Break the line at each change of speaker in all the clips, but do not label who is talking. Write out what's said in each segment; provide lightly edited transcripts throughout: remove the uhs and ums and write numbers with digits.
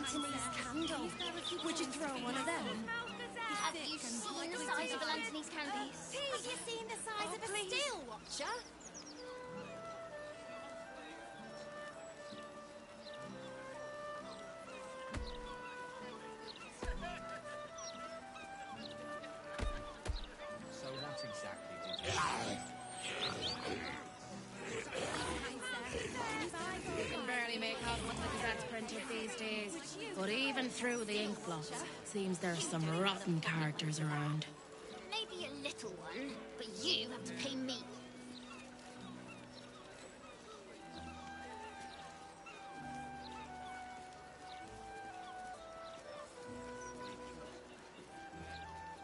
Antony's candle. Would you throw one of them?
Have you seen the size of Antony's candle?
Have you seen the size of a steel watcher?
So what exactly did you
You can barely make out what the Gazette's printed these days. But even through the ink blots, seems there's some rotten characters around.
Maybe a little one, but you have to pay me.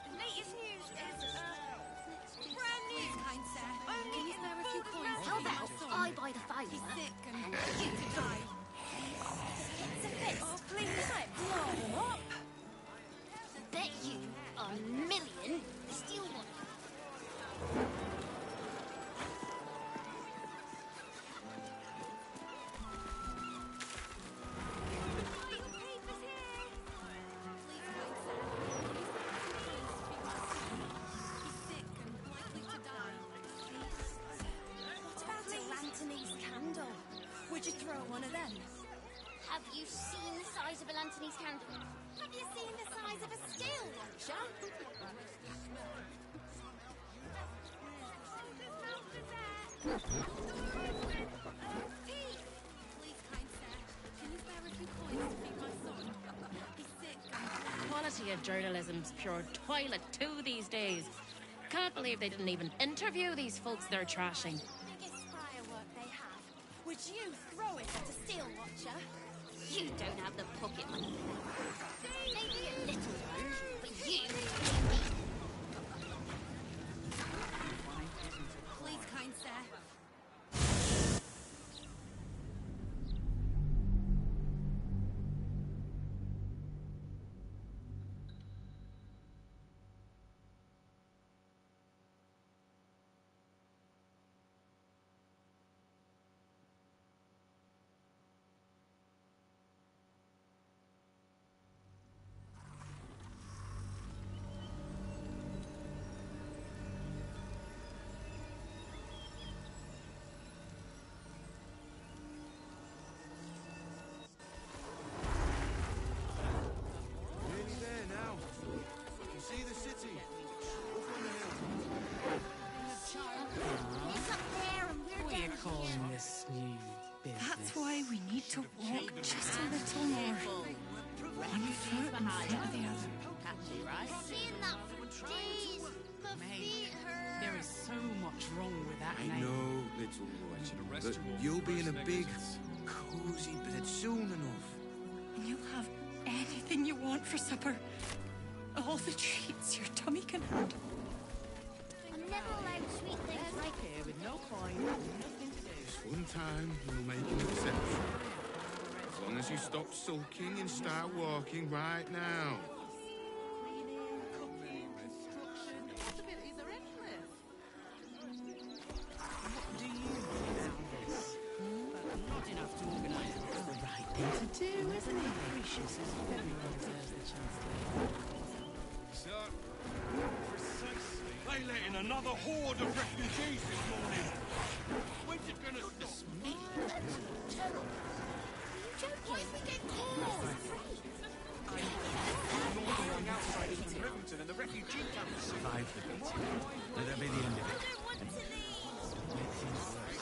The latest news is, brand new, kind sir. Can you spare a few coins?
How about I buy the firework and you die?
It's a fist. Oh, please, blow them up.
Bet you a million the steel one.
What about Antony's candle? Would you throw one of them?
Have you seen the size of Antony's candle?
Have you seen the size of a steel watcher? Please, kind sir, can you spare a few coins to feed my son? He's sick.
Quality of journalism's pure toilet too these days. Can't believe they didn't even interview these folks they're trashing.
Biggest firework they have. Would you throw it at a steel watcher?
You don't have the pocket money. Maybe a little one, but you pay me.
Please, kind sir.
Nearly there now. You can see the city. Up on the hill.
It's up there and we're
What are you
down
calling
here.
this new business?
That's why we need to walk just a little more. One foot in front of the other.
Catchy, right?
Seeing that for days. My feet hurt.
There is so much wrong with that
I
name.
know, little one, but you'll be in a big, cozy bed soon enough.
And you'll have anything you want for supper. All the treats your tummy can handle.
I'm never allowed sweet things like
Here with no coin, nothing to do.
Just one time, we'll make an exception. As long as you stop sulking and start walking right now.
What do you do about this? But not enough to organise it. It's the right thing to do, isn't it? Gracious, as everyone deserves the chance to live.
So, precisely. They let in another horde of refugees this morning. When's it gonna stop?
Why did we get caught?
outside Eton Rivington and the refugee camp
Survive the beating. Let that be the end of it.
I don't want to leave.
Make things worse.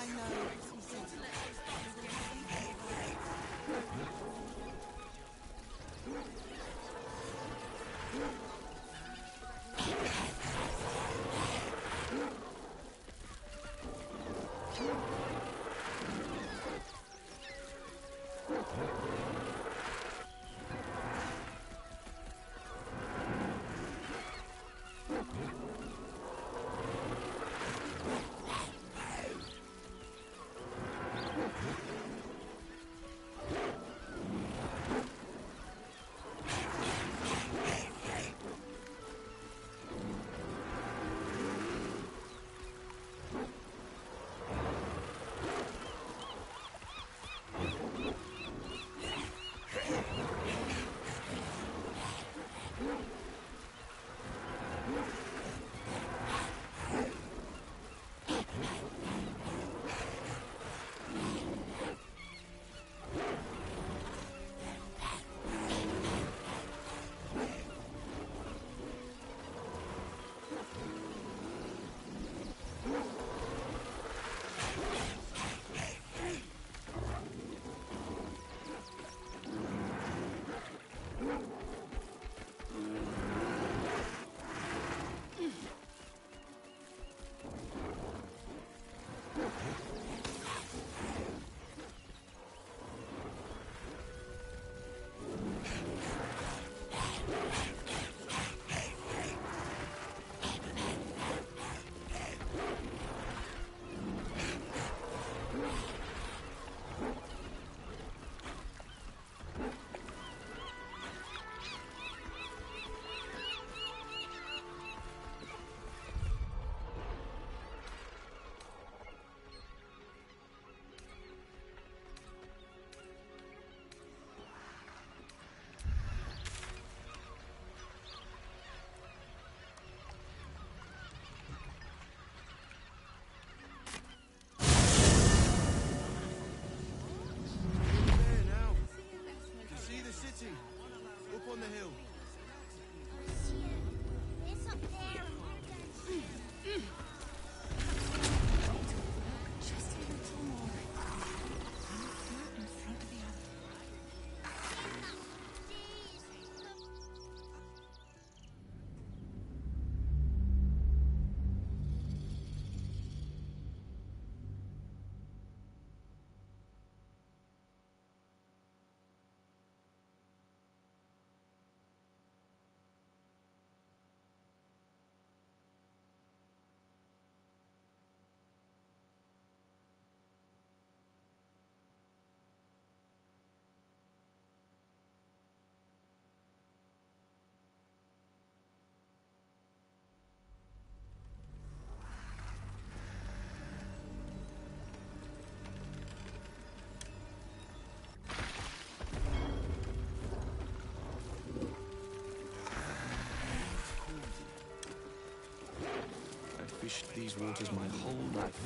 fished these waters my whole life.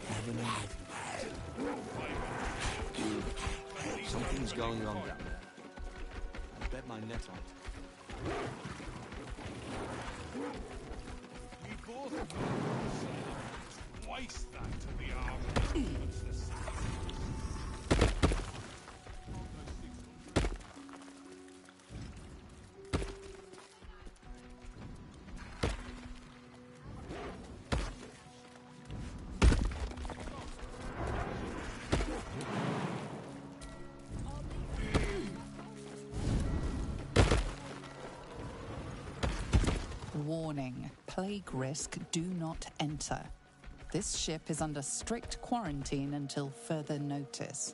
Never known. Something's going on down there. I bet my net on it.
We both waste that to the army. It's the same.
Warning, plague risk, do not enter. This ship is under strict quarantine until further notice.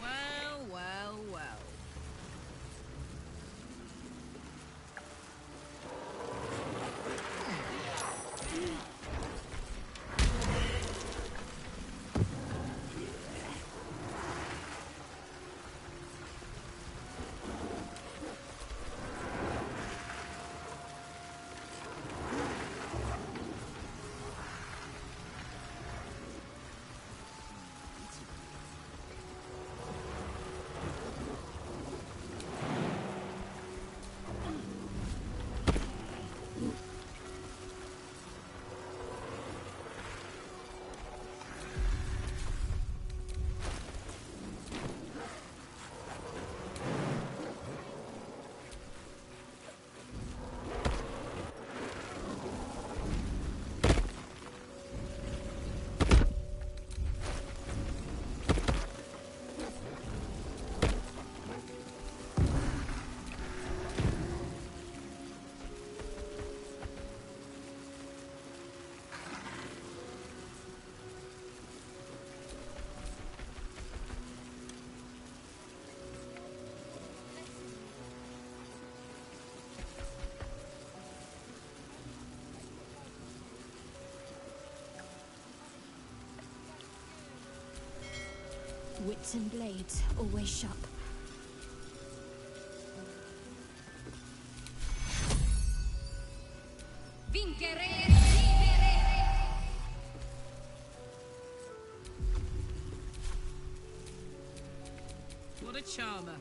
Well, well, well.
Wits and blades, always sharp.
What a charmer.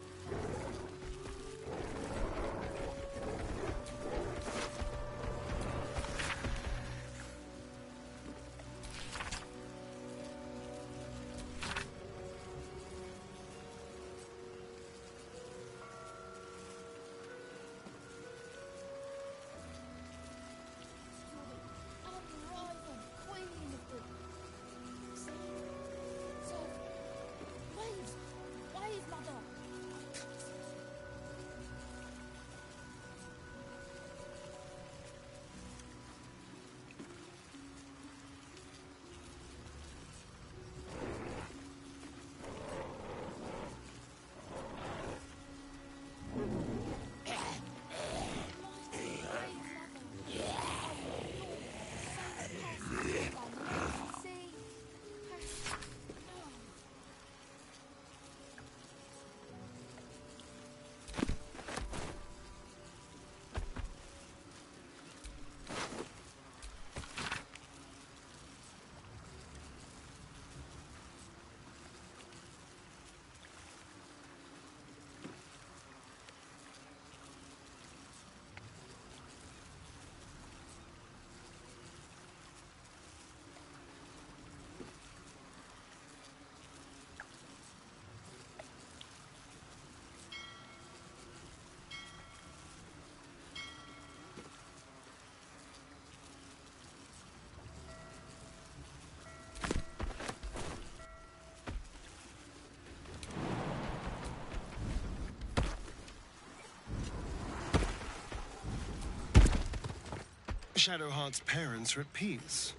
Shadowheart's parents are at peace.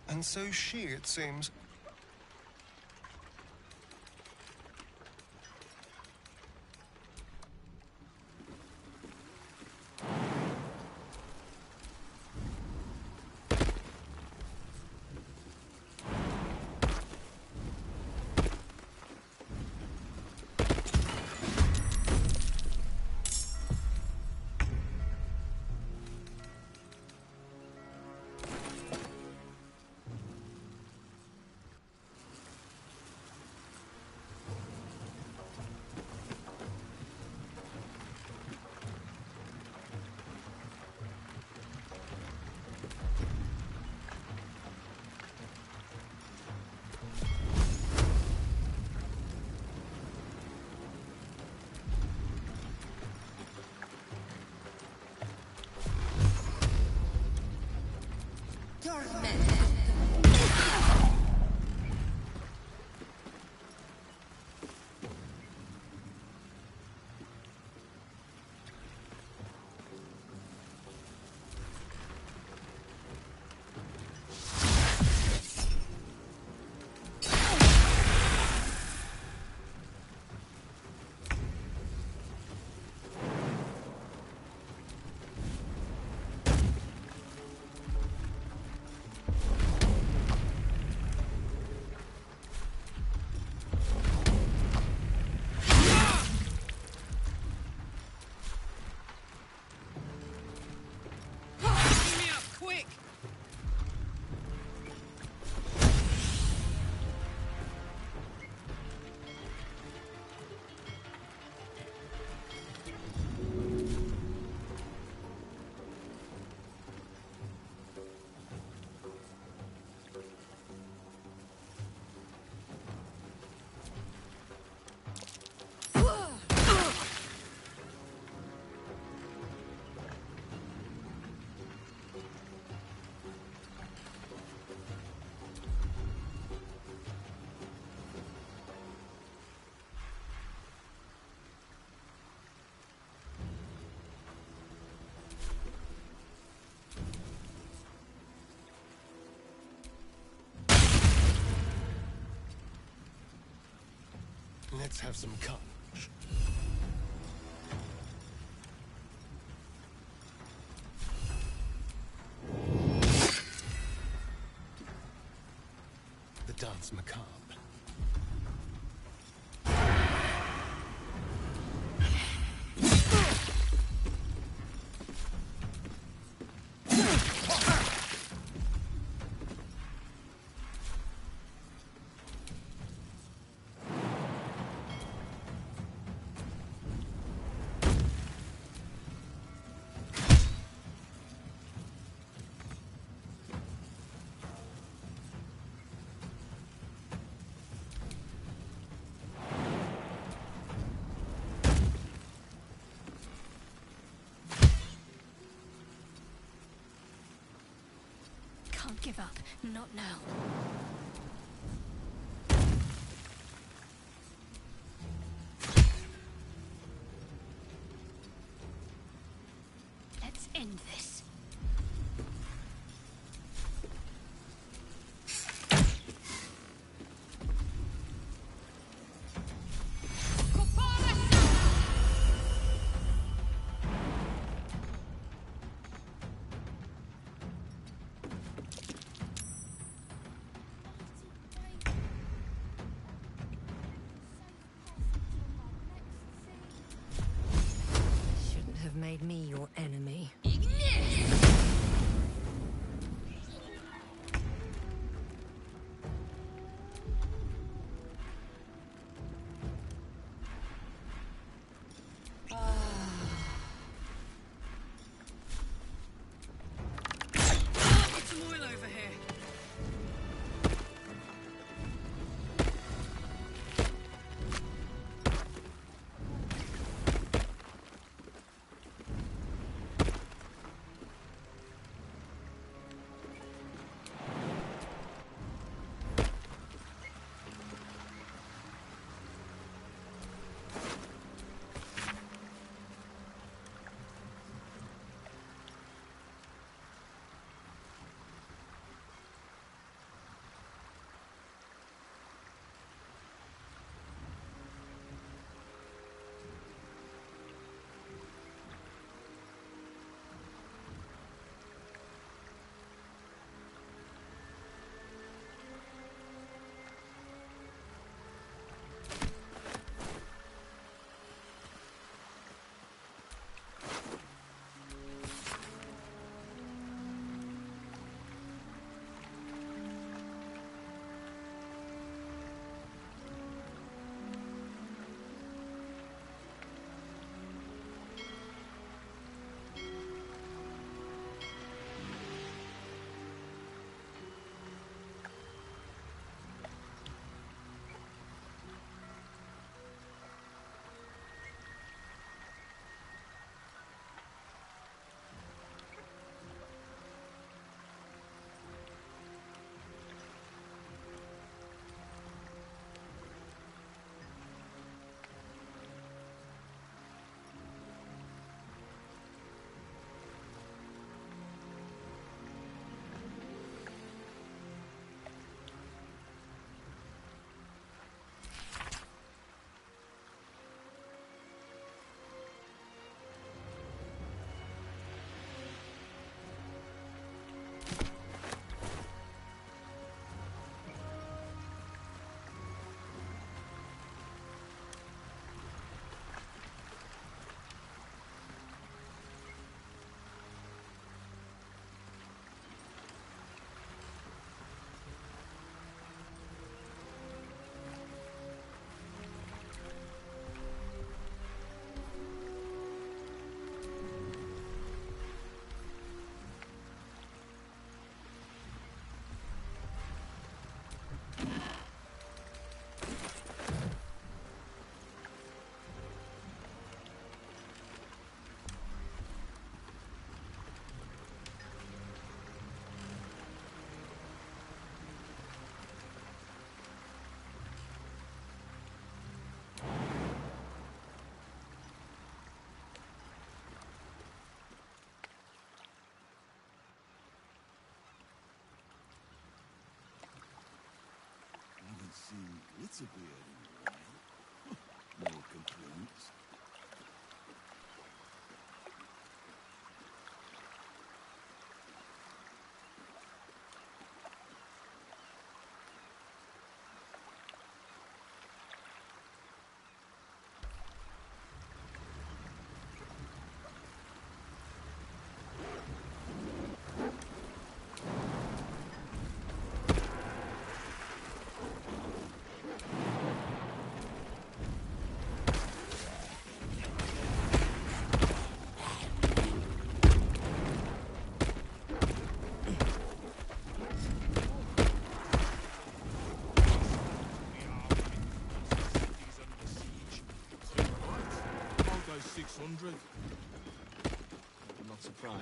And so she, it seems. Let's have some carnage. The dance macabre.
Can't give up. Not now. Let's end this.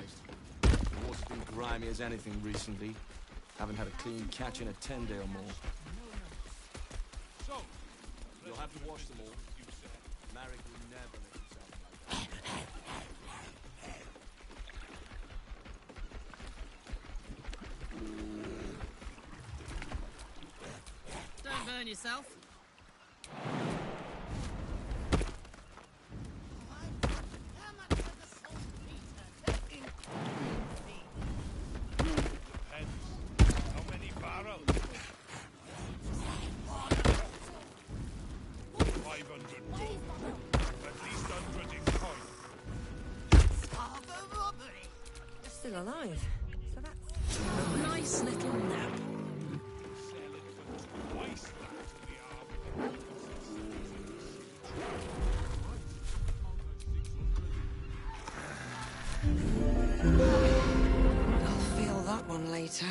surprised. The water's been grimy as anything recently. Haven't had a clean catch in a 10-day or more.
So,
You'll have to wash them all. Marek will never let himself like that.
Don't burn yourself.
how many barrels? 500 gold. At least 100 in coin.
Still alive. So that's...
A nice little nap.
Sell it for twice that to the army.
I'll feel that one later.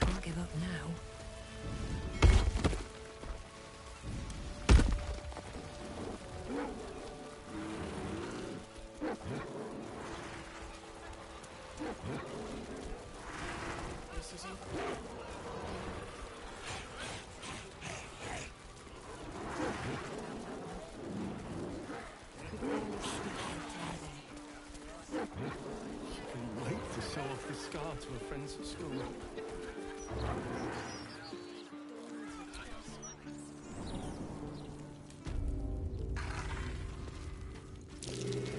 Can't give up now.
This is it.
Couldn't wait to show off the scar to her friends at school.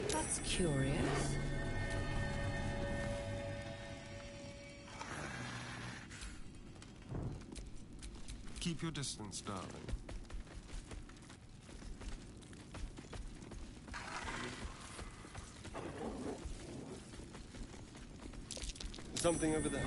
That's curious.
Keep your distance, darling. Something over there.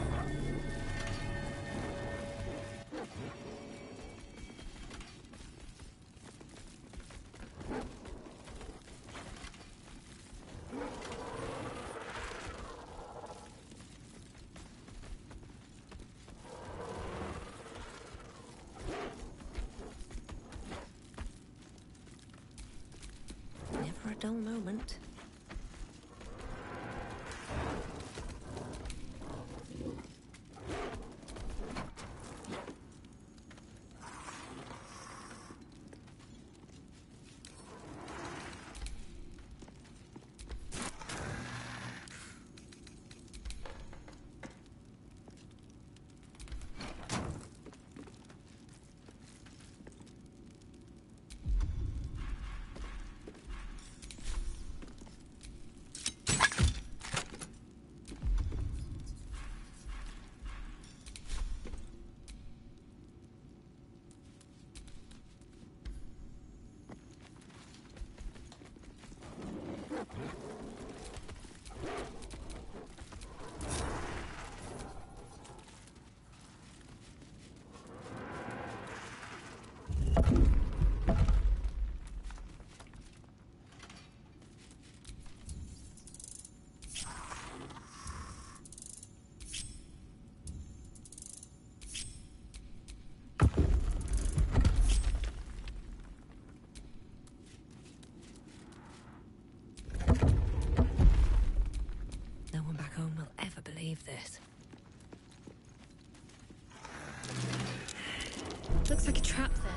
Never a dull moment. No one back home will ever believe this.
Looks like a trap there.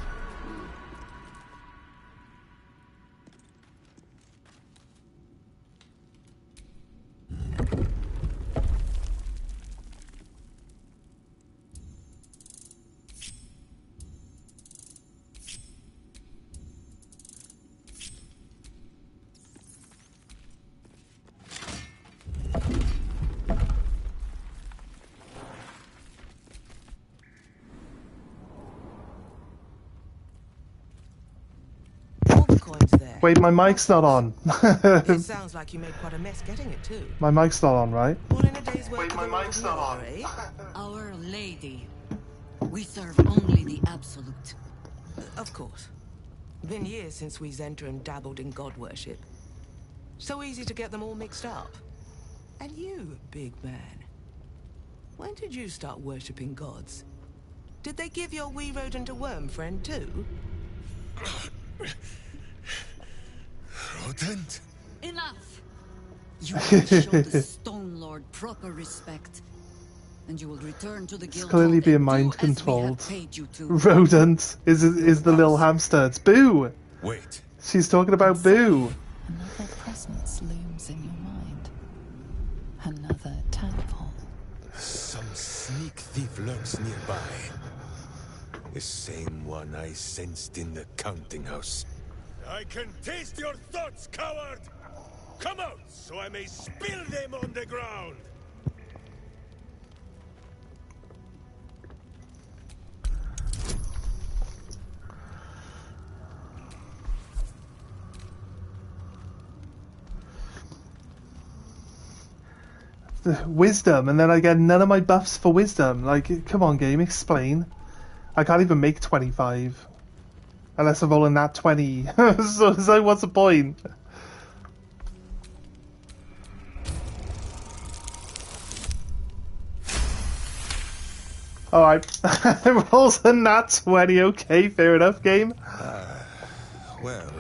coins there.
Wait, my mic's not on.
It sounds like you made quite a mess getting it too.
My mic's not on, right?
All in a day's work.
Wait, my mic's not on.
Our Lady. We serve only the absolute.
Of course. Been years since we Zenta and dabbled in god worship. So easy to get them all mixed up. And you, big man. When did you start worshipping gods? Did they give your wee rodent a worm friend too?
Rodent?
Enough! You will show the Stone Lord proper respect, and you will return to the guild.
It's clearly being mind controlled. Rodent is the little hamster. It's Boo.
Wait.
She's talking about Boo.
Another presence looms in your mind. Another tadpole.
Some sneak thief lurks nearby. The same one I sensed in the counting house.
I can taste your thoughts, coward! Come out, so I may spill them on the ground!
Wisdom, and then I get none of my buffs for wisdom. Like, come on, game, explain. I can't even make 25. Unless I'm rolling that 20. so what's the point? Alright. Rolls a nat 20, okay, fair enough, game.
Well,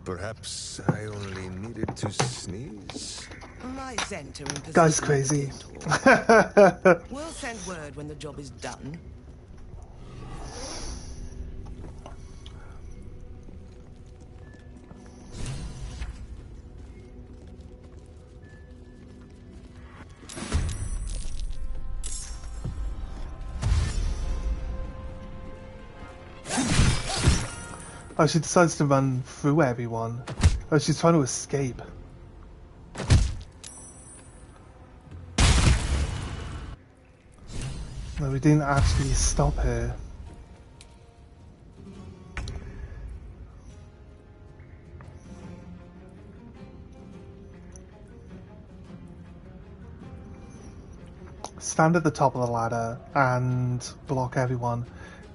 perhaps I only needed to sneeze.
My Zenta in possession.
Guy's crazy.
We'll send word when the job is done.
Oh, she decides to run through everyone. Oh, she's trying to escape. No, we didn't actually stop her. Stand at the top of the ladder and block everyone.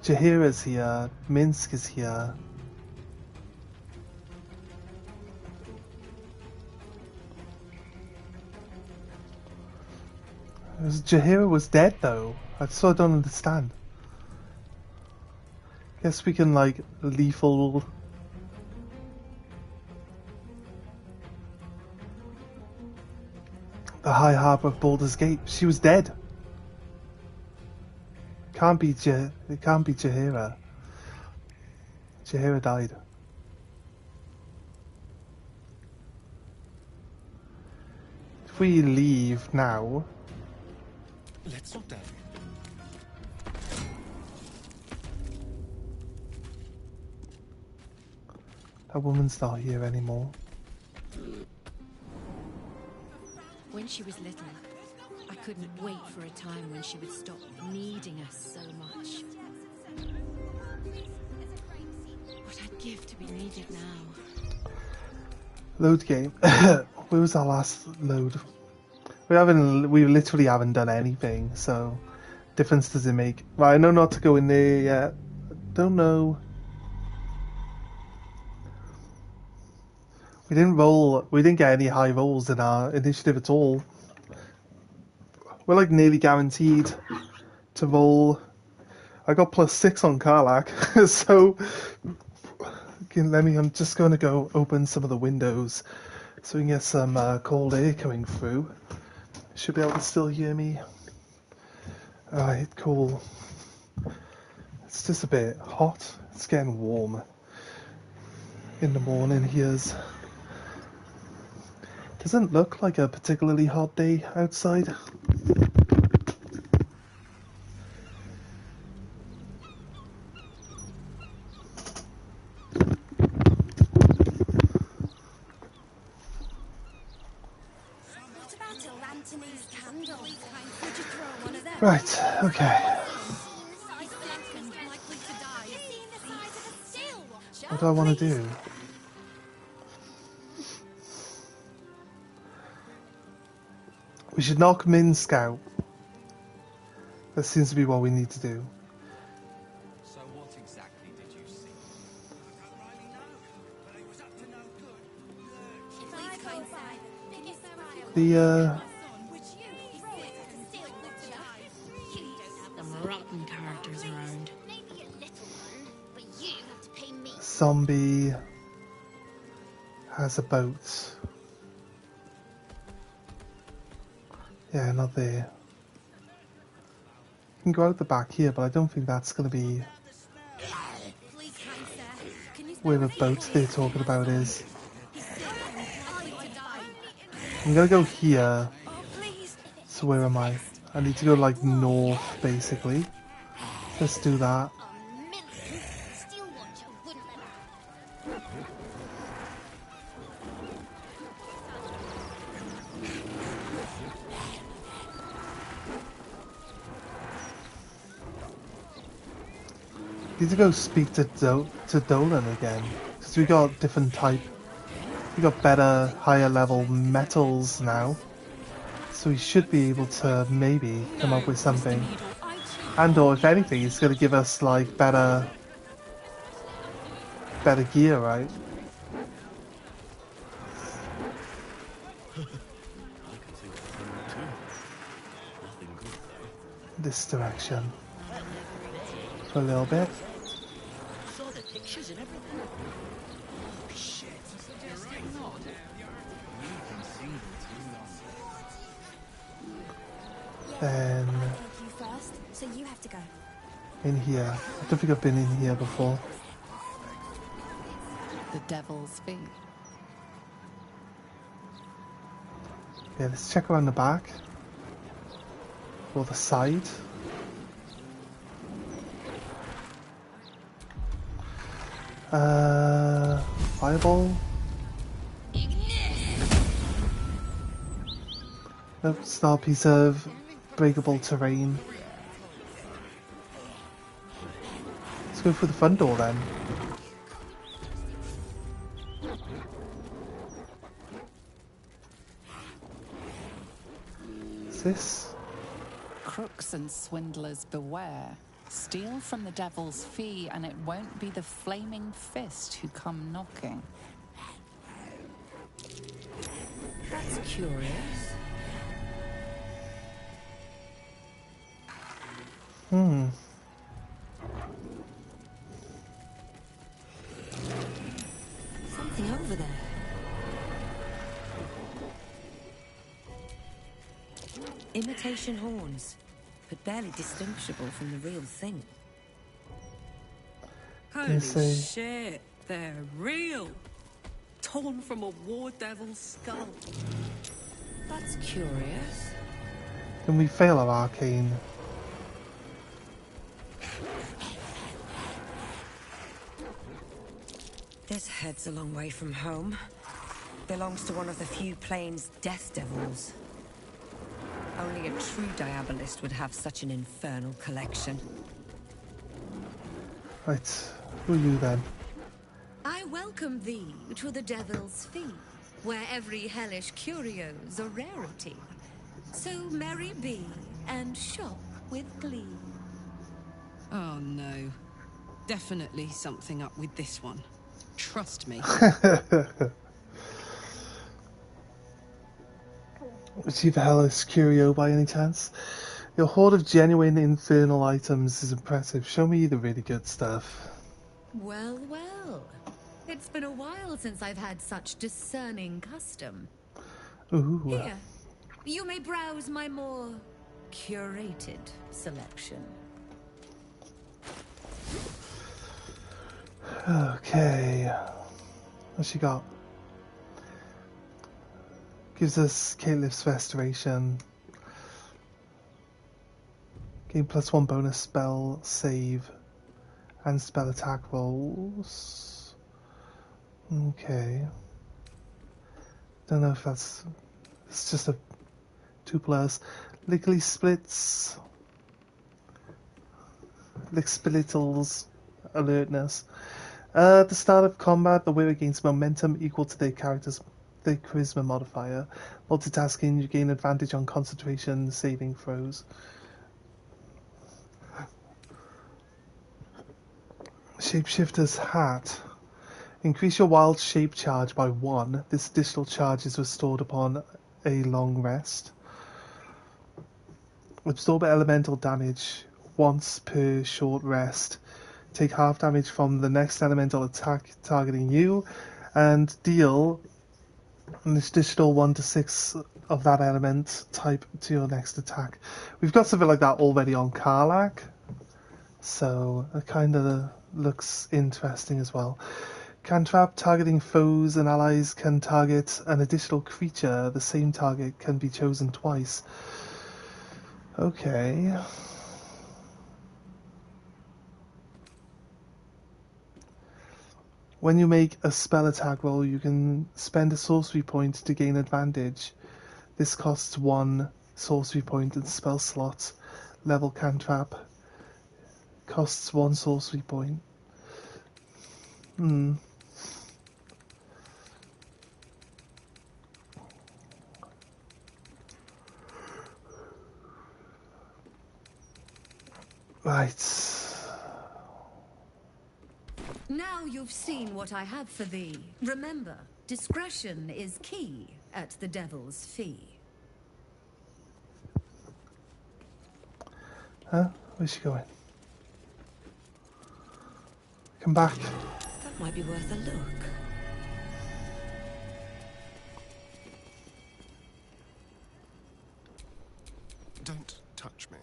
Jaheira's here. Minsk is here. Jaheira was dead though. I still don't understand. Guess we can like lethal. The High Harbour of Baldur's Gate. She was dead. Can't be it can't be Jaheira. Jaheira died. If we leave now.
Let's not have it.
That woman's not here anymore.
When she was little, I couldn't wait for a time when she would stop needing us so much. What I'd give to be needed now.
Load game. Where was our last load? We literally haven't done anything, so difference does it make? Right, I know not to go in there yet. Don't know. We didn't get any high rolls in our initiative at all. We're like nearly guaranteed to roll. I got +6 on Karlach, so I'm just going to go open some of the windows so we can get some cold air coming through. Should be able to still hear me. Alright, cool. It's just a bit hot. It's getting warm in the morning here. Doesn't look like a particularly hot day outside. Right, okay. What do I want to do? We should knock Min Scout. That seems to be what we need to do.
So what exactly did you see?
The
Some rotten characters around.
Maybe a little one, but you have to pay me.
zombie has a boat. Yeah, not there. You can go out the back here, but I don't think that's going to be where the boat they're talking about is. I'm going to go here. So where am I? I need to go like north, basically. Let's do that. Need to go speak to Dolan again, because we got different type. We got better, higher level metals now, so we should be able to maybe come up with something. And or if anything, it's going to give us like better gear, right? This direction. For a little bit.
Saw the pictures and everything. Oh, shit.
Then
You first, so you have to go.
in here. I don't think I've been in here before.
The Devil's Feet.
Yeah, let's check around the back. Or the side. Fireball? Nope, it's not a piece of breakable terrain. Let's go for the front door then. What's this?
Crooks and swindlers beware. Steal from the Devil's Fee and it won't be the flaming fist who come knocking.
That's curious. Something over there. Imitation horns, but barely distinguishable from the real thing.
Holy shit, they're real. Torn from a war devil's skull.
That's curious.
Can we fail our arcane?
This head's a long way from home. Belongs to one of the few plains death devils. Only a true diabolist would have such an infernal collection.
Right, who are you then?
I welcome thee to the Devil's Fee, where every hellish curio's a rarity. So merry be, and shop with glee.
Oh no. Definitely something up with this one. Trust me.
Receive a hellish curio by any chance? Your hoard of genuine infernal items is impressive. Show me the really good stuff.
Well, well. It's been a while since I've had such discerning custom.
Ooh.
Here, you may browse my more curated selection.
Okay. What she got? Gives us Calyph's Restoration. Gain +1 bonus spell save and spell attack rolls. Okay. Don't know if that's... It's just a 2+. Lickly Splits. Lick Spilittles. Alertness. At the start of combat, the wearer gains momentum equal to their charisma modifier. Multitasking, you gain advantage on concentration saving throws. Shapeshifter's Hat. Increase your wild shape charge by 1. This additional charge is restored upon a long rest. Absorb elemental damage once per short rest. Take half damage from the next elemental attack targeting you, and deal an additional 1 to 6 of that element type to your next attack. We've got something like that already on Karlach, so it kind of looks interesting as well. Cantrap, targeting foes and allies can target an additional creature. The same target can be chosen twice. Okay. When you make a spell attack roll, you can spend a sorcery point to gain advantage. This costs 1 sorcery point in spell slot. Level cantrap costs 1 sorcery point. Right.
Now you've seen what I have for thee. Remember, discretion is key at the Devil's Fee.
Huh? Where's she going? Come back.
That might be worth a look.
Don't touch me.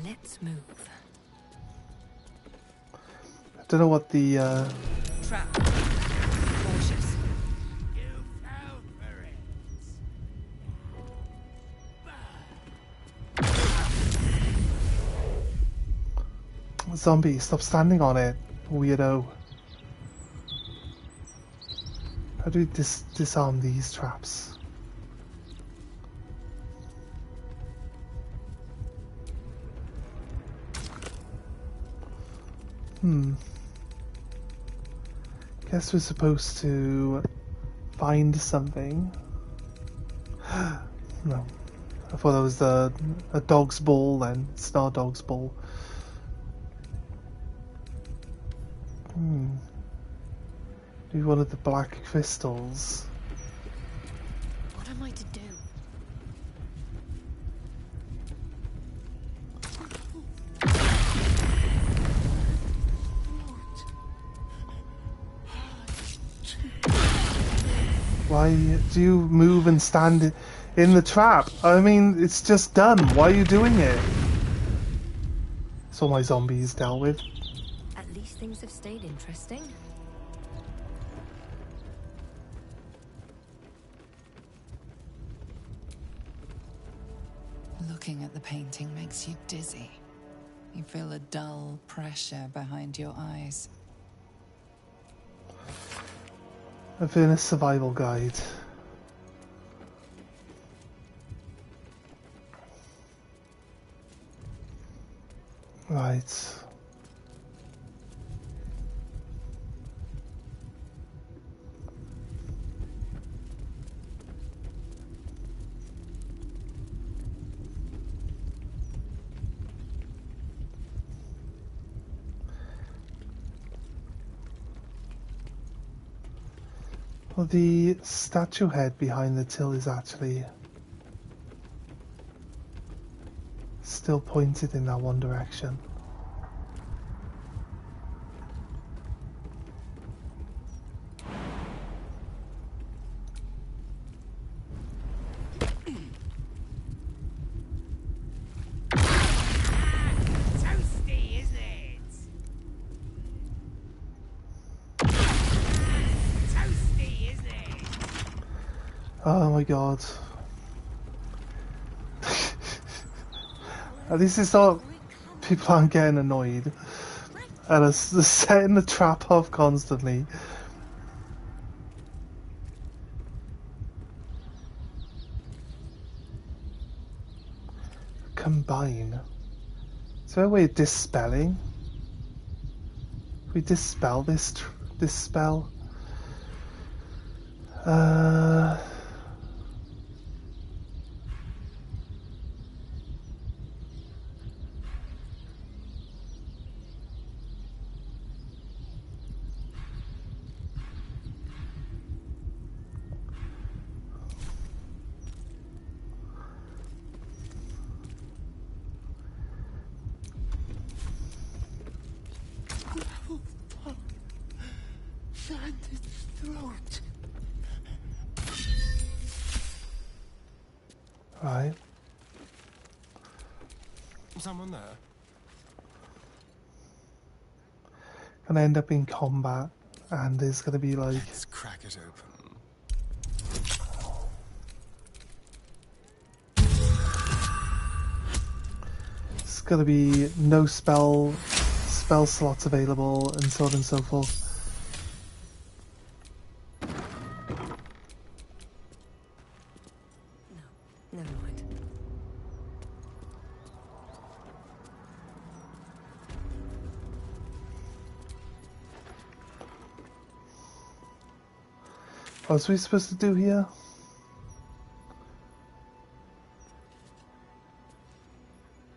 Let's move.
I don't know what the
Trap. Cautious.
zombie, stop standing on it, weirdo. How do we disarm these traps? Guess we're supposed to find something. No. I thought that was a dog's ball then. It's not a dog's ball. Maybe one of the black crystals.
What am I to do?
Why do you move and stand in the trap? I mean, it's just done. Why are you doing it? That's all my zombies dealt with.
At least things have stayed interesting.
Looking at the painting makes you dizzy. You feel a dull pressure behind your eyes.
A Venice survival guide. Right. Well, the statue head behind the till is actually still pointed in that one direction.
Toasty, isn't it? Toasty.
Oh my god. At least it's not... people aren't getting annoyed. And it's setting the trap off constantly. Combine. Is there a way of dispelling? If we dispel this spell?
Throat.
Right.
Someone there?
Gonna end up in combat, and there's gonna be like...
Let's crack it open.
It's gonna be no spell slots available, and so on and so forth.
Never mind.
What are we supposed to do here?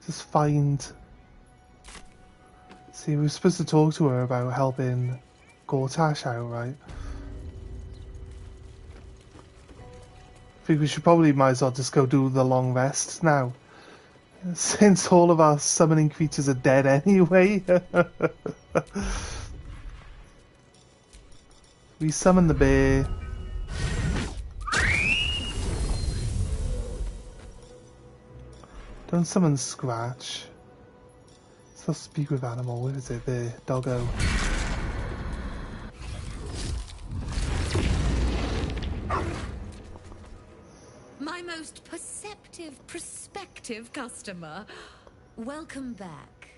Just find... See, we were supposed to talk to her about helping Gortash out, right? I think we should probably might as well just go do the long rest now. Since all of our summoning creatures are dead anyway. We summon the bear. Don't summon Scratch. Let's speak with animal. Where is it? There, doggo.
My most perceptive, prospective customer. Welcome back.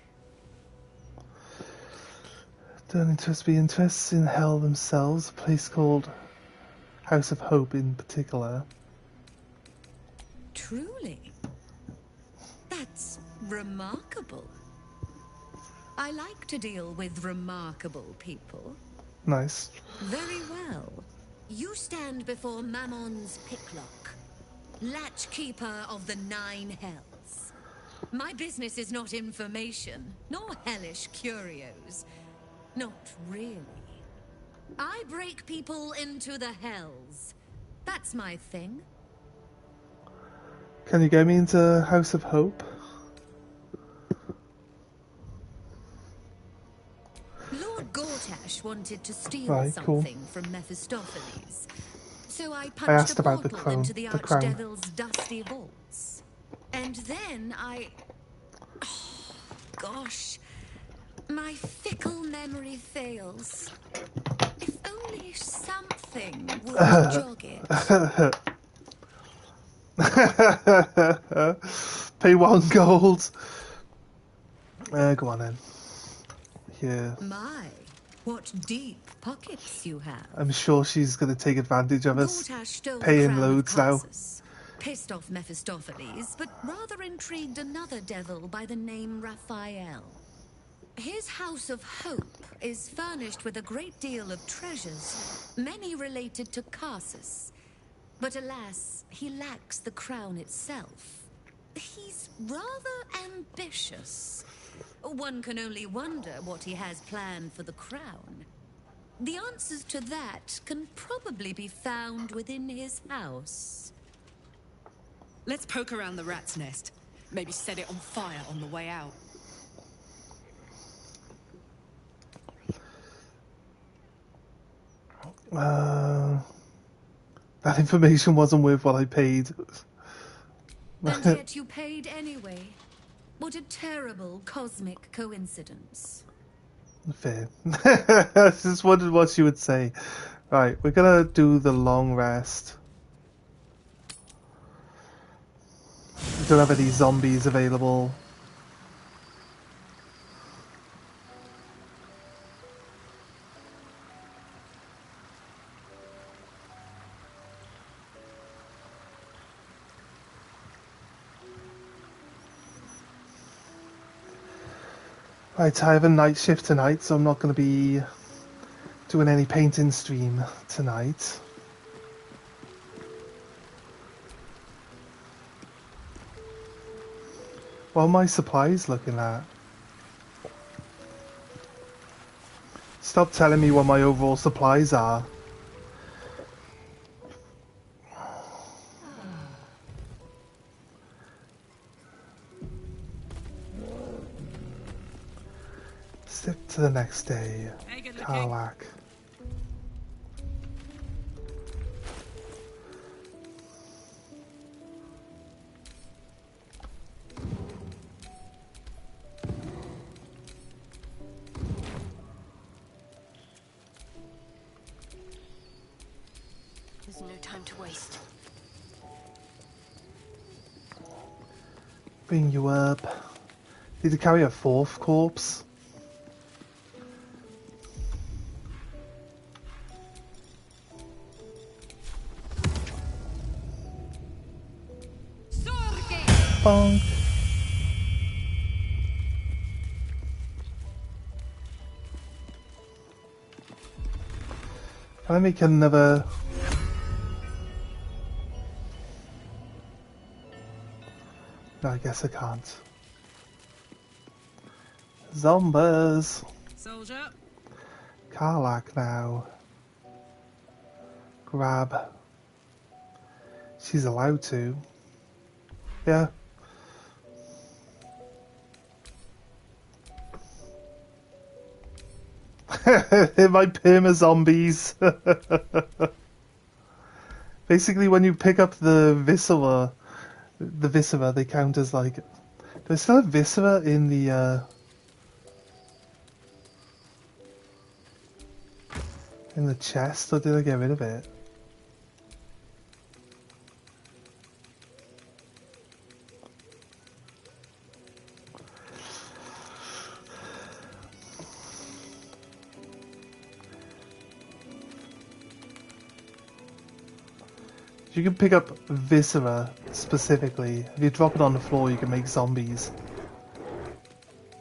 Don't interest be interested in hell themselves. A place called House of Hope in particular.
Truly? That's remarkable. I like to deal with remarkable people.
Nice.
Very well. You stand before Mammon's picklock, latchkeeper of the 9 hells. My business is not information, nor hellish curios. Not really. I break people into the hells. That's my thing.
Can you get me into House of Hope?
Lord Gortash wanted to steal something from Mephistopheles. So I punched
asked
a
about the
portal into the
crown.
Archdevil's dusty vaults. And then I... Oh, gosh. My fickle memory fails. If only something would jog it.
Pay 1 gold. Go on then. Yeah.
My, what deep pockets you have.
I'm sure she's going to take advantage of us.
Gortash stole the
Paying
crown of
loads now.
Tarsus, pissed off Mephistopheles, but rather intrigued another devil by the name Raphael. His House of Hope is furnished with a great deal of treasures, many related to Tarsus. But alas, he lacks the crown itself. He's rather ambitious. One can only wonder what he has planned for the crown. The answers to that can probably be found within his house.
Let's poke around the rat's nest. Maybe set it on fire on the way out.
That information wasn't worth what I paid.
And yet you paid anyway. What a terrible cosmic coincidence.
Fair. I just wondered what she would say. Right, we're gonna do the long rest. don't have any zombies available. Right, I have a night shift tonight, so I'm not going to be doing any painting stream tonight. What are my supplies looking at? Stop telling me what my overall supplies are. Step to the next day. Karlak.
There's no time to waste.
Bring you up. Need to carry a fourth corpse. Bonk. Can I make another? No, I guess I can't. Zombies.
Soldier.
Karlak now. Grab. She's allowed to. Yeah. My perma zombies. Basically, when you pick up the viscera, they count as like. There's still a viscera in the chest, or did I get rid of it? You can pick up viscera specifically. If you drop it on the floor, you can make zombies.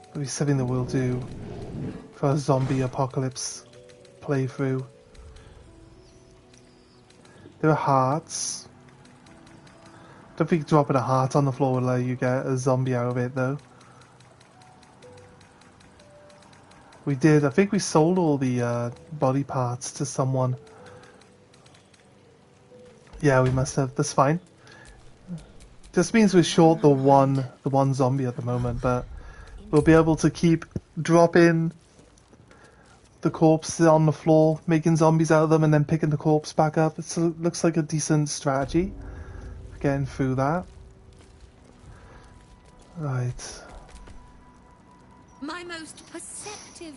That'll be something that we'll do for a zombie apocalypse playthrough. There are hearts. Don't think dropping a heart on the floor will let you get a zombie out of it, though. We did. I think we sold all the body parts to someone. Yeah, we must have. That's fine. Just means we're short the one zombie at the moment, but we'll be able to keep dropping the corpse on the floor, making zombies out of them, and then picking the corpse back up. It looks like a decent strategy for getting through that. Right.
My most perspective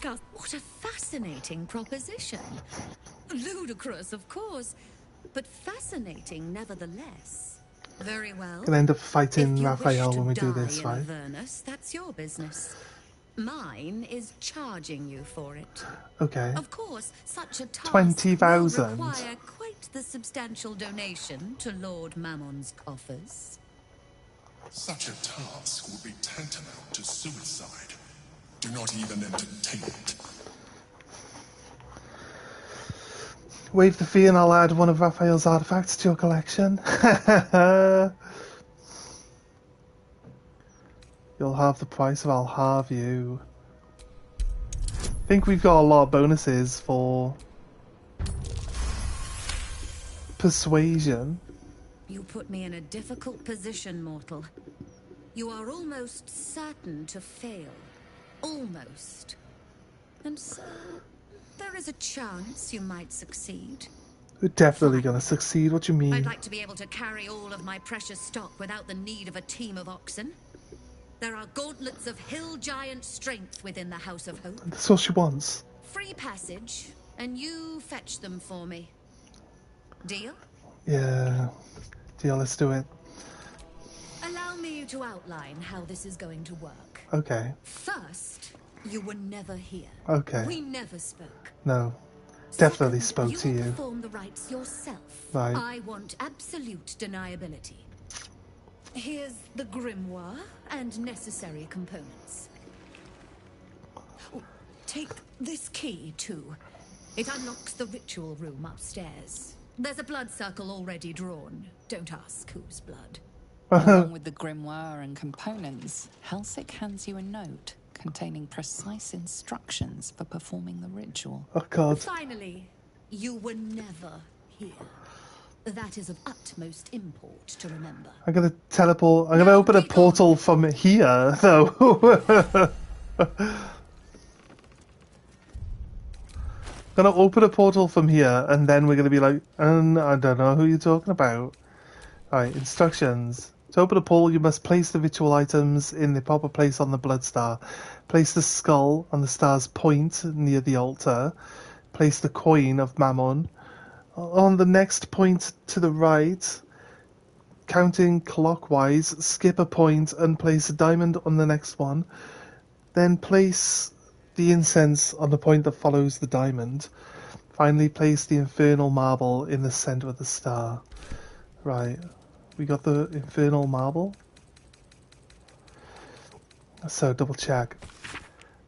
cast. What a fascinating proposition. Ludicrous, of course, but fascinating nevertheless. Very well.
Gonna end up fighting
If you
Raphael
wish to
when we do
die
this,
in
right?
Avernus, that's your business. Mine is charging you for it.
Okay.
Of course, such a task
20,000.
will require quite the substantial donation to Lord Mammon's coffers.
Such a task would be tantamount to suicide. Do not even entertain it.
Waive the fee and I'll add one of Raphael's artifacts to your collection. You'll have the price of I'll have you. I think we've got a lot of bonuses for persuasion.
You put me in a difficult position, mortal. You are almost certain to fail. Almost. And so, there is a chance you might succeed.
We're definitely gonna succeed, what do you mean?
I'd like to be able to carry all of my precious stock without the need of a team of oxen. There are gauntlets of hill giant strength within the House of Hope.
That's what she wants.
Free passage, and you fetch them for me. Deal?
Yeah. Deal, let's do it.
you to outline how this is going to work.
Okay.
First, you were never here.
Okay.
We never spoke.
No. Definitely
Second,
spoke to
you
you.
perform the rites yourself.
Right.
I want absolute deniability. Here's the grimoire and necessary components. Oh, take this key, too. It unlocks the ritual room upstairs. There's a blood circle already drawn. Don't ask whose blood.
Along with the grimoire and components, Helsik hands you a note containing precise instructions for performing the ritual.
Oh, God.
Finally, you were never here. That is of utmost import to remember.
I'm gonna teleport. I'm gonna open a portal from here, though. Gonna open a portal from here, and then we're gonna be like, I don't know who you're talking about. Alright, instructions. To open a portal, you must place the ritual items in the proper place on the blood star. Place the skull on the star's point near the altar. Place the coin of Mammon on the next point to the right. Counting clockwise, skip a point and place a diamond on the next one. Then place the incense on the point that follows the diamond. Finally, place the infernal marble in the center of the star. Right. We got the infernal marble. So double check.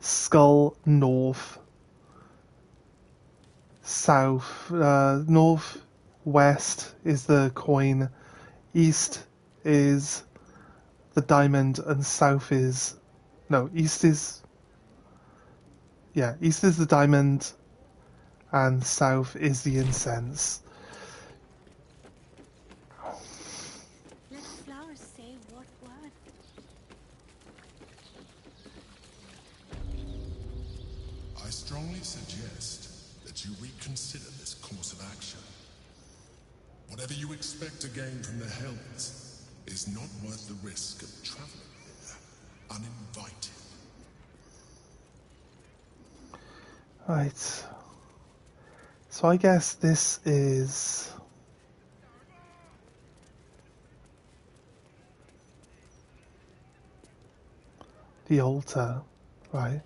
Skull north, south, north, west is the coin, east is the diamond, and south is east is the diamond, and south is the incense.
I strongly suggest that you reconsider this course of action. Whatever you expect to gain from the Hells is not worth the risk of traveling here uninvited.
Right. So I guess this is the altar, right?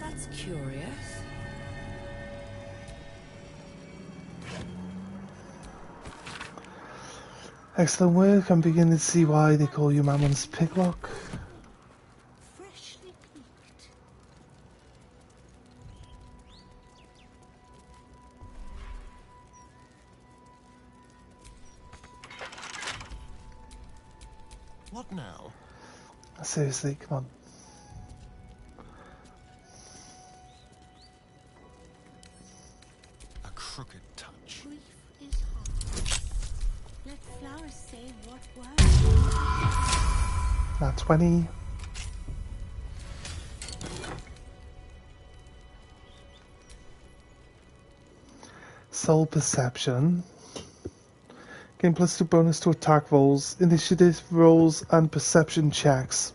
That's curious.
Excellent work. I'm beginning to see why they call you Mammon's Picklock.
Freshly cooked.
What now?
Seriously, come on.
A crooked touch.
Grief is hard. Let flowers say what words.
Nat 20. Soul Perception. Gain +2 bonus to attack rolls, initiative rolls, and perception checks.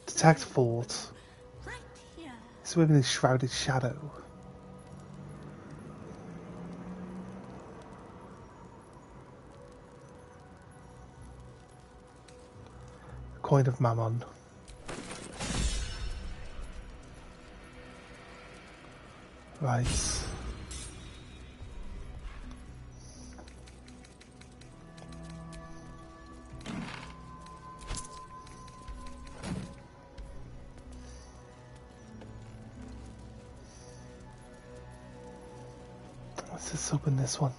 Detect thought. He's within his shrouded shadow. Coin of Mammon. Right. Let's just open this one.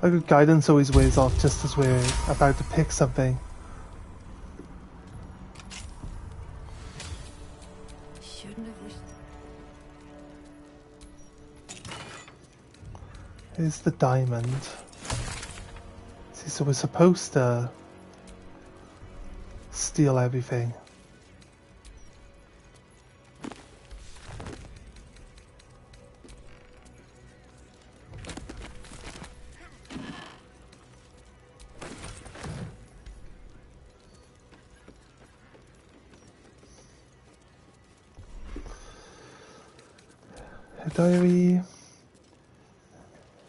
A good guidance always wears off just as we're about to pick something.
Shouldn't have wished.
Here's the diamond. See, so we're supposed to steal everything. Diary.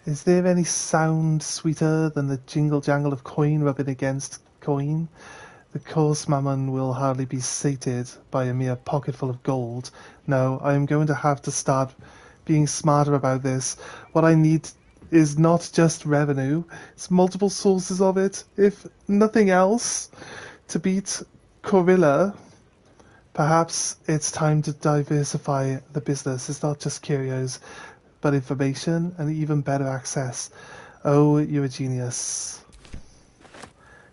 Is there any sound sweeter than the jingle jangle of coin rubbing against coin? The coarse mammon will hardly be sated by a mere pocketful of gold. No, I am going to have to start being smarter about this. What I need is not just revenue, it's multiple sources of it. If nothing else, to beat Corilla, perhaps it's time to diversify the business. It's not just curios, but information and even better access. Oh, you're a genius.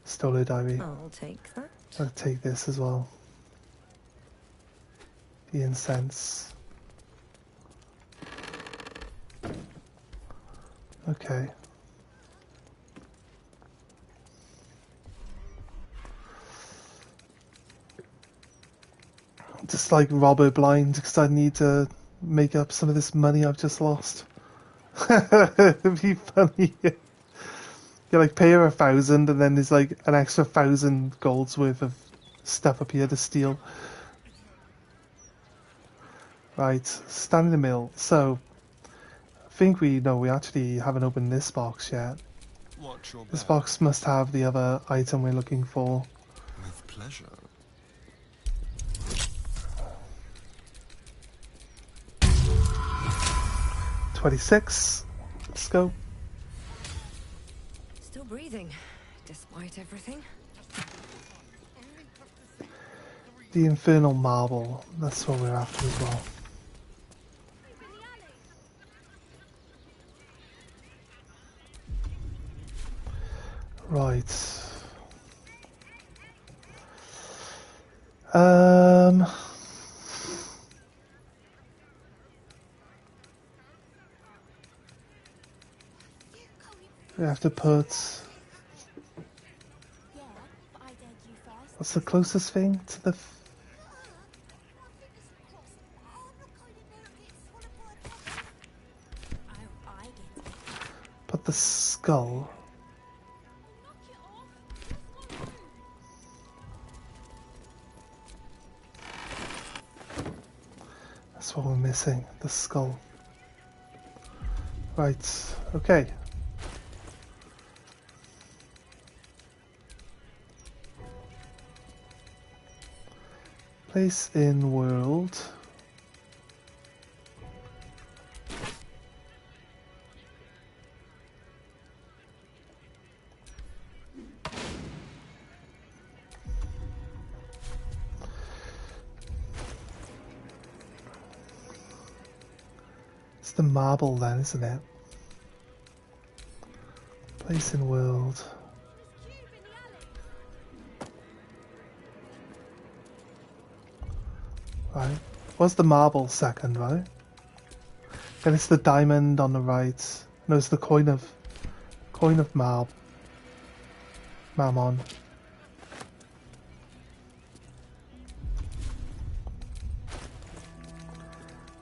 Stolo diary.
I'll take that.
I'll take this as well. The incense. Okay. Just like Robber blind because I need to make up some of this money I've just lost. It'd be funny. You like pay her 1,000 and then there's like an extra 1,000 golds worth of stuff up here to steal. Right, standing the mill. So, I think we actually haven't opened this box yet. This box must have the other item we're looking for.
With pleasure.
$26. Let's go.
Still breathing, despite everything.
The infernal marble. That's what we're after as well. Right. We have to put... What's the closest thing to the... Put the skull. That's what we're missing, the skull. Right, okay. Place in world. It's the marble then, isn't it? Place in world. Right. What's the marble second, right? Then it's the diamond on the right. No, it's the coin of Mammon.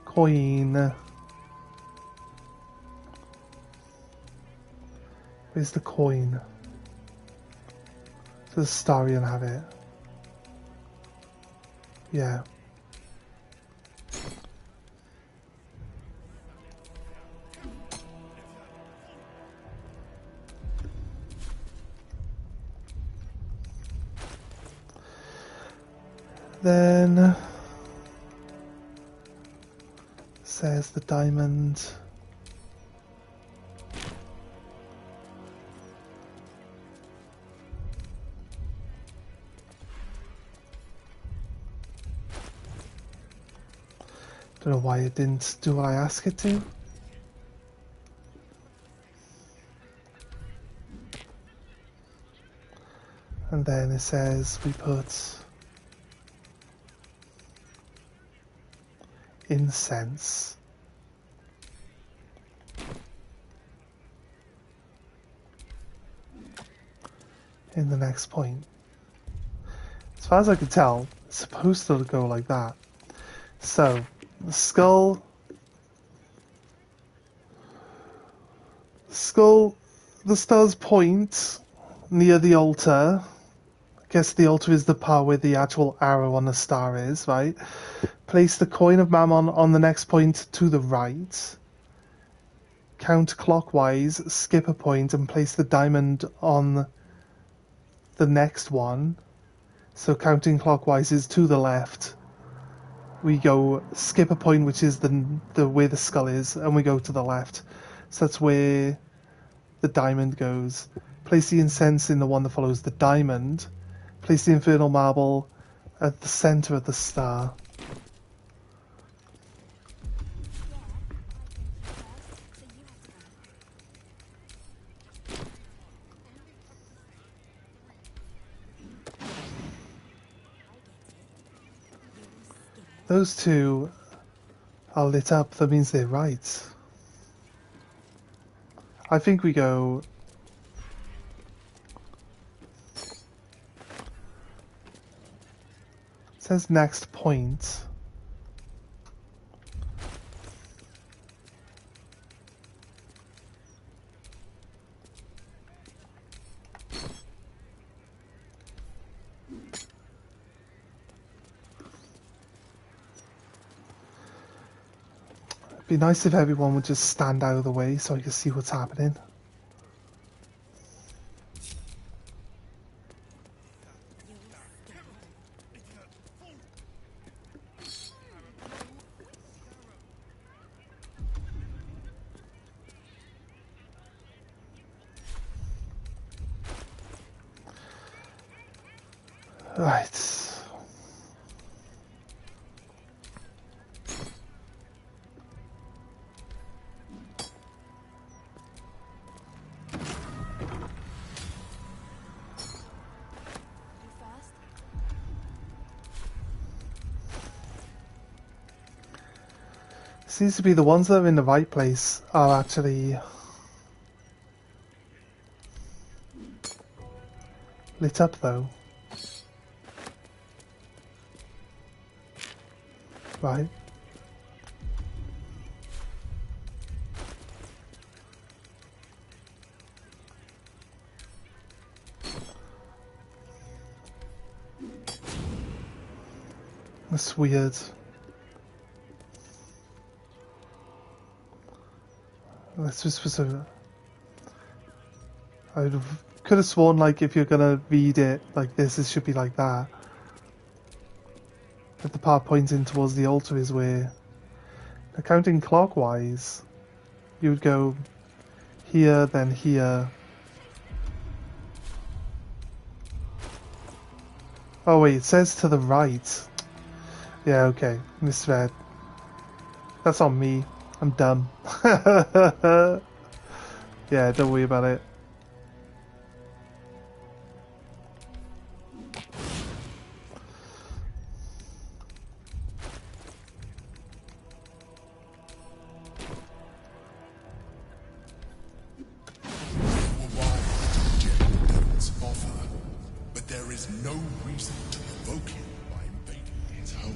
Coin. Where's the coin? Does Starion have it? Yeah. Then says the diamond. Don't know why it didn't do what I asked it to. And then it says we put incense. In the next point. As far as I can tell, it's supposed to go like that. So, the skull, the stars point near the altar, guess the altar is the part where the actual arrow on the star is, right? Place the coin of Mammon on the next point to the right. Count clockwise, skip a point, and place the diamond on the next one. So counting clockwise is to the left. We go skip a point, which is the where the skull is, and we go to the left. So that's where the diamond goes. Place the incense in the one that follows the diamond. Place the infernal marble at the center of the star. Those two are lit up, that means they're right. I think we go... It says next point. It'd be nice if everyone would just stand out of the way so I can see what's happening. Right. Seems to be the ones that are in the right place are actually lit up though. Right. That's weird. This was supposed to... I could have sworn, like, if you're gonna read it like this, it should be like that. But the part pointing towards the altar is where... Counting clockwise, you would go here, then here. Oh wait, it says to the right. Yeah, okay, misread. That's on me. I'm dumb. Yeah, don't worry about it.
But there is no reason to provoke him by invading his home.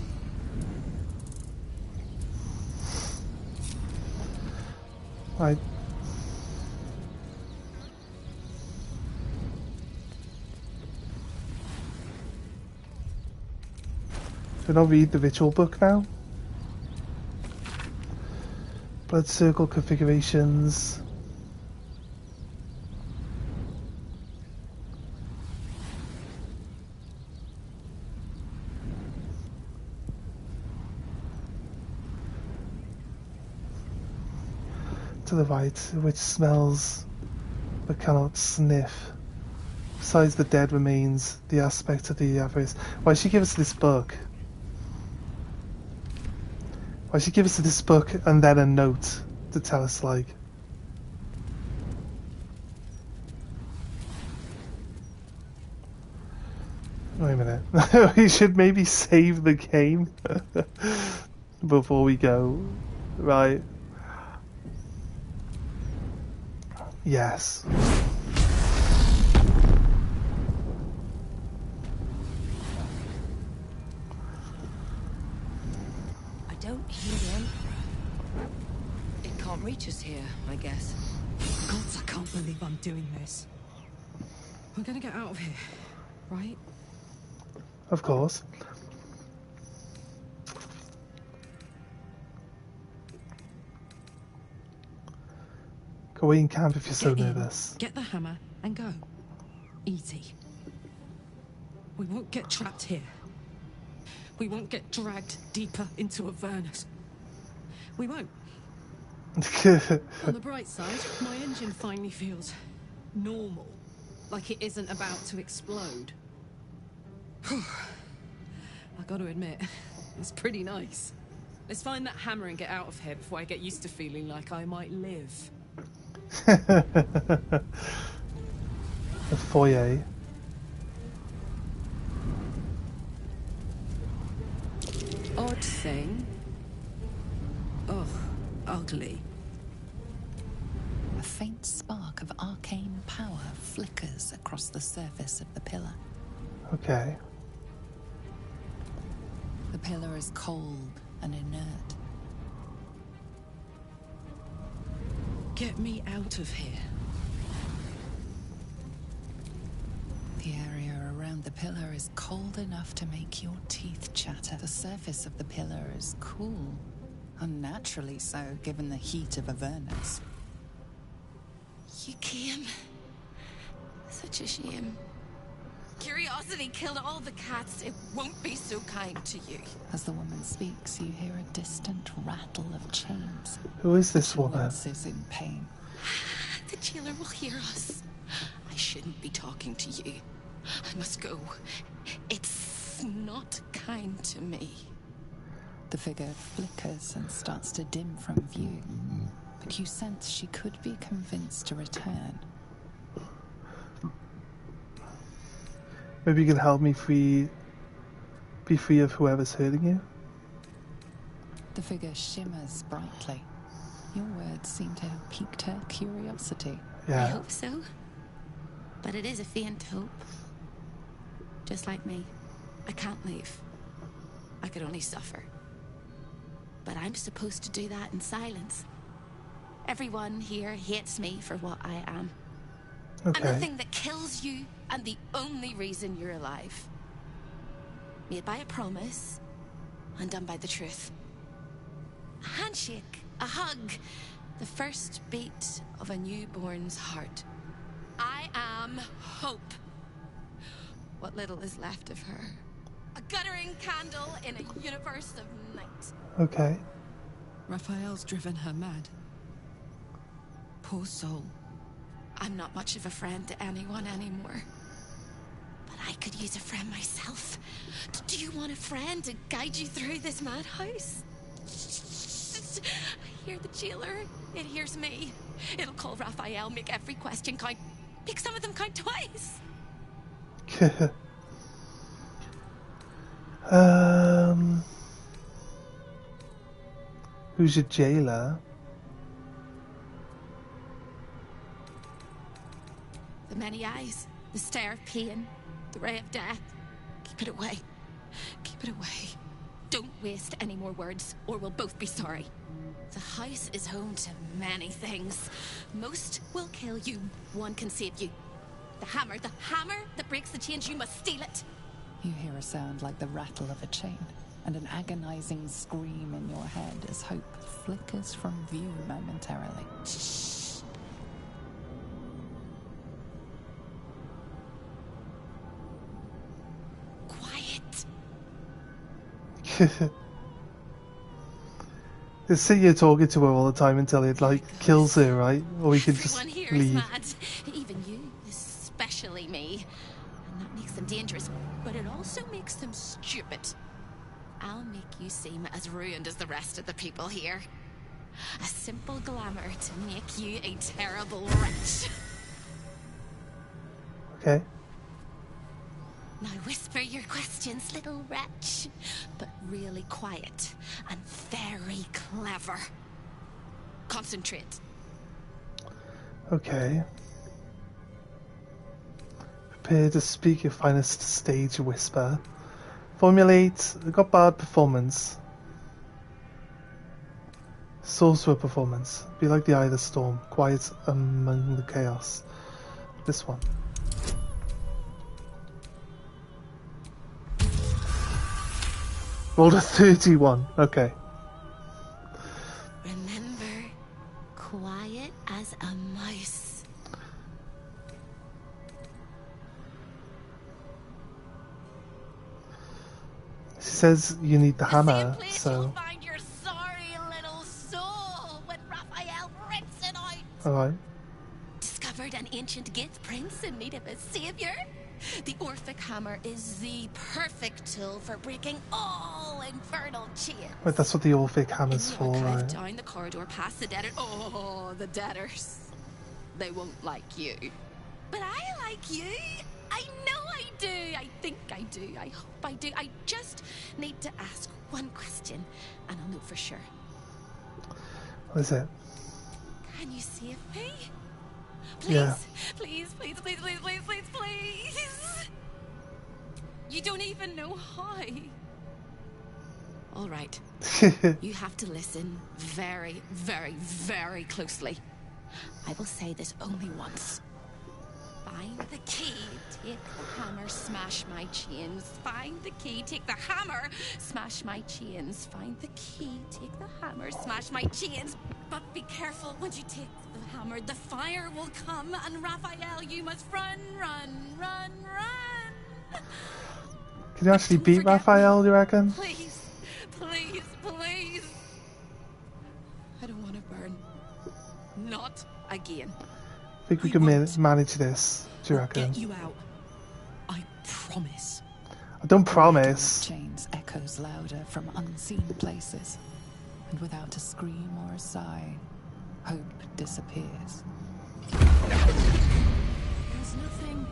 Can I read the ritual book now? Blood circle configurations. To the right, which smells but cannot sniff. Besides the dead remains, the aspect of the avarice. Why she give us this book? Why she give us this book and then a note to tell us, like... Wait a minute. We should maybe save the game before we go. Right. Yes.
I don't hear the Emperor. It can't reach us here, I guess.
Gods, I can't believe I'm doing this. We're gonna get out of here, right?
Of course. Go away and camp if you're so nervous.
Get the hammer and go. Easy. We won't get trapped here. We won't get dragged deeper into Avernus. We won't. On the bright side, my engine finally feels normal. Like it isn't about to explode. I gotta admit, it's pretty nice. Let's find that hammer and get out of here before I get used to feeling like I might live.
The foyer.
Odd thing. Ugh, ugly.
A faint spark of arcane power flickers across the surface of the pillar.
Okay.
The pillar is cold and inert.
Get me out of here.
The area around the pillar is cold enough to make your teeth chatter. The surface of the pillar is cool. Unnaturally so, given the heat of Avernus.
You came. Such a shame. Curiosity killed all the cats. It won't be so kind to you.
As the woman speaks, you hear a distant rattle of chains.
Who is this woman?
She is in pain.
The jailer will hear us. I shouldn't be talking to you. I must go. It's not kind to me.
The figure flickers and starts to dim from view, but you sense she could be convinced to return.
Maybe you can help me be free of whoever's hurting you?
The figure shimmers brightly. Your words seem to have piqued her curiosity.
Yeah.
I hope so. But it is a faint hope. Just like me. I can't leave. I could only suffer. But I'm supposed to do that in silence. Everyone here hates me for what I am.
Okay.
I'm the thing that kills you, and the only reason you're alive. Made by a promise, undone by the truth. A handshake, a hug, the first beat of a newborn's heart. I am hope. What little is left of her. A guttering candle in a universe of night.
Okay.
Raphael's driven her mad. Poor soul.
I'm not much of a friend to anyone anymore. But I could use a friend myself. Do you want a friend to guide you through this madhouse? I hear the jailer. It hears me. It'll call Raphael, make every question count. Make some of them count twice.
Who's your jailer?
The many eyes, the stare of pain, the ray of death. Keep it away. Keep it away. Don't waste any more words, or we'll both be sorry. The house is home to many things. Most will kill you, one can save you. The hammer that breaks the chains, you must steal it.
You hear a sound like the rattle of a chain, and an agonizing scream in your head as hope flickers from view momentarily.
Shh. Quiet.
Just sit here talking to her all the time until it like kills her, right? Or we can just
Everyone here
leave.
is mad. Even you, especially me. And that makes them dangerous, but it also makes them stupid. I'll make you seem as ruined as the rest of the people here. A simple glamour to make you a terrible wretch.
Okay.
Now whisper your questions, little wretch. But really quiet and very clever. Concentrate.
Okay. Prepare to speak your finest stage whisper. Formulate. Got bard performance. Sorcerer performance. Be like the eye of the storm. Quiet among the chaos. This one. Rolled a 31. Okay.
Remember, quiet as a mouse.
She says you need the hammer, so.
Find your sorry little soul when Raphael rips it out.
Alright.
Discovered an ancient gift prince in need of a savior. The Orphic hammer is the perfect tool for breaking all infernal chains.
Right, that's what the Orphic hammer's for, right?
Down the corridor past the debtors. Oh, the debtors. They won't like you. But I like you. I know I do. I think I do. I hope I do. I just need to ask one question, and I'll know for sure.
What is it?
Can you save me? Please,
Yeah.
please, please, please, please, please, please, please. You don't even know how. All right. You have to listen very, very, very closely. I will say this only once. Find the key, take the hammer, smash my chains. Find the key, take the hammer, smash my chains. Find the key, take the hammer, smash my chains. But be careful when you take the hammer, the fire will come, and Raphael, you must run, run, run, run.
Can you actually beat Raphael, do you reckon?
Please, please, please. I don't want to burn. Not again.
I think we can manage this, do you reckon?
Get you out. I promise.
I don't promise.
Chains echoes louder from unseen places, and without a scream or a sigh, hope disappears.
There's nothing.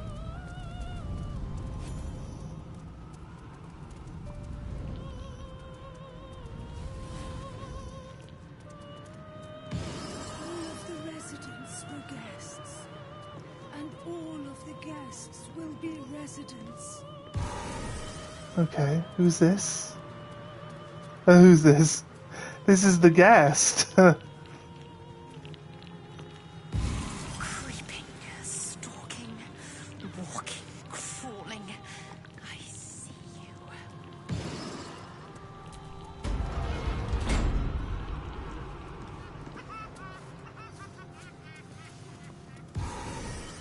All of the residents were guests, and all of the guests will be residents.
Okay, who's this? Who's this? This is the guest.
Creeping, stalking, walking, crawling. I see you.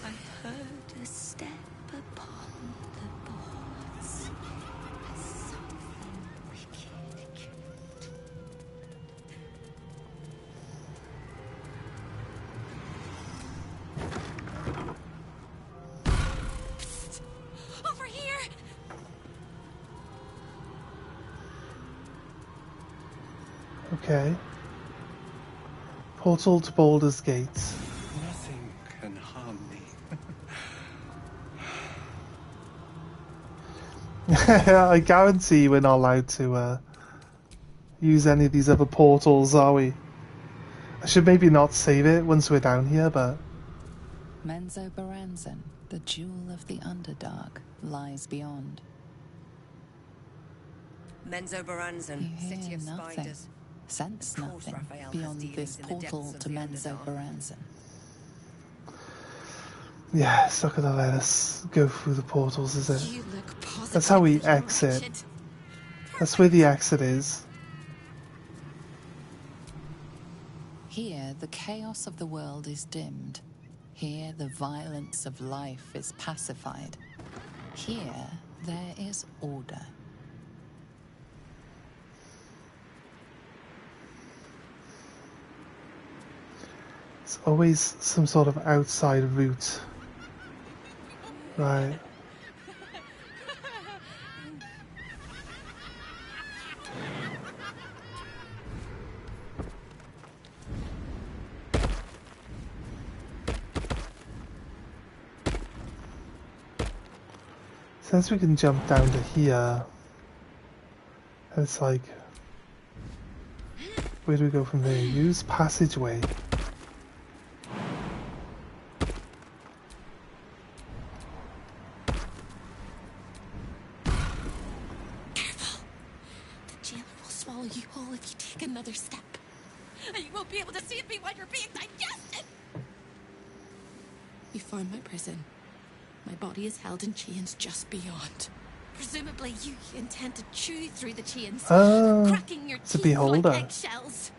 I heard a step upon the boards. Something wicked. Over here!
Okay. Portal to Baldur's Gate.
Nothing can harm me.
I guarantee we're not allowed to use any of these other portals, are we? I should maybe not save it once we're down here, but...
Menzoberranzan, the jewel of the Underdark, lies beyond.
Menzoberranzan,
You
city
hear
of
nothing,
spiders.
sense
Of course
nothing
Raphael has
beyond
dealings
this
in the
portal
depths of
to
the Underdark.
Menzoberranzan.
Yeah, it's not gonna let us go through the portals, is it?
You look positive.
That's how we exit. That's where the exit is.
Here, the chaos of the world is dimmed. Here, the violence of life is pacified. Here, there is order.
It's always some sort of outside route. Right. Since we can jump down to here, it's like, where do we go from there? Use passageway.
Careful. The jailer will swallow you whole if you take another step. And you won't be able to see me while you're being digested. You found my prison. My body is held in chains just beyond. Presumably you intend to chew through the chains,
Oh,
cracking your
it's a
teeth like
beholder.
eggshells.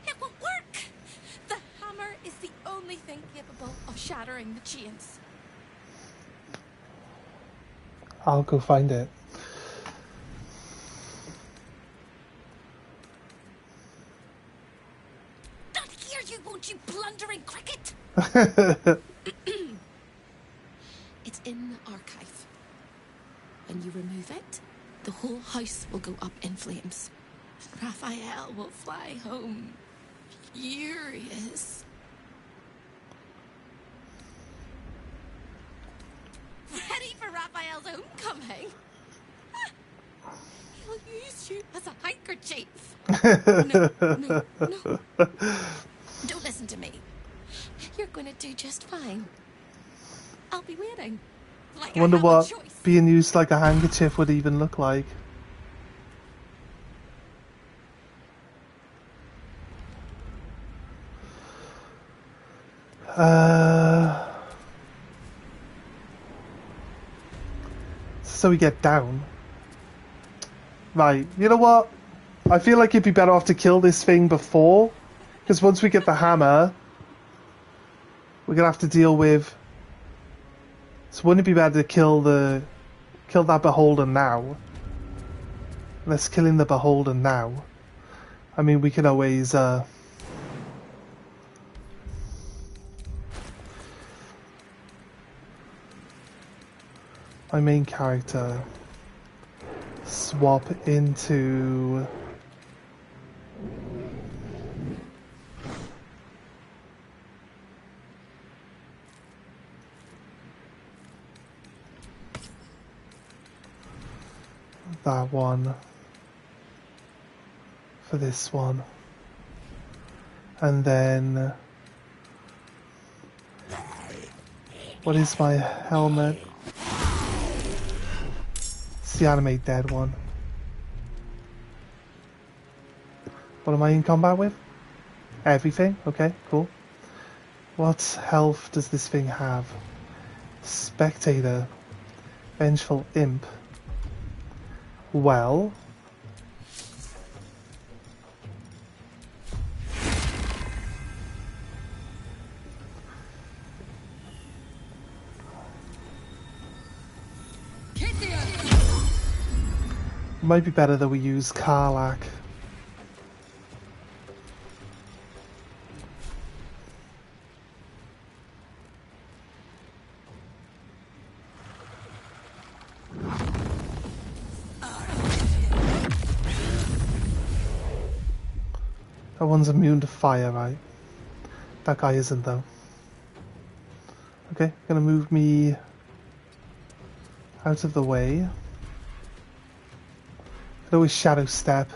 It will work! The hammer is the only thing capable of shattering the chains.
I'll go find it.
Not here, you won't, you blundering cricket! It's in the archive. When you remove it, the whole house will go up in flames. Raphael will fly home, furious. Ready for Raphael's homecoming? He'll use you as a handkerchief. No. Don't listen to me. You're going to do just fine. I'll be waiting. Like
I wonder
have a
what
choice.
being used like a handkerchief would even look like. So we get down. Right, you know what? I feel like it'd be better off to kill this thing before, because once we get the hammer, we're gonna have to deal with. So wouldn't it be better to kill that beholder now? Let's killing the beholder now. I mean, we can always. My main character swap into that one for this one, and then what is my helmet? It's the animate dead one. What am I in combat with? Everything? Okay, cool. What health does this thing have? Spectator. Vengeful Imp. Well... might be better that we use Karlak. That one's immune to fire, right? That guy isn't, though. Okay, gonna move me out of the way. Could always shadow step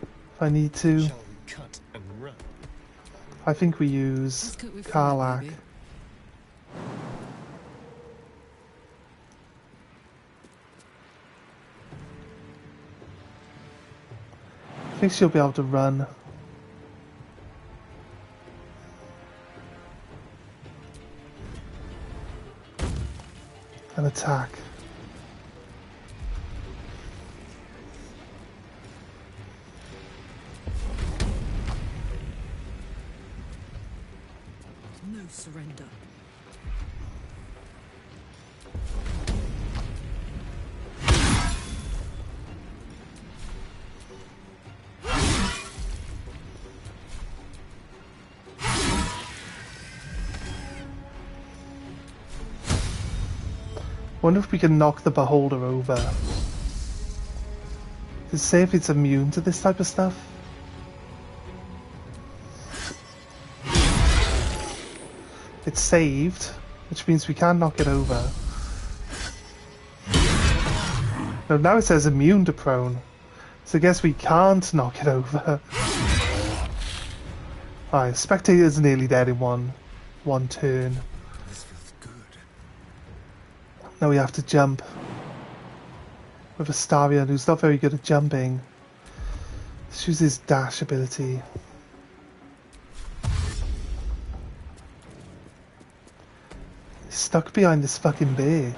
if I need to.
Shall we cut and run?
I think we use Karlak. I think she'll be able to run. And attack.
No surrender.
Wonder if we can knock the beholder over. Does it say if it's immune to this type of stuff? It's saved, which means we can knock it over. No, now it says immune to prone. So I guess we can't knock it over. Alright, Spectator's nearly dead in one turn.
This feels good.
Now we have to jump. With Astarion, who's not very good at jumping. Let's use his dash ability. He's stuck behind this fucking bear.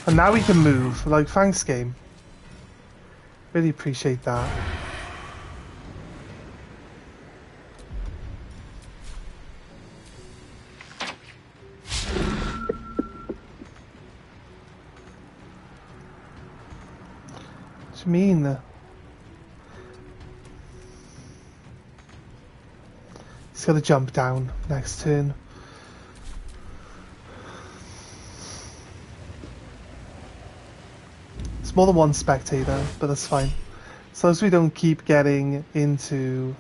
And now we can move. Like, thanks, game. Really appreciate that. What do you mean? He's got to jump down next turn. It's more than one spectator, but that's fine. So as we don't keep getting into...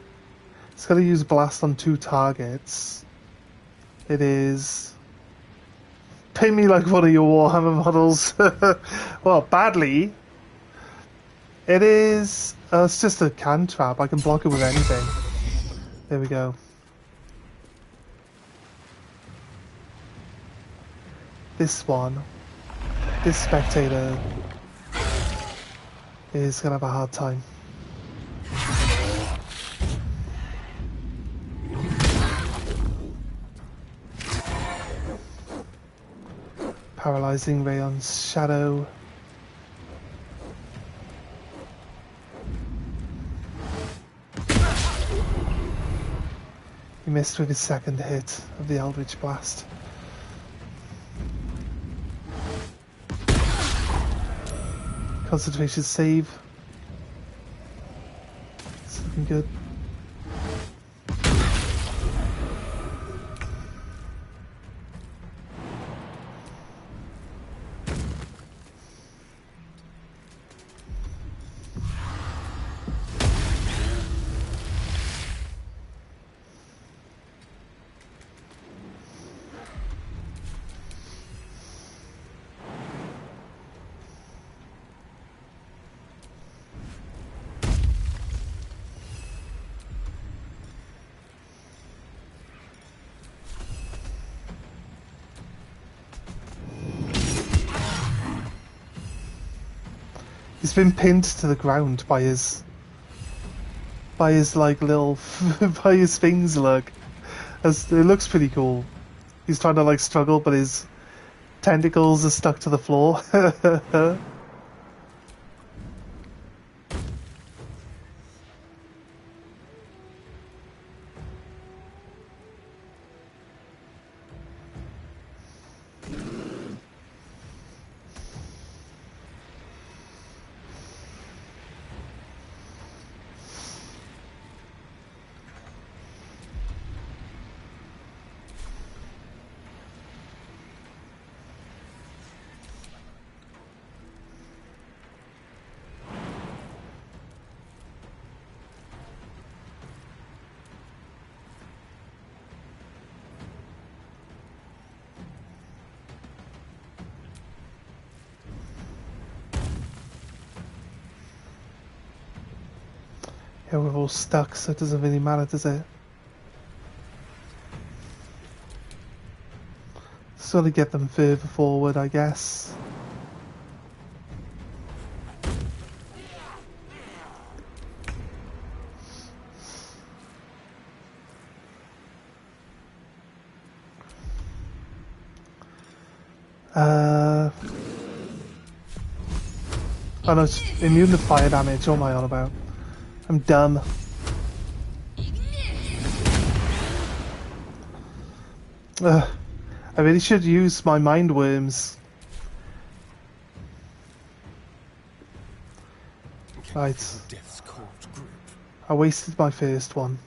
It's got to use blast on 2 targets. It is... Pay me like one of your Warhammer models. Well, badly. It is... it's just a can trap. I can block it with anything. There we go. This one. This spectator is going to have a hard time. Paralyzing ray on shadow. He missed with his second hit of the Eldritch Blast. Concentration save. It's looking good. He's been pinned to the ground by his like little by his things. Look, it looks pretty cool. He's trying to like struggle, but his tentacles are stuck to the floor. Yeah, we're all stuck, so it doesn't really matter, does it? Sort of get them further forward, I guess. Oh no, it's immune to fire damage. What am I on about? I'm dumb. I really should use my mind worms. Right. I wasted my first one.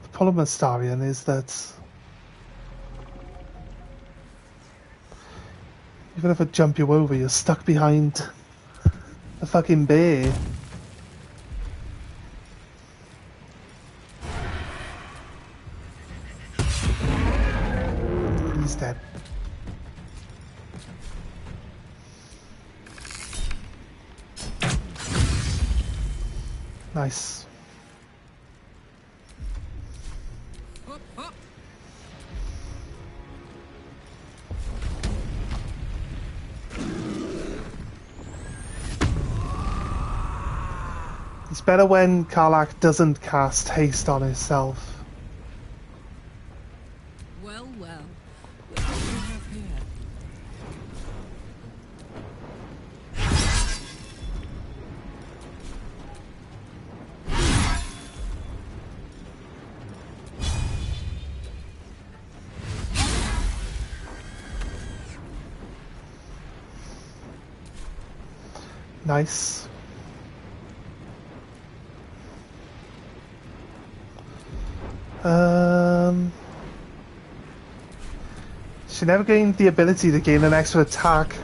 The problem with Starion is that even if I jump you over, you're stuck behind a fucking bear. He's dead. Nice. It's better when Karlach doesn't cast haste on herself.
well, well. What do we have here?
Nice. She never gained the ability to gain an extra attack.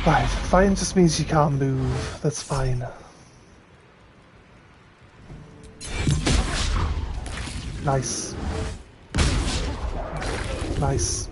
Right, fighting just means you can't move. That's fine. Nice. Nice.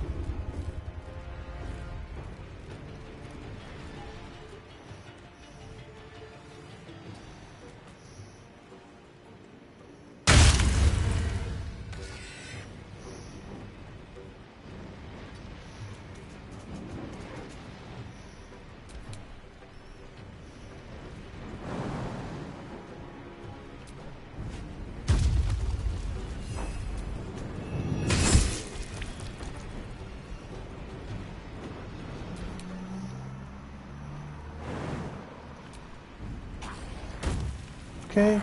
Okay.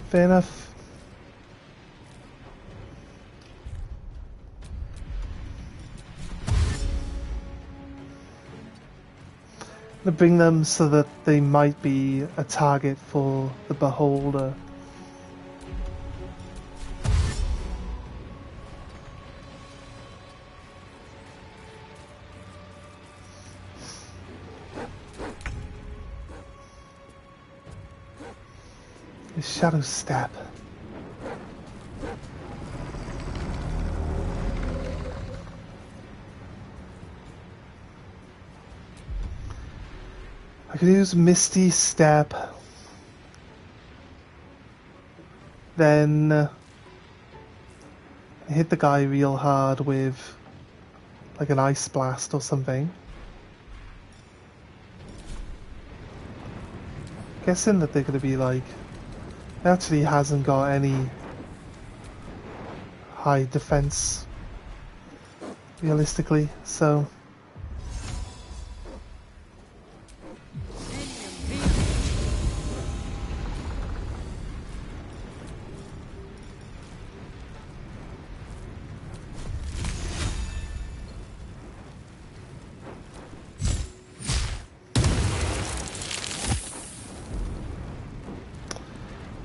Fair enough. To bring them so that they might be a target for the beholder. Shadow step. I could use Misty Step, then hit the guy real hard with like an ice blast or something. Guessing that they're going to be like, it actually hasn't got any high defense realistically, so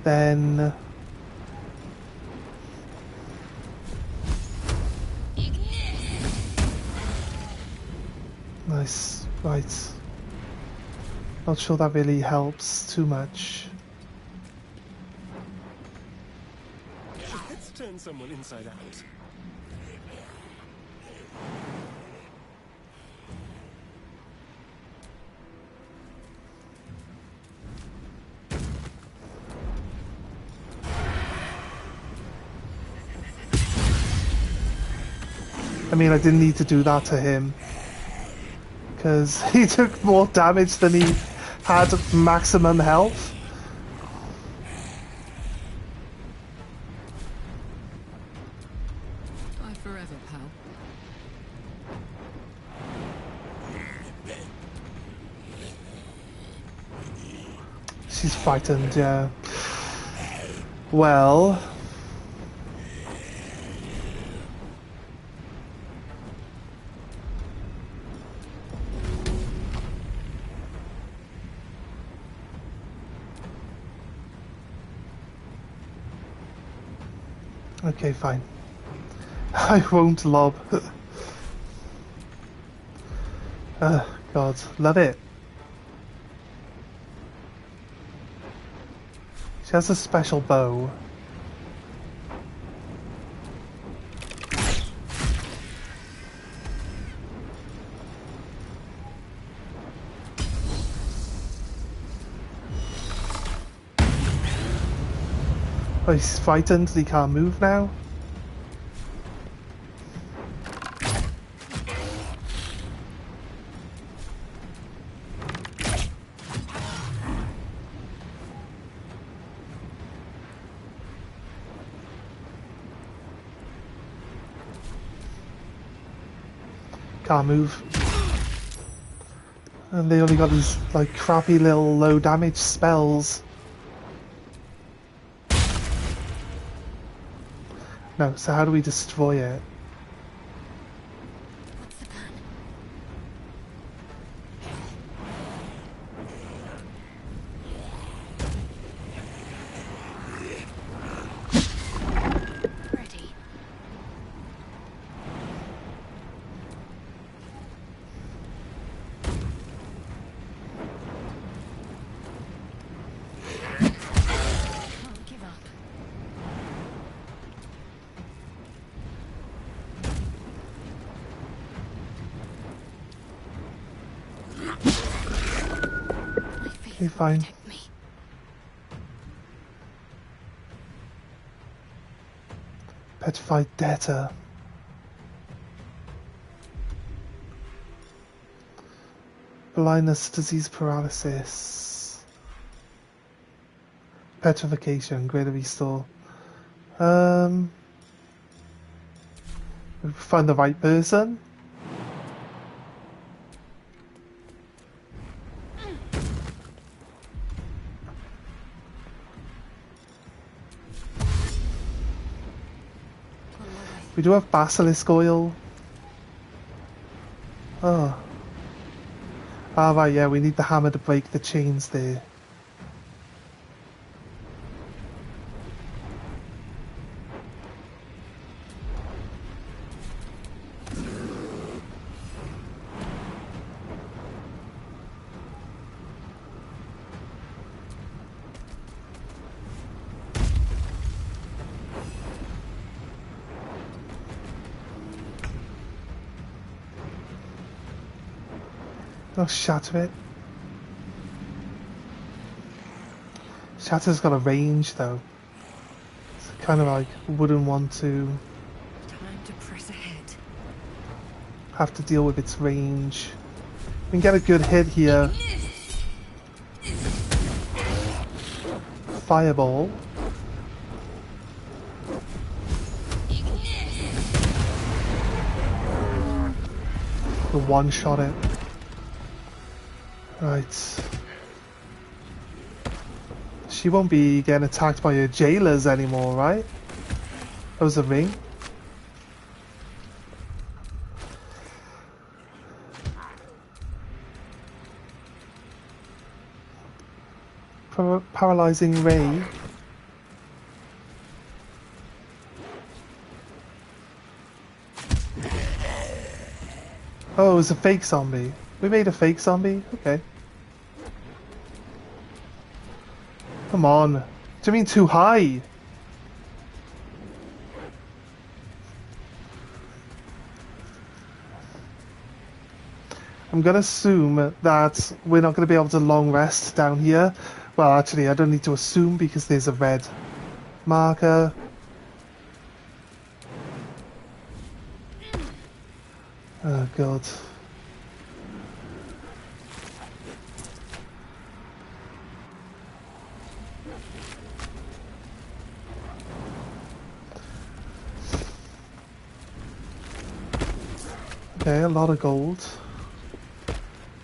then nice, right. Not sure that really helps too much.
Let's turn someone inside out.
I mean, I didn't need to do that to him, because he took more damage than he had maximum health.
Die forever, pal.
She's frightened, yeah. Well... Okay, fine. I won't lob. God, love it. She has a special bow. Oh, he's frightened, he can't move now. Can't move. And they only got these like crappy little low damage spells. No, so how do we destroy it? Okay, fine. Petrified debtor. Blindness, disease, paralysis. Petrification, greater restore. We find the right person. We do have basilisk oil. Oh. Ah, right, yeah, we need the hammer to break the chains there. Oh, shatter it. Shatter's got a range though. So kind of like wouldn't want to
Time to press ahead.
have to deal with its range. We can get a good hit here. Fireball. The one-shot it. Right. She won't be getting attacked by her jailers anymore, right? That was a ring. Paralyzing ray. Oh, it was a fake zombie. We made a fake zombie? Okay. Come on. Do you mean too high? I'm gonna assume that we're not gonna be able to long rest down here. Well, actually, I don't need to assume because there's a red marker. Oh, God. Okay, a lot of gold.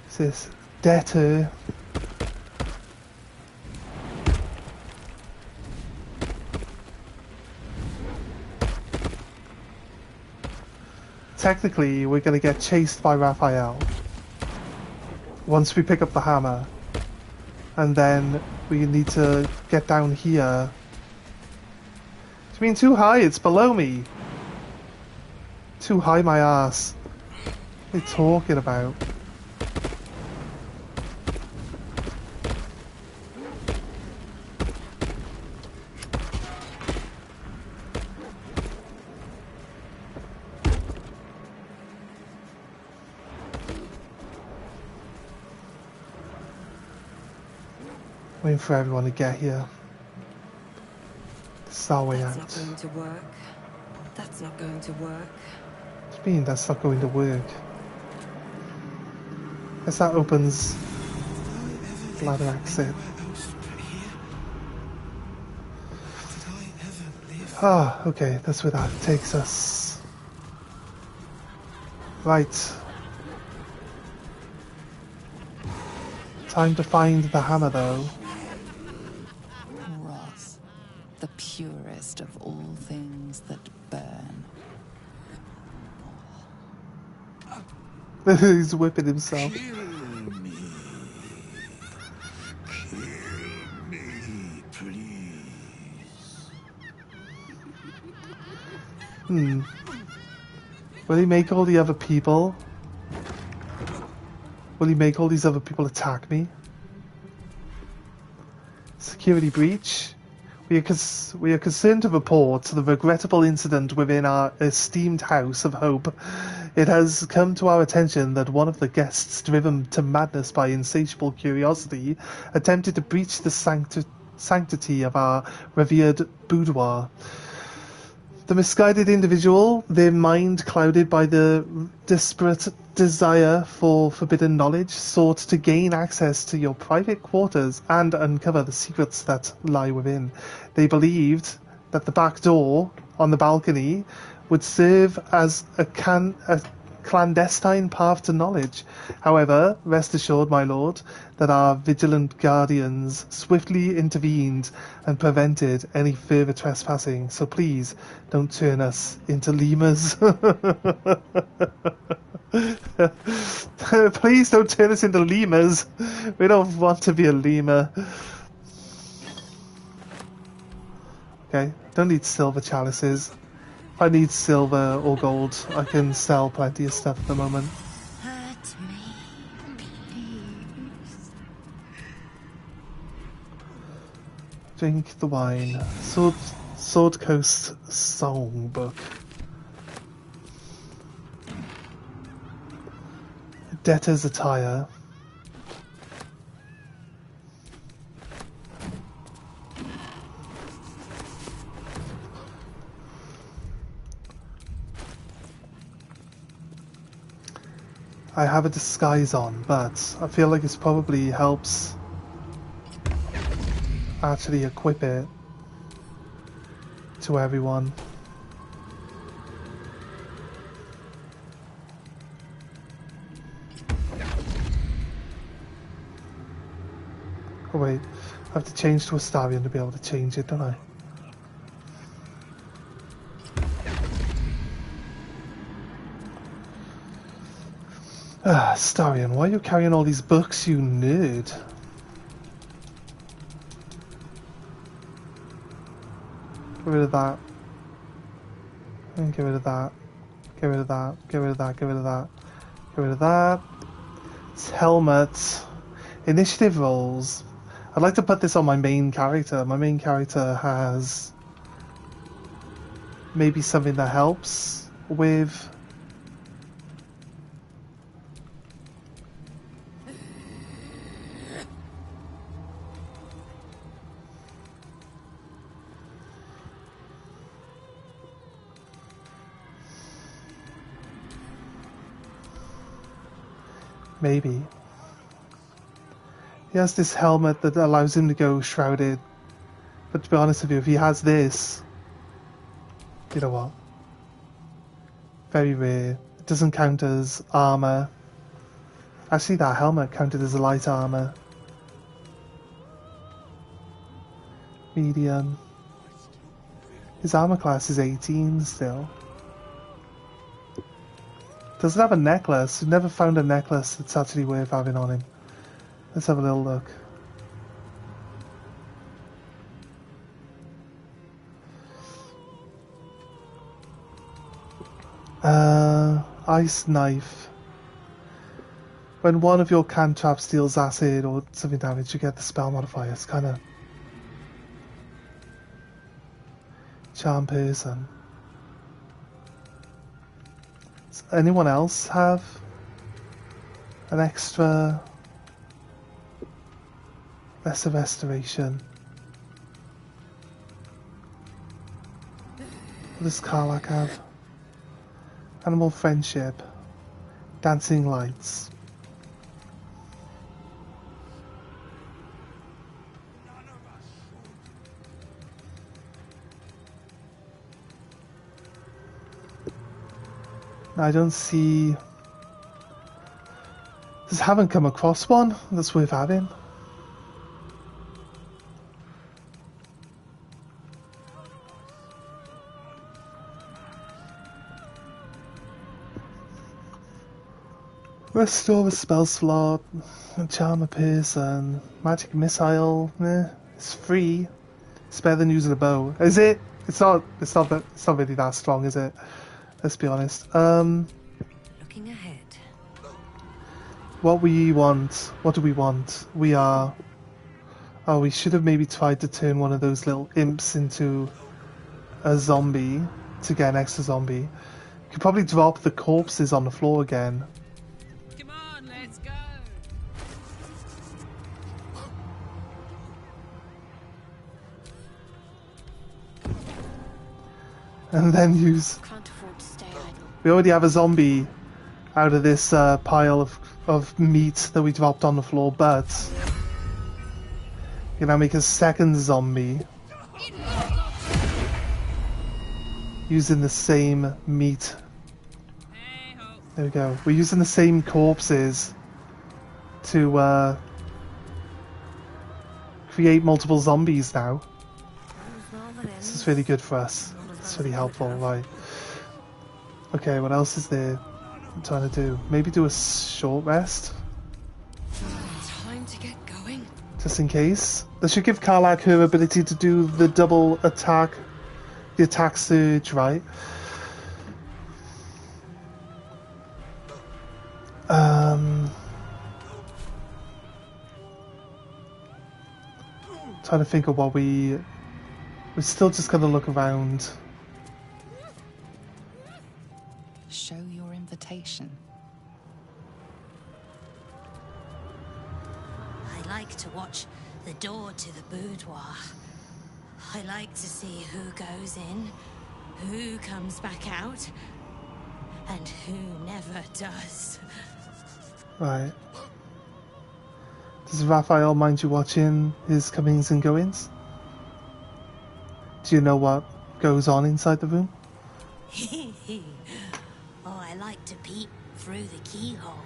What's this? Debtor. Technically, we're going to get chased by Raphael once we pick up the hammer. And then we need to get down here. Do you mean too high? It's below me. Too high my ass. What are you talking about? Waiting for everyone to get here. It's our way
That's
out.
not going to work. That's not going to work.
What do you mean that's not going to work? Guess that opens the ladder exit. Ah, okay, that's where that takes us. Right. Time to find the hammer, though.
Wrath, the purest of all things that burn.
He's whipping himself.
Kill me, please.
Will he make all the other people? Will he make all these other people attack me? Security breach. We are concerned to report the regrettable incident within our esteemed House of Hope. It has come to our attention that one of the guests, driven to madness by insatiable curiosity, attempted to breach the sanctity of our revered boudoir. The misguided individual, their mind clouded by the desperate desire for forbidden knowledge, sought to gain access to your private quarters and uncover the secrets that lie within. They believed that the back door on the balcony would serve as a clandestine path to knowledge. However, rest assured, my lord, that our vigilant guardians swiftly intervened and prevented any further trespassing. So please, don't turn us into lemurs. Please don't turn us into lemurs. We don't want to be a lemur. Okay, don't need silver chalices. If I need silver or gold, I can sell plenty of stuff at the moment.
Hurt me, please.
Drink the wine. Sword Coast Songbook. Debtor's attire. I have a disguise on, but I feel like this probably helps actually equip it to everyone. Oh wait, I have to change to Astarion to be able to change it, don't I? Ah, Astarion, why are you carrying all these books, you nerd? Get rid of that. And get rid of that. Get rid of that. Get rid of that. Get rid of that. Get rid of that. It's helmet. Initiative rolls. I'd like to put this on my main character. My main character has maybe something that helps with maybe. He has this helmet that allows him to go shrouded. But to be honest with you, if he has this, you know what? Very rare. It doesn't count as armor. Actually, that helmet counted as a light armor. Medium. His armor class is 18 still. Doesn't have a necklace. We've never found a necklace that's actually worth having on him. Let's have a little look. Ice knife. When one of your cantrips deals acid or something damage, you get the spell modifier. It's kind of charm person. Does anyone else have an extra lesser restoration? What does Karlach have? Animal friendship. Dancing lights. I don't see... Just haven't come across one that's worth having. Restore a spell slot, charm a person, magic missile. It's free. It's better than using a bow. Is it? It's not really that strong, is it? Let's be honest.
Looking ahead.
What we want? What do we want? We are. Oh, we should have maybe tried to turn one of those little imps into a zombie to get an extra zombie. Could probably drop the corpses on the floor again.
Come on, let's go.
And then use...
Can't afford to stay idle.
We already have a zombie out of this pile of meat that we dropped on the floor, but... We're gonna make a second zombie. Using the same meat. There we go. We're using the same corpses to create multiple zombies now. This is really good for us. It's really helpful, right? Okay, what else is there I'm trying to do? Maybe do a short rest?
Time to get going.
Just in case. This should give Karlach her ability to do the double attack, the attack surge, right? Trying to think of what we're still just gonna look around.
Show your invitation.
I like to watch the door to the boudoir. I like to see who goes in, who comes back out, and who never does.
Right. Does Raphael mind you watching his comings and goings? Do you know what goes on inside the room?
Oh, I like to peep through the keyhole.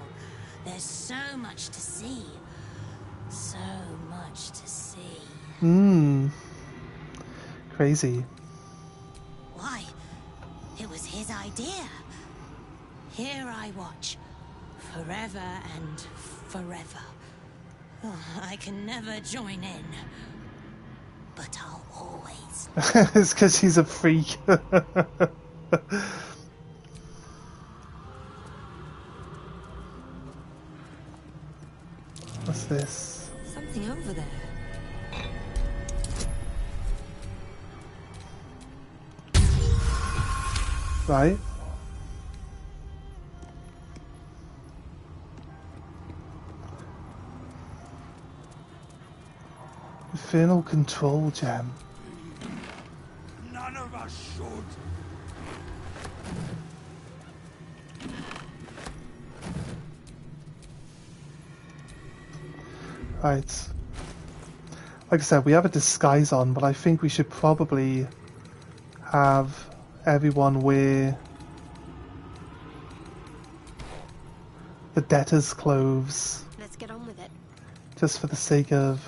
There's so much to see. So much to see.
Crazy.
Why? It was his idea. Here I watch. Forever and forever. Oh, I can never join in. But I'll always...
It's because she's a freak. What's this?
Something over there.
Right. Infernal control gem.
None of us should.
Right. Like I said, we have a disguise on, but I think we should probably have everyone wear the debtor's clothes.
Let's get on with it.
Just for the sake of...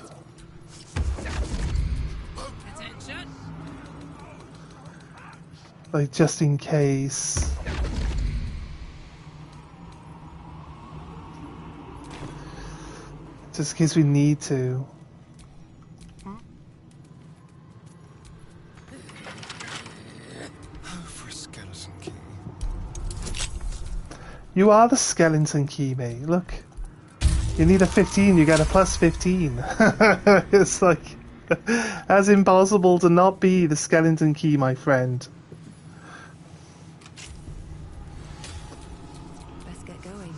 Attention.
Like, just in case. Just in case we need to.
For skeleton key.
You are the skeleton key, mate. Look. You need a 15, you get a plus 15. It's like... As impossible to not be the skeleton key, my friend.
Let's get going.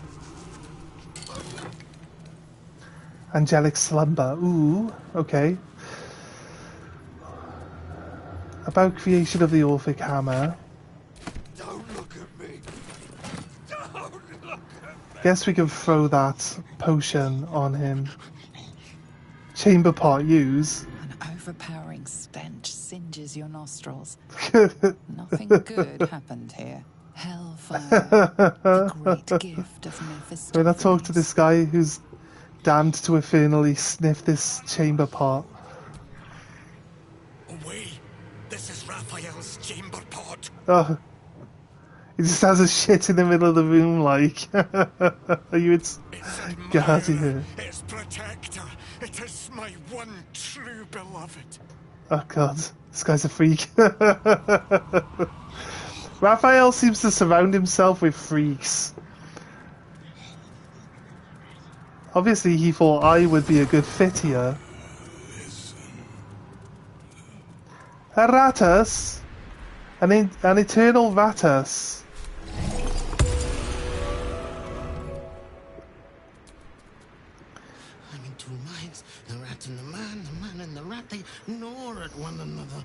Angelic slumber. Ooh, okay. About creation of the Orphic hammer. Guess we can throw that potion on him. Chamber pot use.
An overpowering stench singes your nostrils. Nothing good happened here. Hellfire, the great gift of Mephistopheles.
When I talk to this guy who's damned to infernally sniff this chamber pot.
Away! This is Raphael's chamber pot.
Oh, he just has a shit in the middle of the room, like. Are you its guardian?
Its protector. It is my one true beloved.
Oh god, this guy's a freak. Raphael seems to surround himself with freaks. Obviously he thought I would be a good fit here. A Ratus! An eternal Ratus.
I'm in two minds. The rat and the man and the rat, they gnaw at one another.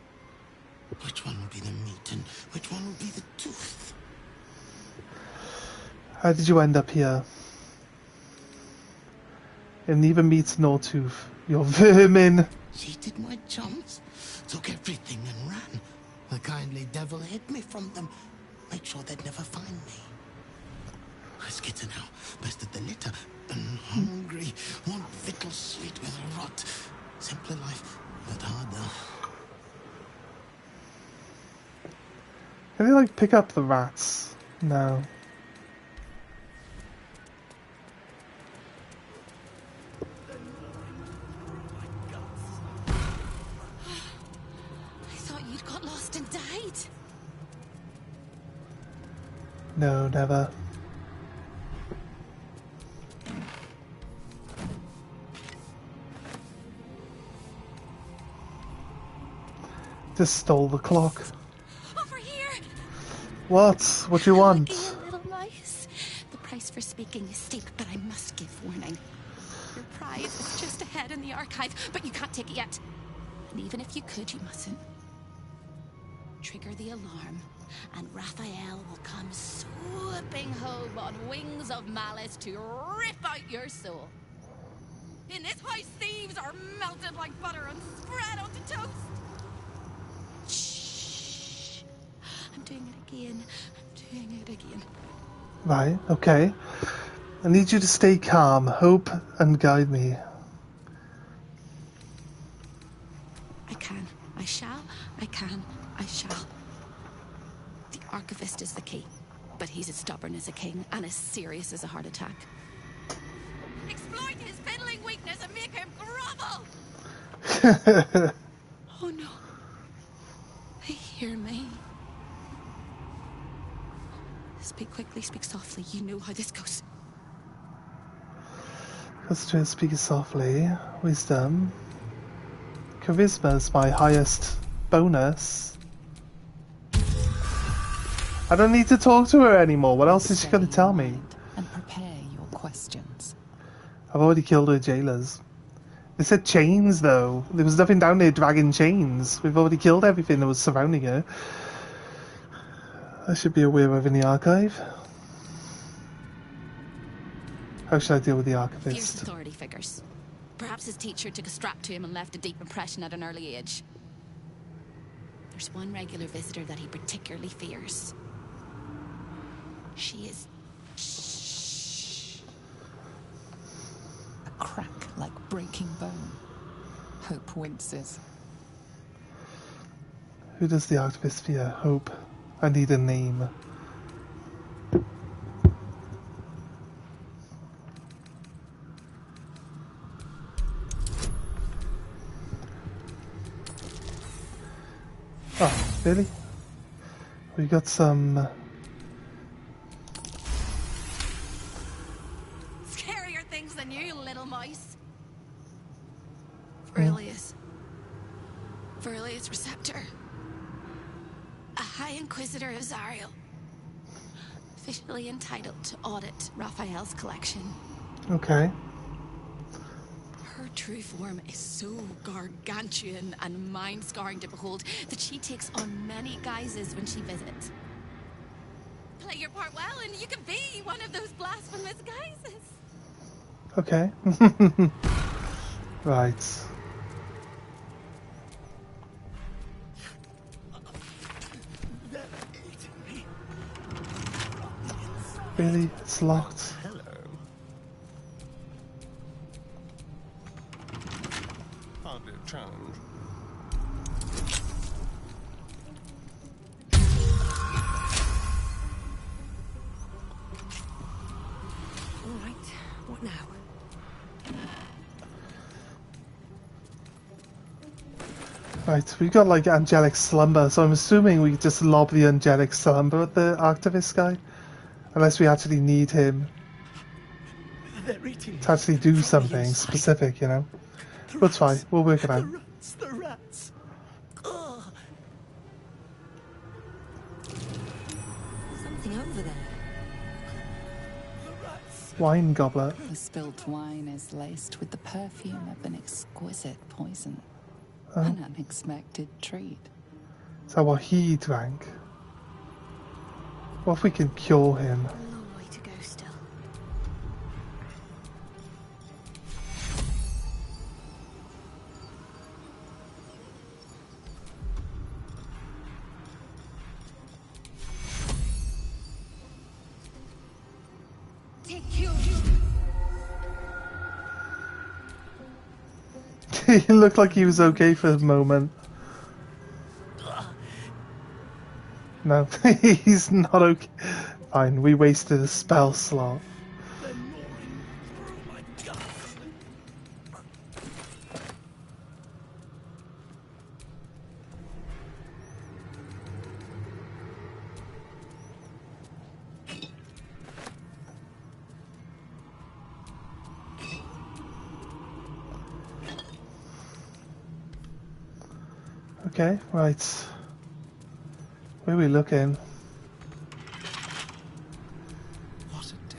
Which one will be the meat and which one will be the tooth?
How did you end up here? In neither meat nor tooth. You're vermin.
Cheated my chums, took everything and ran. The kindly devil hid me from them, made sure they'd never find me. I skitter now, bested the litter, and hungry, want victuals sweet with rot. Simpler life, but harder.
Can they like pick up the rats? No.
I thought you'd got lost and died.
No, never. Just stole the clock.
Over here!
What? What do you want?
Lucky little mice. The price for speaking is steep, but I must give warning. Your prize is just ahead in the archive, but you can't take it yet. And even if you could, you mustn't. Trigger the alarm, and Raphael will come swooping home on wings of malice to rip out your soul. In this house, thieves are melted like butter and spread onto toast. Shh. I'm doing it again. I'm doing it again.
Right, okay. I need you to stay calm, hope, and guide me.
I can. I shall. I can. I shall. The archivist is the key, but he's as stubborn as a king and as serious as a heart attack. Exploit his fiddling weakness and make him grovel! Oh no. They hear me. Speak quickly, speak softly. You know how this goes.
Let's try to speak softly. Wisdom. Charisma is my highest bonus. I don't need to talk to her anymore. What else is she going to tell me?
And prepare your questions.
I've already killed her jailers. They said chains, though. There was nothing down there dragging chains. We've already killed everything that was surrounding her. I should be aware of in the archive. How should I deal with the archivist?
Fierce authority figures. Perhaps his teacher took a strap to him and left a deep impression at an early age. There's one regular visitor that he particularly fears. She is... Shh.
A crack like breaking bone. Hope winces.
Who does the archivist fear? Hope. I need a name. Oh, really? We got some...
Scarier things than you, little mice. Verilius. Verilius Receptor. A High Inquisitor of Zariel. Officially entitled to audit Raphael's collection.
Okay.
Her true form is so gargantuan and mind-scarring to behold that she takes on many guises when she visits.
play your part well, and you can be one of those blasphemous guises.
Okay. Right. Really? It's locked.
Hello. Hardly a challenge.
All right. What now?
Right, we've got like angelic slumber, so I'm assuming we just lob the angelic slumber at the activist guy. Unless we actually need him to actually do something specific, you know. But it's fine, we'll work it out.
The rats. Ugh.
Something over there.
Wine goblet.
The spilt wine is laced with the perfume of an exquisite poison.
Oh.
An unexpected treat.
Is that what he drank? What if we can cure him?
A long way to go still.
He looked like he was okay for a moment. No, he's not okay. Fine, we wasted a spell slot. Okay, right. Where are we looking?
What a day.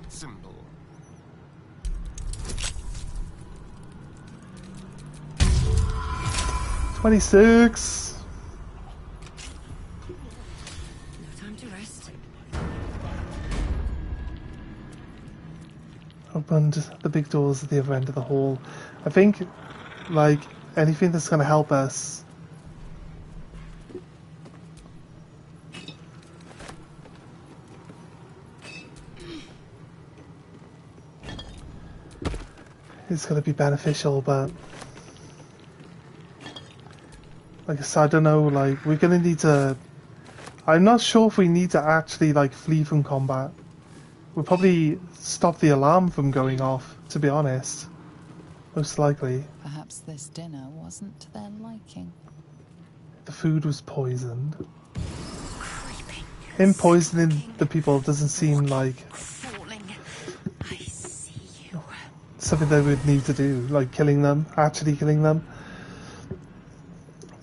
Simple.
$26.
No time to rest.
Opened the big doors at the other end of the hall. I think, like, anything that's going to help us. It's going to be beneficial, but like I said, I don't know, like, we're going to need to... I'm not sure if we need to actually, like, flee from combat. We'll probably stop the alarm from going off, to be honest. Most likely.
Perhaps this dinner wasn't to their liking.
The food was poisoned. Him poisoning the people doesn't seem like something they would need to do, like killing them, actually killing them.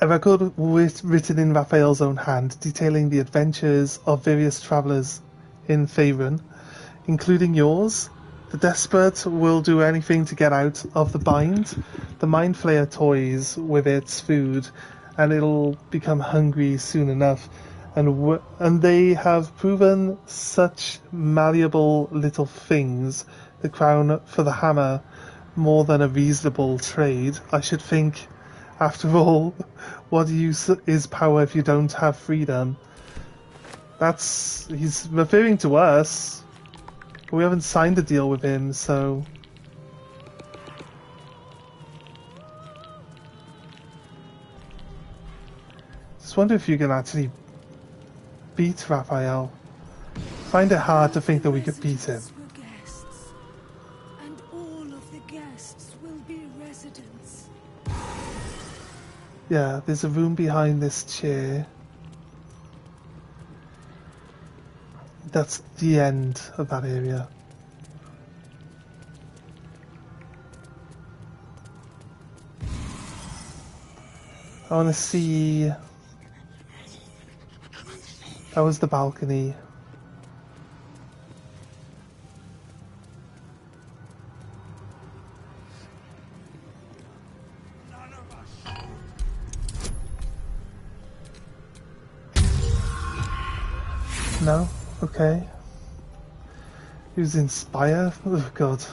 A record written in Raphael's own hand, detailing the adventures of various travellers in Faerun, including yours. The desperate will do anything to get out of the bind. The Mind Flayer toys with its food, and it'll become hungry soon enough. And they have proven such malleable little things. The crown for the hammer, more than a reasonable trade. I should think, after all, what use is power if you don't have freedom? He's referring to us. We haven't signed a deal with him, so... Just wonder if you can actually beat Raphael. Find it hard to think that we could beat him.
And all of the guests will be residents.
Yeah, there's a room behind this chair. That's the end of that area. I want to see... That was the balcony. No? Okay. Use Inspire? Oh god.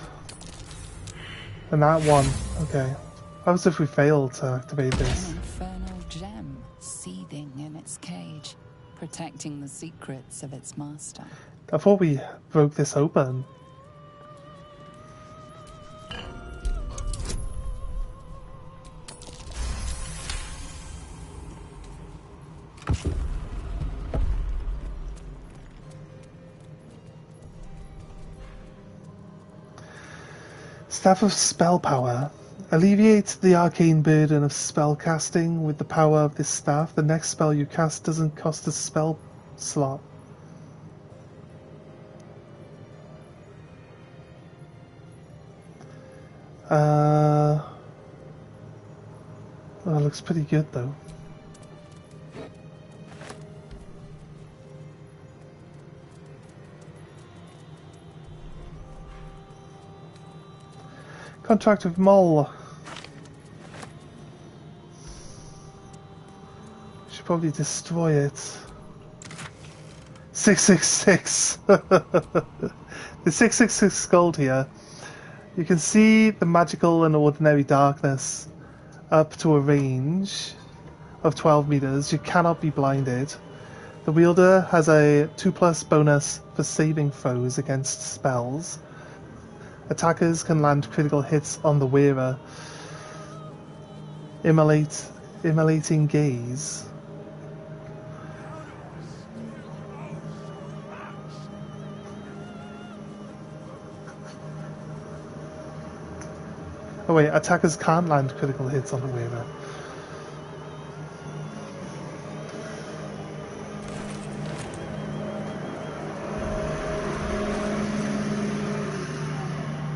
And that one. Okay. How was if we failed to activate this?
An infernal gem seething in its cage, protecting the secrets of its master.
I thought we broke this open. Staff of Spell Power. Alleviate the arcane burden of spell casting with the power of this staff. The next spell you cast doesn't cost a spell slot. Well, it looks pretty good though. Contract with Mole. Should probably destroy it. 666. The 666 gold here. You can see the magical and ordinary darkness up to a range of 12 meters. You cannot be blinded. The wielder has a 2+ bonus for saving throws against spells. Attackers can land critical hits on the wearer. Immolating gaze. Oh wait, attackers can't land critical hits on the wearer.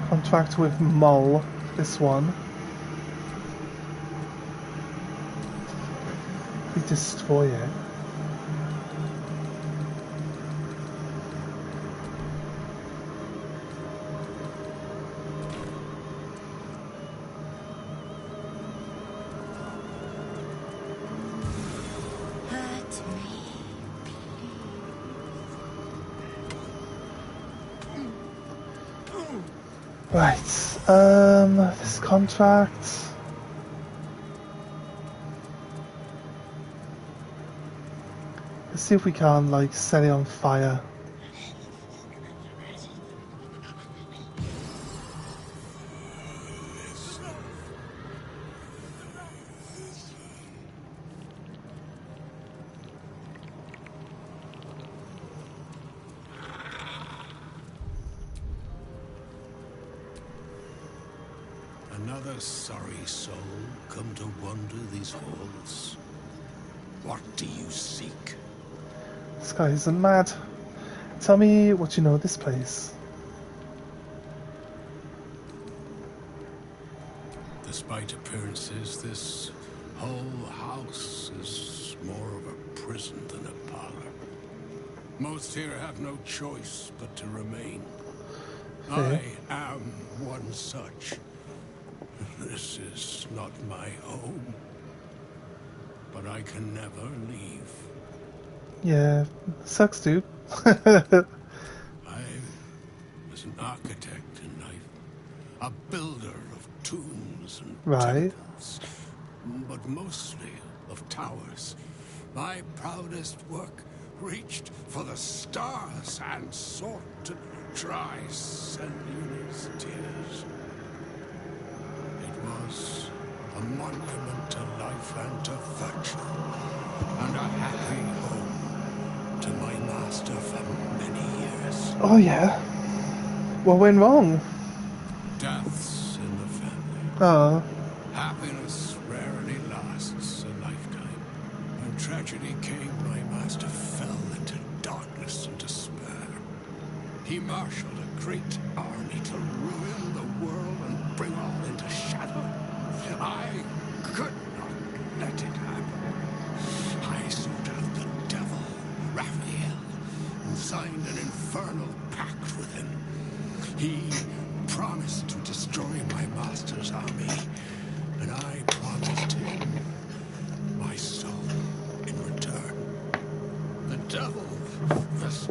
Contract with Mole, this one. We destroy it. Right, this contract. Let's see if we can, like, set it on fire.
Another sorry soul come to wander these halls. What do you seek?
This guy isn't mad. Tell me what you know of this place.
Despite appearances, this whole house is more of a prison than a parlor. Most here have no choice but to remain. I am one such. This is not my home, but I can never leave.
Yeah, sucks, dude.
I was an architect in life, a builder of tombs and temples, but mostly of towers. My proudest work reached for the stars and sought to dry Selûne's tears. It was a monument to life and to virtue, and a happy home to my master for many years.
Oh yeah. What went wrong?
Deaths in the family.
Oh.
Happiness rarely lasts a lifetime. When tragedy came, my master fell into darkness and despair. He marshaled a great army to ruin the world and bring all into shadow. I could not let it happen. I sought out the devil, Raphael, and signed an infernal pact with him. He promised to destroy my master's army, and I promised him my soul in return. The devil was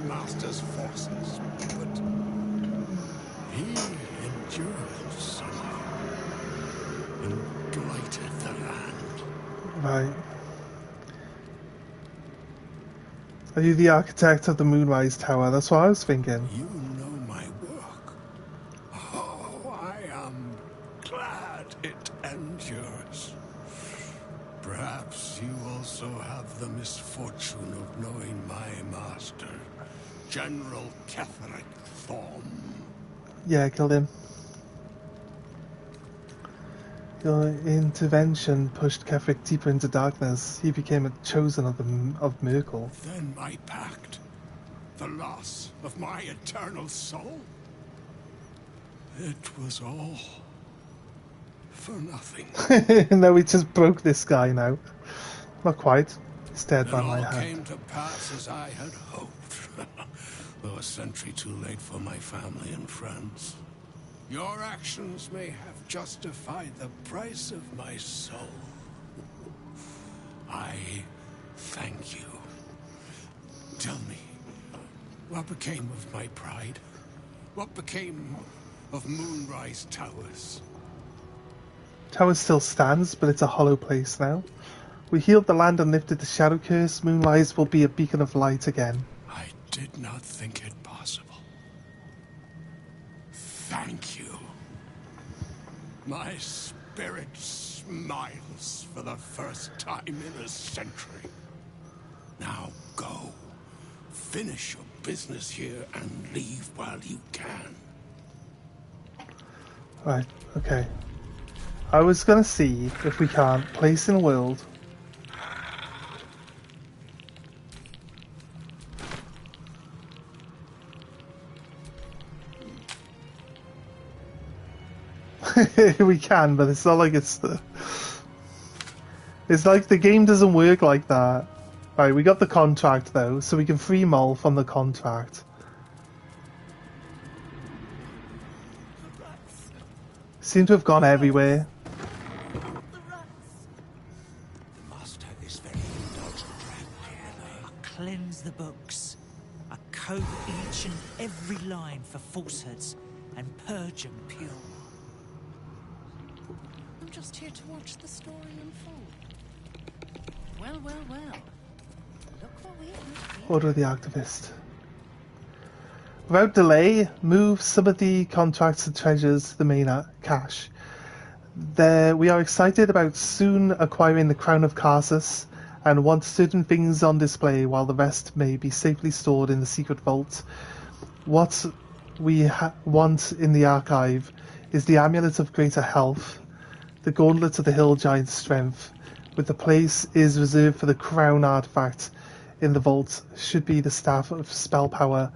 master's forces, but he endured somehow and blighted the land.
Right. Are you the architect of the Moonrise Tower? That's what I was thinking.
You know my work. Oh, I am glad it endures. Perhaps you also have the misfortune of knowing my master, General Ketheric Thorm.
Yeah, I killed him. Your intervention pushed Kefric deeper into darkness. He became a chosen of Merkel.
Then my pact, the loss of my eternal soul. It was all for nothing.
No, we just broke this guy now. Not quite. He's dead by my
It all
hand.
came to pass as I had hoped, though a century too late for my family and friends. Your actions may have justified the price of my soul. I thank you. Tell me, what became of my pride? What became of Moonrise Towers?
Tower still stands, but it's a hollow place now. We healed the land and lifted the shadow curse. Moonrise will be a beacon of light again.
I did not think it possible. Thank you. My spirit smiles for the first time in a century. Now go. Finish your business here and leave while you can.
Right, okay. I was gonna see if we can't place in a world. We can, but it's not like it's like the game doesn't work like that. Right, we got the contract though, so we can free Mol from the contract. Seem to have gone everywhere.
Master is very indulgent. I cleanse the books. I code each and every line for falsehoods and purge them pure.
I'm just here to watch the story unfold. Well, well, well. Look what we have.
Order of the Activist. Without delay, move some of the contracts and treasures to the main cache. We are excited about soon acquiring the Crown of Karsus and want certain things on display while the rest may be safely stored in the secret vault. What we want in the archive is the Amulet of Greater Health, the Gauntlet of the Hill Giant's Strength, with the place is reserved for the Crown artifact in the vault, should be the Staff of Spell Power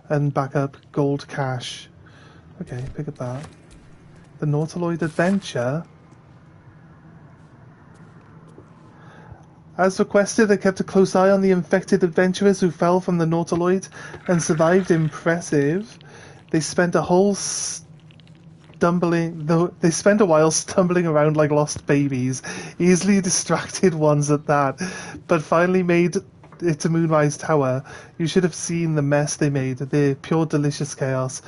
and backup gold cash. Okay, pick up that. The Nautiloid Adventure. As requested, I kept a close eye on the infected adventurers who fell from the Nautiloid and survived. Impressive. They spent a while stumbling around like lost babies, easily distracted ones at that, but finally made it to Moonrise Tower. You should have seen the mess they made. They're pure delicious chaos.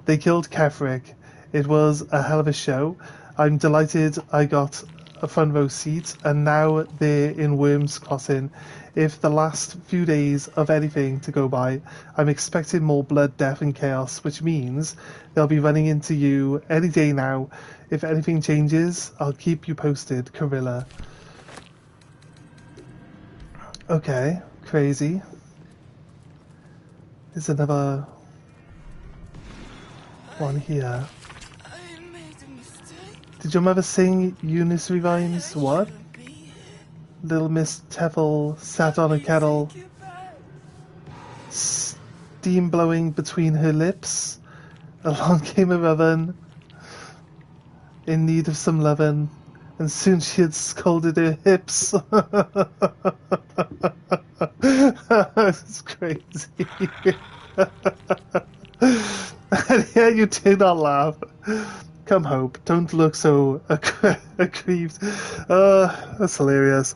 They killed Kefric. It was a hell of a show. I'm delighted I got a front row seat, and now they're in Worm's Crossing. If the last few days of anything to go by, I'm expecting more blood, death and chaos, which means they'll be running into you any day now. If anything changes, I'll keep you posted. Carilla. Okay, crazy. There's another one here. Did your mother sing Unitary rhymes? What? Little Miss Teffel sat on a kettle, steam blowing between her lips. Along came a oven, in need of some lovin', and soon she had scolded her hips. It's crazy. And yet you do not laugh. Come, Hope, don't look so aggrieved. That's hilarious.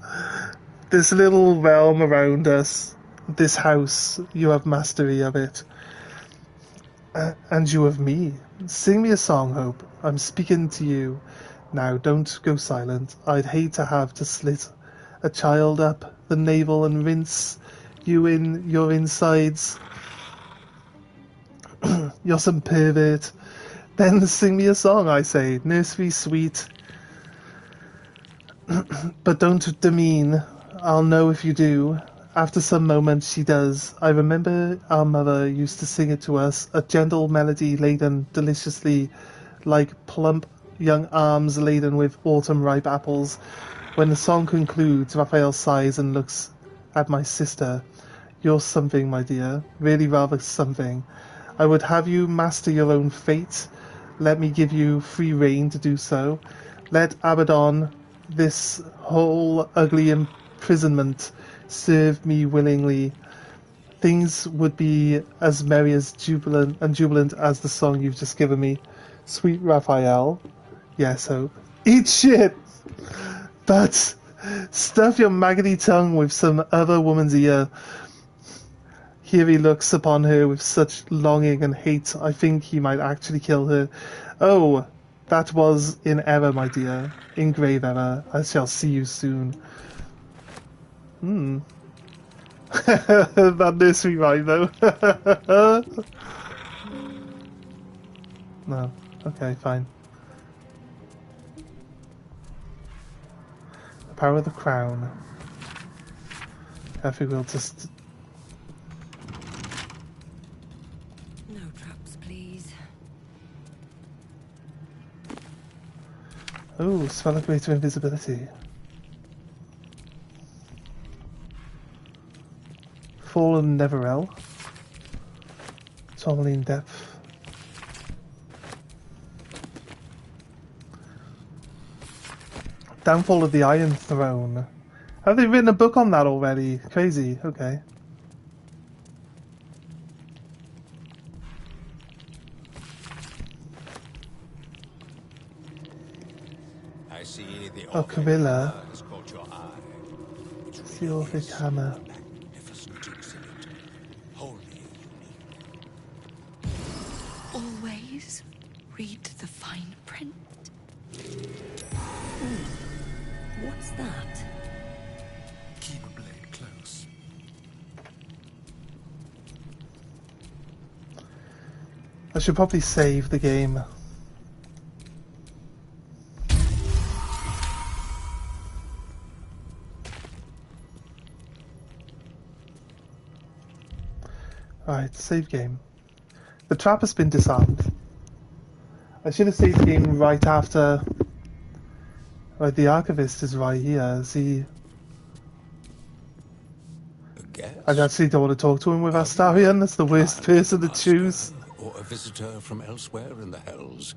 This little realm around us, this house, you have mastery of it. And you of me. Sing me a song, Hope. I'm speaking to you. Now, don't go silent. I'd hate to have to slit a child up the navel and rinse you in your insides. You're some pervert. Then sing me a song, I say. Nursery sweet. But don't demean. I'll know if you do. After some moments she does. I remember our mother used to sing it to us, a gentle melody laden deliciously like plump young arms laden with autumn-ripe apples. When the song concludes, Raphael sighs and looks at my sister. You're something, my dear. Really rather something. I would have you master your own fate. Let me give you free rein to do so. Let Abaddon, this whole ugly imprisonment, serve me willingly. Things would be as merry as jubilant as the song you've just given me. Sweet Raphael. Yes, Hope. Eat shit! But stuff your maggoty tongue with some other woman's ear. Here he looks upon her with such longing and hate, I think he might actually kill her. Oh, that was in error, my dear. In grave error. I shall see you soon. That nursery rhyme, though. No. Okay, fine. The power of the crown. I think we'll just...
No traps, please.
Oh, spell of greater invisibility. Fallen Neverell. Tourmaline Depth. Downfall of the Iron Throne. Have they written a book on that already? Crazy, okay.
I see the
Oh, Camilla.
has caught your eye.
It's the Orphic Hammer.
Magnificent exhibit. Wholly
Always read the fine print.
What's that?
Keep a blade close.
I should probably save the game. Alright, save game. The trap has been disarmed. I should have saved the game right after... Right, the Archivist is right here. Is he... I actually don't want to talk to him with Astarion. That's the worst person to choose.
or a visitor from elsewhere in the Hells.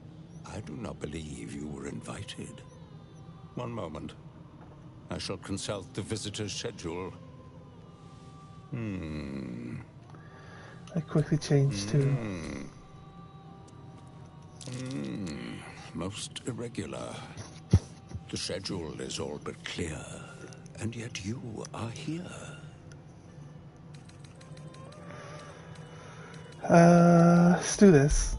I do not believe you were invited. One moment. I shall consult the visitor's schedule.
I quickly changed to...
Most irregular. The schedule is all but clear, and yet you are here.
Let's do this.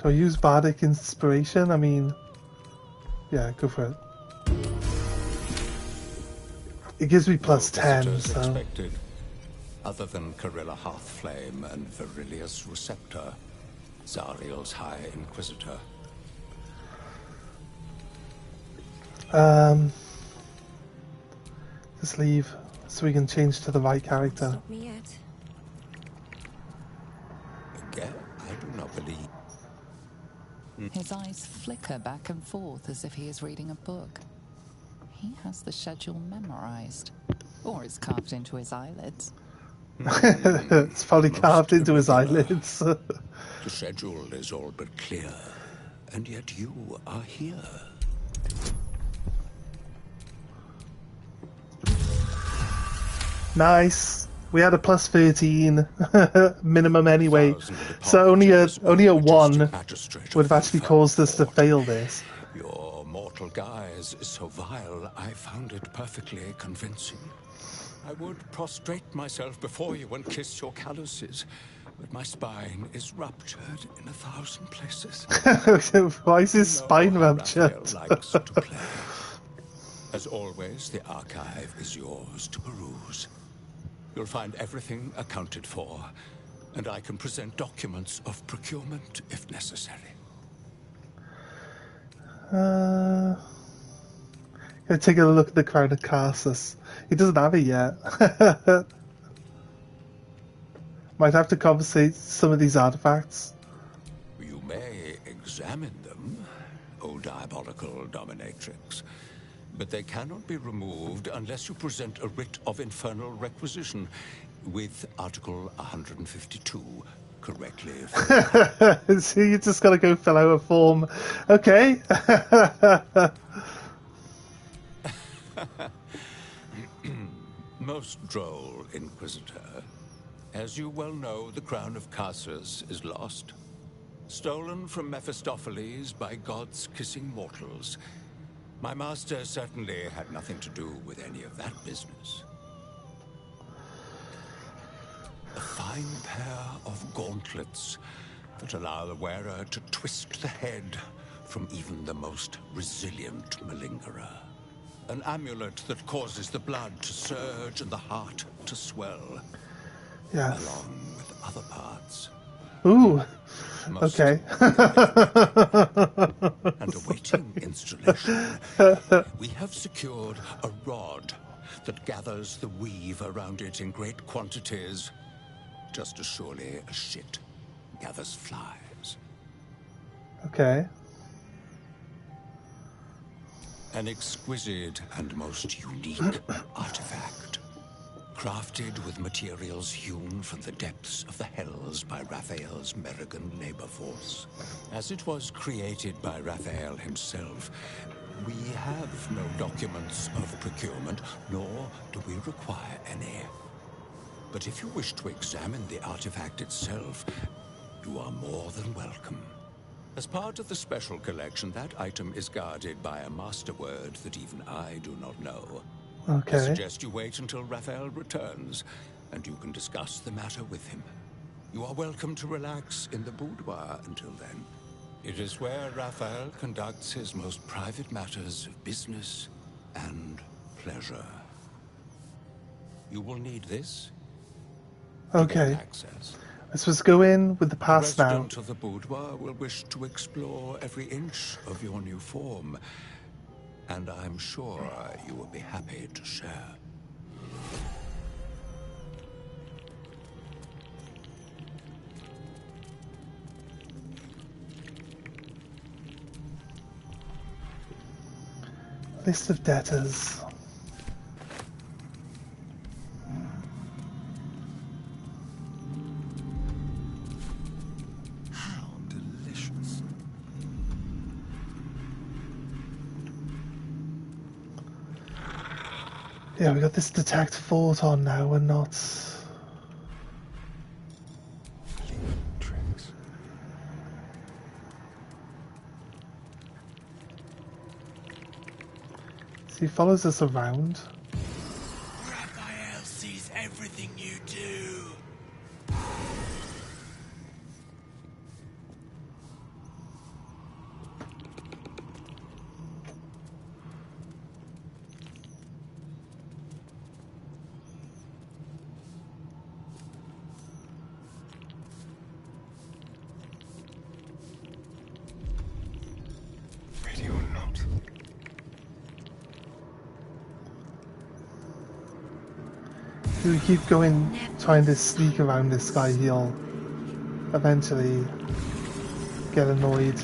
Do I use Bardic Inspiration? I mean... Yeah, go for it. It gives me plus 10, so...
Expected, other than Carilla Hearthflame and Virilius Receptor, Zariel's High Inquisitor.
Just leave so we can change to the right character.
Stop me yet.
Again, I do not believe.
His eyes flicker back and forth as if he is reading a book. He has the schedule memorized. Or it's carved into his eyelids.
It's probably carved into his eyelids.
The schedule is all but clear, and yet you are here.
Nice. We had a plus 13 minimum anyway, so only a 1 would have actually caused us to fail this.
Your mortal diabolical guise is so vile, I found it perfectly convincing. I would prostrate myself before you and kiss your calluses, but my spine is ruptured in 1,000 places.
Why is his spine ruptured?
Raphael likes to play. As always, the archive is yours to peruse. You'll find everything accounted for, and I can present documents of procurement if necessary.
Gonna take a look at the crown of Carsus. He doesn't have it yet. Might have to compensate some of these artifacts.
You may examine them, O diabolical dominatrix, but they cannot be removed unless you present a writ of infernal requisition with Article 152 correctly.
So you just gotta go fill out a form. Okay.
Most droll, Inquisitor. As you well know, the crown of Carsus is lost. Stolen from Mephistopheles by gods kissing mortals. My master certainly had nothing to do with any of that business. A fine pair of gauntlets that allow the wearer to twist the head from even the most resilient malingerer. An amulet that causes the blood to surge and the heart to swell.
Yes.
Along with other parts.
Ooh.
Most
Okay.
And awaiting installation, we have secured a rod that gathers the weave around it in great quantities, just as surely as shit gathers flies.
Okay.
An exquisite and most unique artifact, crafted with materials hewn from the depths of the hells by Raphael's Merrigan labor force. As it was created by Raphael himself, we have no documents of procurement, nor do we require any. But if you wish to examine the artifact itself, you are more than welcome. As part of the special collection, that item is guarded by a master word that even I do not know.
Okay.
I suggest you wait until Raphael returns, and you can discuss the matter with him. You are welcome to relax in the boudoir until then. It is where Raphael conducts his most private matters of business and pleasure. You will need this to
Okay.
gain access.
Let's just go in with the pass
The
now.
resident of the boudoir will wish to explore every inch of your new form, and I'm sure you will be happy to share.
List of debtors.
How delicious.
Yeah, we got this detect fort on now. We're not.
Tricks.
So he follows us around.
Raphael sees everything you do.
Radio note.
If we keep going, trying to sneak around this guy, he'll eventually get annoyed.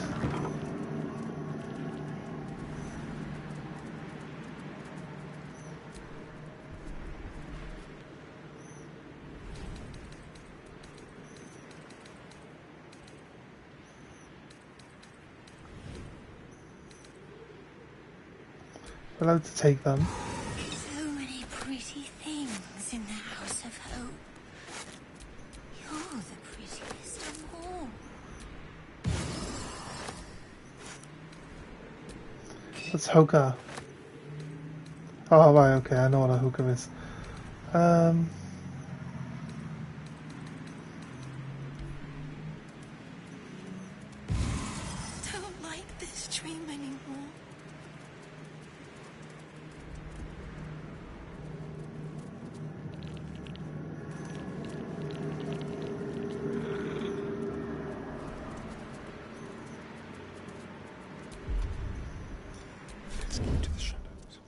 We're allowed to take them.
So many pretty things in the House of Hope. You're the prettiest of all.
That's hookah. Oh, right, okay, I know what a hookah is.
Don't like this dream anymore.
Escape to the shadows.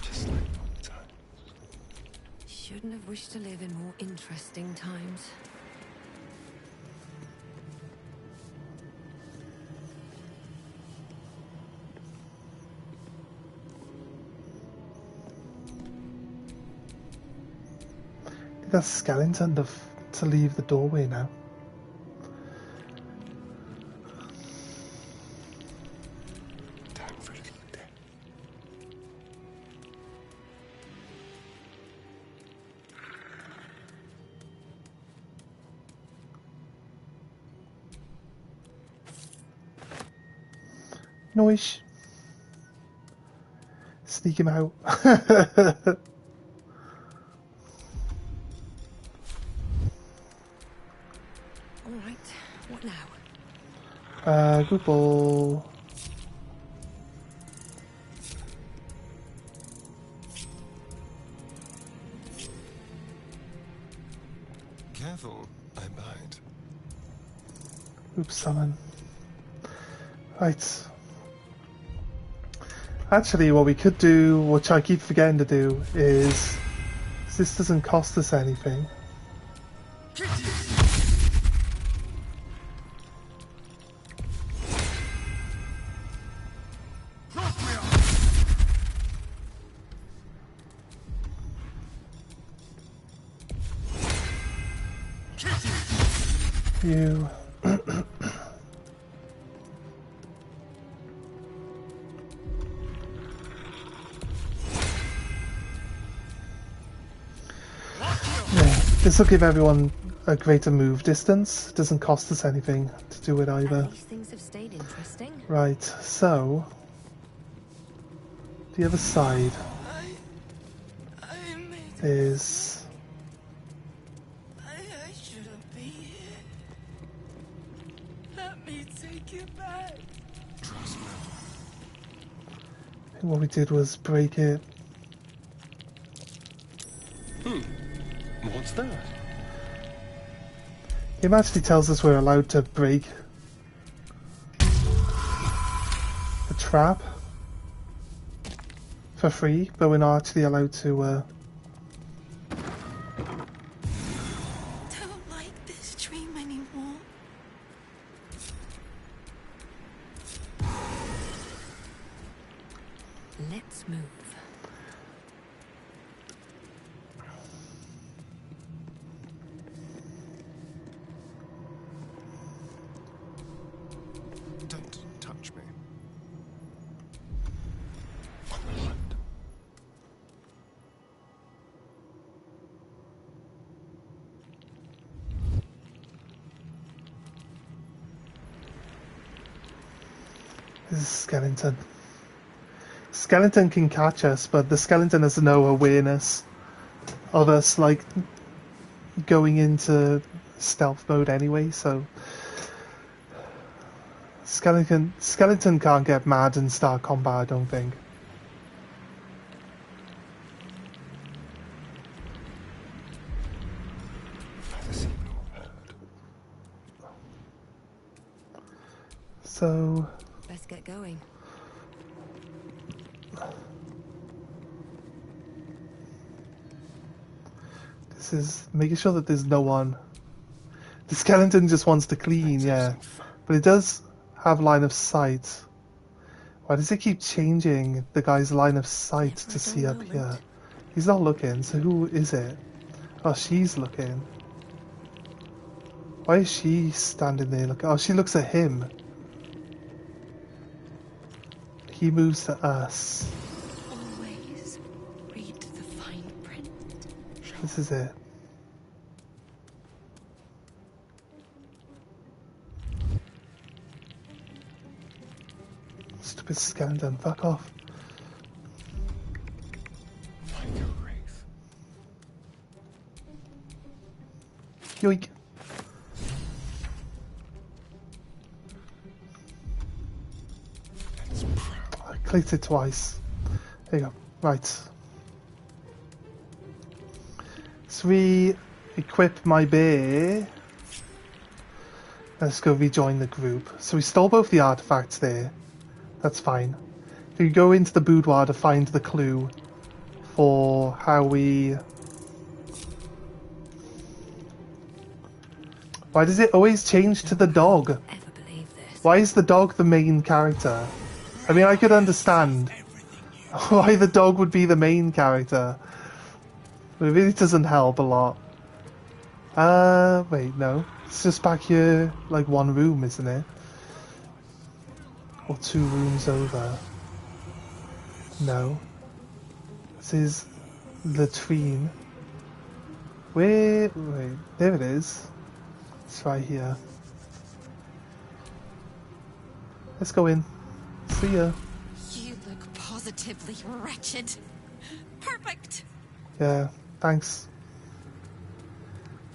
Just like old times.
Shouldn't have wished to live in more interesting times.
That's skeleton to leave the doorway now.
Time for a little death.
Noise. Sneak him out.
Alright, what now?
Good ball.
Careful, I bite.
Oops, summon. Right. Actually, what we could do, which I keep forgetting to do, is this doesn't cost us anything. You. This will give everyone a greater move distance. It doesn't cost us anything to do it either.
These things have stayed interesting.
Right, so the other side is
I shouldn't be here. Let me take you back.
Trust me.
I think what we did was break it.
What's that?
It actually tells us we're allowed to break the trap for free, but we're not actually allowed to
Don't like this dream anymore.
Let's move.
Don't touch me. On the hunt.
This is skeleton. Skeleton can catch us, but the skeleton has no awareness of us, like, going into stealth mode anyway, so skeleton can't get mad and start combat, I don't think.
Neither seen nor heard.
So
Best get going.
this is making sure that there's no one. The skeleton just wants to clean, yeah, but it does have line of sight. Why does it keep changing the guy's line of sight to see up here? He's not looking, so who is it? Oh, she's looking. Why is she standing there looking? Oh, she looks at him. he moves to us.
Always read the fine print.
This is it. Stupid Scandon, fuck off. Yoink. I clicked it twice. There you go. Right. So we equip my bear. Let's go rejoin the group. So we stole both the artifacts there. That's fine. We go into the boudoir to find the clue for how we... Why does it always change to the dog? Why is the dog the main character? I mean, I could understand why the dog would be the main character. But it really doesn't help a lot. Wait, no. It's just back here, like one room, isn't it? Or 2 rooms over. No. This is latrine. Wait, there it is. It's right here. Let's go in. See ya.
You look positively wretched. Perfect.
Yeah, thanks.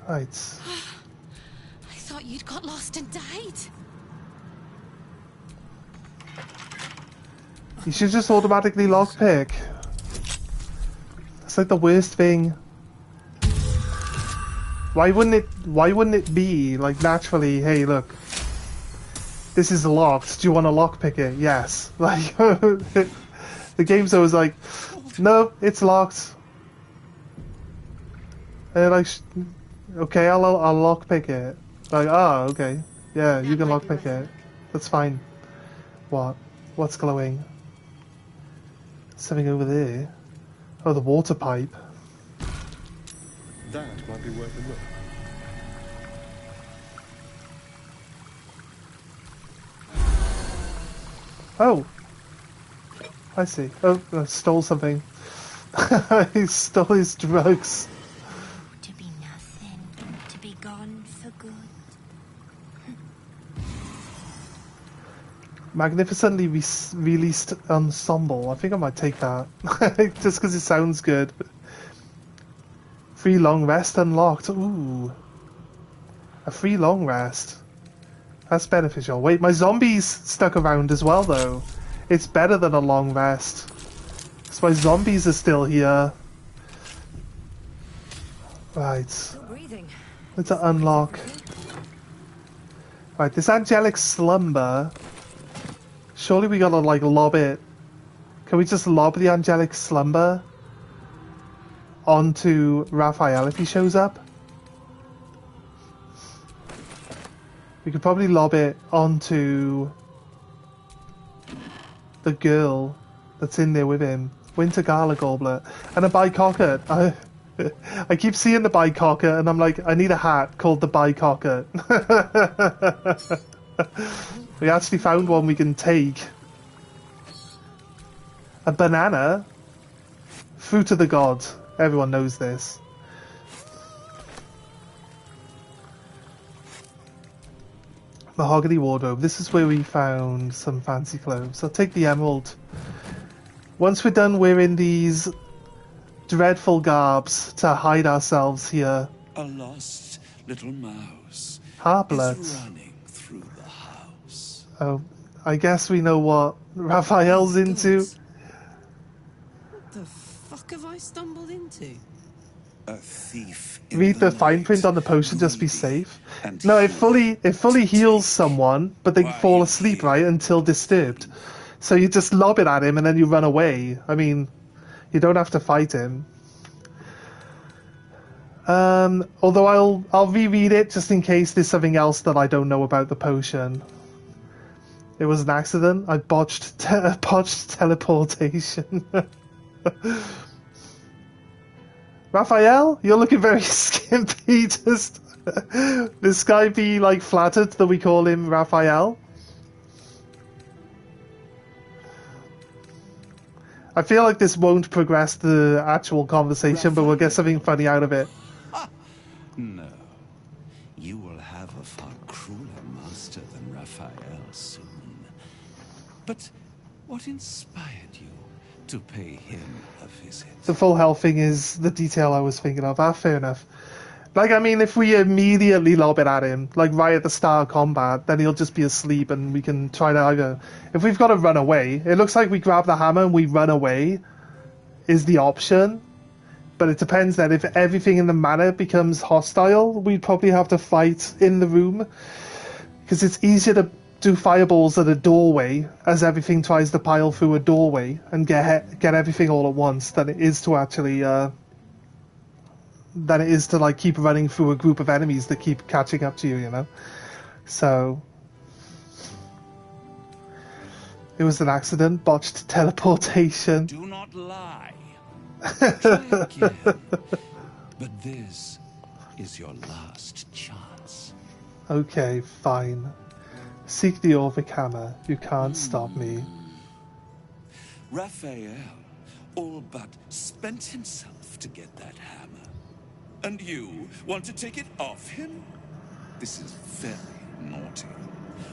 Right.
I thought you'd got lost and died.
You should just automatically lockpick. That's like the worst thing. Why wouldn't it be like naturally, hey look, this is locked, do you want to lockpick it? Yes. Like the game's always like, no, it's locked. And like, okay, I'll lockpick it. Like, oh, okay. Yeah, you can lockpick it. That's fine. What? What's glowing? Something over there. Oh, the water pipe.
That might be worth a look.
Oh! I see. Oh, I stole something. He stole his drugs.
To be nothing, to be gone for good.
Magnificently released ensemble. I think I might take that. Just because it sounds good. Free long rest unlocked. Ooh. A free long rest. That's beneficial. Wait, my zombies stuck around as well though. It's better than a long rest. Because my zombies are still here. Right. Let's unlock. Right, this angelic slumber. Surely we gotta like lob it. Can we just lob the angelic slumber onto Raphael if he shows up? We could probably lob it onto the girl that's in there with him. Winter Gala Goblet. And a bicocket. I keep seeing the bicocket and I'm like, I need a hat called the bicocket. We actually found one we can take. A banana? Fruit of the gods. Everyone knows this. Mahogany wardrobe. This is where we found some fancy clothes. I'll take the emerald. Once we're done wearing these dreadful garbs to hide ourselves here.
A lost little mouse
Harplet.
is running through the house.
Oh, I guess we know what Raphael's into.
What the fuck have I stumbled into?
A thief.
Read the fine print on the potion, just be safe. No, it fully heals someone, but they fall asleep, right, until disturbed. So you just lob it at him and then you run away. I mean, you don't have to fight him. Although I'll reread it just in case there's something else that I don't know about the potion. It was an accident. I botched teleportation. Raphael, you're looking very skimpy. Just this guy be like flattered that we call him Raphael. I feel like this won't progress the actual conversation, but we'll get something funny out of it.
No. You will have a far crueler master than Raphael soon. But what inspired you to pay him a visit?
The full health thing is the detail I was thinking of. Ah, fair enough. Like, I mean, if we immediately lob it at him, like right at the start of combat, then he'll just be asleep and we can try to either... If we've got to run away, it looks like we grab the hammer and we run away is the option. But it depends then. If everything in the manor becomes hostile, we'd probably have to fight in the room. Because it's easier to do fireballs at a doorway as everything tries to pile through a doorway and get everything all at once than it is to actually... than it is to like keep running through a group of enemies that keep catching up to you, you know? So... It was an accident, botched teleportation.
Do not lie. Try again. But this is your last chance.
Okay, fine. Seek the Orvic hammer. You can't stop me.
Raphael all but spent himself to get that hammer. And you want to take it off him? This is very naughty.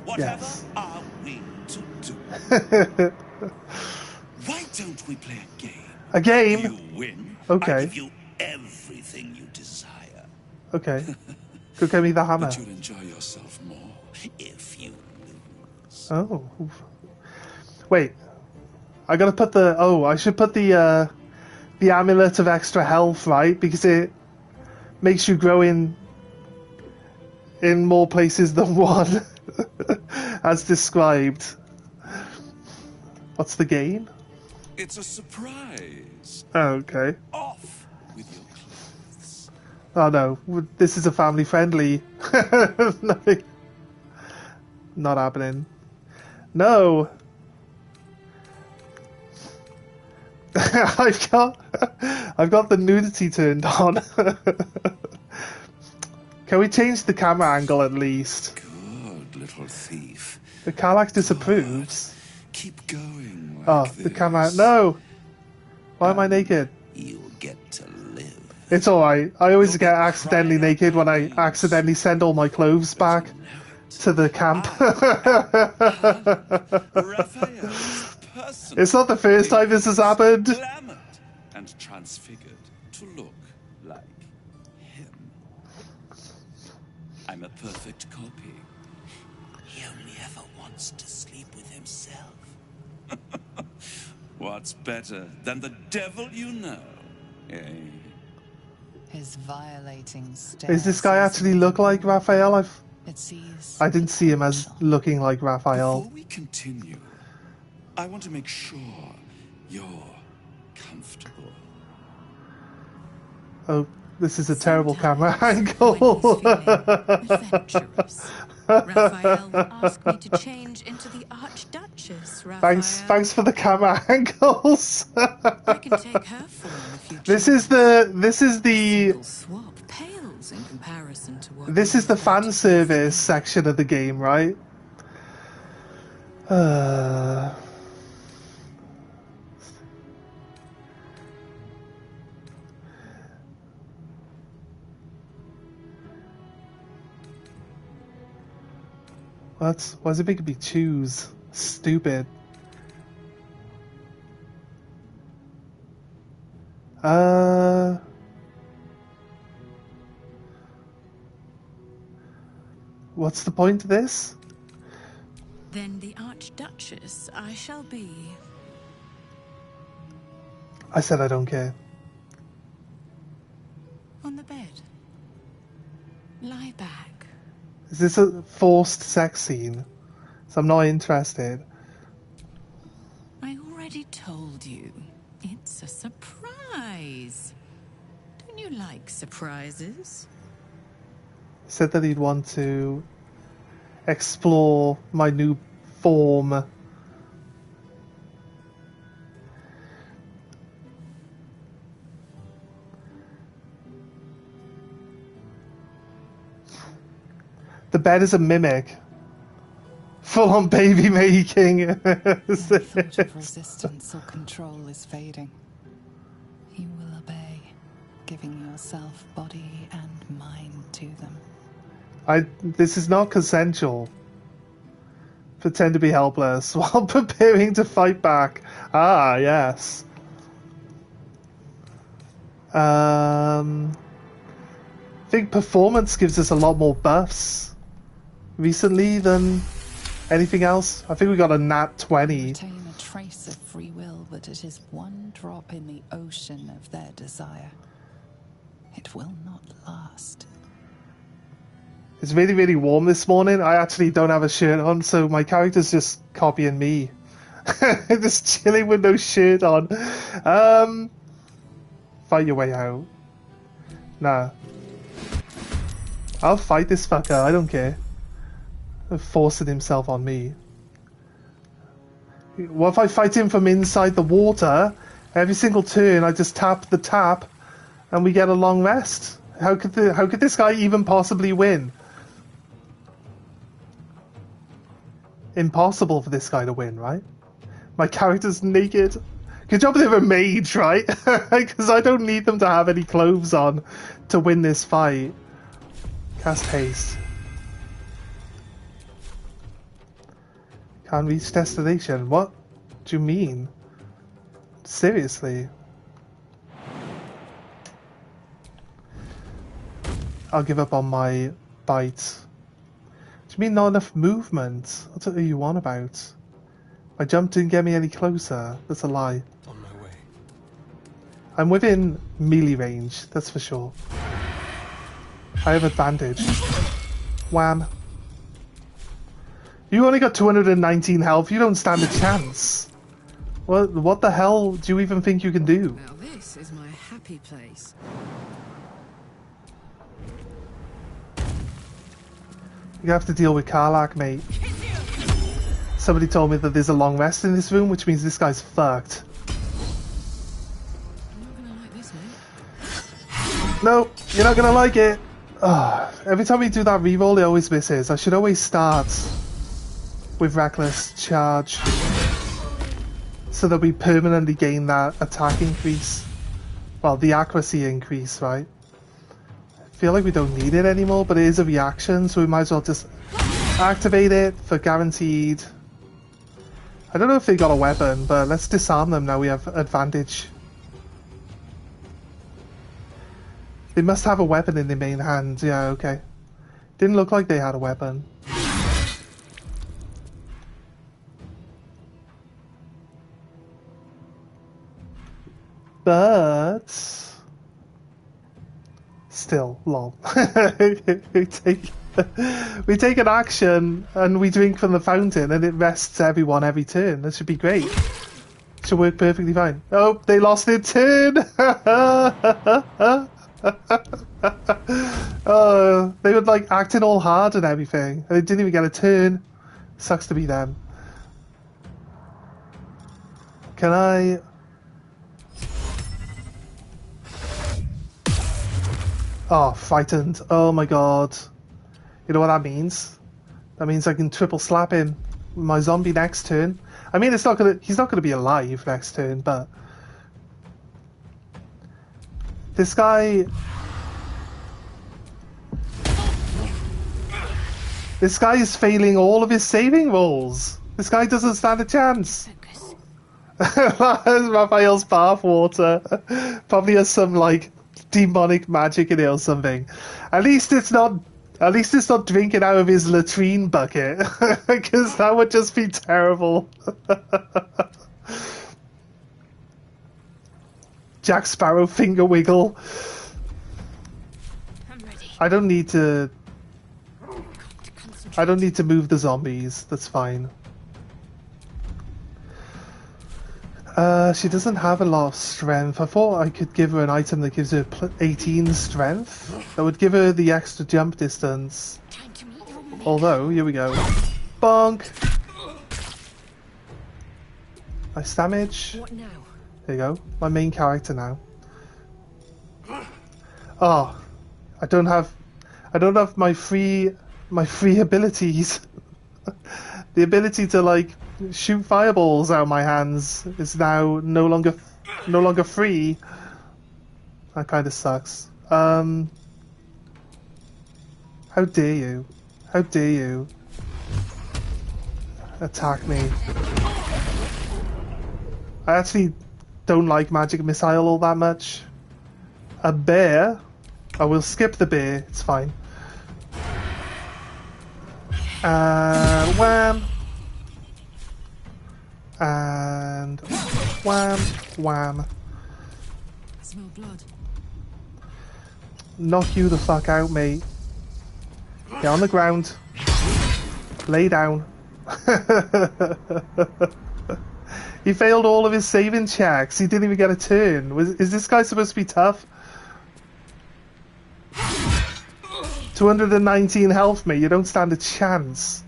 Whatever are we to do? Why don't we play a game?
A game?
You win.
Okay.
I give you everything you desire.
Okay. Go get me the hammer.
But you'll enjoy yourself more if you lose.
Oh. Wait. I gotta put the... Oh, I should put the amulet of extra health, right? Because it makes you grow in more places than one. As described. What's the game?
It's a surprise.
Oh, okay.
Off with your clothes.
Oh no, this is a family friendly. Nothing. Not happening. No. I've got the nudity turned on. Can we change the camera angle at least?
Good little thief.
The Karlach disapproves.
Keep going.
Like the camera. No. Why am I naked?
You'll get to live.
It's alright. I always get accidentally naked when I accidentally send all my clothes back to the camp. It's not the first time this has happened.
Glamored and transfigured to look like him. I'm a perfect copy. He only ever wants to sleep with himself. What's better than the devil you know? Eh?
His violating stare.
Does this guy actually look like Raphael?
It sees.
I didn't see him as looking like Raphael.
Before we continue, I want to make sure you're comfortable.
Oh, this is a terrible camera angle.
Raphael will ask me to change into the Archduchess, Raphael.
Thanks for the camera angles.
I can take her form if you
This is the
swap pales in comparison to what
this is the fan service section of the game, right? Why is it making me choose? Stupid. What's the point of this?
Then the Archduchess I shall be.
I said I don't care.
On the bed. Lie back.
Is this a forced sex scene? So I'm not interested.
I already told you. It's a surprise. Don't you like surprises?
He said that he'd want to explore my new form. The bed is a mimic. Full-on baby making.
No thought of resistance or control is fading. You will obey, giving yourself body and mind to them.
This is not consensual. Pretend to be helpless while preparing to fight back. Ah, yes. I think performance gives us a lot more buffs recently than anything else. I think we got a nat 20.
Retain a trace of free will, but it is one drop in the ocean of their desire. It will not last.
It's really, really warm this morning. I actually don't have a shirt on, so my character's just copying me. Just chilling with no shirt on. Fight your way out. Nah. I'll fight this fucker, I don't care. Forcing himself on me. What if I fight him from inside the water? Every single turn I just tap the tap and we get a long rest. How could this guy even possibly win? Impossible for this guy to win, right? My character's naked. Good job they're a mage, right? Because I don't need them to have any clothes on to win this fight. Cast haste. Can't reach destination. What do you mean? Seriously? I'll give up on my bite. Do you mean not enough movement? What are you on about? My jump didn't get me any closer. That's a lie.
On my way.
I'm within melee range, that's for sure. I have advantage. Wham. You only got 219 health, you don't stand a chance. What the hell do you even think you can do?
Now this is my happy place.
You have to deal with Karlach, mate. Somebody told me that there's a long rest in this room, which means this guy's fucked.
I'm not gonna like this, mate.
No, you're not gonna like it. Oh, every time we do that reroll, it always misses. I should always start with Reckless Charge so that we permanently gain that attack increase. Well, the accuracy increase, right? I feel like we don't need it anymore, but it is a reaction, so we might as well just activate it for guaranteed. I don't know if they got a weapon, but let's disarm them now we have advantage. They must have a weapon in their main hand. Yeah, okay. Didn't look like they had a weapon. But still, lol. we take an action and we drink from the fountain and it rests everyone every turn. That should be great. Should work perfectly fine. Oh, they lost their turn! Oh, they were like acting all hard and everything. And they didn't even get a turn. Sucks to be them. Can I... Oh, frightened. Oh my god. You know what that means? That means I can triple slap in my zombie next turn. I mean, he's not gonna be alive next turn, but this guy is failing all of his saving rolls. This guy doesn't stand a chance. Raphael's bathwater probably has some like demonic magic in it or something. At least it's not drinking out of his latrine bucket, because that would just be terrible. Jack Sparrow finger wiggle.
I'm ready.
I don't need to move the zombies. That's fine. She doesn't have a lot of strength. I thought I could give her an item that gives her 18 strength. That would give her the extra jump distance. Although, here we go. Bonk! Nice damage.
What now?
There you go. My main character now. Oh, I don't have my free abilities. The ability to like shoot fireballs out of my hands is now no longer free. That kind of sucks. How dare you? How dare you attack me? I actually don't like magic missile all that much. A bear? I will skip the bear, it's fine. And wham! And wham, wham.
I smell blood.
Knock you the fuck out, mate. Get on the ground. Lay down. He failed all of his saving checks. He didn't even get a turn. Is this guy supposed to be tough? 219 health, mate. You don't stand a chance.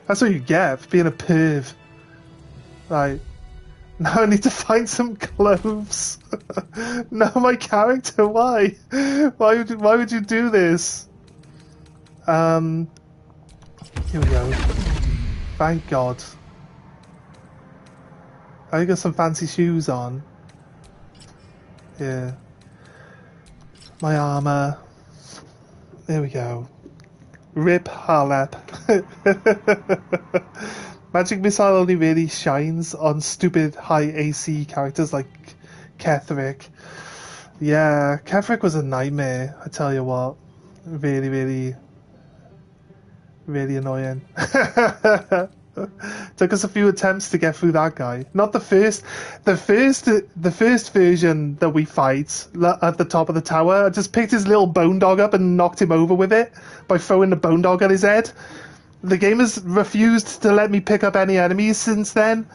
That's what you get for being a perv. Right. Now I need to find some clothes. No, my character, why? Why would you do this? Here we go. Thank God. I got some fancy shoes on. Yeah. My armor. There we go. Rip Harlep. Magic Missile only really shines on stupid high AC characters like Ketherick. Yeah, Ketherick was a nightmare, I tell you what. Really, really, really annoying. Took us a few attempts to get through that guy. Not the first. The first version that we fight at the top of the tower, I just picked his little bone dog up and knocked him over with it by throwing the bone dog at his head. The game has refused to let me pick up any enemies since then.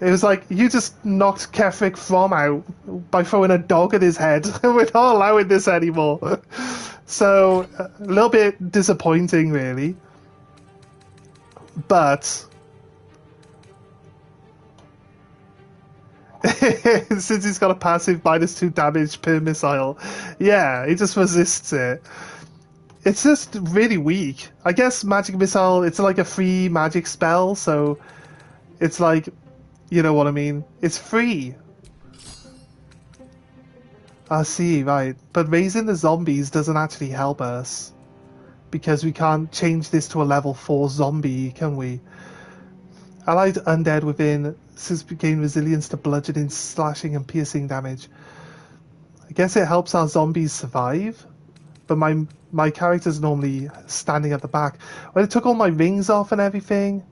It was like, you just knocked Ketherick from out by throwing a dog at his head. We're not allowing this anymore. So, a little bit disappointing, really. But since he's got a passive -2 damage per missile, yeah, he just resists it. It's just really weak. I guess Magic Missile, it's like a free magic spell, so it's like, you know what I mean? It's free. I see, right. But raising the zombies doesn't actually help us. Because we can't change this to a level 4 zombie, can we? Allied undead within gain resilience to bludgeoning, slashing, and piercing damage. I guess it helps our zombies survive, but my character's normally standing at the back. Well, it took all my rings off and everything.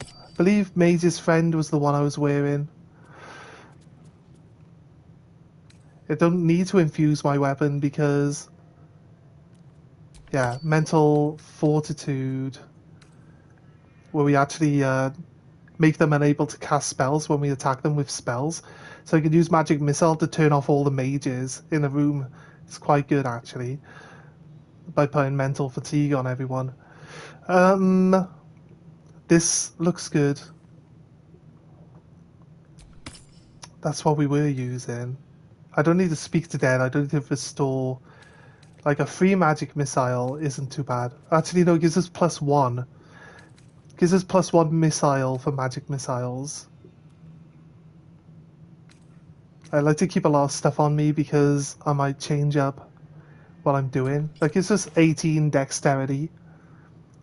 I believe Mage's Friend was the one I was wearing. I don't need to infuse my weapon because... yeah, mental fortitude, where we actually make them unable to cast spells when we attack them with spells. So you can use Magic Missile to turn off all the mages in the room. It's quite good, actually, by putting mental fatigue on everyone. This looks good. That's what we were using. I don't need to speak to dead. I don't need to restore... like, a free magic missile isn't too bad. Actually, no, it gives us +1. Gives us +1 missile for magic missiles. I like to keep a lot of stuff on me because I might change up what I'm doing. That gives us 18 dexterity.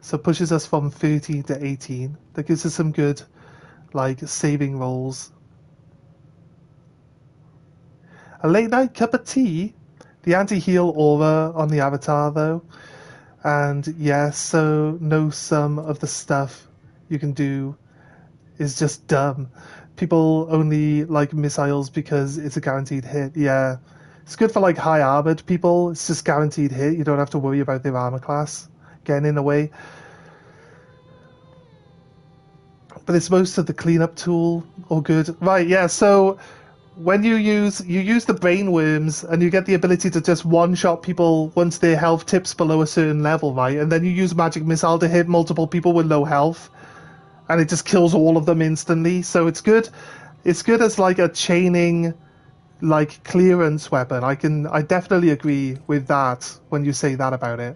So it pushes us from 13 to 18. That gives us some good, like, saving rolls. A late night cup of tea? The anti-heal aura on the avatar, though. And yeah, so no sum of the stuff you can do is just dumb. People only like missiles because it's a guaranteed hit. Yeah, it's good for like high armored people. It's just guaranteed hit. You don't have to worry about their armor class getting in the way. But it's most of the cleanup tool or good. Right, yeah, so... when you use the brain worms and you get the ability to just one-shot people once their health tips below a certain level, right? And then you use Magic Missile to hit multiple people with low health, and it just kills all of them instantly. So it's good. It's good as like a chaining, like clearance weapon. I definitely agree with that when you say that about it.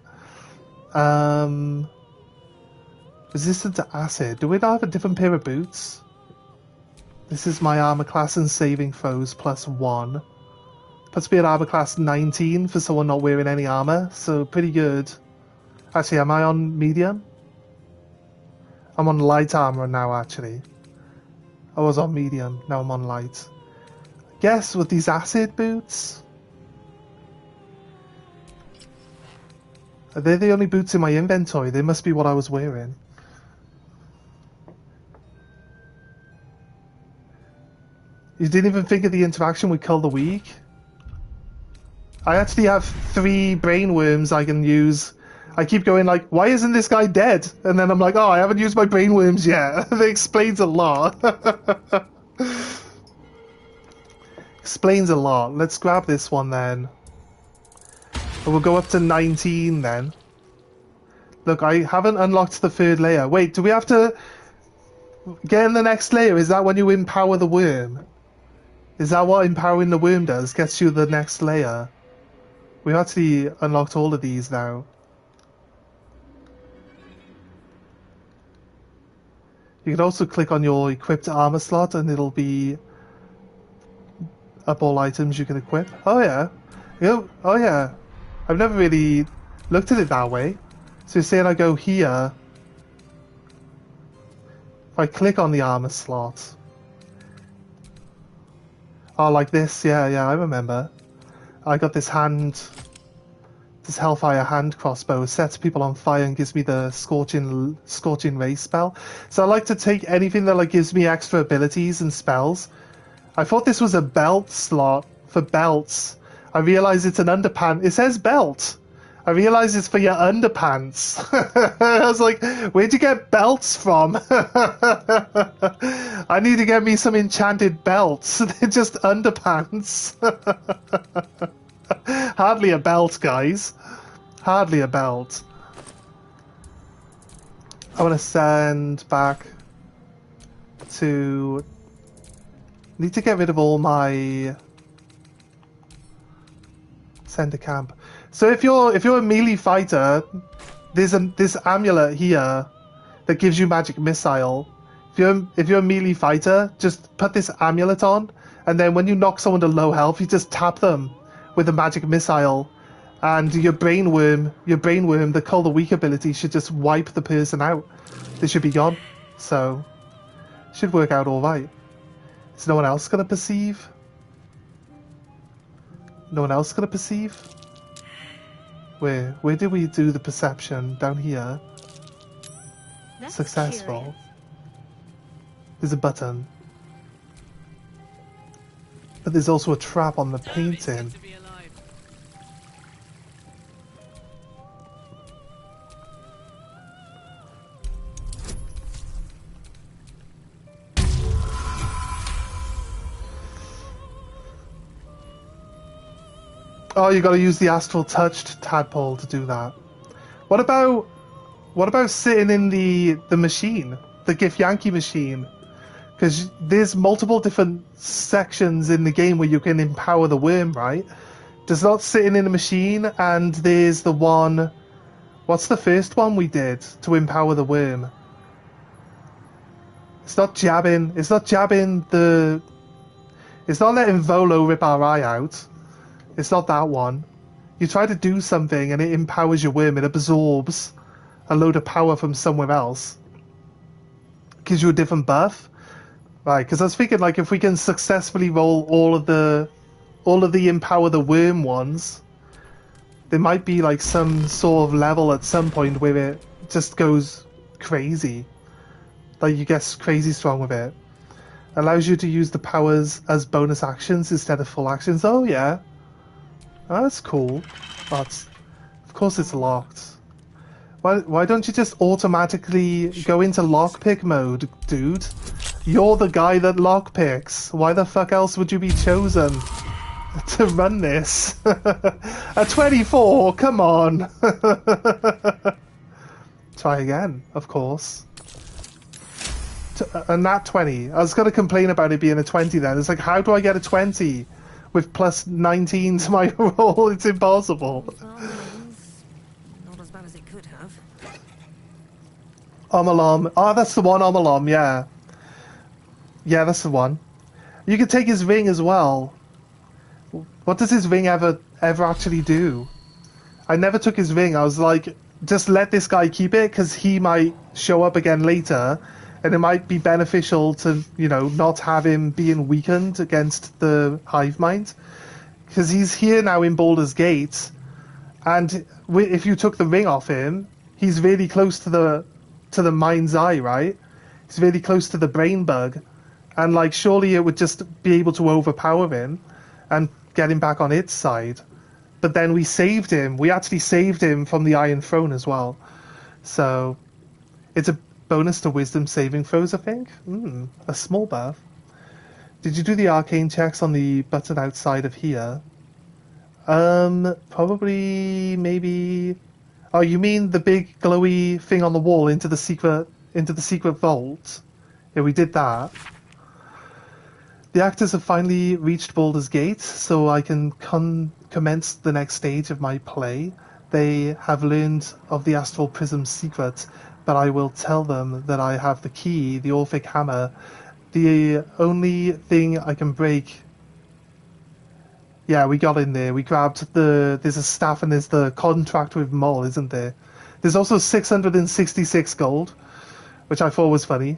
Resistant to acid. Do we not have a different pair of boots? This is my armor class and saving throws +1. Puts me at armor class 19 for someone not wearing any armor, so pretty good. Actually, am I on medium? I'm on light armor now, actually. I was on medium, now I'm on light. Guess with these acid boots? Are they the only boots in my inventory? They must be what I was wearing. You didn't even think of the interaction with Kill the Weak? I actually have 3 brain worms I can use. I keep going like, why isn't this guy dead? And then I'm like, oh, I haven't used my brain worms yet. That explains a lot. Explains a lot. Let's grab this one then. And we'll go up to 19 then. Look, I haven't unlocked the 3rd layer. Wait, do we have to get in the next layer? Is that when you empower the worm? Is that what empowering the worm does? Gets you the next layer? We've actually unlocked all of these now. You can also click on your equipped armor slot and it'll be up all items you can equip. Oh yeah. Oh yeah. I've never really looked at it that way. So you're saying I go here. If I click on the armor slot. Oh, like this? Yeah, I remember. I got this Hellfire hand crossbow. Sets people on fire and gives me the scorching ray spell. So I like to take anything that like gives me extra abilities and spells. I thought this was a belt slot for belts. I realize it's an underpants. It says belt. I realize it's for your underpants. I was like, where'd you get belts from? I need to get me some enchanted belts. They're just underpants. Hardly a belt, guys. Hardly a belt. I want to send back to... Need to get rid of all my... Send to camp. So if you're a melee fighter, there's this amulet here that gives you magic missile. If you're a melee fighter, just put this amulet on, and then when you knock someone to low health, you just tap them with a magic missile, and your brain worm, the Call the Weak ability should just wipe the person out. They should be gone. So should work out all right. Is no one else gonna perceive? No one else gonna perceive? Where did we do the perception? Down here. That's successful. Curious. There's a button. But there's also a trap on the painting. Oh, you got to use the astral touched tadpole to do that. What about sitting in the machine, the Gif Yankee machine? Because there's multiple different sections in the game where you can empower the worm, right? There's not sitting in the machine, and there's the one... What's the first one we did to empower the worm? It's not jabbing the... It's not letting Volo rip our eye out. It's not that one. You try to do something and it empowers your worm. It absorbs a load of power from somewhere else. Gives you a different buff. Right, because I was thinking, like, if we can successfully roll all of the empower the worm ones, there might be like some sort of level at some point where it just goes crazy. Like you get crazy strong with it. Allows you to use the powers as bonus actions instead of full actions. Oh yeah. Oh, that's cool. But of course it's locked. Why don't you just automatically go into lockpick mode, dude? You're the guy that lockpicks. Why the fuck else would you be chosen to run this? A 24, come on. Try again, of course. A nat 20. I was going to complain about it being a 20 then. It's like, how do I get a 20 with plus 19 to my roll? It's impossible.
Not as bad as it could have.
Omalom. Oh, that's the one, Omalom, yeah. Yeah, that's the one. You could take his ring as well. What does his ring ever actually do? I never took his ring. I was like, just let this guy keep it, because he might show up again later, and it might be beneficial to, you know, not have him being weakened against the hive mind. Because he's here now in Baldur's Gate, and if you took the ring off him, he's really close to the mind's eye, right? He's really close to the brain bug, and like surely it would just be able to overpower him and get him back on its side. But then we saved him. We actually saved him from the Iron Throne as well. So it's a bonus to Wisdom saving throws, I think. A small buff. Did you do the arcane checks on the button outside of here? Probably, maybe. Oh, you mean the big glowy thing on the wall into the secret vault? Yeah, we did that. The actors have finally reached Baldur's Gate, so I can commence the next stage of my play. They have learned of the Astral Prism's secret, but I will tell them that I have the key, the Orphic Hammer. The only thing I can break... Yeah, we got in there. We grabbed there's a staff and there's the contract with Moll, isn't there? There's also 666 gold, which I thought was funny.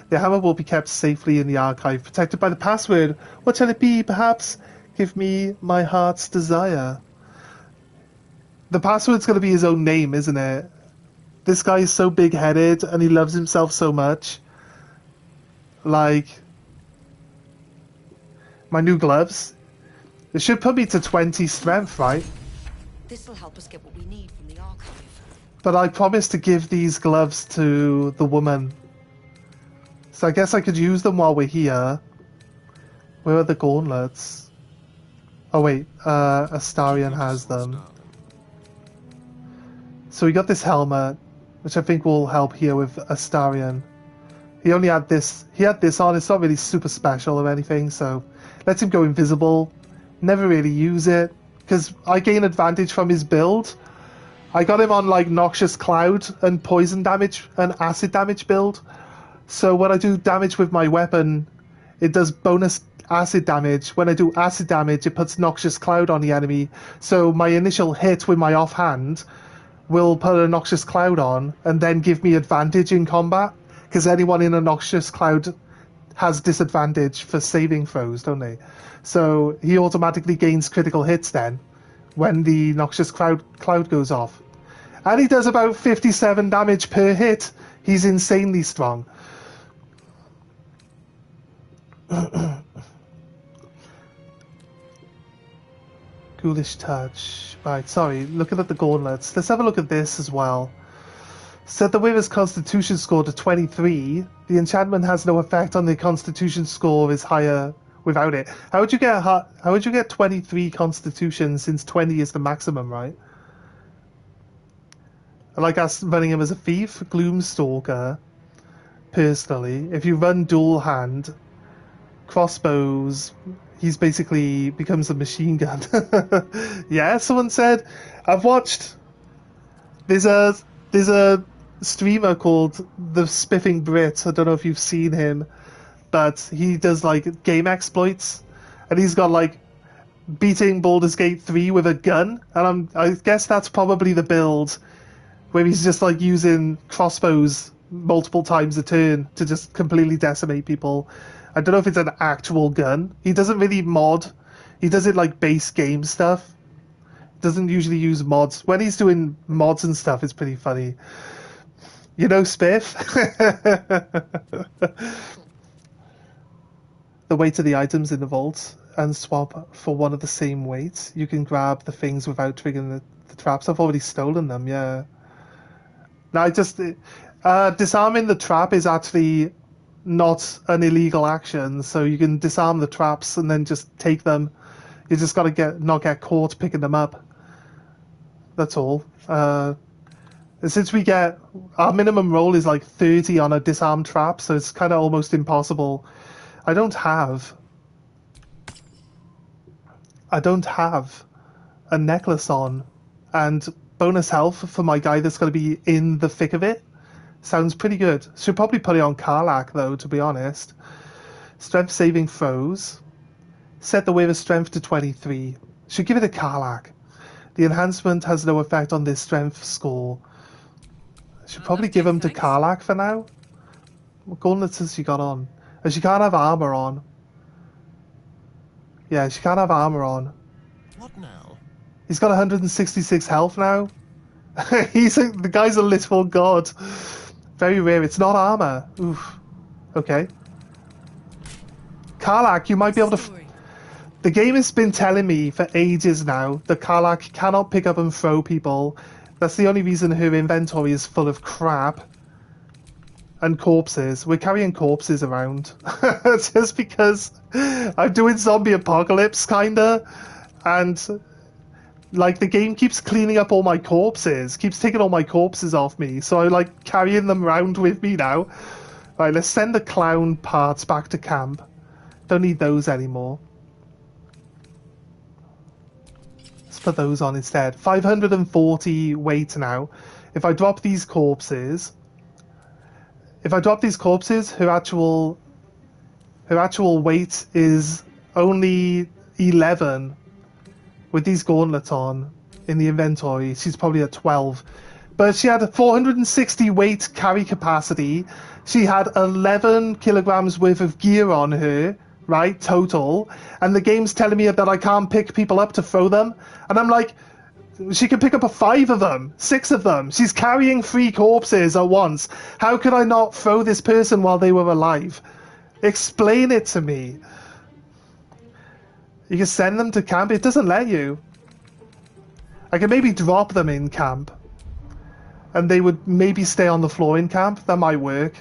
The hammer will be kept safely in the archive, protected by the password. What shall it be? Perhaps give me my heart's desire. The password's going to be his own name, isn't it? This guy is so big-headed and he loves himself so much. Like, my new gloves. It should put me to 20 strength, right?
This'll help us get what we need from the archive.
But I promised to give these gloves to the woman. So I guess I could use them while we're here. Where are the gauntlets? Oh wait, Astarion has them. So we got this helmet, which I think will help here with Astarion. He only had this. He had this on. It's not really super special or anything, so let him go invisible. Never really use it because I gain advantage from his build. I got him on like Noxious Cloud and poison damage and acid damage build. So when I do damage with my weapon, it does bonus acid damage. When I do acid damage, it puts Noxious Cloud on the enemy. So my initial hit with my offhand will put a Noxious Cloud on and then give me advantage in combat. Because anyone in a Noxious Cloud has disadvantage for saving throws, don't they? So he automatically gains critical hits then when the Noxious Cloud goes off. And he does about 57 damage per hit. He's insanely strong. Ghoulish touch. Right, sorry, looking at the gauntlets. Let's have a look at this as well. Set the wearer's constitution score to 23. The enchantment has no effect on the constitution score is higher without it. How would you get 23 constitution since 20 is the maximum, right? I like us running him as a thief, Gloomstalker. Personally, if you run dual hand, crossbows, he's basically becomes a machine gun. Yeah, someone said I've watched. There's a streamer called the Spiffing Brit. I don't know if you've seen him, but he does like game exploits, and he's got like beating Baldur's Gate 3 with a gun, and I guess that's probably the build where he's just like using crossbows multiple times a turn to just completely decimate people. I don't know if it's an actual gun. He doesn't really mod. He does it like base game stuff. Doesn't usually use mods. When he's doing mods and stuff, it's pretty funny. You know, Spiff? The weight of the items in the vault and swap for one of the same weight. You can grab the things without triggering the traps. I've already stolen them, yeah. Now, disarming the trap is actually not an illegal action, so you can disarm the traps and then just take them. You just got to not get caught picking them up. That's all. Since we get our minimum roll is like 30 on a disarm trap, so it's kind of almost impossible. I don't have a necklace on, and bonus health for my guy that's going to be in the thick of it. Sounds pretty good. Should probably put it on Karlach, though, to be honest. Strength saving throws. Set the wave of strength to 23. Should give it a Karlach. The enhancement has no effect on this strength score. Should probably give him to Karlach for now. What gauntlets has she got on? Oh, she can't have armor on. Yeah, she can't have armor on.
What now?
He's got 166 health now. The guy's a little god. Very rare. It's not armor. Oof. Okay. Karlach, you might be able to... The game has been telling me for ages now that Karlach cannot pick up and throw people. That's the only reason her inventory is full of crap. And corpses. We're carrying corpses around. Just because I'm doing zombie apocalypse, kinda. And, like, the game keeps cleaning up all my corpses. Keeps taking all my corpses off me. So I'm, like, carrying them around with me now. Right, let's send the clown parts back to camp. Don't need those anymore. Let's put those on instead. 540 weight now. If I drop these corpses... her actual weight is only 11. With these gauntlets on in the inventory, she's probably at 12. But she had 460 weight carry capacity. She had 11 kilograms worth of gear on her, right, total. And the game's telling me that I can't pick people up to throw them. And I'm like... She can pick up 5 of them, 6 of them. She's carrying 3 corpses at once. How could I not throw this person while they were alive? Explain it to me. You can send them to camp. It doesn't let you. I can maybe drop them in camp. And they would maybe stay on the floor in camp. That might work.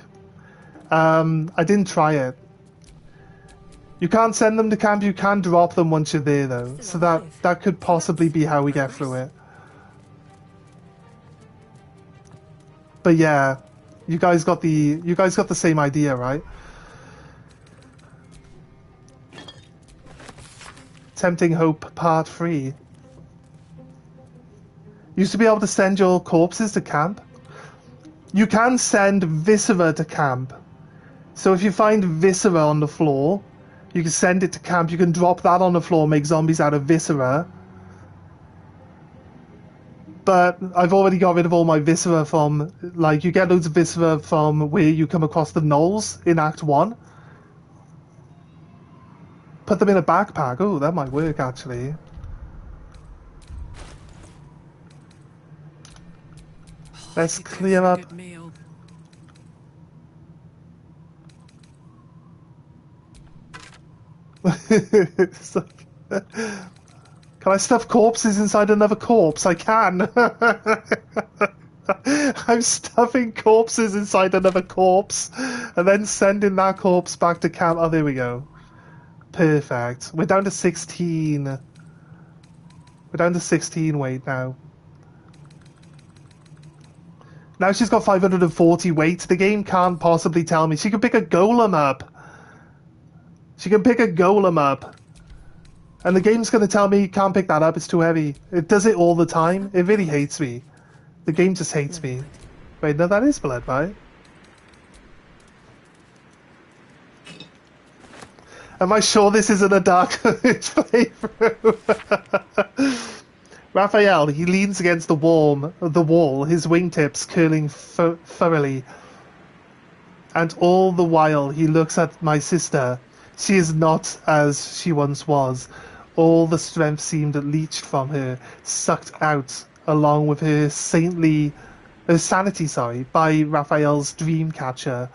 I didn't try it. You can't send them to camp, you can drop them once you're there though. So that could possibly be how we get through it. But yeah, you guys got the same idea, right? Tempting Hope Part 3. Used to be able to send your corpses to camp. You can send Viscera to camp. So if you find Viscera on the floor, you can send it to camp. You can drop that on the floor, make zombies out of Viscera. But I've already got rid of all my Viscera from... Like, you get loads of Viscera from where you come across the gnolls in Act 1. Put them in a backpack. Oh, that might work, actually. Let's clear up... It's like, can I stuff corpses inside another corpse? I can. I'm stuffing corpses inside another corpse and then sending that corpse back to camp. Oh, there we go. Perfect. We're down to 16. We're down to 16 weight now. Now she's got 540 weight. The game can't possibly tell me. She can pick a golem up. She can pick a golem up. And the game's going to tell me, can't pick that up, it's too heavy. It does it all the time. It really hates me. The game just hates me. Wait, no, that is blood, right? Am I sure this isn't a Dark Age playthrough? Raphael, he leans against the wall, his wingtips curling thoroughly. And all the while he looks at my sister. She is not as she once was. All the strength seemed leached from her, sucked out, along with her sanity, by Raphael's dream catcher.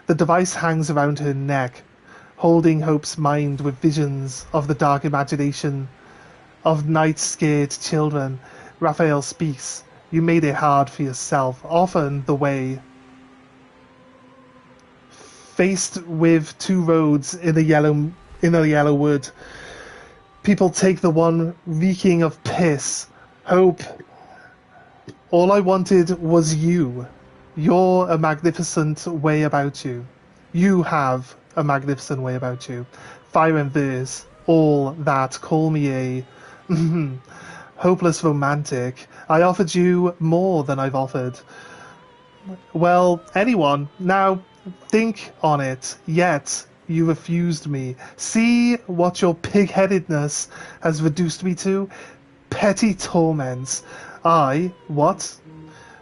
The device hangs around her neck, holding Hope's mind with visions of the dark imagination of night-scared children. Raphael speaks. You made it hard for yourself, often the way. Faced with 2 roads in a yellow wood, people take the one reeking of piss. Hope, all I wanted was you. You're a magnificent way about you. You have a magnificent way about you. Fire and verse, all that. Call me a hopeless romantic. I offered you more than I've offered. Well, anyone. Now, think on it. Yet, you refused me. See what your pig-headedness has reduced me to? Petty torments. What?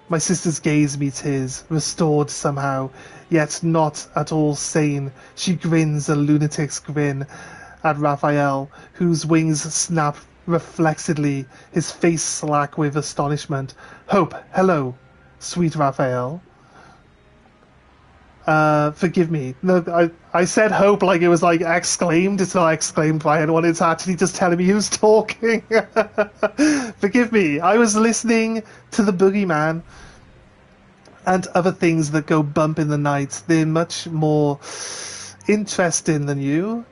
My sister's gaze meets his, restored somehow, yet not at all sane. She grins a lunatic's grin at Raphael, whose wings snap reflexedly, his face slack with astonishment. Hope, hello, sweet Raphael. Forgive me. No, I said hope like it was like exclaimed. It's not exclaimed by anyone. It's actually just telling me who's talking. Forgive me. I was listening to the boogeyman and other things that go bump in the night. They're much more interesting than you.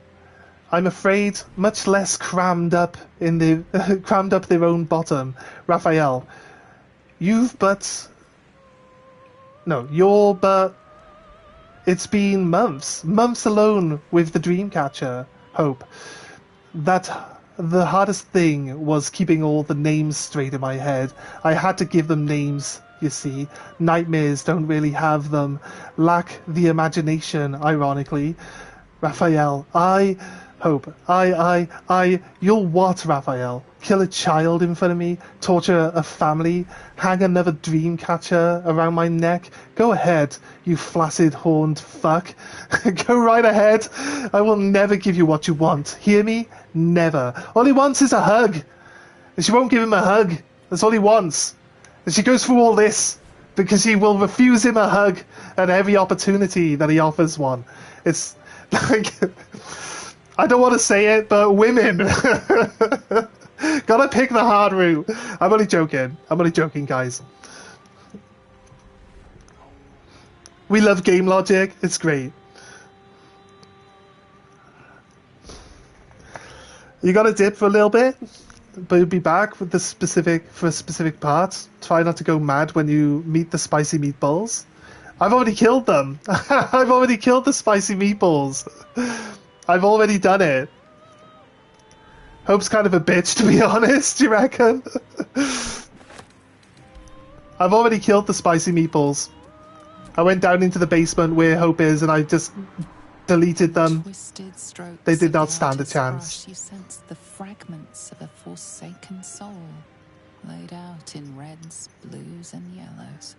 I'm afraid much less crammed up in the crammed up their own bottom. Raphael, you're but. It's been months alone with the Dreamcatcher, Hope. That the hardest thing was keeping all the names straight in my head. I had to give them names, you see. Nightmares don't really have them. Lack the imagination, ironically. Raphael, Hope, you'll what, Raphael? Kill a child in front of me? Torture a family? Hang another Dreamcatcher around my neck? Go ahead, you flaccid horned fuck. Go right ahead. I will never give you what you want. Hear me? Never. All he wants is a hug. And she won't give him a hug. That's all he wants. And she goes through all this because he will refuse him a hug at every opportunity that he offers one. It's like... I don't want to say it, but women. Gotta pick the hard route. I'm only joking, guys. We love game logic. It's great. You gotta dip for a little bit, but you'll be back with for a specific part. Try not to go mad when you meet the spicy meatballs. I've already killed them. I've already killed the spicy meatballs. I've already done it. Hope's kind of a bitch, to be honest, do you reckon? I've already killed the spicy meatballs. I went down into the basement where Hope is and I just deleted them. They did not stand a chance.
You sense the fragments of a forsaken soul, laid out in reds, blues and yellows.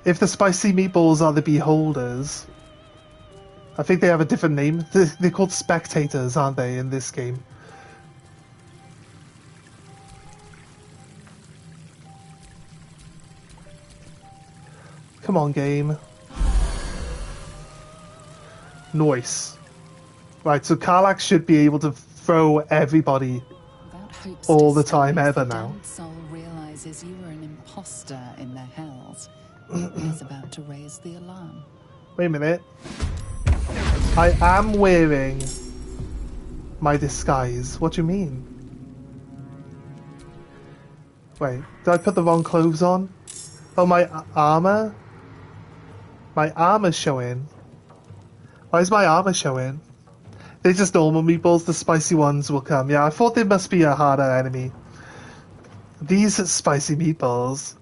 If the spicy meatballs are the beholders... I think they have a different name. They're called spectators, aren't they, in this game? Come on, game. Nice. Right, so Karlach should be able to throw everybody all the time ever now.
The soul realizes you are an imposter in the hells. It is about to raise the alarm.
Wait a minute. I am wearing my disguise. What do you mean? Wait, did I put the wrong clothes on? Oh, my armor? My armor's showing. Why is my armor showing? They're just normal meatballs. The spicy ones will come. Yeah, I thought there must be a harder enemy. These spicy meatballs.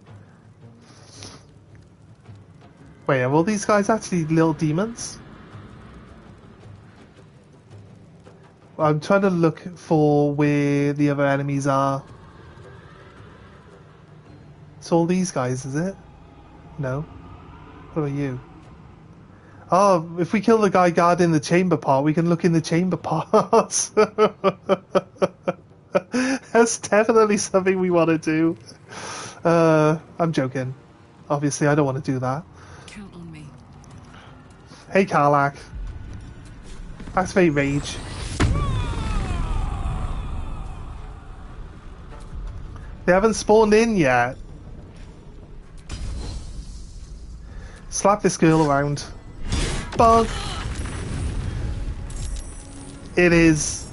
Wait, are all these guys actually little demons? I'm trying to look for where the other enemies are. It's all these guys, is it? No. What about you? Oh, if we kill the guy guarding the chamber part, we can look in the chamber parts. That's definitely something we want to do. I'm joking. Obviously, I don't want to do that.
Count on me.
Hey, Karlach. Activate rage. They haven't spawned in yet. Slap this girl around. Bonk. It is.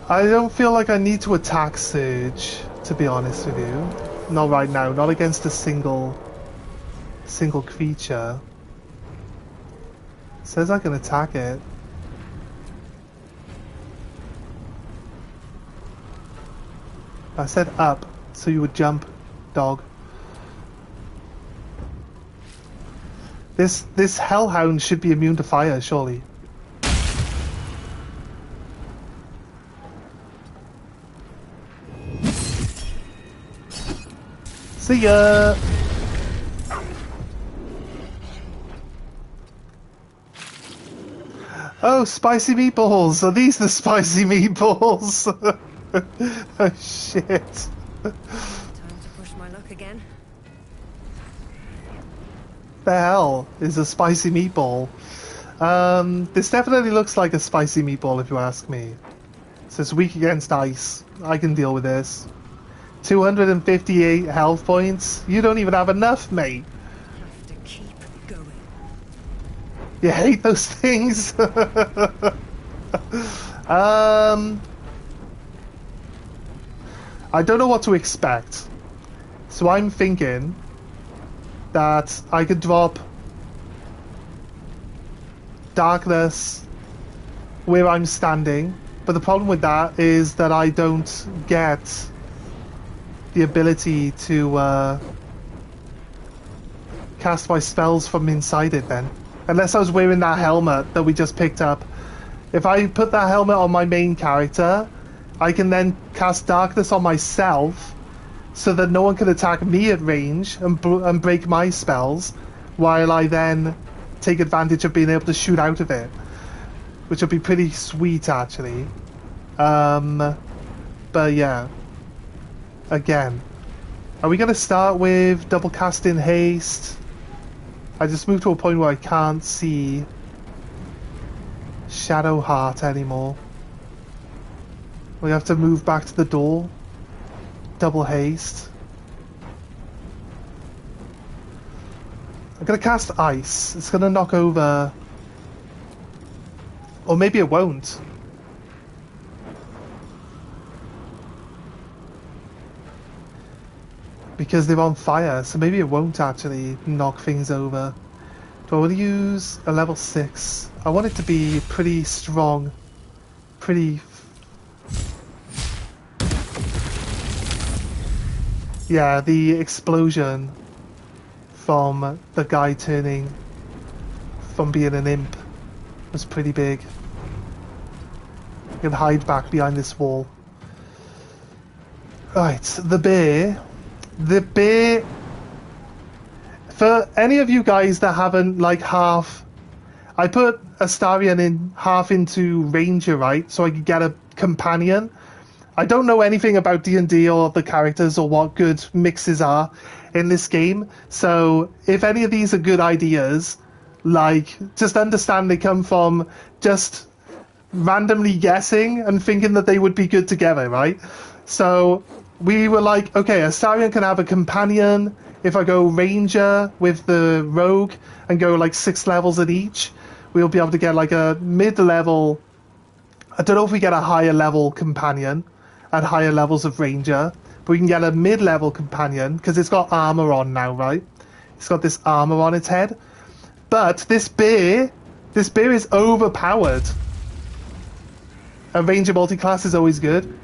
I don't feel like I need to attack Surge, to be honest with you. Not right now. Not against a single creature. It says I can attack it. I said up, so you would jump, dog. This hellhound should be immune to fire, surely. See ya! Oh, spicy meatballs! Are these the spicy meatballs? Oh shit.
Time to push my luck again.
The hell is a spicy meatball? This definitely looks like a spicy meatball if you ask me. So it's weak against ice. I can deal with this. 258 health points? You don't even have enough, mate.
Have to keep going.
You hate those things? I don't know what to expect. So I'm thinking that I could drop darkness where I'm standing, but the problem with that is that I don't get the ability to cast my spells from inside it then. Unless I was wearing that helmet that we just picked up. If I put that helmet on my main character, I can then cast darkness on myself so that no one can attack me at range and break my spells, while I then take advantage of being able to shoot out of it, which would be pretty sweet actually. But yeah, again, are we going to start with double casting haste? I just moved to a point where I can't see Shadow Heart anymore. We have to move back to the door. Double haste. I'm gonna cast ice. It's gonna knock over, or maybe it won't. Because they're on fire, so maybe it won't actually knock things over. Do I want to use a level 6? I want it to be pretty strong. Pretty... Yeah, the explosion from the guy turning from being an imp was pretty big. I can hide back behind this wall. Right, the bear. The bear... For any of you guys that haven't, like, half... I put Astarion in half into Ranger, right? So I could get a companion. I don't know anything about D&D or the characters or what good mixes are in this game. So if any of these are good ideas, like, just understand they come from just randomly guessing and thinking that they would be good together, right? So we were like, okay, Astarion can have a companion. If I go Ranger with the Rogue and go like 6 levels at each, we'll be able to get like a mid-level... I don't know if we get a higher level companion at higher levels of Ranger, but we can get a mid-level companion because it's got armor on now, right? It's got this armor on its head. But this bear is overpowered. A Ranger multi-class is always good.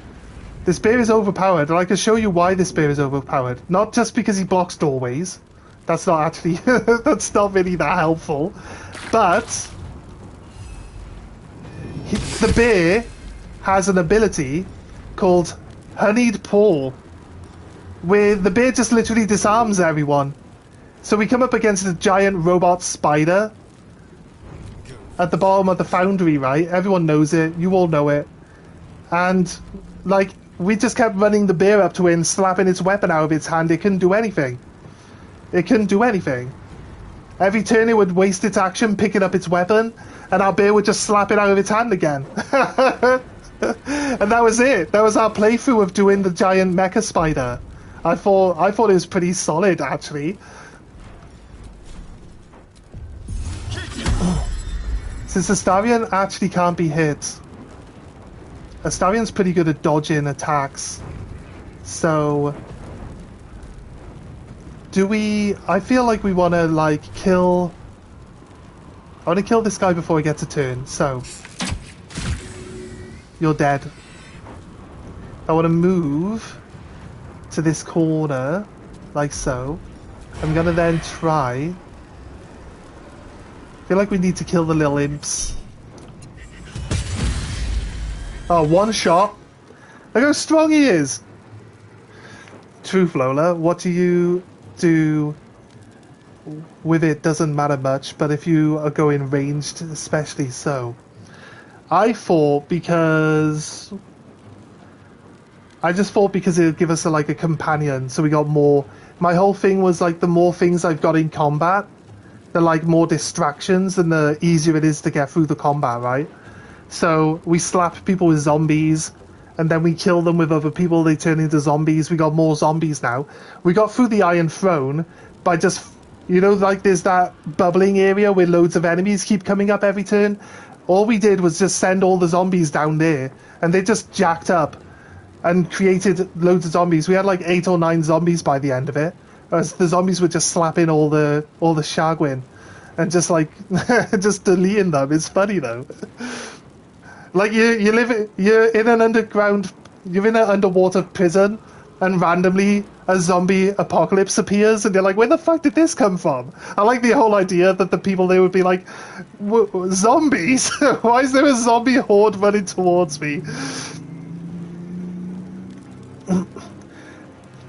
This bear is overpowered, and I can show you why this bear is overpowered. Not just because he blocks doorways. That's not actually... that's not really that helpful. But... the bear has an ability called Honeyed Paw, where the bear just literally disarms everyone. So we come up against a giant robot spider at the bottom of the foundry, right? Everyone knows it. You all know it. And, like... we just kept running the bear up to it and slapping its weapon out of its hand. It couldn't do anything. It couldn't do anything. Every turn it would waste its action picking up its weapon, and our bear would just slap it out of its hand again. And that was it. That was our playthrough of doing the giant mecha spider. I thought it was pretty solid, actually. Since Astarion actually can't be hit, Astarion's pretty good at dodging attacks, so do we... I feel like we want to, like, kill... I want to kill this guy before he gets a turn, so... You're dead. I want to move to this corner, like so. I'm going to then try... I feel like we need to kill the little imps. Oh, one shot. Look how strong he is. Truth, Lola. What do you do with it doesn't matter much, but if you are going ranged, especially so. I thought because... I just thought because it would give us like a companion, so we got more... My whole thing was like the more things I've got in combat, the like more distractions and the easier it is to get through the combat, right? So we slap people with zombies, and then we kill them with other people, they turn into zombies. We got more zombies now. We got through the Iron Throne by just, you know, like there's that bubbling area where loads of enemies keep coming up every turn. All we did was just send all the zombies down there, and they just jacked up and created loads of zombies. We had like 8 or 9 zombies by the end of it. As the zombies were just slapping all the Shagwin and just like just deleting them. It's funny though. Like you're in an underground, you're in an underwater prison, and randomly a zombie apocalypse appears, and you're like, where the fuck did this come from? I like the whole idea that the people there would be like, zombies? Why is there a zombie horde running towards me?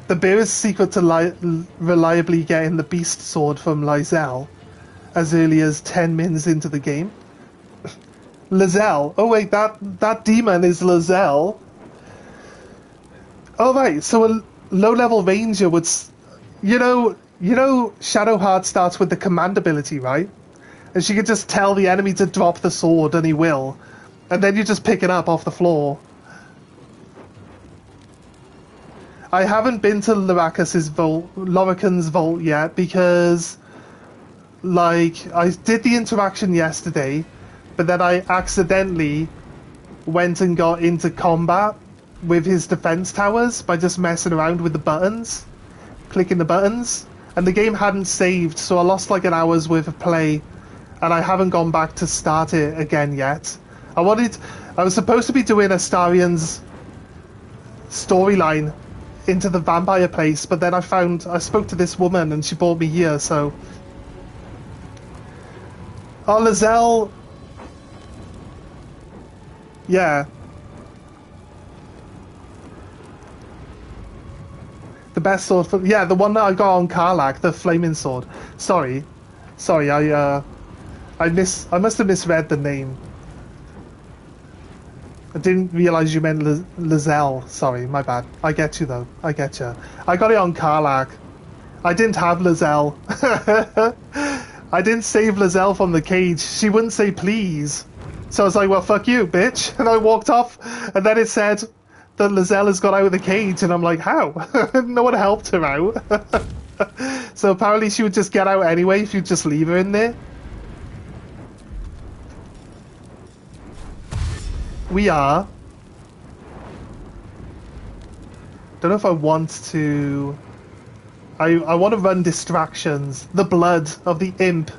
The bearer's secret to reliably getting the beast sword from Lizelle as early as 10 minutes into the game. Lizelle. Oh wait, that demon is Lizelle. Oh right, so a low-level ranger would... You know Shadowheart starts with the command ability, right? And she could just tell the enemy to drop the sword, and he will. And then you just pick it up off the floor. I haven't been to Lorican's vault yet because, like, I did the interaction yesterday, but then I accidentally went and got into combat with his defense towers by just messing around with the buttons, clicking the buttons, and the game hadn't saved, so I lost like an hour's worth of play, and I haven't gone back to start it again yet. I was supposed to be doing Astarion's storyline into the vampire place, but then I spoke to this woman and she brought me here, so... Oh, Lizelle... Yeah. The best sword for... Yeah, the one that I got on Karlach, the flaming sword. Sorry, I must have misread the name. I didn't realise you meant Lizelle. Sorry, my bad. I get you, though. I get you. I got it on Karlach. I didn't have Lizelle. I didn't save Lizelle from the cage. She wouldn't say please. So I was like, well, fuck you, bitch. And I walked off, and then it said that Lizelle has got out of the cage, and I'm like, how? No one helped her out. So apparently she would just get out anyway if you just leave her in there. We are. Don't know if I want to... I want to run distractions. The blood of the imp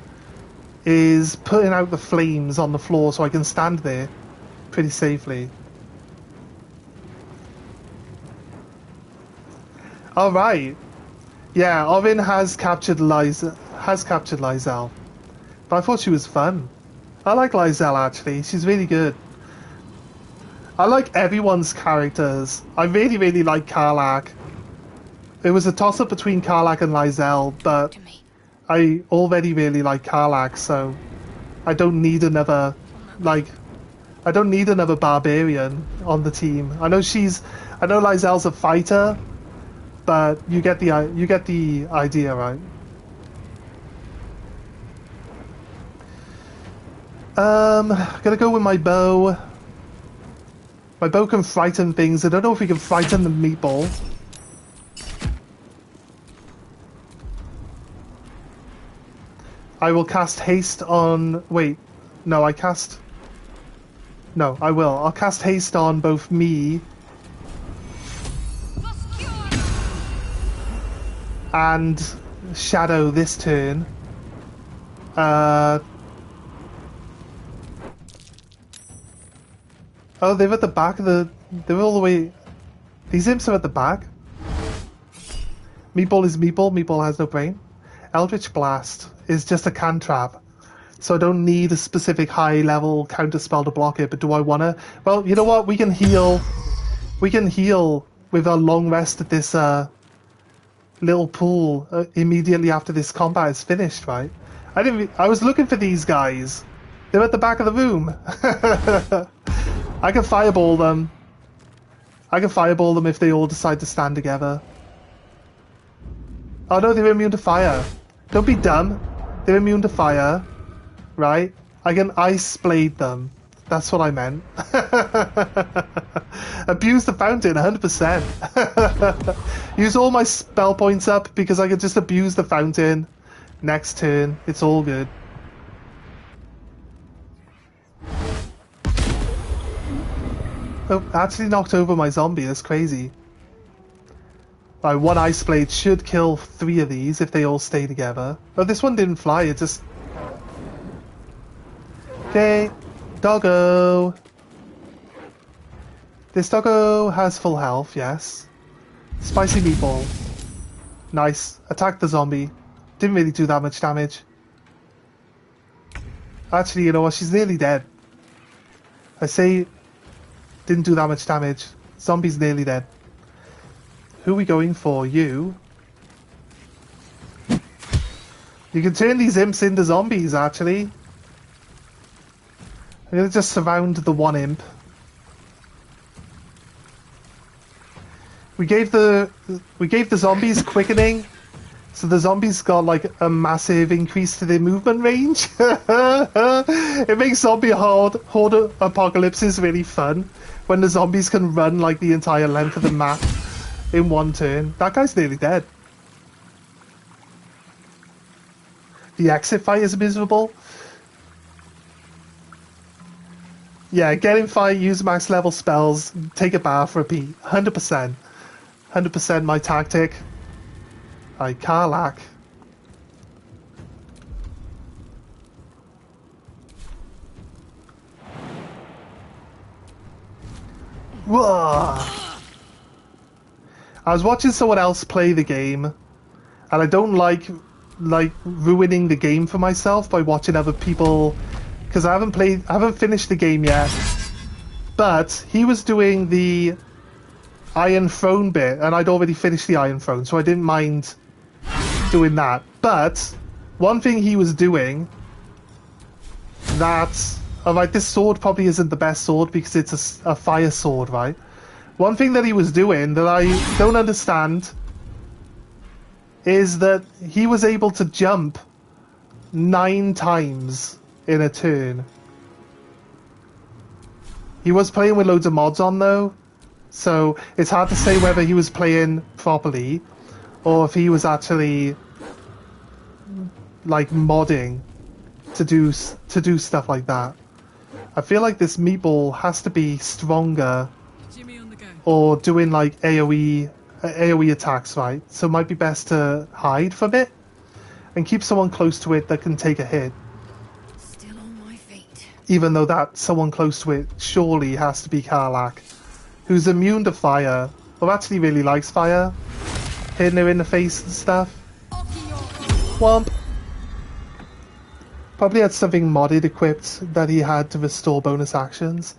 is putting out the flames on the floor so I can stand there pretty safely. Alright. Yeah, Orin has captured Lizelle. But I thought she was fun. I like Lizelle actually. She's really good. I like everyone's characters. I really, really like Karlach. It was a toss-up between Karlach and Lizelle, but I already really like Karlach, so I don't need another, I don't need another barbarian on the team. I know Lizelle's a fighter, but you get the idea, right? Gonna go with my bow. My bow can frighten things. I don't know if we can frighten the meatball. I will cast haste on... Wait. No, I cast... No, I will. I'll cast haste on both me... and shadow this turn. Oh, they're at the back of the... They're all the way... These imps are at the back. Meatball is Meatball. Meatball has no brain. Eldritch Blast is just a cantrap. So I don't need a specific high-level counterspell to block it, but do I want to? Well, you know what? We can heal. We can heal with a long rest at this little pool immediately after this combat is finished, right? I was looking for these guys. They're at the back of the room. I can fireball them. I can fireball them if they all decide to stand together. Oh no, they're immune to fire. Don't be dumb. They're immune to fire. Right? I can ice blade them. That's what I meant. Abuse the fountain, 100%. Use all my spell points up because I can just abuse the fountain. Next turn, it's all good. Oh, actually knocked over my zombie, that's crazy. Right, one ice blade should kill 3 of these if they all stay together. Oh, this one didn't fly, it just... Okay, doggo. This doggo has full health, yes. Spicy meatball. Nice. Attack the zombie. Didn't really do that much damage. Actually, you know what? She's nearly dead. I say didn't do that much damage. Zombie's nearly dead. Who are we going for? You. You can turn these imps into zombies, actually. I'm gonna just surround the one imp. We gave the zombies quickening, so the zombies got like a massive increase to their movement range. It makes zombie horde apocalypses really fun when the zombies can run like the entire length of the map in one turn. That guy's nearly dead. The exit fight is miserable. Yeah, get in fight, use max level spells, take a bath, repeat. 100%. 100% my tactic. I Karlak. Whoa! I was watching someone else play the game, and I don't like ruining the game for myself by watching other people, because I haven't finished the game yet. But he was doing the Iron Throne bit, and I'd already finished the Iron Throne, so I didn't mind doing that. But one thing he was doing that, alright, this sword probably isn't the best sword because it's a fire sword, right? One thing that he was doing that I don't understand is that he was able to jump 9 times in a turn. He was playing with loads of mods on though, so it's hard to say whether he was playing properly or if he was actually like modding to do stuff like that. I feel like this meatball has to be stronger or doing like AoE attacks, right? So it might be best to hide from it and keep someone close to it that can take a hit.
Still on my feet.
Even though that someone close to it surely has to be Karlak, who's immune to fire, or actually really likes fire, hitting her in the face and stuff. Womp. Probably had something modded equipped that he had to restore bonus actions.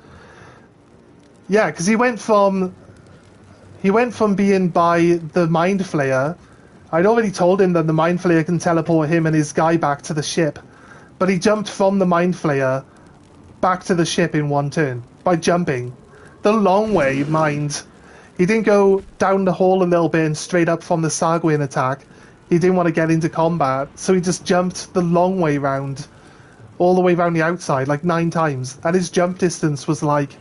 Yeah, because he went from being by the Mind Flayer. I'd already told him that the Mind Flayer can teleport him and his guy back to the ship, but he jumped from the Mind Flayer back to the ship in one turn by jumping the long way. Mind, he didn't go down the hall a little bit and straight up from the Sargwyn attack. He didn't want to get into combat, so he just jumped the long way round, all the way around the outside, like 9 times, and his jump distance was like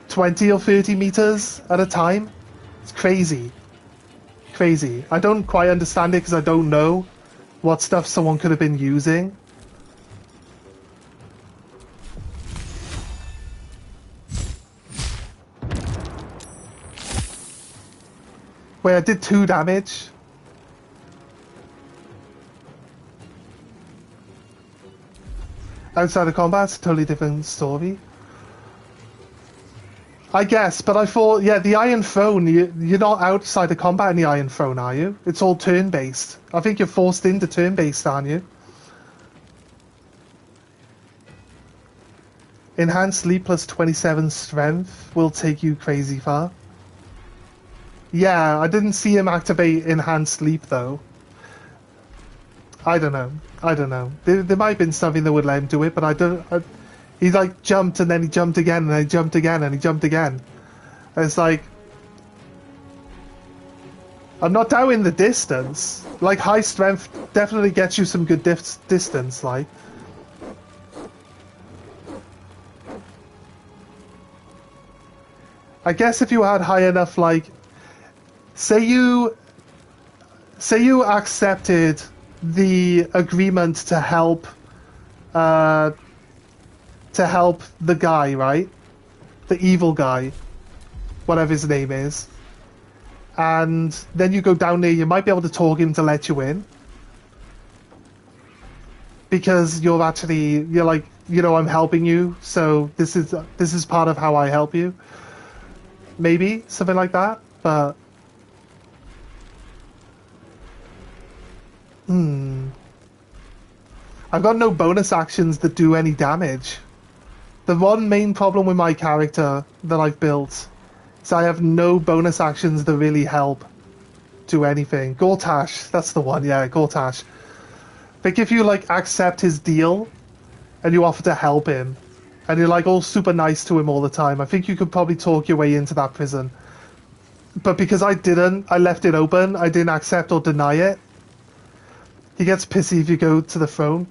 20 or 30 meters at a time. It's crazy. Crazy. I don't quite understand it because I don't know what stuff someone could have been using. Wait, I did 2 damage. Outside of combat, it's a totally different story. I guess, but I thought, yeah, the Iron Throne, you're not outside of combat in the Iron Throne, are you? It's all turn-based. I think you're forced into turn-based, aren't you? Enhanced sleep plus 27 strength will take you crazy far. Yeah, I didn't see him activate enhanced sleep, though. I don't know. There might have been something that would let him do it, but I don't... He like jumped and then he jumped again and then he jumped again and he jumped again. And it's like, I'm not doubting the distance. Like high strength definitely gets you some good distance. Like, I guess if you had high enough, like, say you accepted the agreement to help the guy, right? The evil guy, whatever his name is. And then you go down there, you might be able to talk him to let you in. Because you're like, you know, I'm helping you, so this is part of how I help you. Maybe, something like that, but... I've got no bonus actions that do any damage. The one main problem with my character that I've built is I have no bonus actions that really help do anything. Gortash, that's the one, yeah, Gortash. I think if you, like, accept his deal and you offer to help him, and you're, like, all super nice to him all the time, I think you could probably talk your way into that prison. But because I didn't, I left it open, I didn't accept or deny it. He gets pissy if you go to the throne.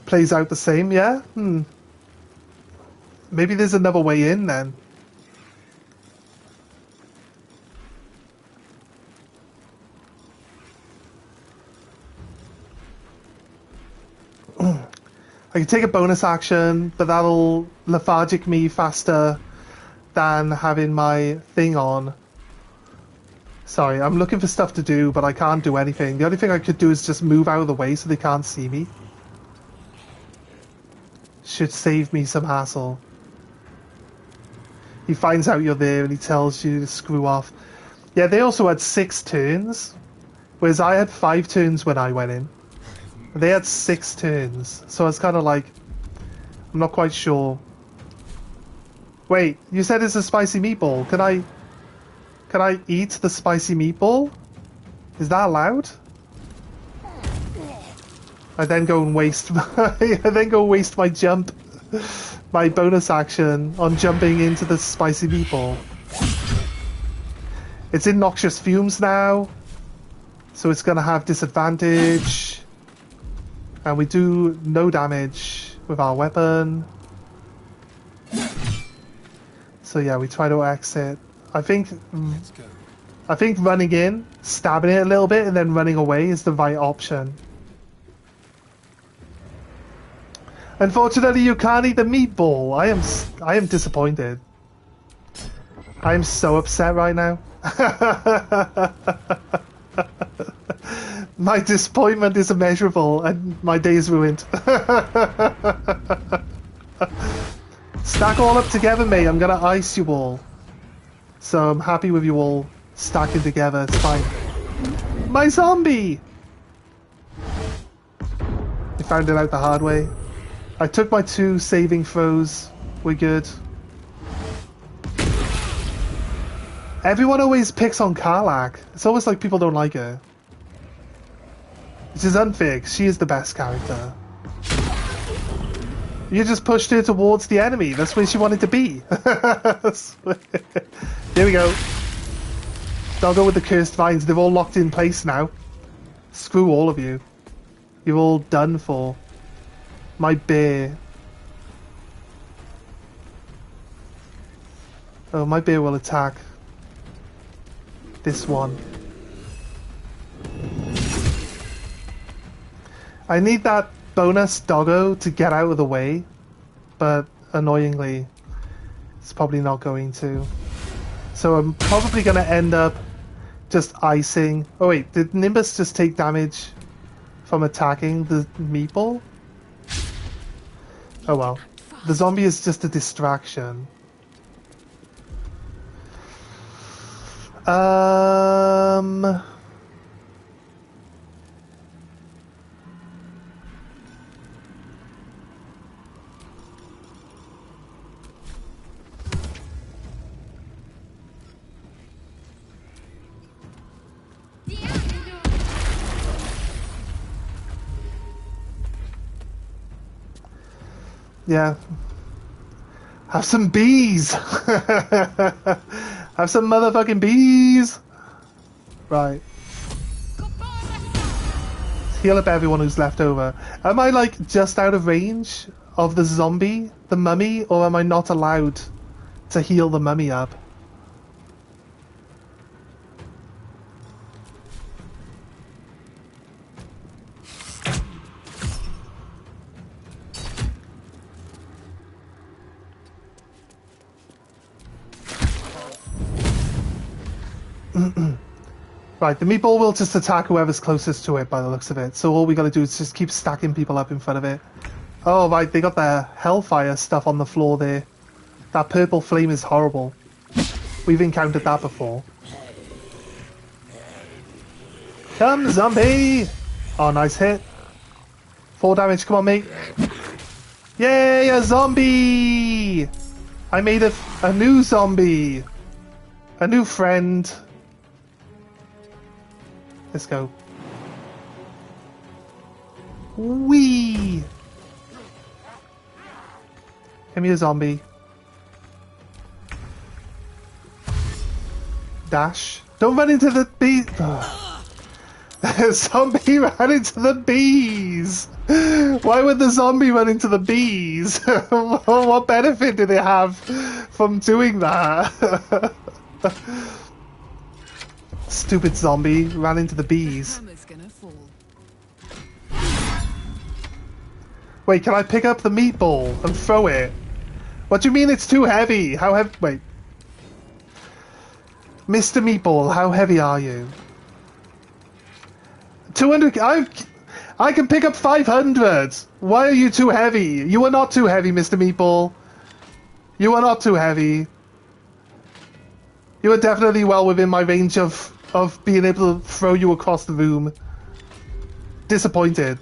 Plays out the same, yeah? Maybe there's another way in, then. I can take a bonus action, but that'll lethargic me faster than having my thing on. Sorry, I'm looking for stuff to do, but I can't do anything. The only thing I could do is just move out of the way so they can't see me. Should save me some hassle. He finds out you're there and he tells you to screw off. Yeah, they also had 6 turns, whereas I had 5 turns when I went in. They had 6 turns, so I was kind of like, I'm not quite sure. Wait, you said it's a spicy meatball. Can I eat the spicy meatball? Is that allowed? I then go and waste my jump, my bonus action on jumping into the spicy meatball. It's in noxious fumes now, so it's gonna have disadvantage, and we do no damage with our weapon. So yeah, we try to exit. I think running in, stabbing it a little bit, and then running away is the right option. Unfortunately, you can't eat the meatball. I am disappointed. I am so upset right now. My disappointment is immeasurable, and my day is ruined. Stack all up together, mate. I'm gonna ice you all. So I'm happy with you all stacking together. It's fine. My zombie! I found it out the hard way. I took my 2 saving throws. We're good. Everyone always picks on Karlach. It's almost like people don't like her. Which is unfair, 'cause she is the best character. You just pushed her towards the enemy. That's where she wanted to be. Here we go. Doggo with the cursed vines. They're all locked in place now. Screw all of you. You're all done for. My bear. Oh, my bear will attack this one. I need that bonus doggo to get out of the way, but annoyingly, it's probably not going to. So I'm probably going to end up just icing. Oh wait, did Nimbus just take damage from attacking the meatball? Oh well. The zombie is just a distraction. Yeah. Have some bees! Have some motherfucking bees! Right. Heal up everyone who's left over. Am I, like, just out of range of the zombie, the mummy, or am I not allowed to heal the mummy up? Right, the meatball will just attack whoever's closest to it by the looks of it. So all we gotta do is just keep stacking people up in front of it. Oh, right, they got their hellfire stuff on the floor there. That purple flame is horrible. We've encountered that before. Come, zombie! Oh, nice hit. 4 damage, come on, mate. Yay, a zombie! I made a new zombie. A new friend. Let's go. Wee! Give me a zombie. Dash. Don't run into the bees. Zombie ran into the bees. Why would the zombie run into the bees? What benefit did it have from doing that? Stupid zombie ran into the bees. Wait, can I pick up the meatball and throw it? What do you mean it's too heavy? How heavy? Wait. Mr. Meatball, how heavy are you? 200. I can pick up 500. Why are you too heavy? You are not too heavy, Mr. Meatball. You are not too heavy. You are definitely well within my range of being able to throw you across the room. Disappointed.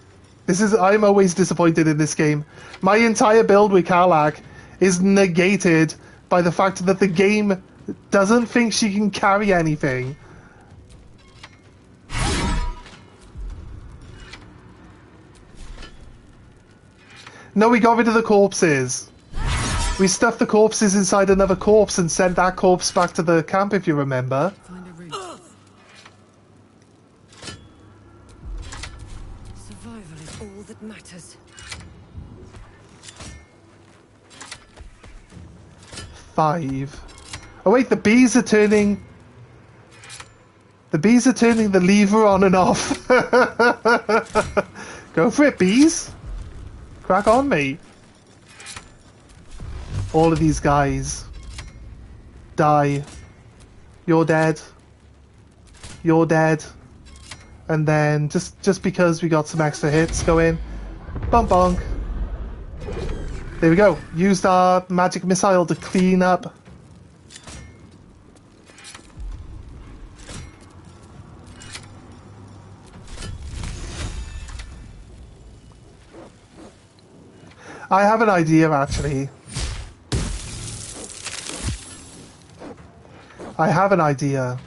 I'm always disappointed in this game. My entire build with Karlach is negated by the fact that the game doesn't think she can carry anything. No, we got rid of the corpses. We stuffed the corpses inside another corpse and sent that corpse back to the camp, if you remember.
Survival is all that matters.
5. Oh wait, the bees are turning... The bees are turning the lever on and off. Go for it, bees. Crack on, mate. All of these guys. Die. You're dead. You're dead. And then, just because we got some extra hits, go in. Bonk bonk. There we go. Used our magic missile to clean up. I have an idea, actually. I have an idea.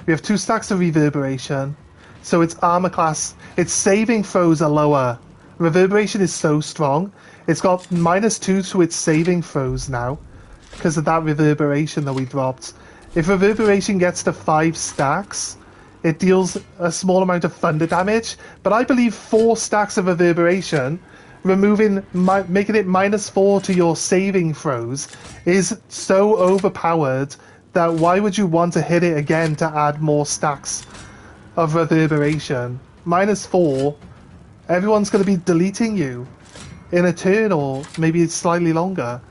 We have 2 stacks of reverberation, so its armor class, its saving throws are lower. Reverberation is so strong. It's got -2 to its saving throws now, because of that reverberation that we dropped. If reverberation gets to 5 stacks, it deals a small amount of thunder damage, but I believe 4 stacks of reverberation, making it -4 to your saving throws, is so overpowered that why would you want to hit it again to add more stacks of reverberation? -4, everyone's going to be deleting you in a turn or maybe slightly longer.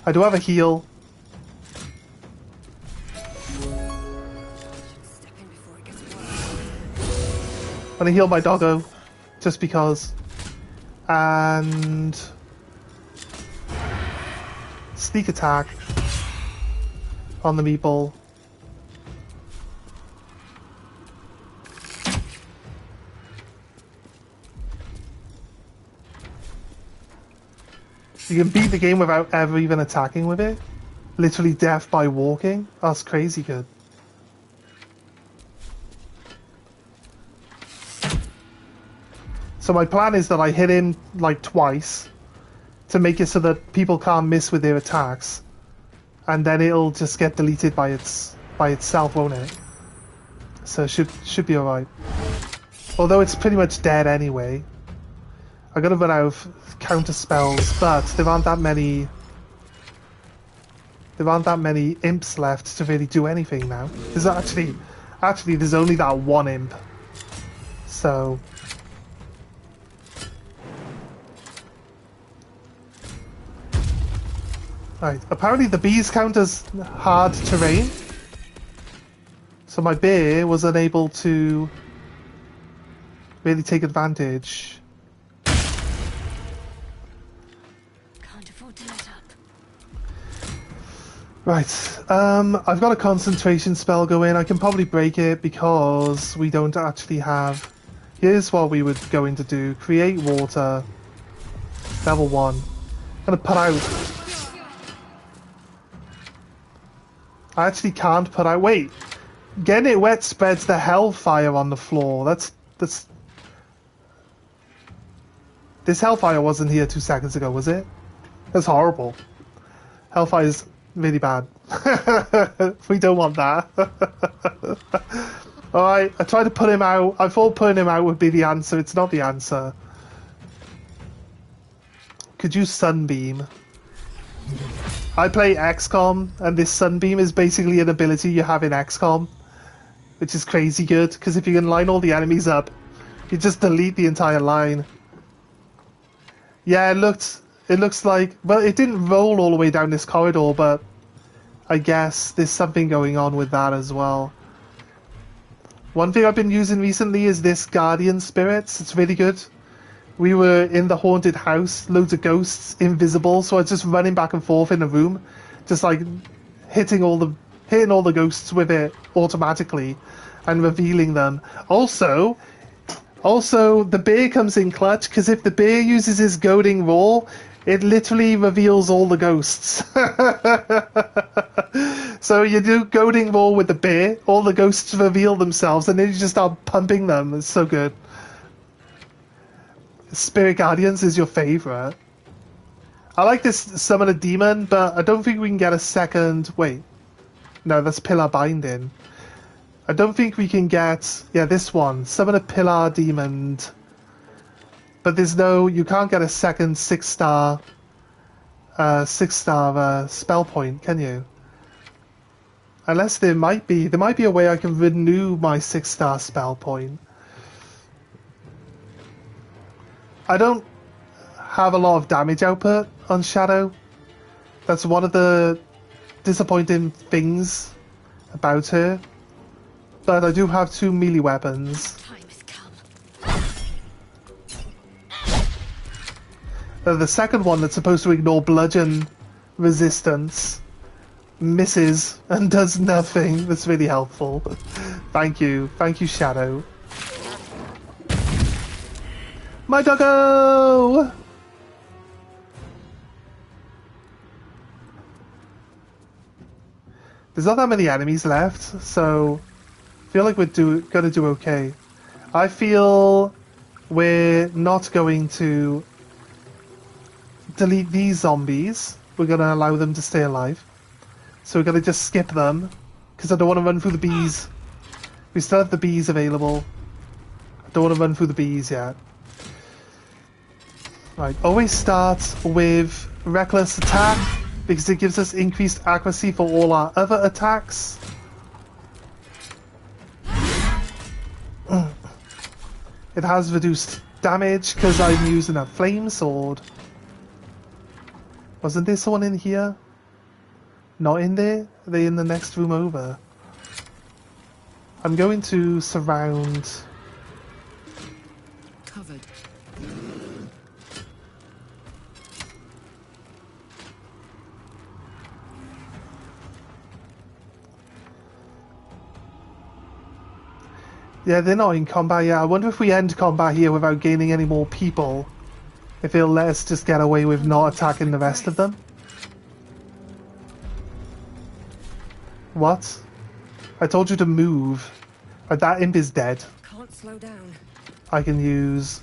I do have a heal. I'm gonna heal my doggo. just because. And sneak attack on the meatball. You can beat the game without ever even attacking with it. Literally death by walking. That's crazy good. So my plan is that I hit him like twice to make it so that people can't miss with their attacks, and then it'll just get deleted by itself, won't it? So it should be alright. Although it's pretty much dead anyway. I'm gonna run out of counter spells, but there aren't that many. There aren't that many imps left to really do anything now. There's actually there's only that one imp. So. Right, apparently the bees count as hard terrain, so my bear was unable to really take advantage.
Can't afford to let up.
Right, I've got a concentration spell going. I can probably break it because we don't actually have... Here's what we would go in to do. Create water. Level 1. I'm gonna put out... I actually can't put out... Wait! Getting it wet spreads the hellfire on the floor. That's... This hellfire wasn't here 2 seconds ago, was it? That's horrible. Hellfire's really bad. We don't want that. Alright, I tried to put him out. I thought putting him out would be the answer. It's not the answer. Could use Sunbeam. I play XCOM, and this Sunbeam is basically an ability you have in XCOM, which is crazy good, because if you can line all the enemies up, you just delete the entire line. Yeah, it looks like... Well, it didn't roll all the way down this corridor, but I guess there's something going on with that as well. One thing I've been using recently is this Guardian Spirits. It's really good. We were in the haunted house, loads of ghosts, invisible, so I was just running back and forth in the room, just like hitting all the ghosts with it automatically and revealing them. Also, the bear comes in clutch, because if the bear uses his goading roar, it literally reveals all the ghosts. So you do goading roar with the bear, all the ghosts reveal themselves, and then you just start pumping them. It's so good. Spirit Guardians is your favourite. I like this Summon a Demon, but I don't think we can get a second... Wait. No, that's Pillar Binding. I don't think we can get... Yeah, this one. Summon a Pillar Demon. But there's no... You can't get a second 6-star... 6-star spell point, can you? Unless there might be... There might be a way I can renew my 6-star spell point. I don't have a lot of damage output on Shadow. That's one of the disappointing things about her. But I do have 2 melee weapons. The second one that's supposed to ignore bludgeon resistance misses and does nothing. That's really helpful. Thank you. Thank you, Shadow. My doggo! There's not that many enemies left, so I feel like we're gonna do okay. I feel we're not going to delete these zombies. We're gonna allow them to stay alive. So we're gonna just skip them, because I don't want to run through the bees. We still have the bees available. I don't want to run through the bees yet. Right, always start with Reckless Attack, because it gives us increased accuracy for all our other attacks. It has reduced damage, because I'm using a flame sword. Wasn't there someone in here? Not in there? Are they in the next room over? I'm going to surround...
Covered.
Yeah, they're not in combat yet. I wonder if we end combat here without gaining any more people, if it'll let us just get away with not attacking the rest of them. What? I told you to move. That imp is dead.
Can't slow down.
I can use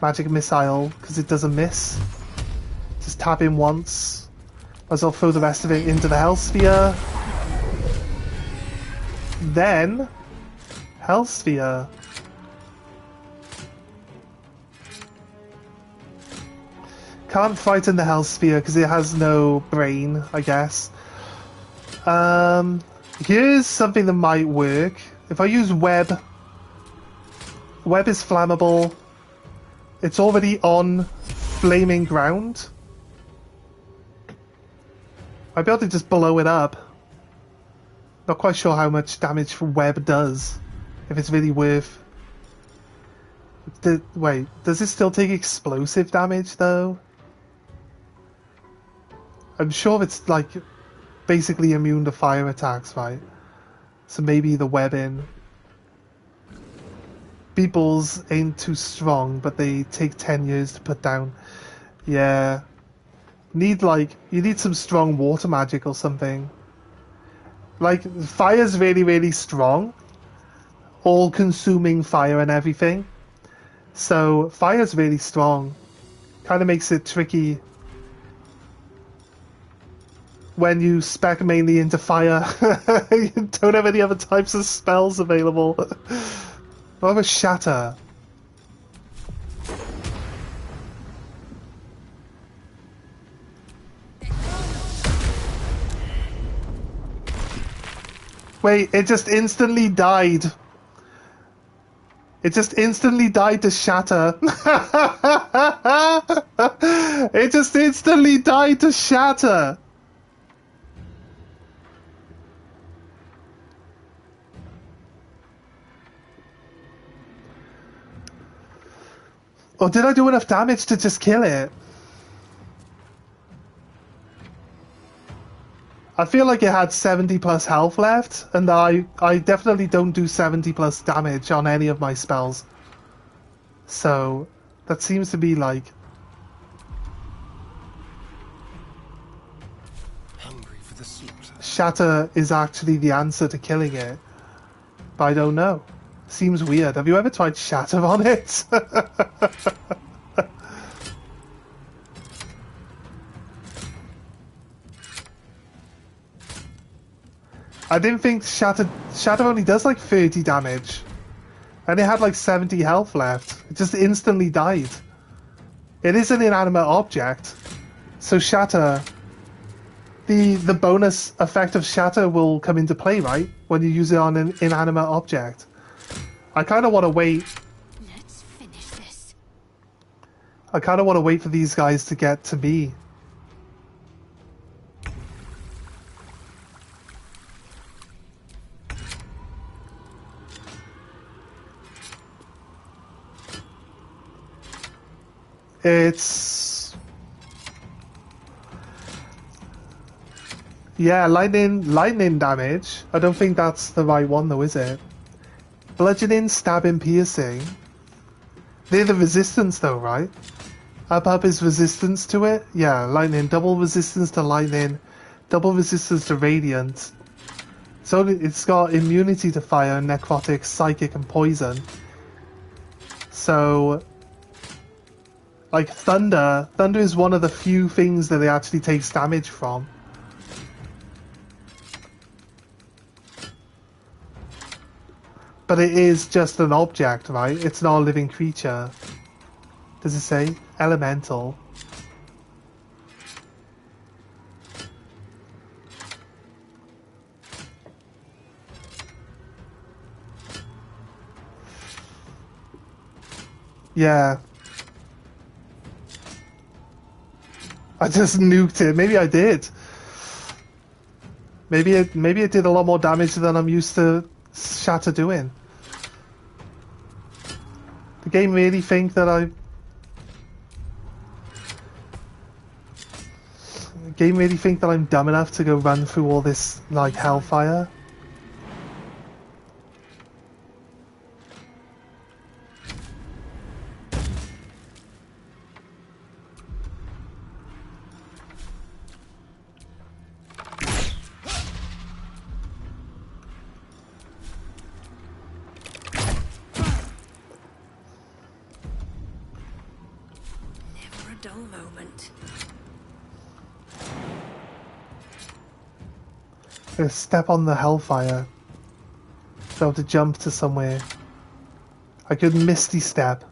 magic missile because it doesn't miss. Just tap him once. Might as well throw the rest of it into the Hellsphere. Then Hellsphere. Can't fight in the Hellsphere because it has no brain, I guess. Here's something that might work. If I use web, web is flammable. It's already on flaming ground. I'd be able to just blow it up. Not quite sure how much damage web does. If it's really worth... Wait, does it still take explosive damage though? I'm sure it's like basically immune to fire attacks, right? So maybe the webbing. Beebles ain't too strong, but they take 10 years to put down. Yeah. You need some strong water magic or something. Like, fire's really, really strong. All-consuming fire and everything. So, fire's really strong. Kind of makes it tricky when you spec mainly into fire. You don't have any other types of spells available. What about Shatter? Wait, it just instantly died. It just instantly died to Shatter. It just instantly died to Shatter. Or did I do enough damage to just kill it? I feel like it had 70 plus health left, and I definitely don't do 70 plus damage on any of my spells. So, that seems to be like...
Hungry for the slaughter.
Shatter is actually the answer to killing it. But I don't know. Seems weird. Have you ever tried Shatter on it? I didn't think Shatter only does like 30 damage. And it had like 70 health left. It just instantly died. It is an inanimate object. So Shatter... The bonus effect of Shatter will come into play, right? When you use it on an inanimate object. I kind of want to wait.
Let's finish this.
I kind of want to wait for these guys to get to me. It's... Yeah, lightning damage. I don't think that's the right one though, is it? Bludgeoning, stabbing, piercing. They're the resistance though, right? Up is resistance to it? Yeah, lightning. Double resistance to lightning. Double resistance to radiant. So it's got immunity to fire, necrotic, psychic, and poison. So... like thunder. Thunder is one of the few things that it actually takes damage from. But it is just an object, right? It's not a living creature. Does it say? Elemental. Yeah. I just nuked it. Maybe I did. Maybe it did a lot more damage than I'm used to Shatter doing. The game really think that The game really think that I'm dumb enough to go run through all this, like, hellfire?
wrong moment.
Step on the hellfire. Be able to jump to somewhere. I could misty step.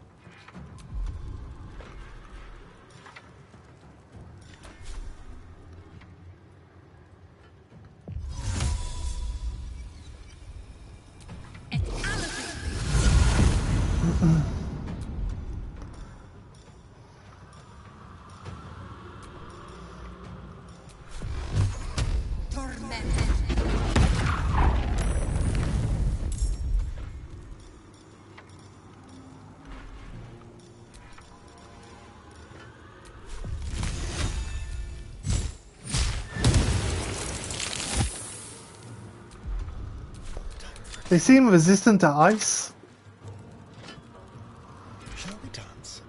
They seem resistant to ice.
Shall we dance?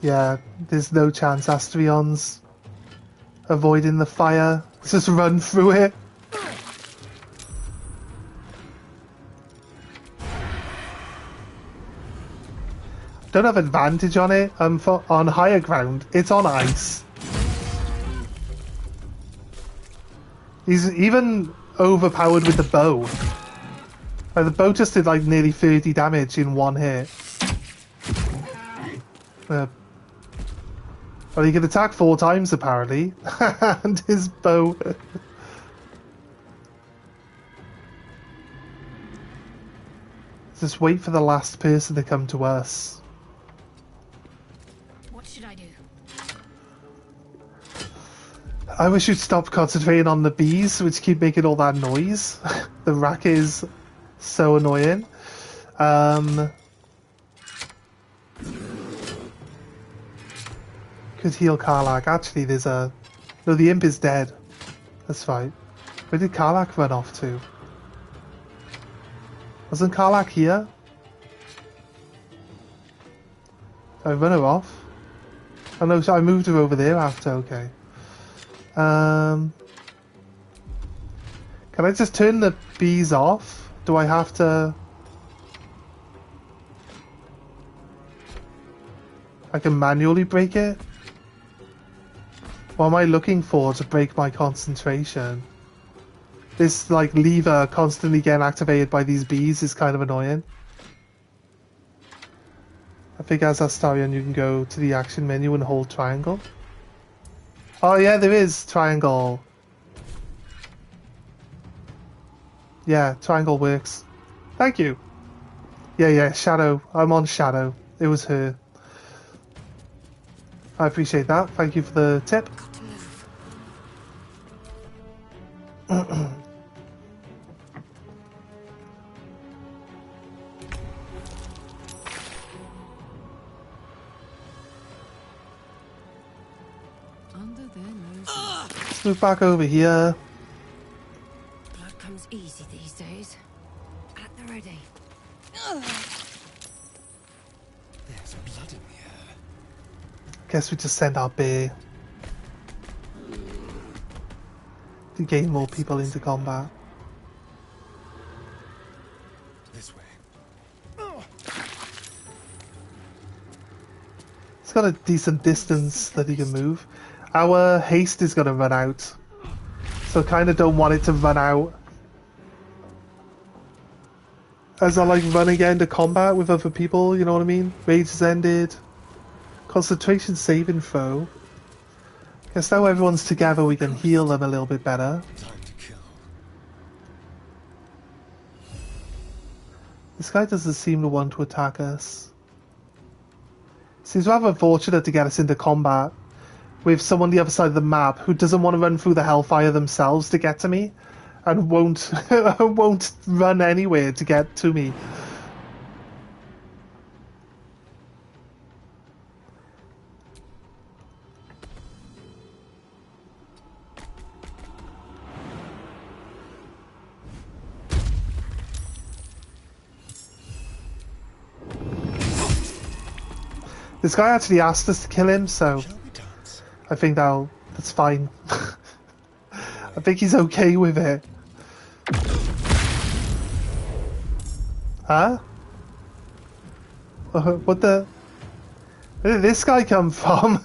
Yeah, there's no chance Astrion's avoiding the fire. Let's just run through it. Don't have advantage on it. On higher ground, it's on ice. He's even overpowered with the bow. Like, the bow just did like nearly 30 damage in one hit. Well, he can attack 4 times apparently, and his bow. Just wait for the last person to come to us.
What should I do?
I wish you'd stop concentrating on the bees, which keep making all that noise. The rack is so annoying. Could heal Karlach. Actually, there's a... No, the imp is dead. That's fine. Where did Karlach run off to? Wasn't Karlach here? Did I run her off? Oh no, so I moved her over there after, okay. Can I just turn the bees off? Do I have to... I can manually break it? What am I looking for to break my concentration? This, like, lever constantly getting activated by these bees is kind of annoying. I think as Astarion you can go to the action menu and hold triangle. Oh yeah, there is triangle. Yeah, triangle works. Thank you. Yeah, Shadow. I'm on Shadow. It was her. I appreciate that. Thank you for the tip. Let's move back over here.
Blood comes easy these days. At the ready.
There's blood in the air.
Guess we just send our bear to gain more people into combat.
This way.
It's got a decent distance that he can move. Our haste is going to run out, so kind of don't want it to run out as I like run again into combat with other people, you know what I mean? Rage has ended. Concentration saving throw. Guess now everyone's together we can heal them a little bit better. This guy doesn't seem to want to attack us. Seems rather unfortunate to get us into combat with someone on the other side of the map who doesn't want to run through the hellfire themselves to get to me, and won't won't run anywhere to get to me. This guy actually asked us to kill him, so I think that's fine. I think he's okay with it. Huh? What the? Where did this guy come from?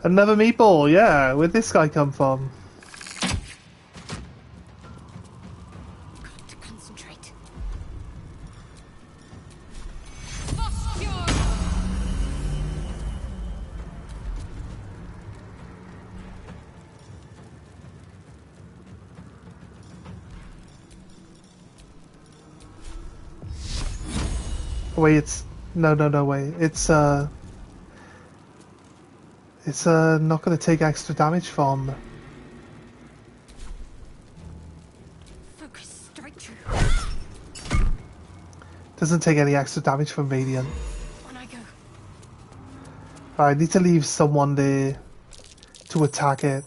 Another meatball, yeah. Where'd this guy come from?
Got to concentrate.
Wait, it's... No, wait. It's not going to take extra damage from...
Focus, straight through.
Doesn't take any extra damage from Radiant.
On I go.
I need to leave someone there to attack it.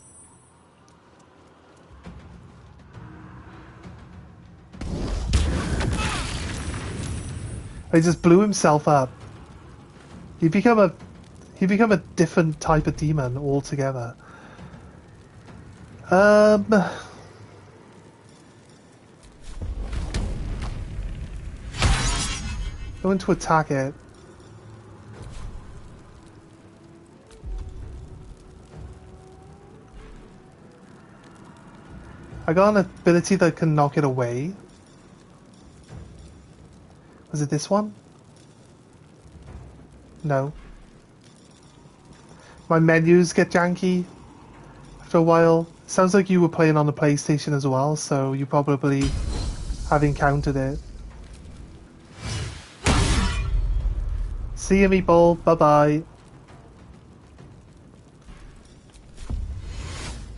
He just blew himself up. He become a different type of demon altogether. Going to attack it. I got an ability that can knock it away. Was it this one? No. My menus get janky after a while. Sounds like you were playing on the PlayStation as well, so you probably have encountered it. See you, meatball. Bye-bye.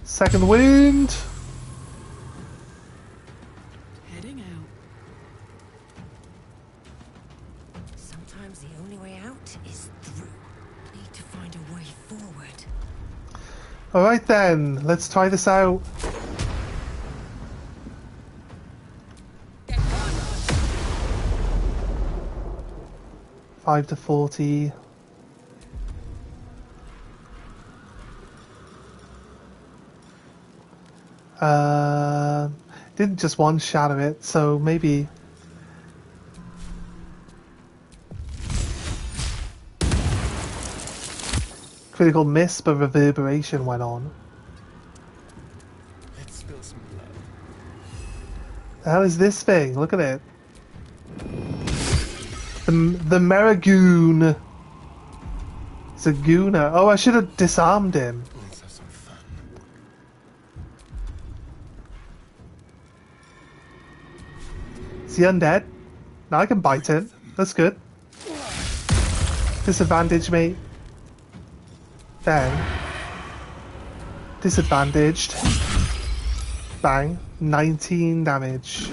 Second wound.
Heading out.
Sometimes the only way out is through. Need to find a way forward.
Alright then, let's try this out. Five to 40. Didn't just one shatter it, so maybe. Critical miss, but reverberation went on.
Let's spill some blood.
The hell is this thing? Look at it. The Meragoon. It's a gooner. Oh, I should have disarmed him.
Let's have some fun.
Is he undead? Now I can bite it. That's good. Disadvantage, mate. Then. Disadvantaged. Bang. 19 damage.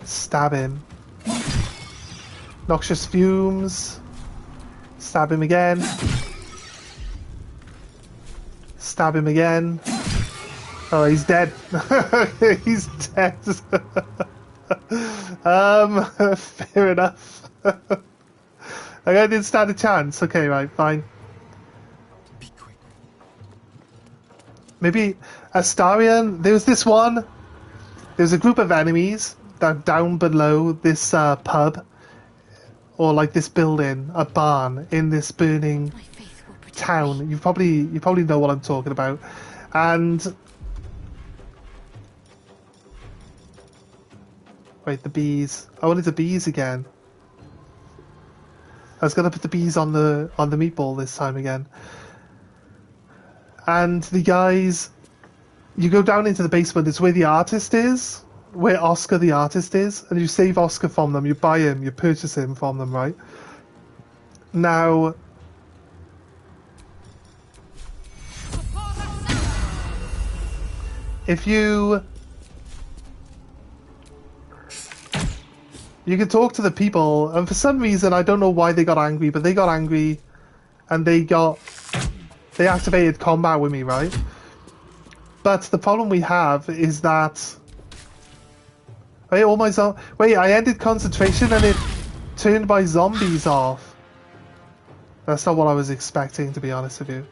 Stab him. Noxious fumes. Stab him again. Stab him again. Oh, he's dead. He's dead. Fair enough. Like, I didn't stand a chance. Okay, right, fine.
Be quick.
Maybe Astarion. There was this one. There's a group of enemies that down below this pub, or like this building, a barn in this burning town. You probably know what I'm talking about. And wait, the bees. I wanted the bees again. I was gonna put the bees on the meatball this time again. And the guys, you go down into the basement. It's where the artist is, where Oscar the artist is, and you save Oscar from them. You buy him, you purchase him from them, right? Now, if you can talk to the people, and for some reason I don't know why they got angry, but they got angry, and they activated combat with me, right? But the problem we have is that Wait, all my wait, I ended concentration and it turned my zombies off. That's not what I was expecting, to be honest with you.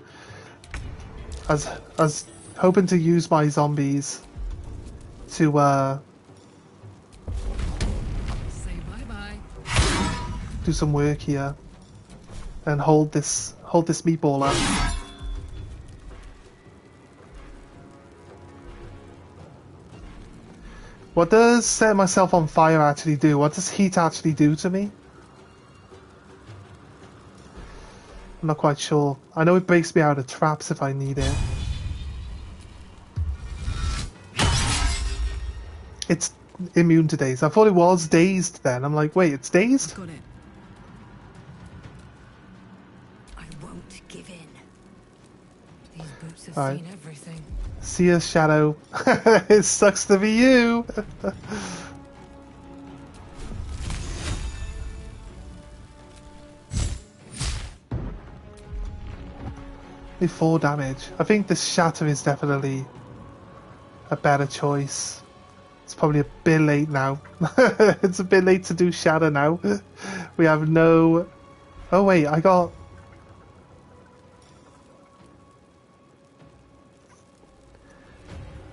I was hoping to use my zombies to
Say bye-bye.
do some work here and hold this meatball up. What does setting myself on fire actually do? What does heat actually do to me? I'm not quite sure. I know it breaks me out of traps if I need it. It's immune to dazed. I thought it was dazed then. I'm like, wait, it's dazed?
Got it. I won't give in. These boots have
All right.
seen everything.
See ya, Shadow. It sucks to be you. Only 4 damage. I think the Shatter is definitely a better choice. It's probably a bit late now. It's a bit late to do Shatter now. We have no... Oh wait, I got...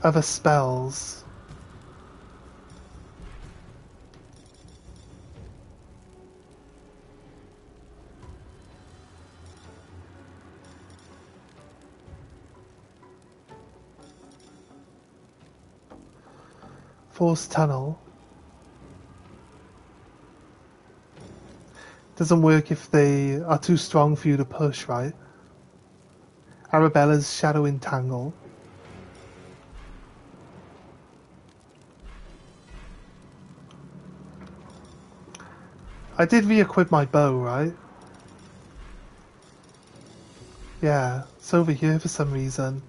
other spells. Force Tunnel. Doesn't work if they are too strong for you to push, right? Arabella's Shadow Entangle. I did re-equip my bow, right? Yeah, it's over here for some reason.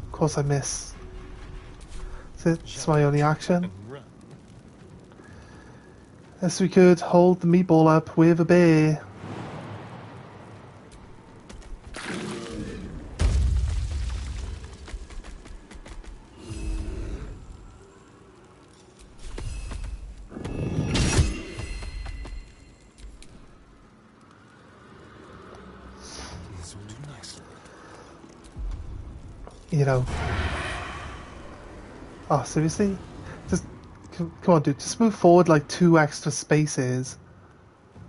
Of course I miss. It's my only action. Yes, we could hold the meatball up with a bear. You know. Oh, seriously? Just come on, dude. Just move forward like 2 extra spaces,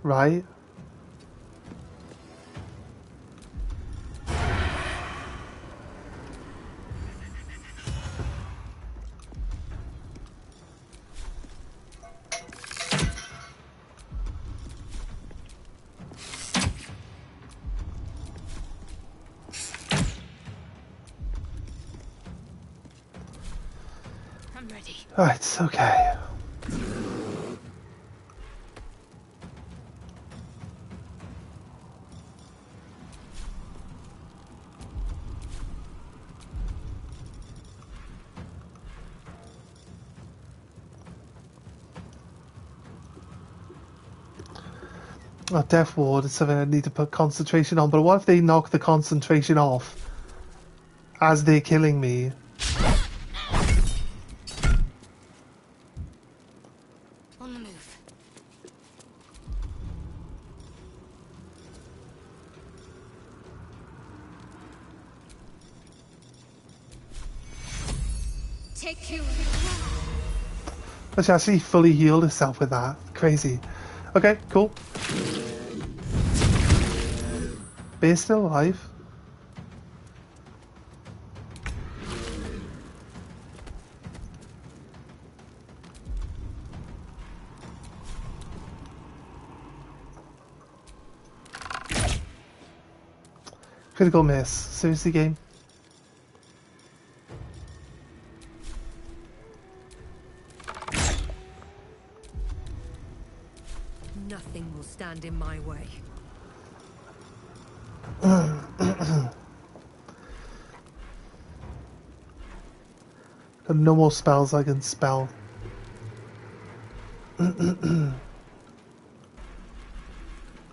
right?
I'm ready.
Alright, it's okay. Oh, Death Ward is something I need to put concentration on, but what if they knock the concentration off as they're killing me?
On the move. Take you.
She actually fully healed herself with that. Crazy. Okay, cool. Bear's still alive. Critical miss. Seriously, game?
Nothing will stand in my way. Got no more spells I can spell.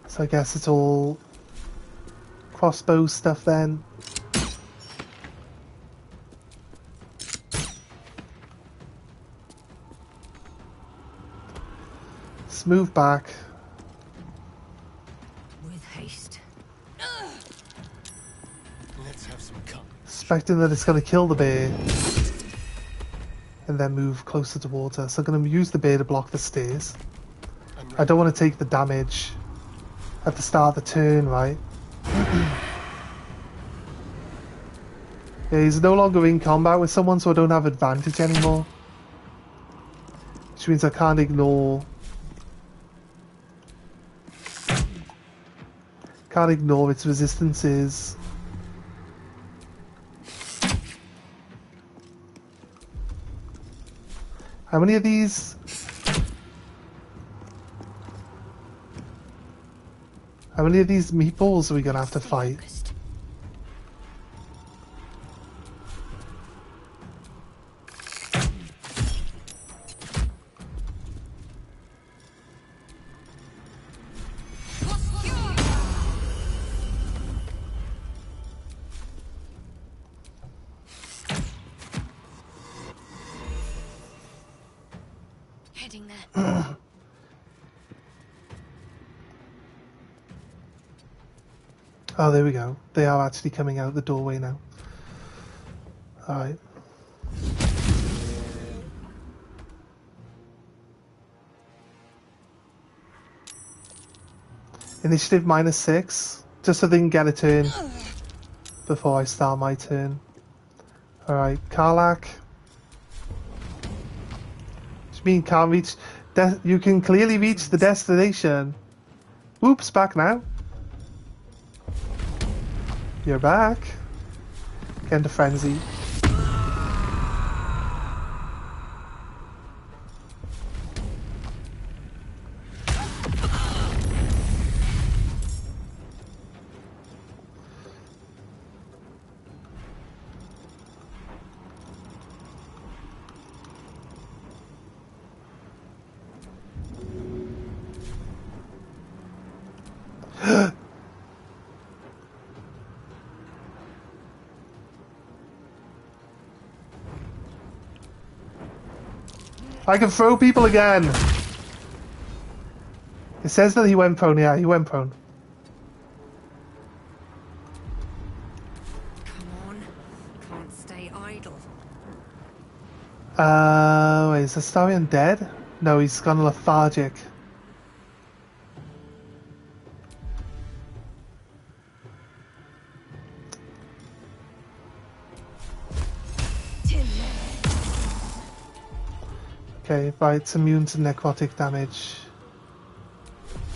So I guess it's all crossbow stuff then.
Let's move back.
With haste.
Let's have some company.
Expecting that it's going to kill the bear. And then move closer towards her. So I'm going to use the bear to block the stairs. I don't want to take the damage at the start of the turn, right? Yeah, he's no longer in combat with someone, so I don't have advantage anymore. Which means I can't ignore... Can't ignore its resistances. How many of these? How many of these meatballs are we gonna have to fight?
Heading there.
Oh, there we go. They are actually coming out the doorway now. Alright. Initiative -6, just so they can get a turn before I start my turn. Alright, Karlak. What do you mean can't reach? You can clearly reach the destination. Whoops, back now. You're back. Get into frenzy. I can throw people again! It says that he went prone, yeah, he went prone.
Come on. Can't stay idle.
Wait, is Astarion dead? No, he's gone lethargic. Okay, right, it's immune to necrotic damage.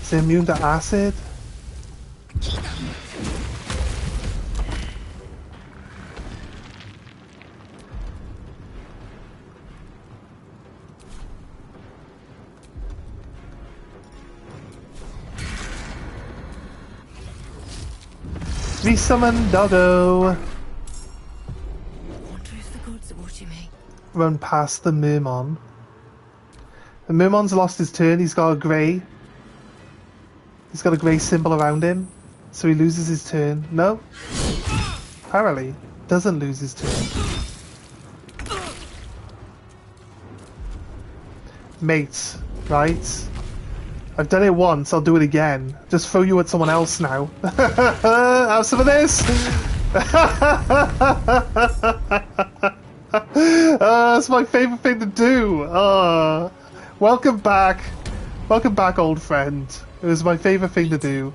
Is it immune to acid? Resummon Doggo!
I wonder if the gods are watching me.
Run past the Mermon. The Mermon's lost his turn, he's got a grey. He's got a grey symbol around him, so he loses his turn. No? Apparently, doesn't lose his turn. Mate, right? I've done it once, I'll do it again. Just throw you at someone else now. Have some of this! That's my favourite thing to do. Welcome back. Welcome back, old friend. It was my favourite thing to do.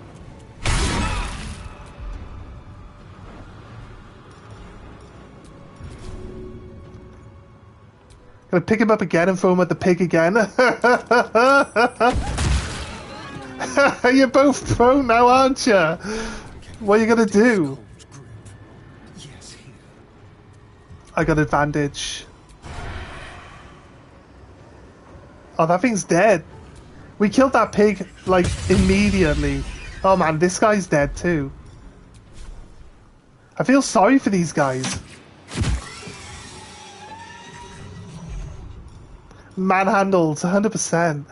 Gonna pick him up again and throw him at the pig again. You're both prone now, aren't you? What are you gonna do? I got advantage. Oh, that thing's dead. We killed that pig, like, immediately. Oh man, this guy's dead too. I feel sorry for these guys. Manhandled, 100%.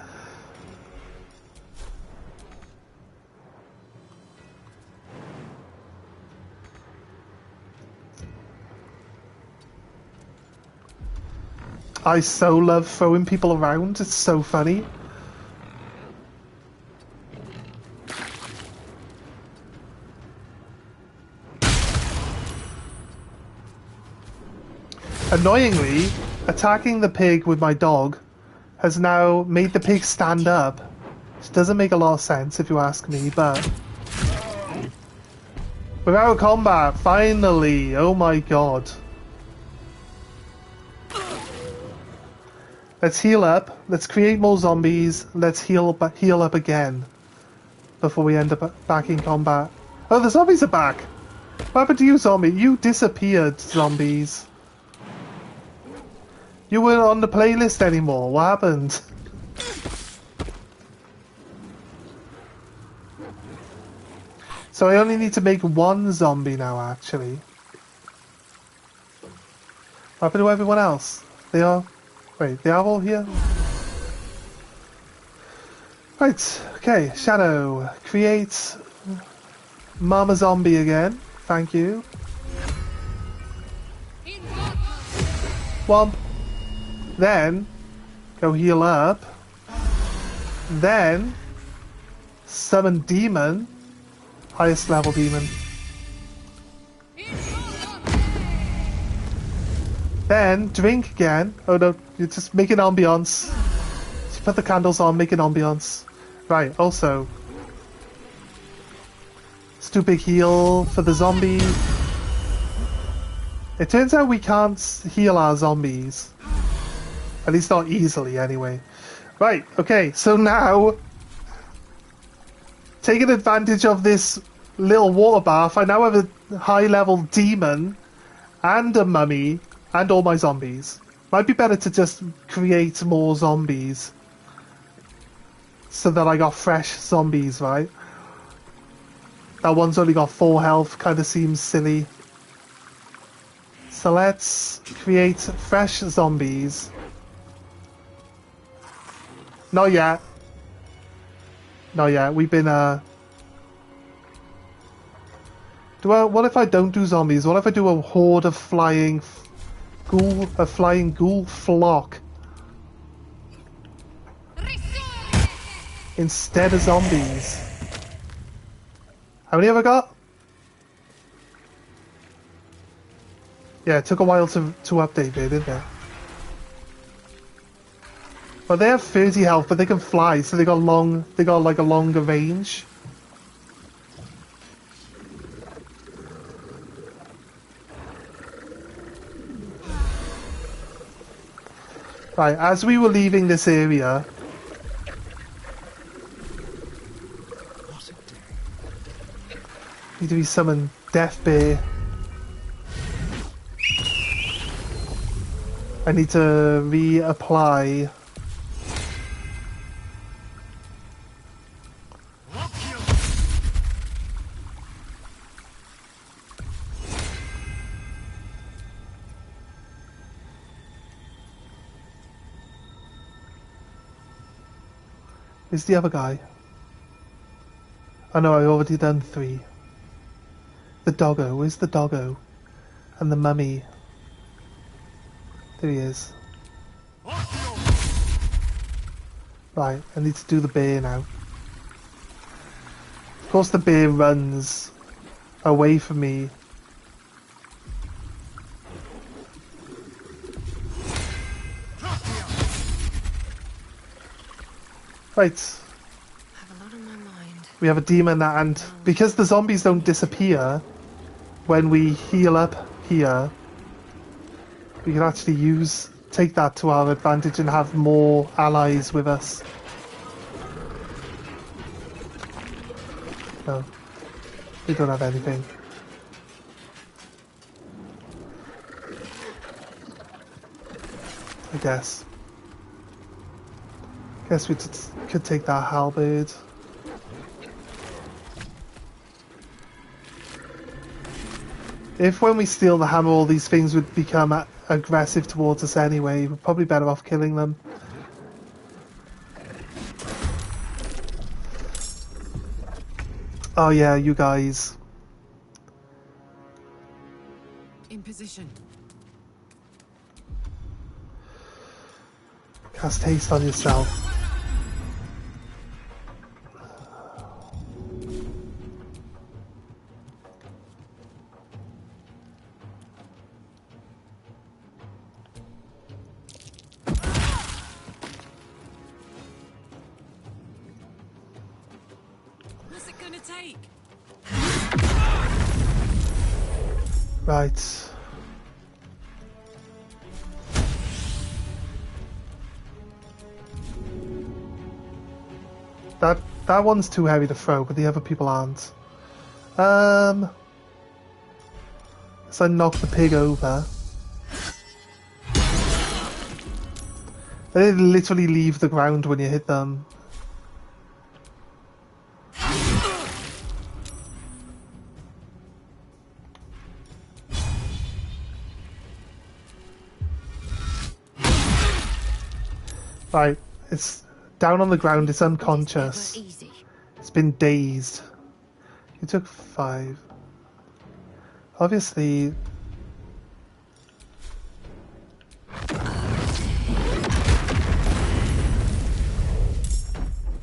I so love throwing people around, it's so funny. Annoyingly, attacking the pig with my dog has now made the pig stand up. Which doesn't make a lot of sense if you ask me, but... Without combat, finally! Oh my god. Let's heal up. Let's create more zombies. Let's heal up again. Before we end up back in combat. Oh, the zombies are back! What happened to you, zombie? You disappeared, zombies. You weren't on the playlist anymore. What happened? So I only need to make one zombie now, actually. What happened to everyone else? They are... Wait, they are all here? Right, okay. Shadow. Create... Mama Zombie again. Thank you. Womp. Then, go heal up. Then, summon demon. Highest level demon. Then, drink again. Oh no, you just make an ambiance. Just put the candles on, make an ambiance. Right, also. Let's do big heal for the zombie. It turns out we can't heal our zombies. At least not easily, anyway. Right, okay, so now... Taking advantage of this little water bath, I now have a high-level demon and a mummy and all my zombies. Might be better to just create more zombies. So that I got fresh zombies, right? That one's only got 4 health, kind of seems silly. So let's create fresh zombies. Not yet. Not yet. We've been, what if I don't do zombies? What if I do a horde of flying ghoul flock? Instead of zombies. How many have I got? Yeah, it took a while to update there, didn't it? Well, they have 30 health, but they can fly, so they got like a longer range. Right, as we were leaving this area, need to be summoned Death Bear. I need to reapply. Where's the other guy? Oh no, I already done 3. The doggo, where's the doggo? And the mummy. There he is. Right, I need to do the bear now. Of course the bear runs away from me. Right. We have a demon and because the zombies don't disappear when we heal up here, we can actually take that to our advantage and have more allies with us. No, we don't have anything. I guess. Guess we could take that halberd. If when we steal the hammer all these things would become aggressive towards us anyway, we're probably better off killing them. Oh yeah, you guys.
In position.
Cast haste on yourself.
gonna take?
Right. That one's too heavy to throw, but the other people aren't. So I knock the pig over. They literally leave the ground when you hit them. Right, it's down on the ground, it's unconscious. It's been dazed. You took 5. Obviously...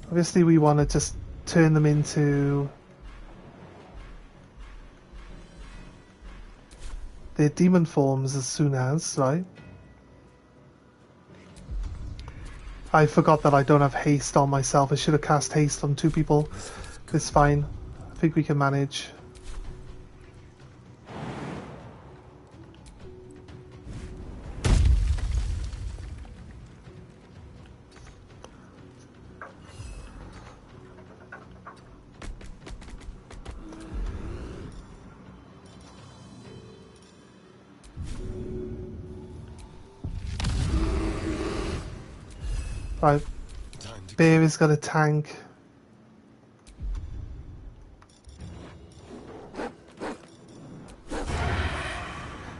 Obviously we want to just turn them into... their demon forms as soon as, right? I forgot that I don't have haste on myself. I should have cast haste on 2 people. It's fine. I think we can manage. Right, Bear is got a tank.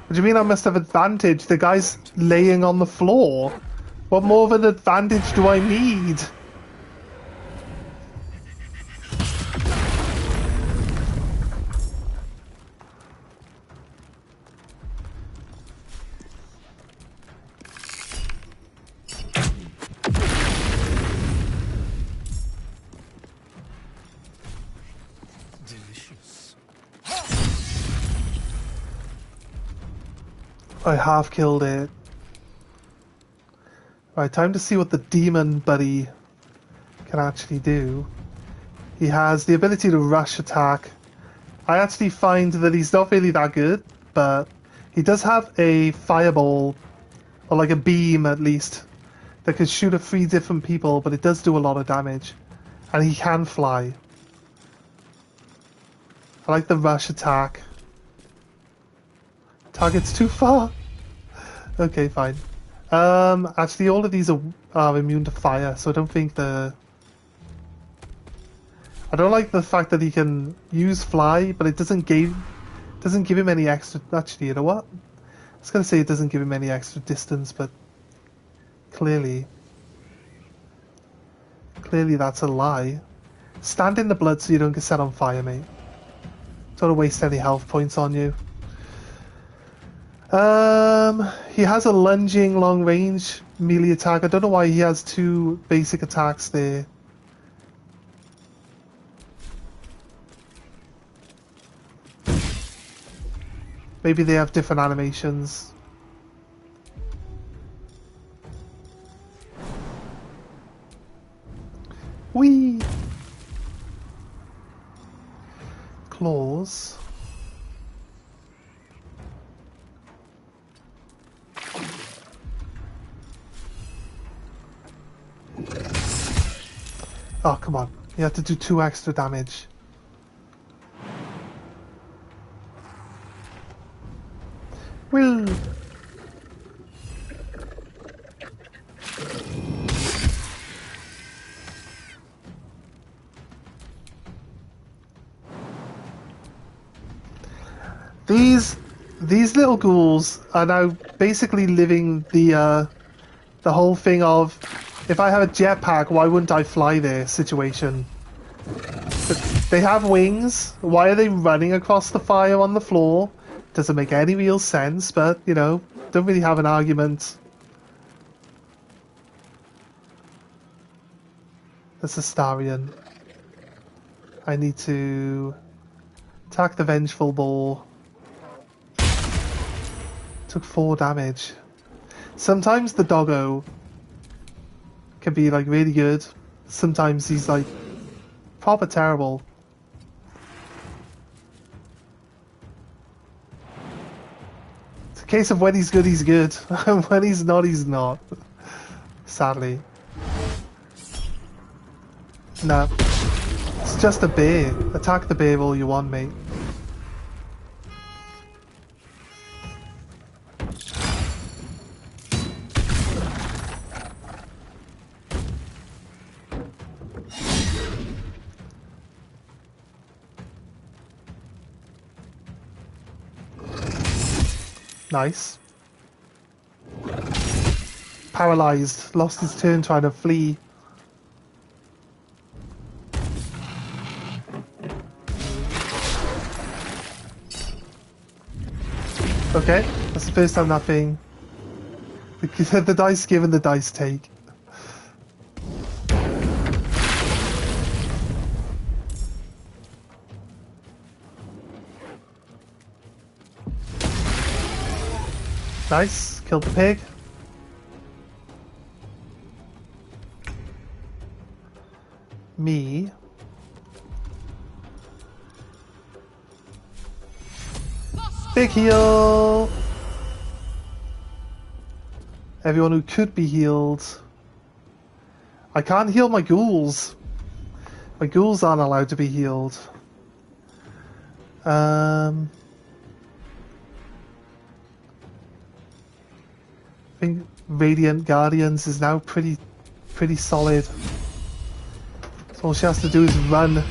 What do you mean I must have advantage? The guy's laying on the floor. What more of an advantage do I need? I half killed it. Right, time to see what the demon buddy can actually do. He has the ability to rush attack. I actually find that he's not really that good, but he does have a fireball, or like a beam at least, that can shoot at 3 different people, but it does do a lot of damage. And he can fly. I like the rush attack. Target's too far. Okay, fine. Actually, all of these are immune to fire, so I don't think I don't like the fact that he can use fly, but it doesn't give him any extra. Actually, you know what? I was gonna say it doesn't give him any extra distance, but clearly that's a lie. Stand in the blood so you don't get set on fire, mate. Don't want to waste any health points on you. He has a lunging long range melee attack. I don't know why he has 2 basic attacks there. Maybe they have different animations. Whee! Claws. Oh, come on. You have to do 2 extra damage. Woo! These little ghouls are now basically living the whole thing of, if I have a jetpack, why wouldn't I fly there situation. But they have wings. Why are they running across the fire on the floor? Doesn't make any real sense, but, you know, don't really have an argument. That's a Starion. I need to attack the Vengeful Boar. Took 4 damage. Sometimes the doggo can be like really good. Sometimes he's like proper terrible. case of when he's good, he's good. When he's not, he's not. Sadly. No. It's just a bear. Attack the bear all you want, mate. Nice. Paralyzed. Lost his turn trying to flee. Okay, that's the first time that thing. The dice give and the dice take. Nice, killed the pig. Me. Big heal! Everyone who could be healed. I can't heal my ghouls. My ghouls aren't allowed to be healed. I think Radiant Guardians is now pretty solid. So all she has to do is run.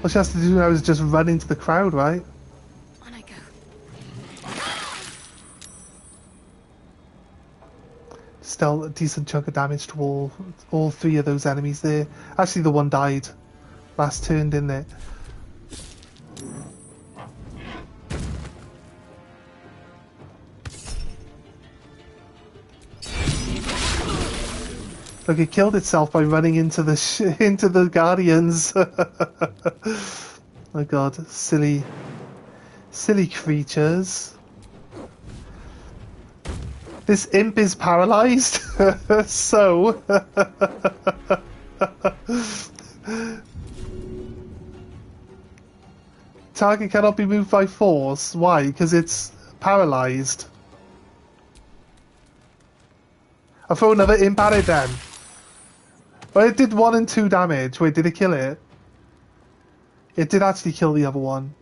All she has to do now is just run into the crowd, right?
On I go.
Still a decent chunk of damage to all three of those enemies there. Actually, the one died last turn, didn't it? Look, it killed itself by running into the into the guardians. My God, silly creatures. This imp is paralyzed, so target cannot be moved by force. Why? Because it's paralyzed. I'll throw another imp at it then. Well, it did 1 and 2 damage. Wait, did it kill it? It did actually kill the other one.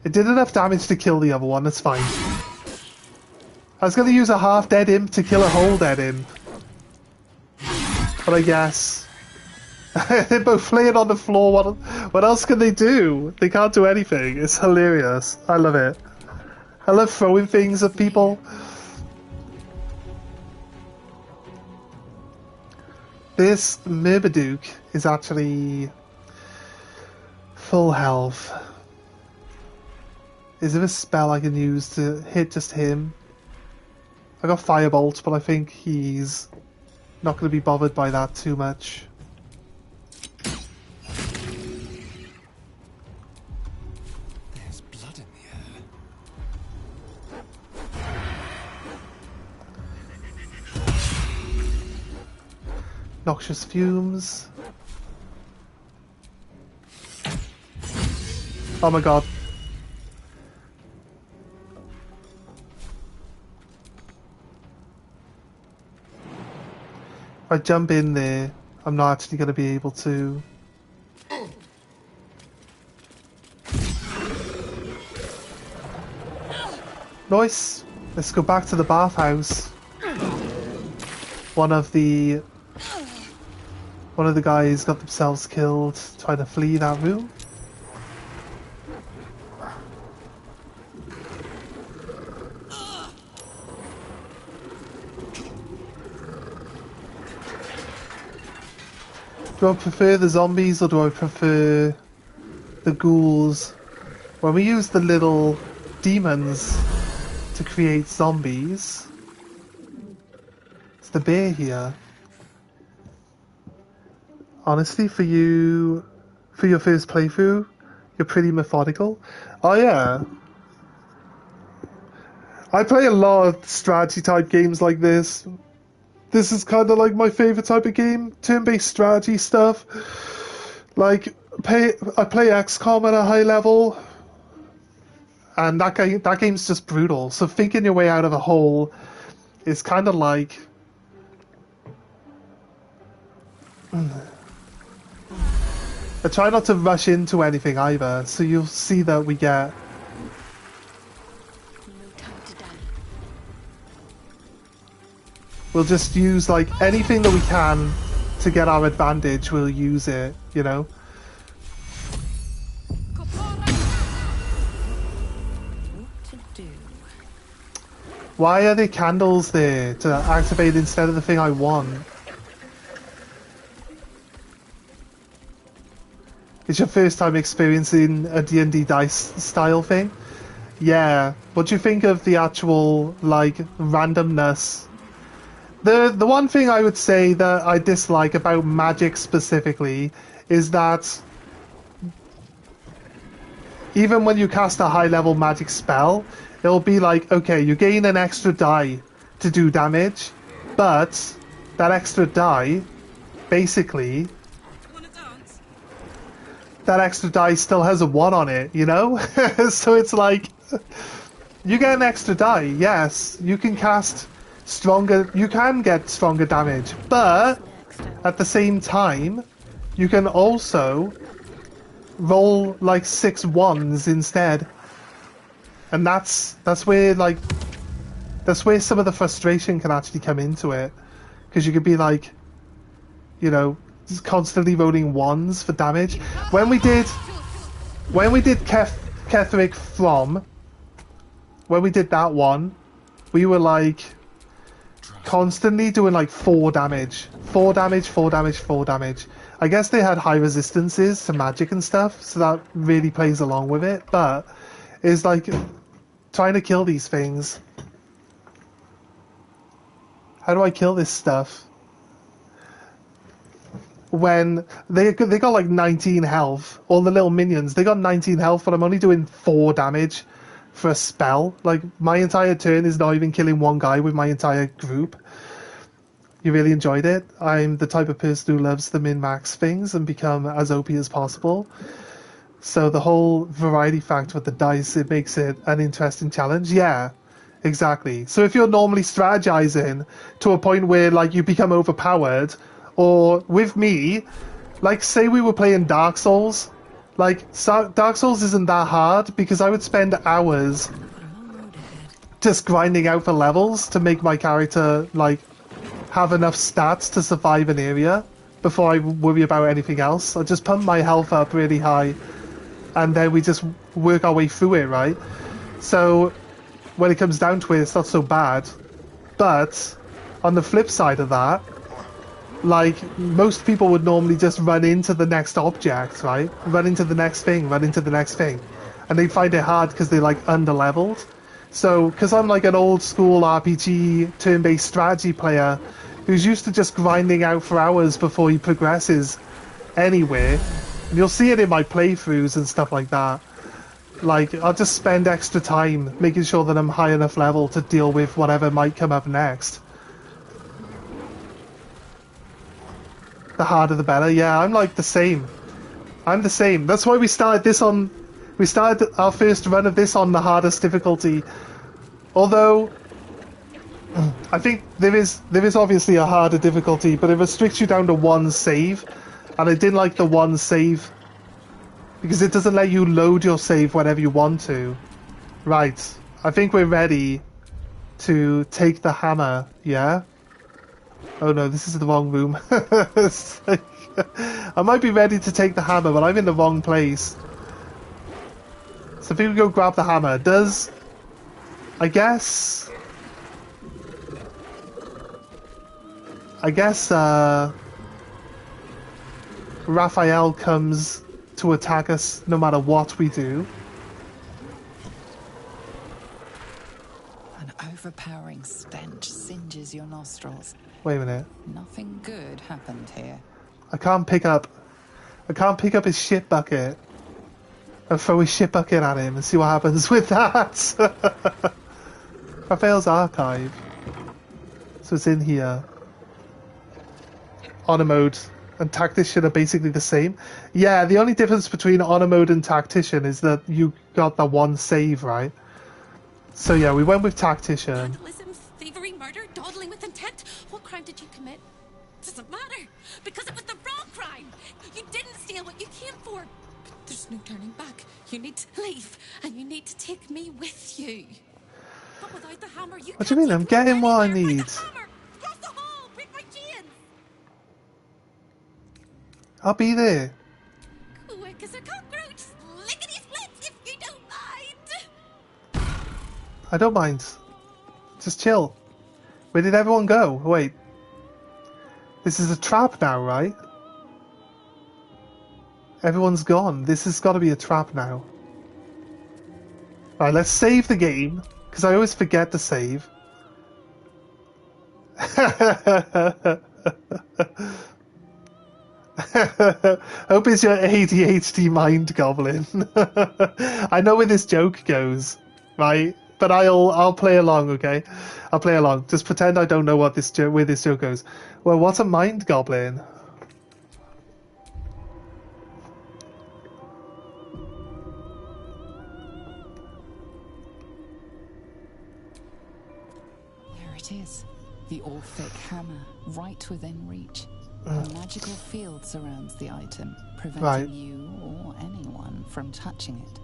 It did enough damage to kill the other one, that's fine. I was going to use a half-dead imp to kill a whole-dead imp. But I guess... They're both laying on the floor. What else can they do? They can't do anything. It's hilarious. I love it. I love throwing things at people. This Mermaduke is actually full health. Is there a spell I can use to hit just him? I got Firebolt, but I think he's not going to be bothered by that too much.
There's blood in the air.
Noxious fumes. Oh my God. If I jump in there, I'm not actually going to be able to. Nice. Let's go back to the bathhouse. One of the guys got themselves killed trying to flee that room. Do I prefer the zombies or do I prefer the ghouls? When we use the little demons to create zombies, it's the bear here. Honestly, for your first playthrough, you're pretty methodical. Oh yeah. I play a lot of strategy type games like this. This is kind of like my favourite type of game, turn-based strategy stuff. Like, I play XCOM at a high level. And that game's just brutal. So thinking your way out of a hole is kind of like... I try not to rush into anything either, so you'll see that we get... We'll just use, like, anything that we can to get our advantage, we'll use it, you know? Why are there candles there to activate instead of the thing I want? It's your first time experiencing a D&D dice style thing? Yeah. What do you think of the actual, like, randomness? The one thing I would say that I dislike about magic specifically is that even when you cast a high level magic spell, it'll be like, okay, you gain an extra die to do damage, but that extra die, basically, that extra die still has a 1 on it, you know? So it's like, you get an extra die, yes, you can cast stronger, you can get stronger damage, but at the same time, you can also roll like 6 1s instead. And that's where, like, that's where some of the frustration can actually come into it, because you could be like, you know, just constantly rolling 1s for damage. When we did Ketheric From, when we did that one, we were like constantly doing like 4 damage, 4 damage, 4 damage, 4 damage. I guess they had high resistances to magic and stuff, so that really plays along with it, but it's like trying to kill these things. How do I kill this stuff? When they got like 19 health, all the little minions, they got 19 health, but I'm only doing 4 damage for a spell. Like, my entire turn is not even killing one guy with my entire group. You really enjoyed it? I'm the type of person who loves the min-max things and become as OP as possible. So the whole variety factor with the dice, it makes it an interesting challenge. Yeah, exactly. So if you're normally strategizing to a point where, like, you become overpowered, or with me, like, say we were playing Dark Souls, like, Dark Souls isn't that hard because I would spend hours just grinding out for levels to make my character, like, have enough stats to survive an area before I worry about anything else. I just pump my health up really high and then we just work our way through it, right? So when it comes down to it, it's not so bad. But on the flip side of that, like, most people would normally just run into the next object, right? Run into the next thing, run into the next thing. And they find it hard because they're, like, under-leveled. So, because I'm, like, an old-school RPG turn-based strategy player who's used to just grinding out for hours before he progresses anywhere, and you'll see it in my playthroughs and stuff like that. Like, I'll just spend extra time making sure that I'm high enough level to deal with whatever might come up next. The harder the better. Yeah, I'm like the same. I'm the same. That's why we started our first run of this on the hardest difficulty. Although I think there is obviously a harder difficulty, but it restricts you down to 1 save, and I didn't like the 1 save because it doesn't let you load your save whenever you want to. Right. I think we're ready to take the hammer, yeah? Oh no, this is the wrong room. Like, I might be ready to take the hammer, but I'm in the wrong place. So if we go grab the hammer, I guess Raphael comes to attack us no matter what we do.
An overpowering stench singes your nostrils.
Wait a minute.
Nothing good happened here.
I can't pick up his shit bucket and throw his shit bucket at him and see what happens with that. Raphael's archive. So it's in here. Honor mode. and Tactician are basically the same. Yeah, the only difference between Honor Mode and Tactician is that you got that one save, right? So yeah, we went with Tactician.
Vandalism, thievery, murder, dawdling with intent. What crime did you commit? Doesn't matter, because it was the wrong crime. You didn't steal what you came for. But there's no turning back. You need to leave, and you need to take me with you. But without the hammer, you
What do you mean? I'm getting what I need.
cross the hall, break my chains.
I'll be there.
Quick as a cockroach, lickety splits if you don't mind.
I don't mind. Just chill. Where did everyone go? Wait. This is a trap now, right? Everyone's gone. This has got to be a trap now. Right, let's save the game, because I always forget to save. Hope it's your ADHD mind goblin. I know where this joke goes, right? But I'll play along, okay? I'll play along. Just pretend I don't know what where this joke goes. Well, what's a mind goblin?
There it is. The Orphic hammer, right within reach. A magical field surrounds the item, preventing you or anyone from touching it.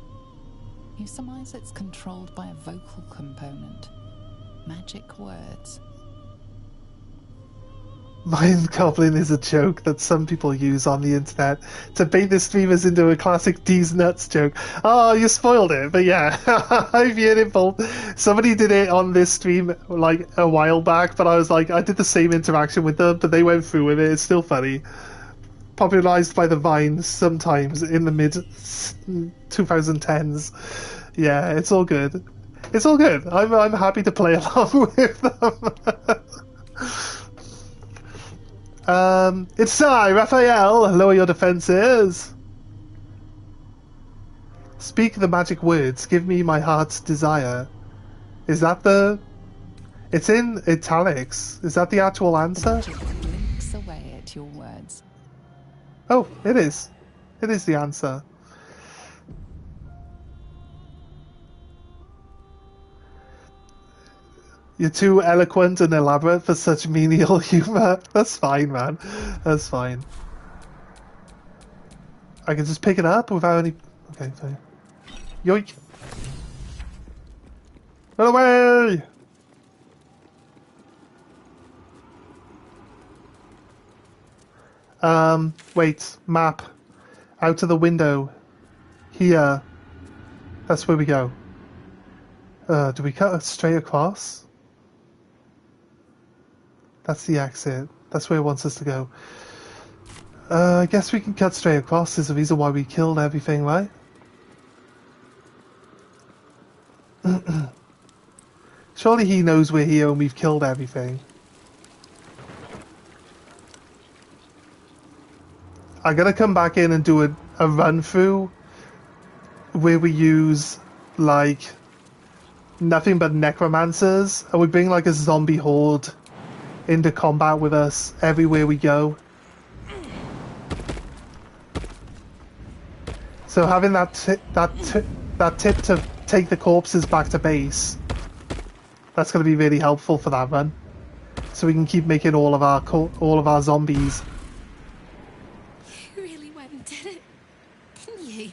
You surmise it's controlled by a vocal component. Magic words.
Mind goblin is a joke that some people use on the internet to bait the streamers into a classic D's nuts joke. Oh, you spoiled it, but yeah, I've heard it both. Somebody did it on this stream like a while back, but I was like, I did the same interaction with them, but they went through with it. It's still funny. Popularized by the Vine sometimes in the mid 2010s. Yeah, it's all good. It's all good. I'm happy to play along with them. It's Sai, Raphael, lower your defenses. Speak the magic words, give me my heart's desire. Is that the... It's in italics. Is that the actual answer?
Magic blinks away at your words.
Oh, it is. It is the answer. You're too eloquent and elaborate for such menial humor. That's fine, man. That's fine. I can just pick it up without any... Okay, sorry. Yoink! Run away! Wait. Map. Out of the window. Here. That's where we go. Do we cut straight across? That's the exit. That's where it wants us to go. I guess we can cut straight across. There's a reason why we killed everything, right? Surely he knows we're here and we've killed everything. I'm gonna come back in and do a run through where we use like nothing but necromancers and we bring like a zombie horde into combat with us everywhere we go. So having that tip to take the corpses back to base, that's going to be really helpful for that run. So we can keep making all of our zombies.
You really went and did it, didn't you?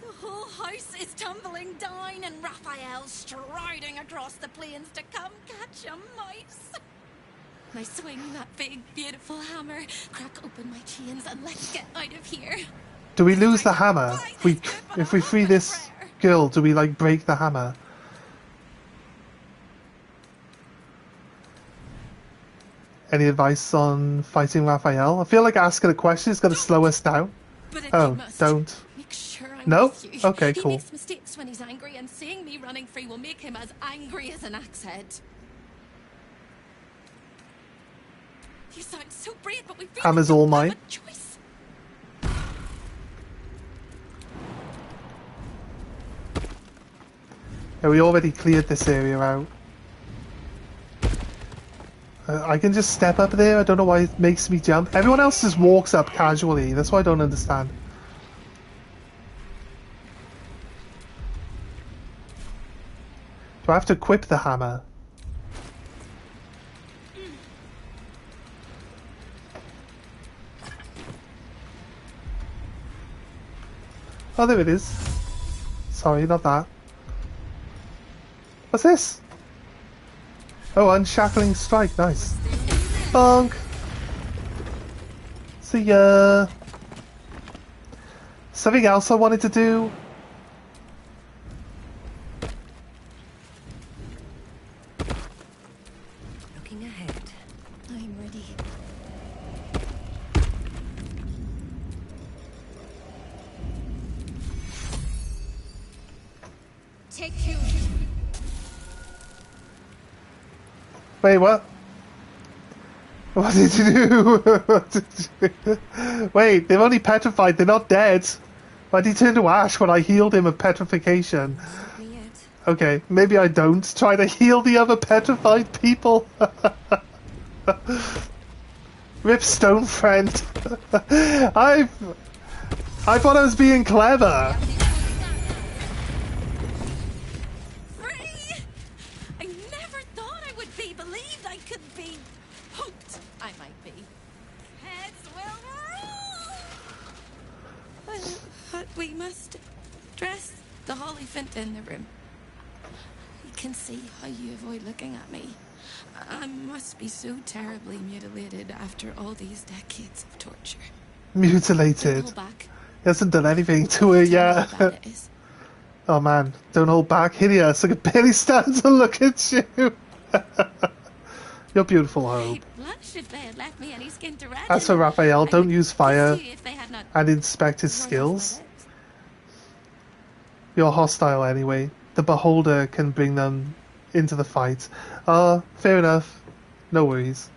The whole house is tumbling down and Raphael's striding across the plains to come catch a mouse. Now swing that big, beautiful hammer, crack open my chains and let's get out of here.
Do we lose the hammer? If we free this girl, do we like break the hammer? Any advice on fighting Raphael? I feel like asking a question is going to slow us down. Oh, don't.
Make sure I'm
No?
with you.
Okay,
He
cool.
makes mistakes when he's angry, and seeing me running free will make him as angry as an axe head. You sound so brave, but we really
Hammer's
don't
all
have
mine.
a choice.
Yeah, we already cleared this area out. I can just step up there. I don't know why it makes me jump. Everyone else just walks up casually. That's what I don't understand. Do I have to equip the hammer? Oh, there it is. Sorry, not that. What's this? Oh, unshackling strike. Nice. Bonk. See ya. Something else I wanted to do.
Looking ahead.
I'm ready.
Take you.
Wait, what? What did you do? What did you do? Wait, they're only petrified, they're not dead. Why did he turn to ash when I healed him of petrification? Okay, maybe I don't try to heal the other petrified people. Rip Stone Friend. I thought I was being clever.
We must dress the holy fint in the room. I can see how you avoid looking at me. I must be so terribly mutilated after all these decades of torture.
Mutilated.
Hold back.
He hasn't done anything to her yet.
How bad it is.
Oh man, don't hold back. Hideous. I can barely stand to look at you. You're beautiful, Hope.
Blush if they had left me any skin to redden.
As for Raphael, don't use fire
if they had not
and inspect his skills. You're hostile anyway. The beholder can bring them into the fight. Fair enough. No worries.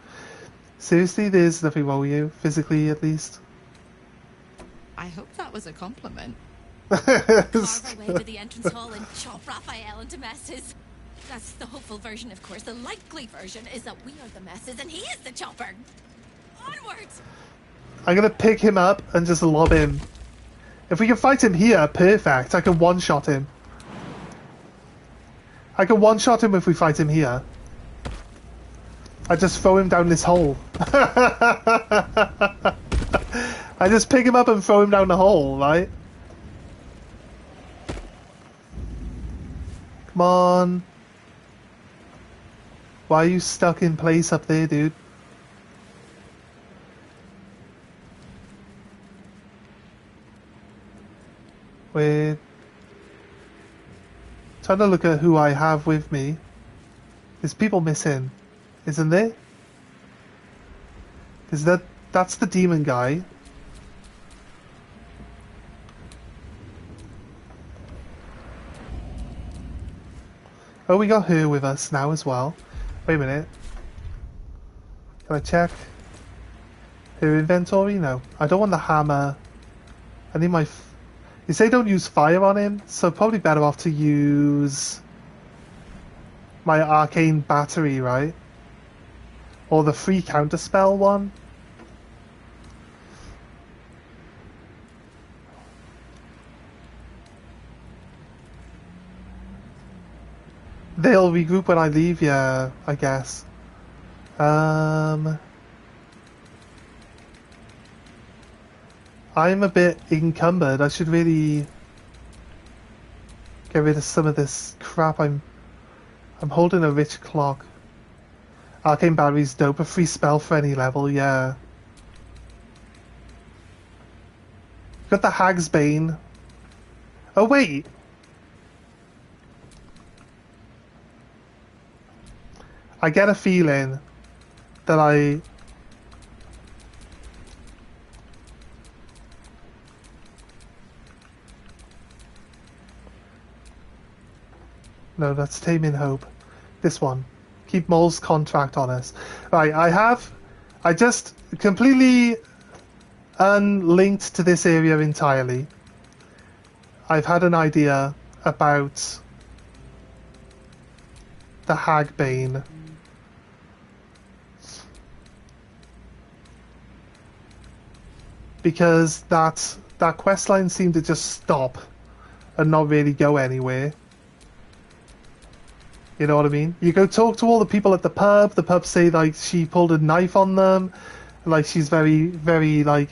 Seriously, there's nothing wrong with you, physically at least.
I hope that was a compliment.
Carve our way to the entrance hall and chop Raphael into messes. That's the hopeful version, of course. The likely version is that we are the messes and he is the chopper. Onwards!
I'm gonna pick him up and just lob him. If we can fight him here, perfect. I can one-shot him. I can one-shot him if we fight him here. I just throw him down this hole. I just pick him up and throw him down the hole, right? Come on. Why are you stuck in place up there, dude? Wait. Trying to look at who I have with me. There's people missing, isn't there? Is that's the demon guy? Oh, we got her with us now as well. Wait a minute. Can I check her inventory? No. I don't want the hammer. I need my... You say don't use fire on him, so probably better off to use my arcane battery, right? Or the free counterspell one. They'll regroup when I leave, yeah, I guess. I'm a bit encumbered. I should really get rid of some of this crap. I'm holding a rich clock. Arcane battery's dope. A free spell for any level, yeah. Got the Hag's Bane. Oh wait. I get a feeling that I... No, that's Taming Hope. This one. Keep Mole's contract on us. Right, I just completely unlinked to this area entirely. I've had an idea about the Hagbane. because that quest line seemed to just stop and not really go anywhere. You know what I mean? You go talk to all the people at the pub say like she pulled a knife on them, like she's very, very like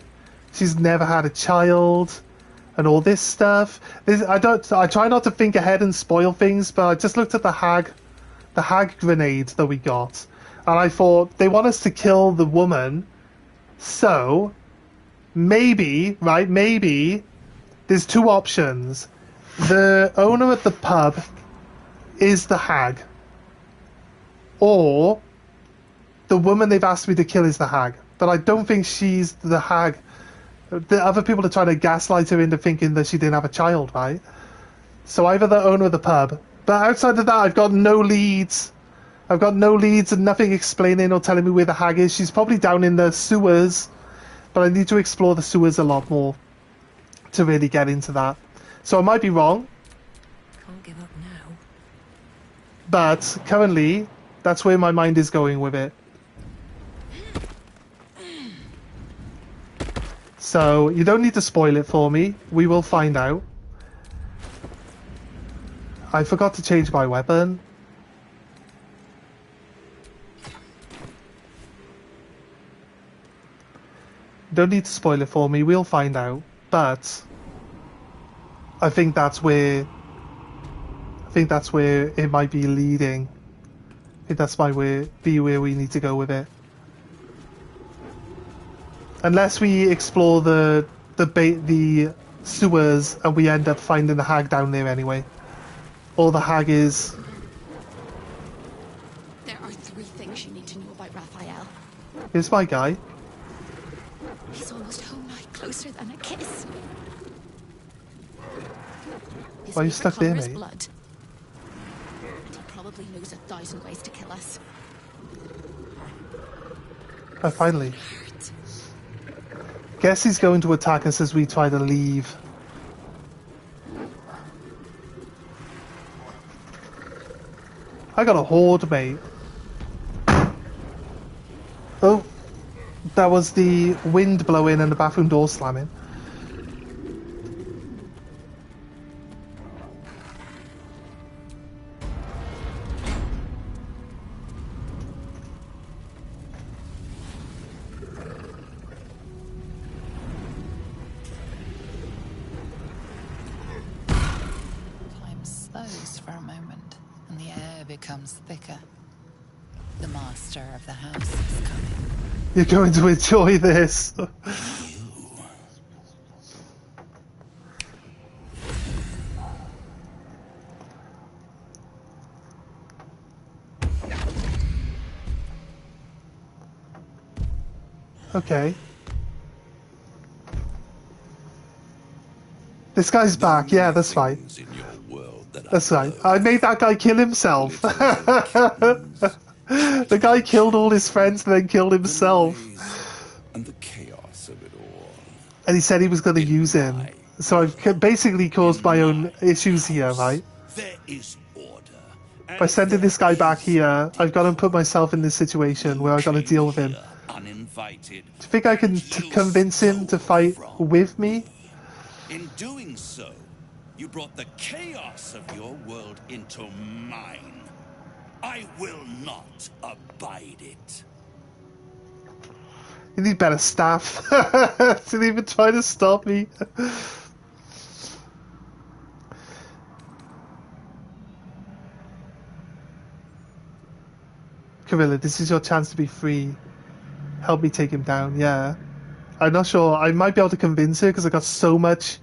she's never had a child and all this stuff. I try not to think ahead and spoil things, but I just looked at the hag grenade that we got, and I thought they want us to kill the woman, so maybe there's two options. The owner at the pub is the hag, or the woman they've asked me to kill is the hag, but I don't think she's the hag. The other people are trying to gaslight her into thinking that she didn't have a child, right? So either the owner of the pub, but outside of that I've got no leads and nothing explaining or telling me where the hag is. She's probably down in the sewers, but I need to explore the sewers a lot more to really get into that. So I might be wrong.
Can't give up now.
But currently, that's where my mind is going with it. So you don't need to spoil it for me. We will find out. I forgot to change my weapon. Don't need to spoil it for me. We'll find out. But I think that's where it might be leading. I think that's where we need to go with it. Unless we explore the sewers and we end up finding the hag down there anyway. Or the hag is...
There are 3 things you need to know about Raphael.
Here's my guy.
He's almost home now, closer than a kiss.
Why are you stuck there, mate?
Blood. And he probably knows 1,000 ways to kill us.
Oh, finally. Guess he's going to attack us as we try to leave. I got a horde, mate. Oh, that was the wind blowing and the bathroom door slamming.
Becomes thicker. The master of the house is coming.
You're going to enjoy this. Okay. This guy's back. Yeah, that's fine. That's right. I made that guy kill himself. The guy killed all his friends and then killed himself.
And the chaos of it all.
And he said he was going to use him. So I've basically caused my own issues here, right?
There is order.
By sending this guy back here, I've got to put myself in this situation where I've got to deal with him.
Uninvited.
Do you think I can convince him to fight with me?
In doing so, you brought the chaos of your world into mine. I will not abide it.
You need better staff. Didn't even try to stop me. Camilla, this is your chance to be free. Help me take him down, yeah. I'm not sure. I might be able to convince her because I got so much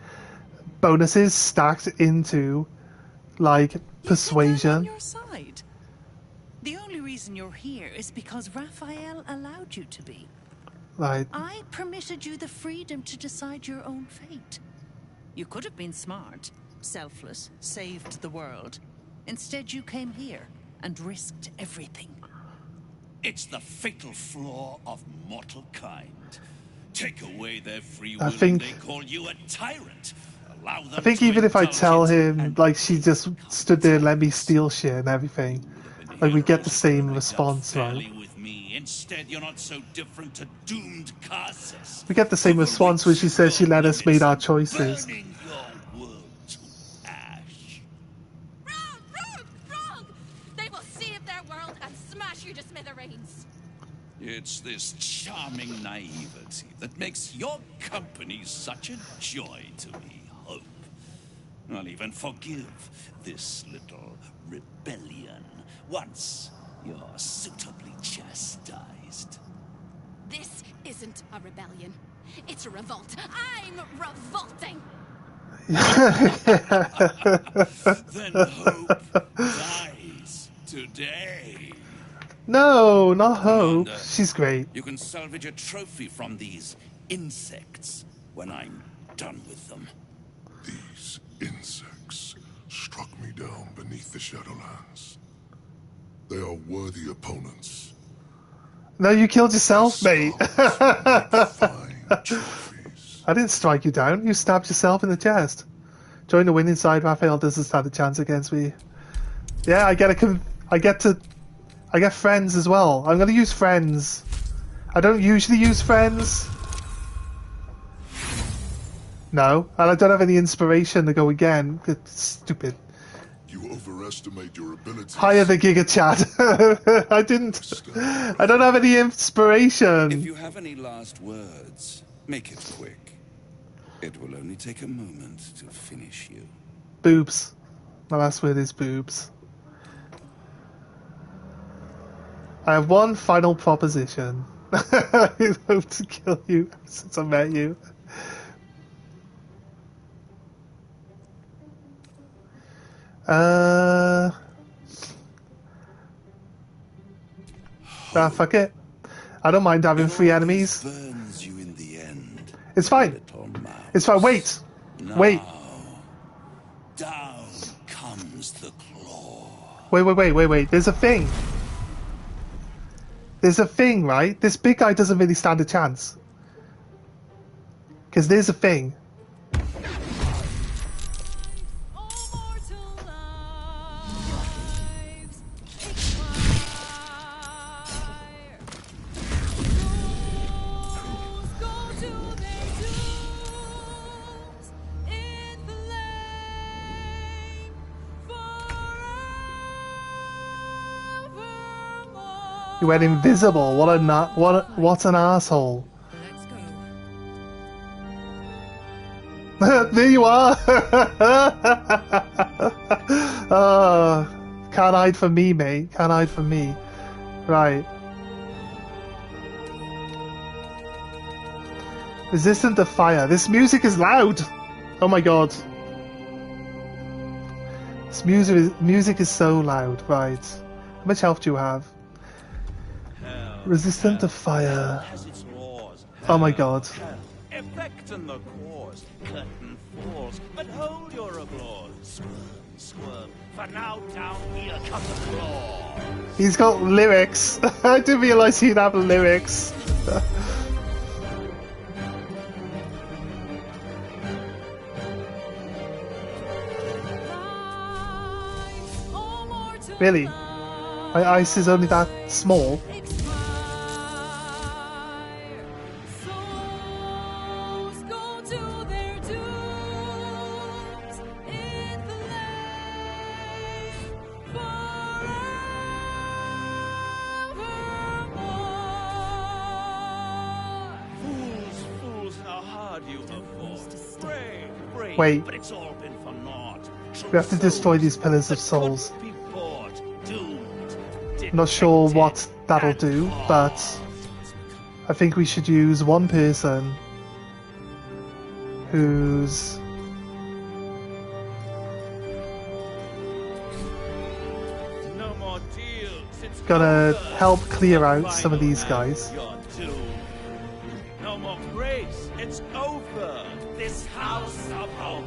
bonuses stacked into, like, persuasion.
On your side. The only reason you're here is because Raphael allowed you to be.
Right.
I permitted you the freedom to decide your own fate. You could have been smart, selfless, saved the world. Instead, you came here and risked everything.
It's the fatal flaw of mortal kind. Take away their free will
I think,
and they call you a tyrant. Allow them
I think
to
even if I
indulge
tell
it
him, like, she just stood there and let me steal shit and everything, like, we get the same response, right?
with me Instead, you're not so different to doomed curses.
We get the same response when she says she let us make our choices.
Burning your world to ash.
Wrong! They will save their world and smash you to smithereens.
It's this charming naivety that makes your company such a joy to me, Hope. I'll even forgive this little rebellion once you're suitably chastised.
This isn't a rebellion. It's a revolt. I'm revolting.
Then Hope dies today.
No, not Hope.
Commander,
She's great.
You can salvage a trophy from these insects when I'm done with them.
These insects struck me down beneath the Shadowlands. They are worthy opponents.
No, you killed yourself, mate. I didn't strike you down. You stabbed yourself in the chest. Join the winning side. Raphael doesn't stand a chance against me. Yeah, I get friends as well. I'm gonna use friends. I don't usually use friends. No, and I don't have any inspiration to go again. It's stupid.
You overestimate your abilities.
Hire the Giga Chat. I don't have any inspiration.
If you have any last words, make it quick. It will only take a moment to finish you.
Boobs. My last word is boobs. I have one final proposition. I hope to kill you since I met you. Fuck it. I don't mind having 3 enemies.
Burns you in the end.
It's fine. It's fine. Wait. Wait.
Down comes the claw.
Wait. There's a thing. There's a thing, right? This big guy doesn't really stand a chance. Because there's a thing. He went invisible. What an asshole. There you are. Can't hide from me, mate. Can't hide from me. Right. Resistant to fire. This music is loud. Oh my god. This music is so loud. Right. How much health do you have? Resistant to fire. Oh my god.
Effect in the cause, curtain falls, but hold your applause. Squirm, for now down here comes a claw.
He's got lyrics. I didn't realise he'd have lyrics. Really? My ice is only that small? Wait.
But it's all been for naught.
We have to destroy these pillars of souls. I'm not sure what that'll do, but I think we should use one person who's gonna help clear out some of these guys.
No more grace. It's over. This house of hope.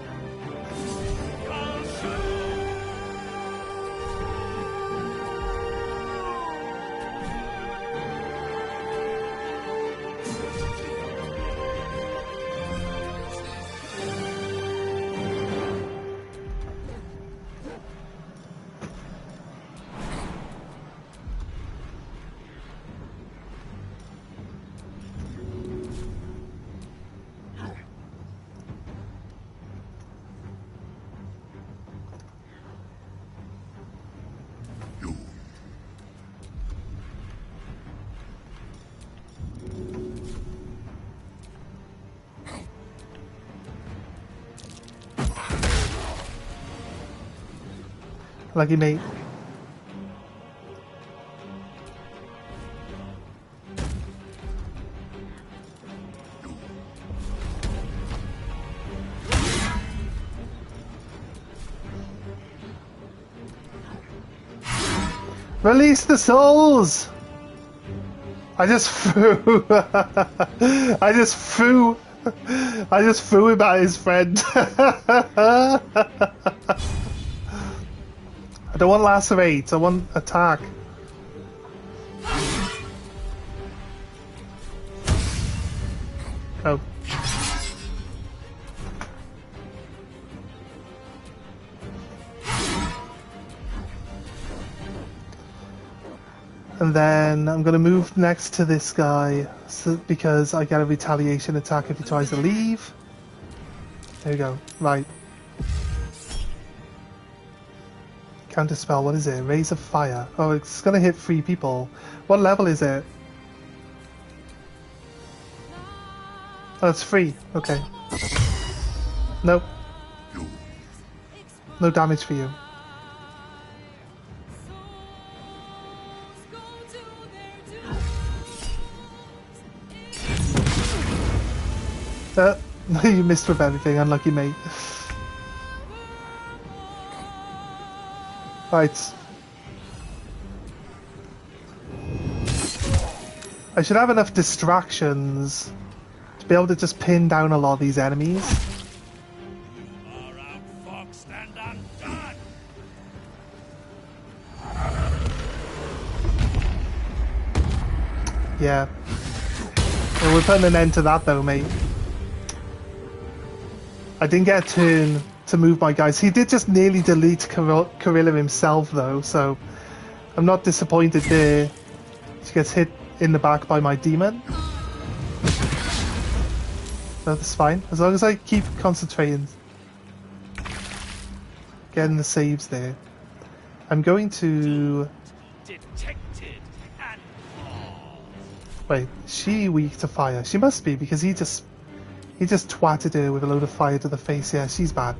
Lucky me. Release the souls! I just threw I just threw him at his friend. I don't want lacerate, I want attack. Oh. And then I'm going to move next to this guy because I get a retaliation attack if he tries to leave. There we go. Right. Counter spell, what is it? Raise of Fire. Oh, it's going to hit 3 people. What level is it? Oh, it's 3. Okay. Nope. No damage for you. You missed with everything, unlucky mate. Right. I should have enough distractions to be able to just pin down a lot of these enemies. Yeah. Well, we're putting an end to that though, mate. I didn't get a turn to move my guys. He did just nearly delete Corilla himself though, so I'm not disappointed there. She gets hit in the back by my demon. No, that's fine. As long as I keep concentrating. Getting the saves there. I'm going to... Wait, is she weak to fire? She must be, because he just twatted her with a load of fire to the face. Yeah, she's bad.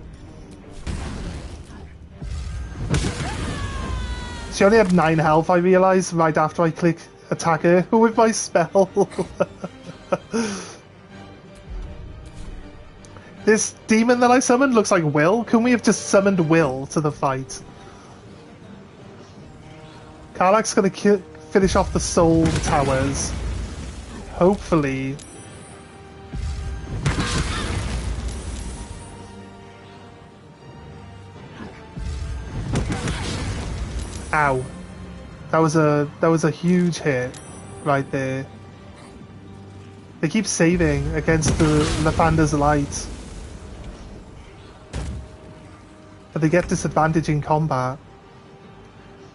She only had 9 health, I realised, right after I click attack her with my spell. This demon that I summoned looks like Will. Can we have just summoned Will to the fight? Karlach's going to finish off the soul towers. Hopefully. Ow. That was a huge hit right there. They keep saving against the Lathander's light. But they get disadvantage in combat.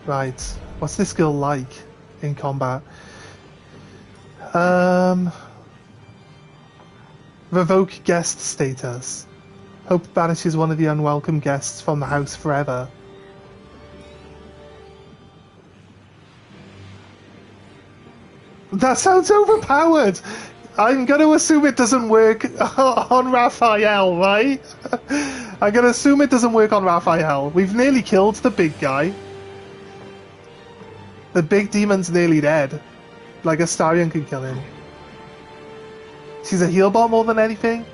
Right. What's this girl like in combat? Revoke guest status. Hope banishes one of the unwelcome guests from the house forever. That sounds overpowered! I'm gonna assume it doesn't work on Raphael, right? I'm gonna assume it doesn't work on Raphael. We've nearly killed the big guy. The big demon's nearly dead. Like Astarion could kill him. She's a heal bot more than anything.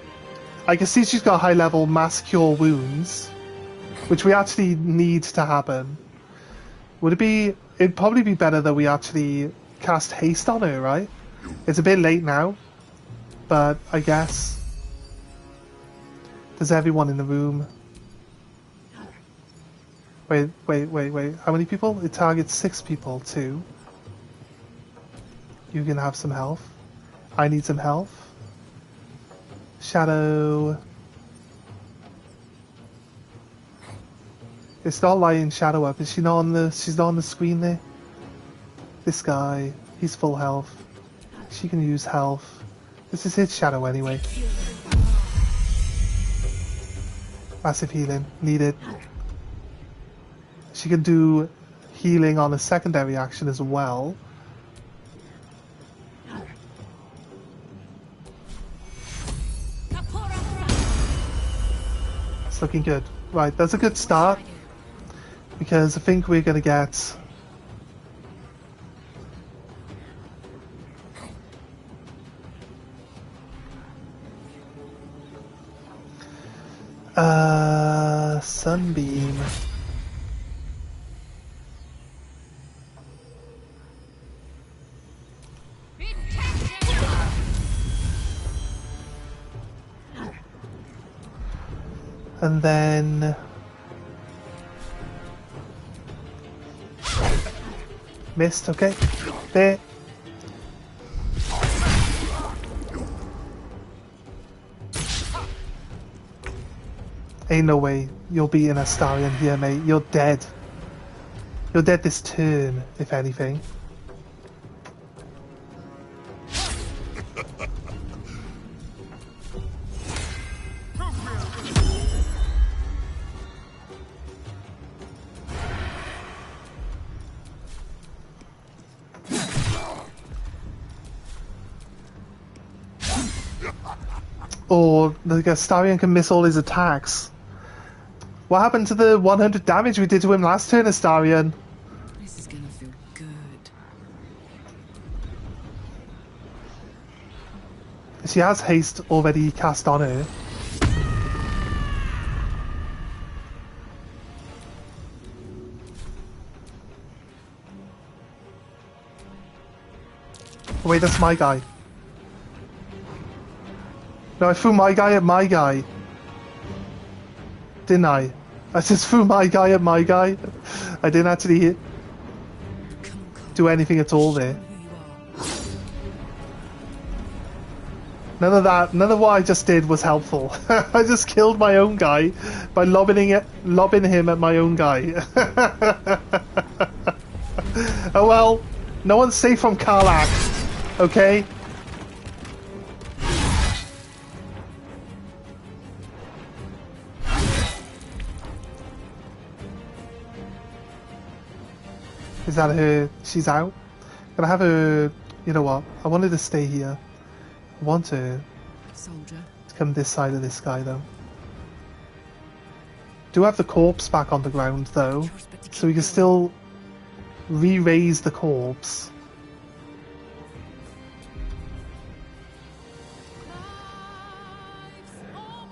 I can see she's got high level mass cure wounds, which we actually need to happen. It'd probably be better that we actually cast haste on her, right? It's a bit late now, but I guess. There's everyone in the room. Wait. How many people? It targets 6 people, too. You can have some health. I need some health. Shadow. It's not lighting Shadow up. Is she not on the? She's not on the screen there. This guy, he's full health. She can use health. This is his Shadow anyway. Massive healing needed. She can do healing on a secondary action as well. It's looking good. Right, that's a good start. Because I think we're gonna get... Sunbeam. And then... Missed, okay. There. Ain't no way you're beating Astarion here, mate. You're dead. You're dead this turn, if anything. Or the Astarion can miss all his attacks. What happened to the 100 damage we did to him last turn, Astarion?
This is gonna feel good.
She has haste already cast on her. Oh, wait, that's my guy. No, I threw my guy at my guy. Didn't I? I just threw my guy at my guy. I didn't actually do anything at all there. None of that, none of what I just did was helpful. I just killed my own guy by lobbing him at my own guy. Oh well, no one's safe from Karlach, okay? Is that her? She's out? Can I have her... You know what? I wanted to stay here. I want her
Soldier.
to come this side of this guy, though. Do have the corpse back on the ground, though. So we can still re-raise the corpse.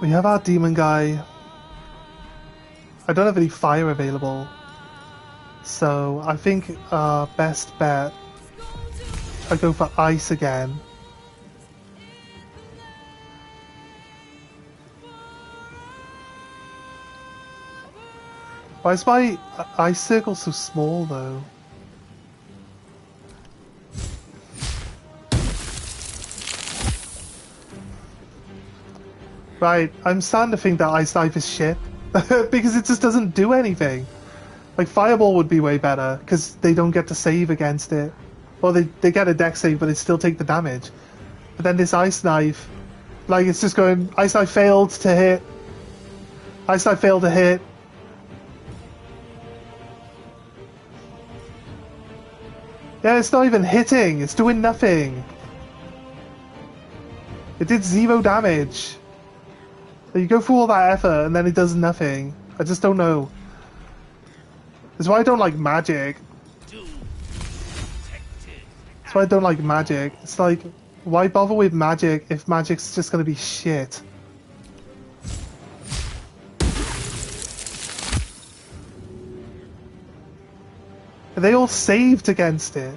We have our demon guy. I don't have any fire available. So I think our best bet, I go for ice again. Why is my ice circle so small though? Right, I'm starting to think that Ice Knife is shit. Because it just doesn't do anything. Like, Fireball would be way better, because they don't get to save against it. Well, they get a dex save, but they still take the damage. But then this Ice Knife, like, it's just going, Ice Knife failed to hit. Ice Knife failed to hit. Yeah, it's not even hitting, it's doing nothing. It did 0 damage. You go through all that effort, and then it does nothing. I just don't know. That's why I don't like magic. That's why I don't like magic. It's like, why bother with magic if magic's just gonna be shit? They all saved against it.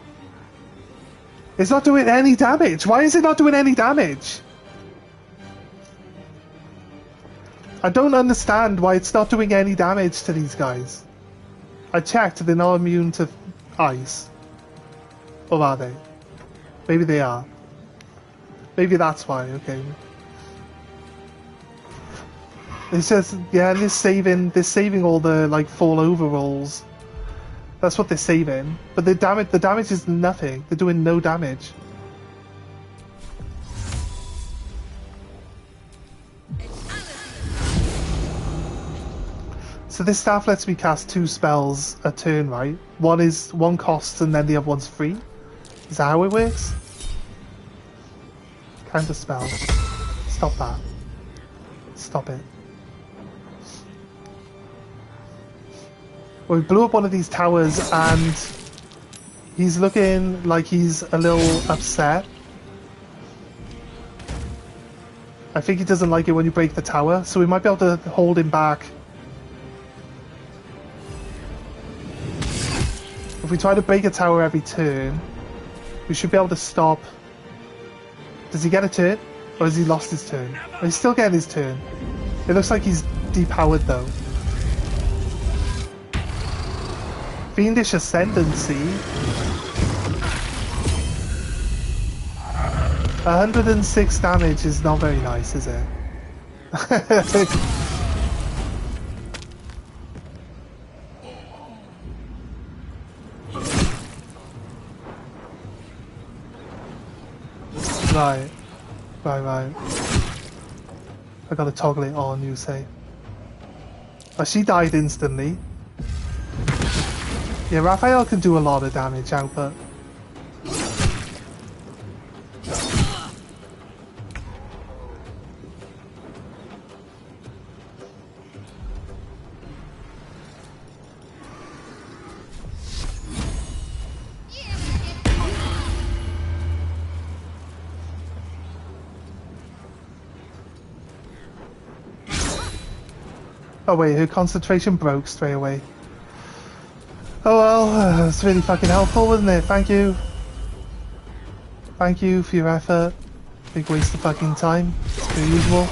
It's not doing any damage. Why is it not doing any damage? I don't understand why it's not doing any damage to these guys. I checked, they're not immune to ice. Or are they? Maybe they are. Maybe that's why, okay. It's just, yeah, they're saving all the, like, fall over rolls. That's what they're saving. But the damage is nothing. They're doing no damage. So this staff lets me cast 2 spells a turn, right? One costs and then the other one's free? Is that how it works? Counter spell. Stop that. Stop it. We blew up one of these towers and he's looking like he's a little upset. I think he doesn't like it when you break the tower, so we might be able to hold him back. If we try to break a tower every turn, we should be able to stop. Does he get a turn? Or has he lost his turn? Oh, he's still getting his turn. It looks like he's depowered though. Fiendish Ascendancy. 106 damage is not very nice, is it? Right. I gotta toggle it on, you say. Oh, she died instantly. Yeah, Raphael can do a lot of damage output. Oh wait, her concentration broke straight away. Oh well, it's really fucking helpful, wasn't it? Thank you. Thank you for your effort. Big waste of fucking time, as per usual.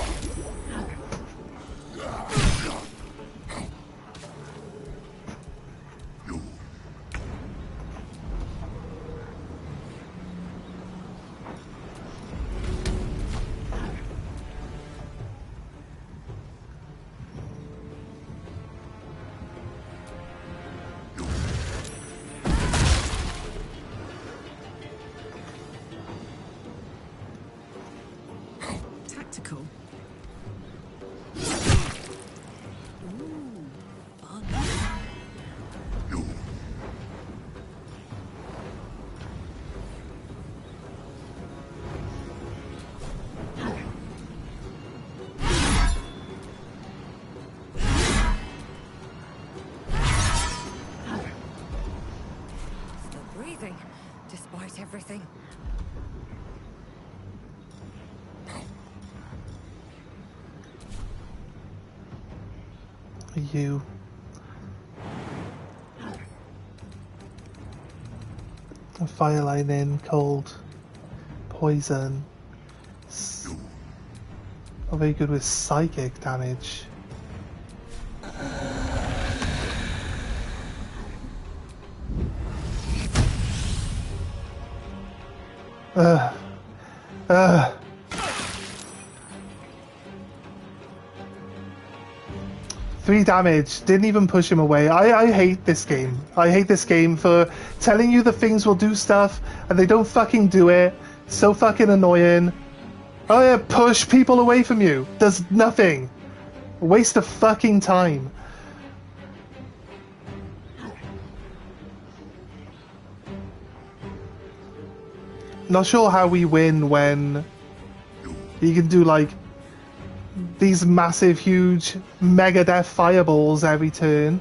Tactical.
Still breathing, despite everything.
You. Fire lightning, cold, poison. Not very good with psychic damage. Ugh. 3 damage, didn't even push him away. I hate this game. I hate this game for telling you that things will do stuff and they don't fucking do it. So fucking annoying. Oh yeah, push people away from you. Does nothing. Waste of fucking time. Not sure how we win when you can do like these massive, huge, mega death fireballs every turn.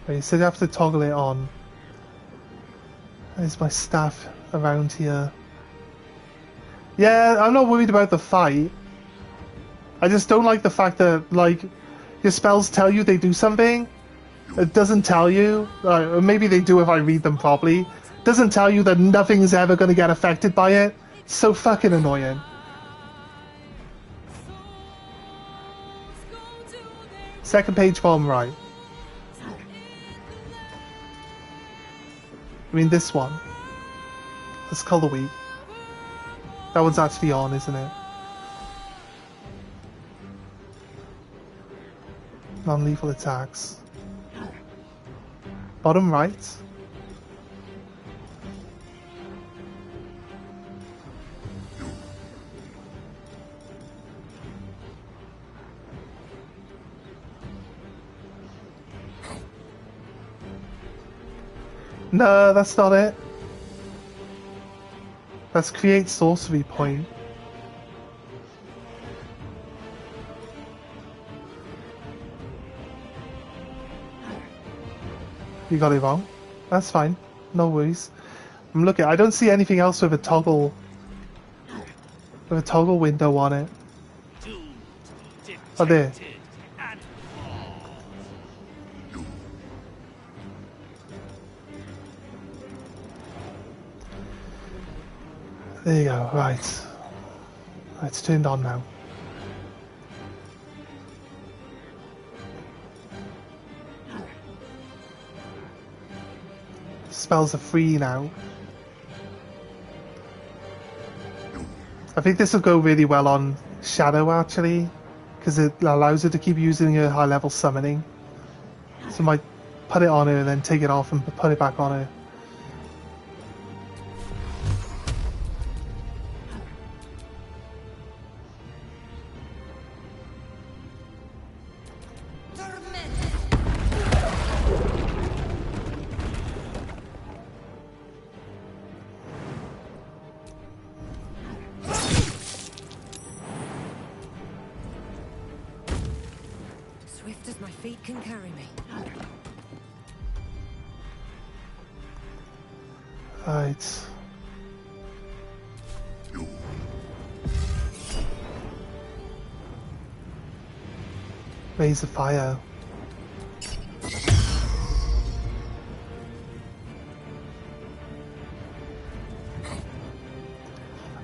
You said you have to toggle it on. There's my staff around here. Yeah, I'm not worried about the fight. I just don't like the fact that, like, your spells tell you they do something. It doesn't tell you, or maybe they do if I read them properly, doesn't tell you that nothing's ever going to get affected by it. It's so fucking annoying. Second page bottom right. I mean this one. This Color Week. That one's actually on, isn't it? Non-lethal attacks. Bottom right. No, that's not it. Let's create sorcery point. You got it wrong. That's fine. No worries. I'm looking. I don't see anything else with a toggle. With a toggle window on it. Oh, there. There you go. Right. It's turned on now. Spells are free now. I think this will go really well on Shadow actually, because it allows her to keep using her high level summoning. So I might put it on her and then take it off and put it back on her.
Swift as my feet can carry me.
Right. Raise the fire.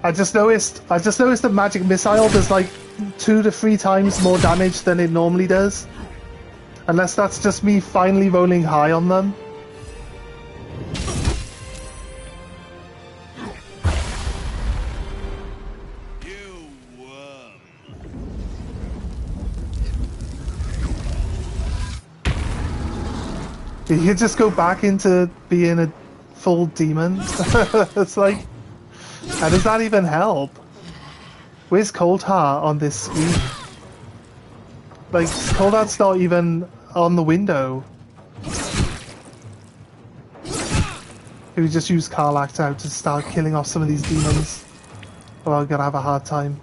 I just noticed the magic missile does like 2 to 3 times more damage than it normally does. Unless that's just me finally rolling high on them. You could just go back into being a full demon. It's like, how does that even help? Where's Coldheart on this screen? Like, Coldheart's not even on the window. Maybe just use Karlach out to start killing off some of these demons. Or I'm gonna have a hard time.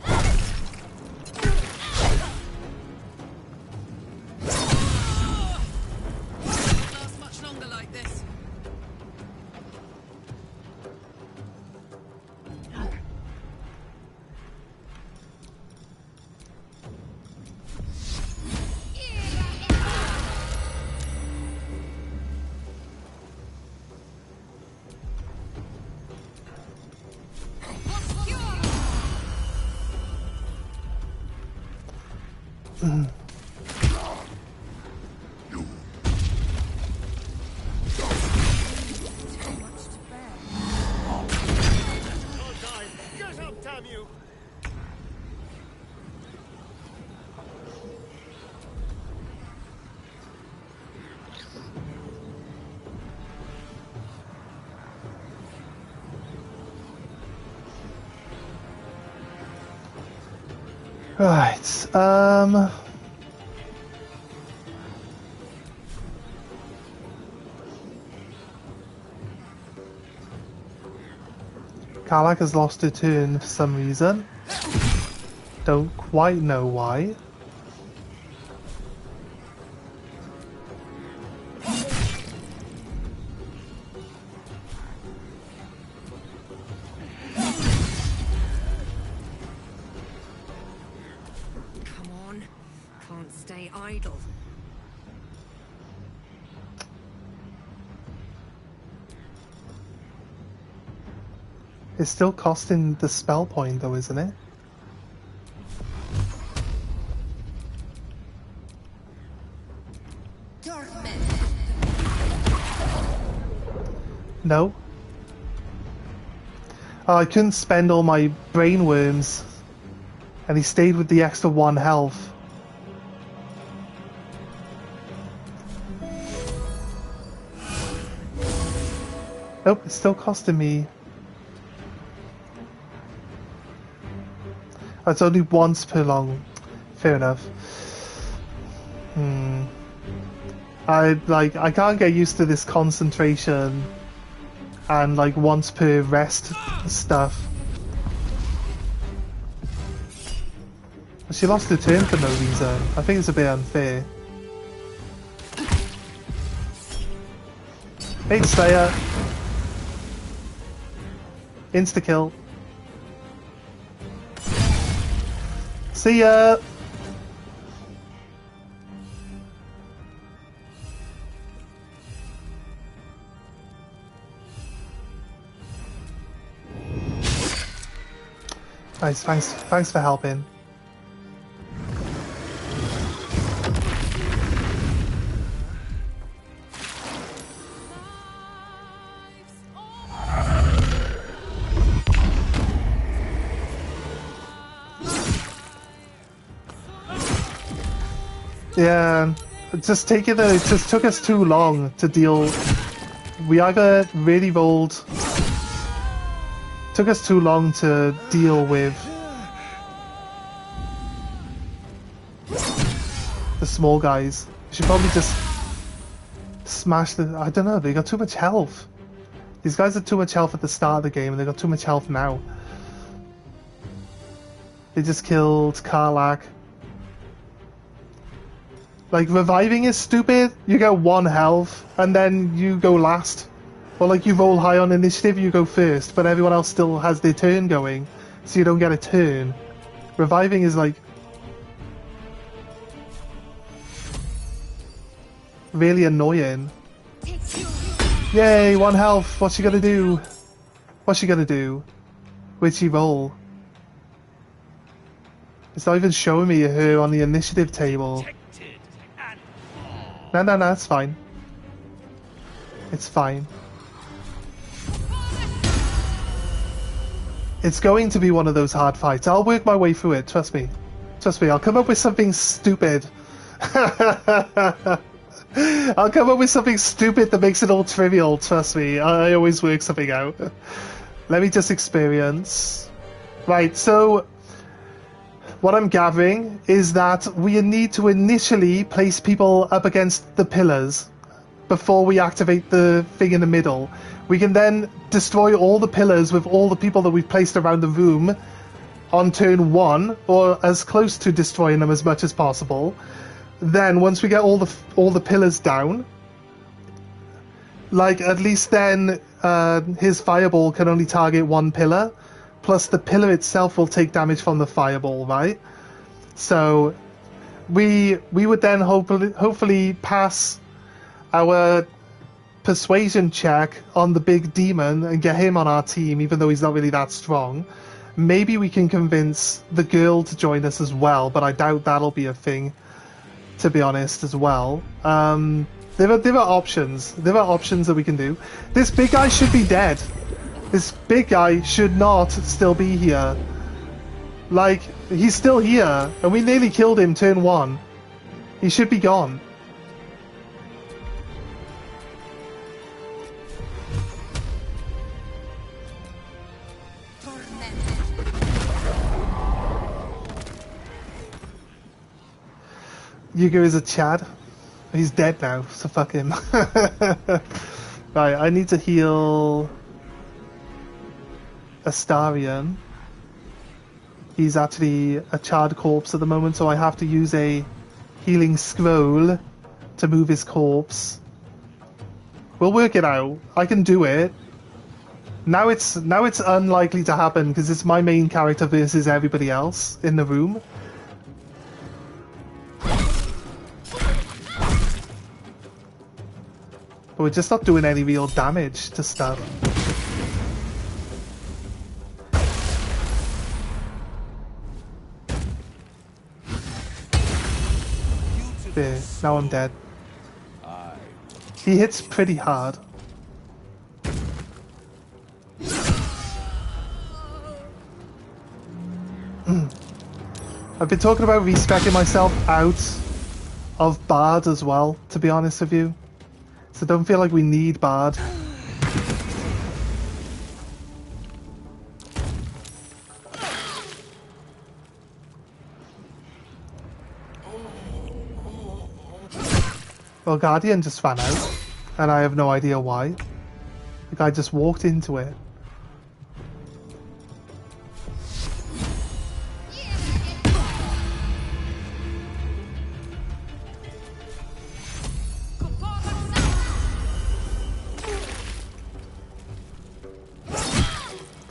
Right, Karlach has lost her turn for some reason. Don't quite know why.
Idle.
It's still costing the spell point though, isn't it? No. Oh, I couldn't spend all my brain worms, and he stayed with the extra 1 health. Nope, it's still costing me. It's only once per long. Fair enough. I can't get used to this concentration and like once per rest stuff. She lost her turn for no reason. I think it's a bit unfair. Hey, Slayer. Insta-kill. See ya! Nice, thanks for helping. Yeah, it just took us too long to deal. We either really rolled. Took us too long to deal with the small guys. We should probably just smash the. I don't know. They got too much health. These guys had too much health at the start of the game, and they got too much health now. They just killed Karlach. Like, reviving is stupid. You get 1 health, and then you go last. Or like, you roll high on initiative, you go first, but everyone else still has their turn going, so you don't get a turn. Reviving is like... really annoying. Yay, 1 health! What's she gonna do? What's she gonna do? Where'd she roll? It's not even showing me her on the initiative table. No, it's fine. It's fine. It's going to be one of those hard fights. I'll work my way through it, trust me. Trust me, I'll come up with something stupid. I'll come up with something stupid that makes it all trivial, trust me. I always work something out. Let me just experience. Right, so what I'm gathering is that we need to initially place people up against the pillars before we activate the thing in the middle. We can then destroy all the pillars with all the people that we've placed around the room on turn 1, or as close to destroying them as much as possible. Then, once we get all the pillars down, like, at least then his fireball can only target 1 pillar, plus the pillar itself will take damage from the fireball, right? So, we would then hopefully pass our persuasion check on the big demon and get him on our team, even though he's not really that strong. Maybe we can convince the girl to join us as well, but I doubt that'll be a thing, to be honest, as well. There are options. There are options that we can do. This big guy should be dead. This big guy should not still be here. Like, he's still here, and we nearly killed him turn 1. He should be gone. Yugo is a Chad. He's dead now, so fuck him. Right, I need to heal Astarion. He's actually a charred corpse at the moment, so I have to use a healing scroll to move his corpse. We'll work it out. I can do it. Now it's unlikely to happen because it's my main character versus everybody else in the room. But we're just not doing any real damage to stuff. There, now I'm dead. He hits pretty hard. I've been talking about respeccing myself out of Bard as well, to be honest with you. So don't feel like we need Bard. Well, Guardian just ran out, and I have no idea why. The guy just walked into it.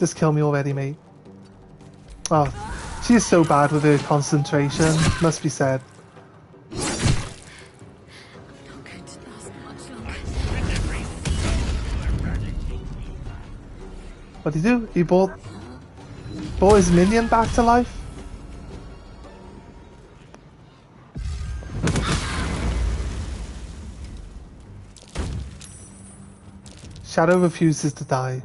Just kill me already, mate. Oh, she is so bad with her concentration, must be said. What did he do? He brought his minion back to life? Shadow refuses to die.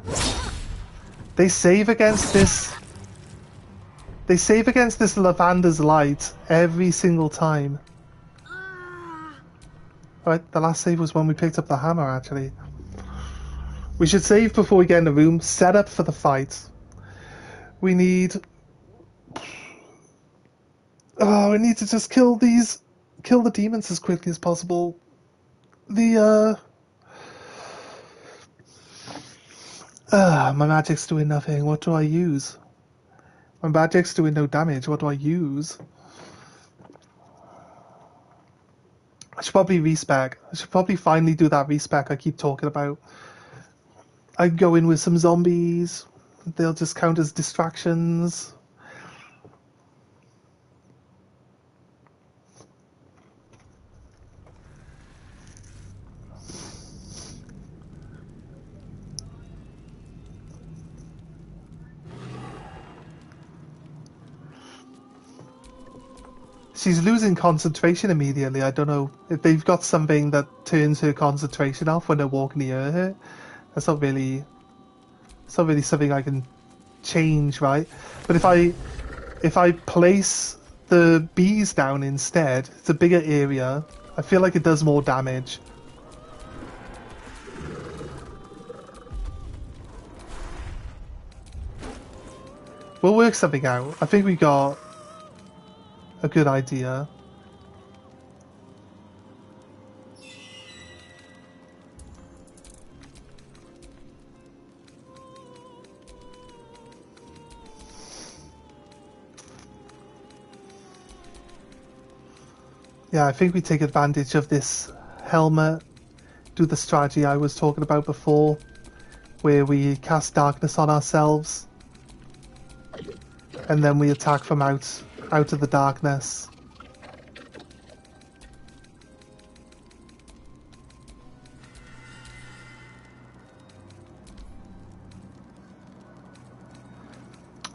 They save against this. They save against this Lavander's light every single time. Right, the last save was when we picked up the hammer, actually. We should save before we get in the room. Set up for the fight. We need... Oh, we need to just kill the demons as quickly as possible. My magic's doing nothing. What do I use? My magic's doing no damage. What do I use? I should probably respec. I should probably finally do that respec I keep talking about. I go in with some zombies. They'll just count as distractions. She's losing concentration immediately. I don't know if they've got something that turns her concentration off when they're walking near her. That's not really something I can change, right? But if I place the bees down instead, it's a bigger area. I feel like it does more damage. We'll work something out. I think we got a good idea. Yeah, I think we take advantage of this helmet, do the strategy I was talking about before, where we cast darkness on ourselves, and then we attack from out of the darkness.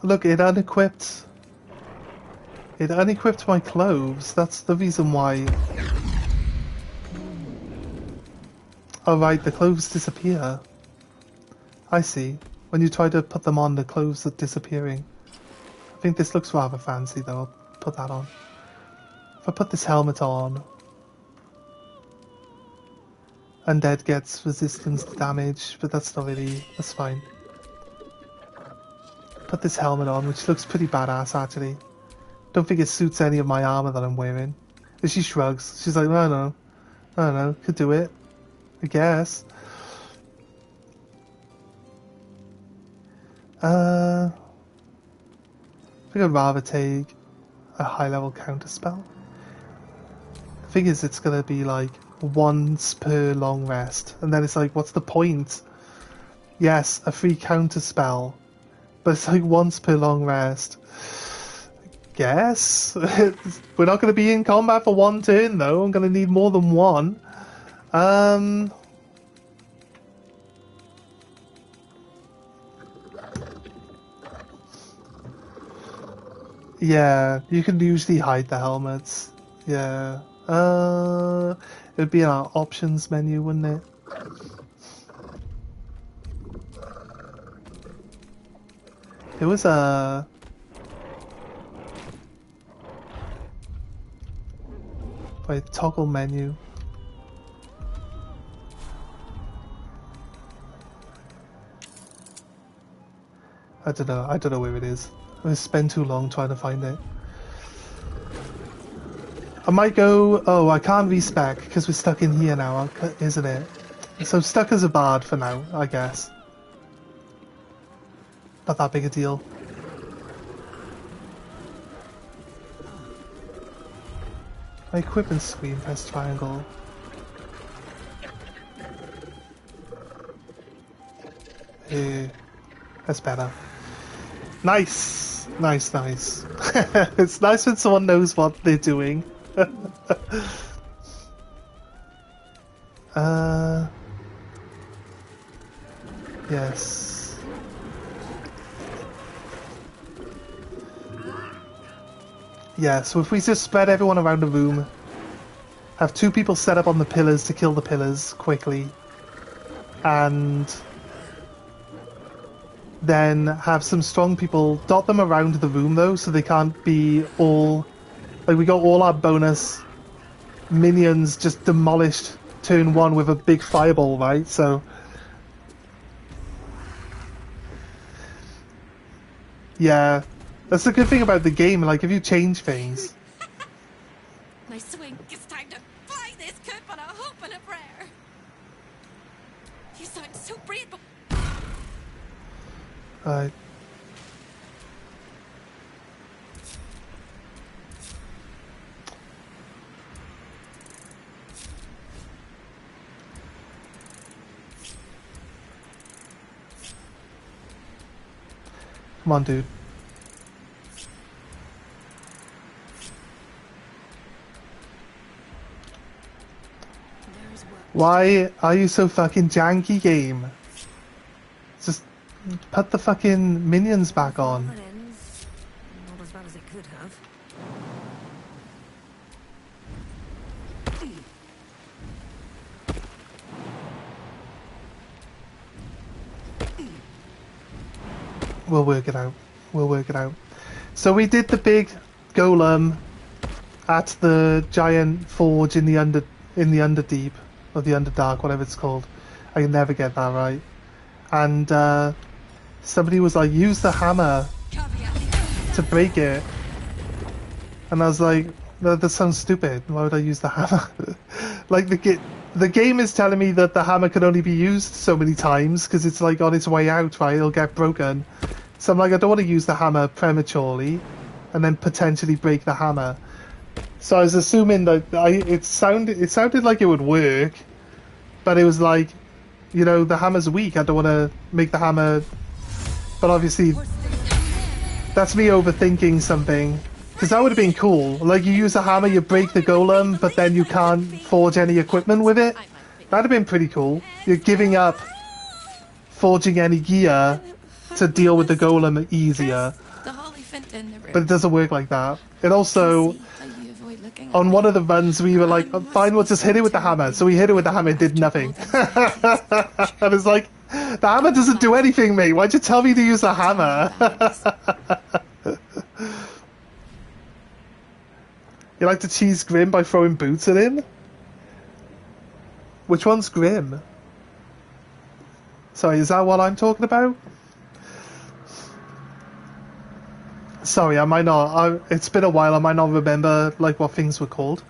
Look, it unequipped my clothes. That's the reason why. Oh right, the clothes disappear. I see. When you try to put them on, the clothes are disappearing. I think this looks rather fancy though. I'll put that on. If I put this helmet on, Undead gets resistance to damage, but that's not really... that's fine. Put this helmet on, which looks pretty badass actually. Don't think it suits any of my armor that I'm wearing. And she shrugs. She's like, I don't know, could do it, I guess. I think I'd rather take a high level counter spell. The thing is, it's gonna be like once per long rest, and then it's like, what's the point? Yes, a free counter spell, but it's like once per long rest. Guess. We're not going to be in combat for one turn though. I'm going to need more than one. Yeah, you can usually hide the helmets. Yeah. It would be in our options menu, wouldn't it? It was a... Wait, toggle menu. I don't know where it is. I spent too long trying to find it. I might go... Oh, I can't respec because we're stuck in here now, isn't it? So stuck as a bard for now, I guess. Not that big a deal. My equipment screen, press triangle. That's better. Nice, nice, nice. It's nice when someone knows what they're doing. Yes. Yeah, so if we just spread everyone around the room, have 2 people set up on the pillars to kill the pillars quickly, and then have some strong people dot them around the room though, so they can't be all... Like, we got all our bonus minions just demolished turn 1 with a big fireball, right? So... Yeah, that's the good thing about the game, like, if you change things...
My swing, it's time to fly this coop on a hope and a prayer. You sound so brave, but...
Right. Come on, dude. Why are you so fucking janky, game? Just put the fucking minions back on.
Not as bad as it could have.
We'll work it out. We'll work it out. So we did the big golem at the giant forge in the Underdeep, or the Underdark, whatever it's called. I can never get that right. And somebody was like, use the hammer to break it. And I was like, no, that sounds stupid. Why would I use the hammer? Like, the game is telling me that the hammer can only be used so many times because it's like on its way out, right? It'll get broken. So I'm like, I don't want to use the hammer prematurely and then potentially break the hammer. So I was assuming that it sounded like it would work, but it was like, you know, the hammer's weak. I don't want to make the hammer, but obviously that's me overthinking something. Because that would have been cool. Like, you use a hammer, you break the golem, but then you can't forge any equipment with it. That'd have been pretty cool. You're giving up forging any gear to deal with the golem easier. But it doesn't work like that. It also, on one of the runs, we were like, fine, we'll just hit it with the hammer. So we hit it with the hammer, it did nothing. And it's like, the hammer doesn't do anything, mate. Why'd you tell me to use the hammer? You like to cheese Grim by throwing boots at him? Which one's Grim? Sorry, is that what I'm talking about? Sorry, I might not. It's been a while, I might not remember like what things were called.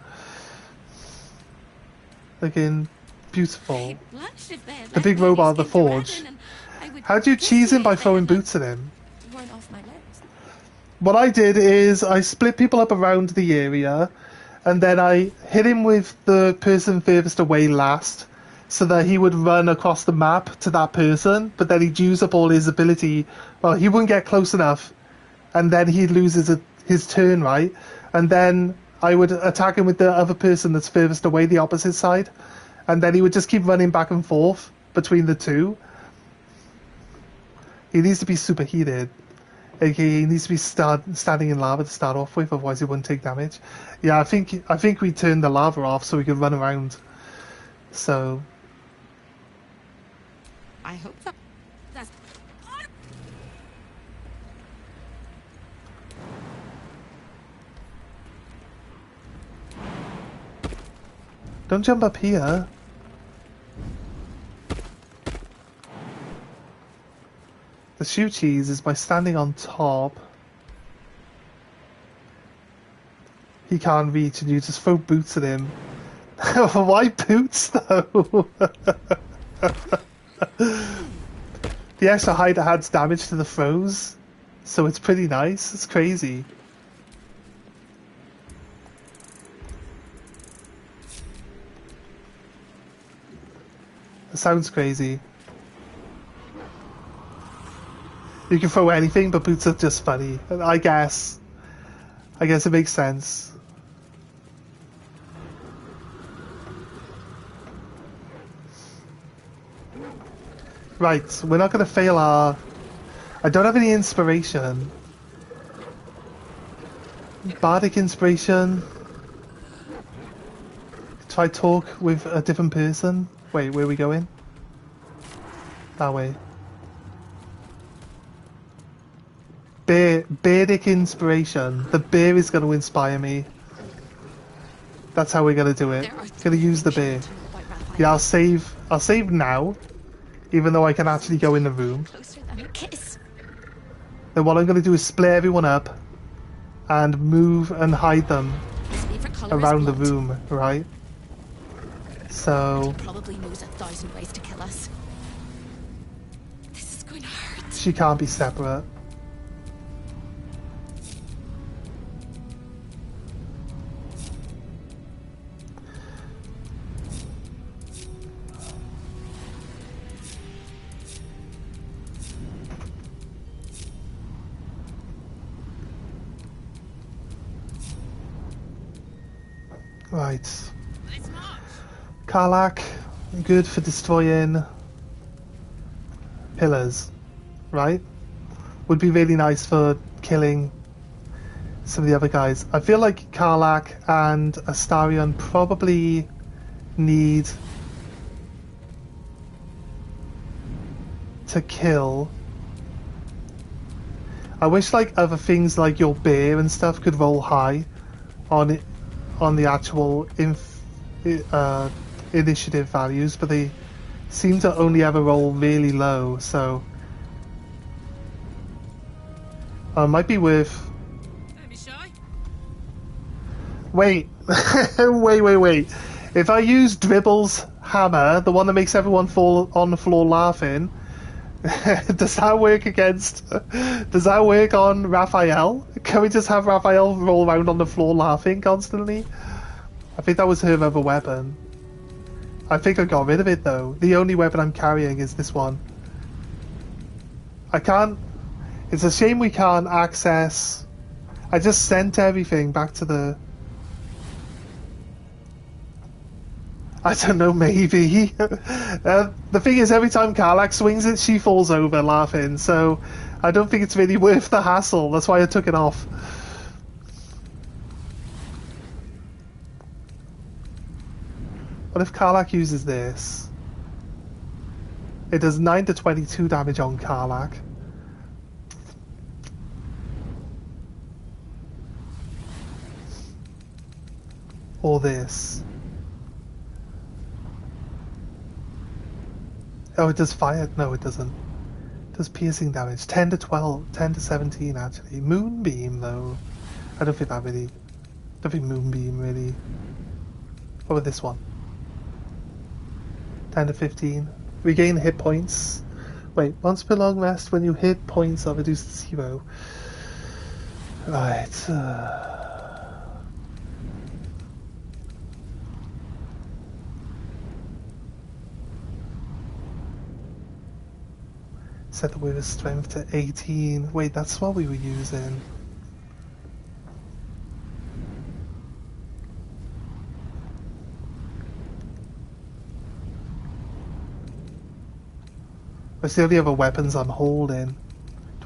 Again, beautiful. The big robot of the forge. How do you cheese him by throwing boots at him? What I did is I split people up around the area, and then I hit him with the person furthest away last, so that he would run across the map to that person, but then he'd use up all his ability. Well, he wouldn't get close enough, and then he'd lose his turn, right? And then I would attack him with the other person that's furthest away, the opposite side, and then he would just keep running back and forth between the two. He needs to be superheated. He needs to be standing in lava to start off with, otherwise he wouldn't take damage. Yeah, I think we turned the lava off so we could run around. So
I hope that. That's.
don't jump up here. The shoe cheese is by standing on top. He can't reach and you just throw boots at him. Why boots though? The extra height adds damage to the throws, so it's pretty nice. It's crazy. It sounds crazy. You can throw anything, but boots are just funny. I guess it makes sense. Right, we're not going to fail our... I don't have any inspiration. Bardic inspiration. Try talk with a different person. Wait, where are we going? That way. Bardic inspiration. The bear is going to inspire me. That's how we're going to do it. Going to use the bear. Yeah, I'll save now. Even though I can actually go in the room. Then what I'm going to do is split everyone up and move and hide them around the room, right? So
Probably knows 1,000 ways to kill us. This is going to hurt.
She can't be separate. Right. Karlach, good for destroying pillars, right? Would be really nice for killing some of the other guys. I feel like Karlach and Astarion probably need to kill. I wish like other things like your bear and stuff could roll high on it, on the actual initiative values, but they seem to only ever roll really low, so might be worth... Wait. wait. If I use Dribble's hammer, the one that makes everyone fall on the floor laughing, does that work on Raphael? Can we just have Raphael roll around on the floor laughing constantly? I think that was her other weapon. I think I got rid of it though. The only weapon I'm carrying is this one. I can't... It's a shame we can't access... I just sent everything back to the... I don't know, maybe. The thing is, every time Karlach swings it, she falls over laughing, so I don't think it's really worth the hassle. That's why I took it off. What if Karlach uses this? It does 9 to 22 damage on Karlach. Or this. Oh, it does fire. No, it doesn't. It does piercing damage. 10 to 12. 10 to 17, actually. Moonbeam, though. I don't think that really... I don't think Moonbeam really... What about this one? 10 to 15. Regain hit points. Wait, once per long rest, when you hit points are reduced to 0. Right. Set the weaver's strength to 18. Wait, that's what we were using. What's the only other weapons I'm holding? Do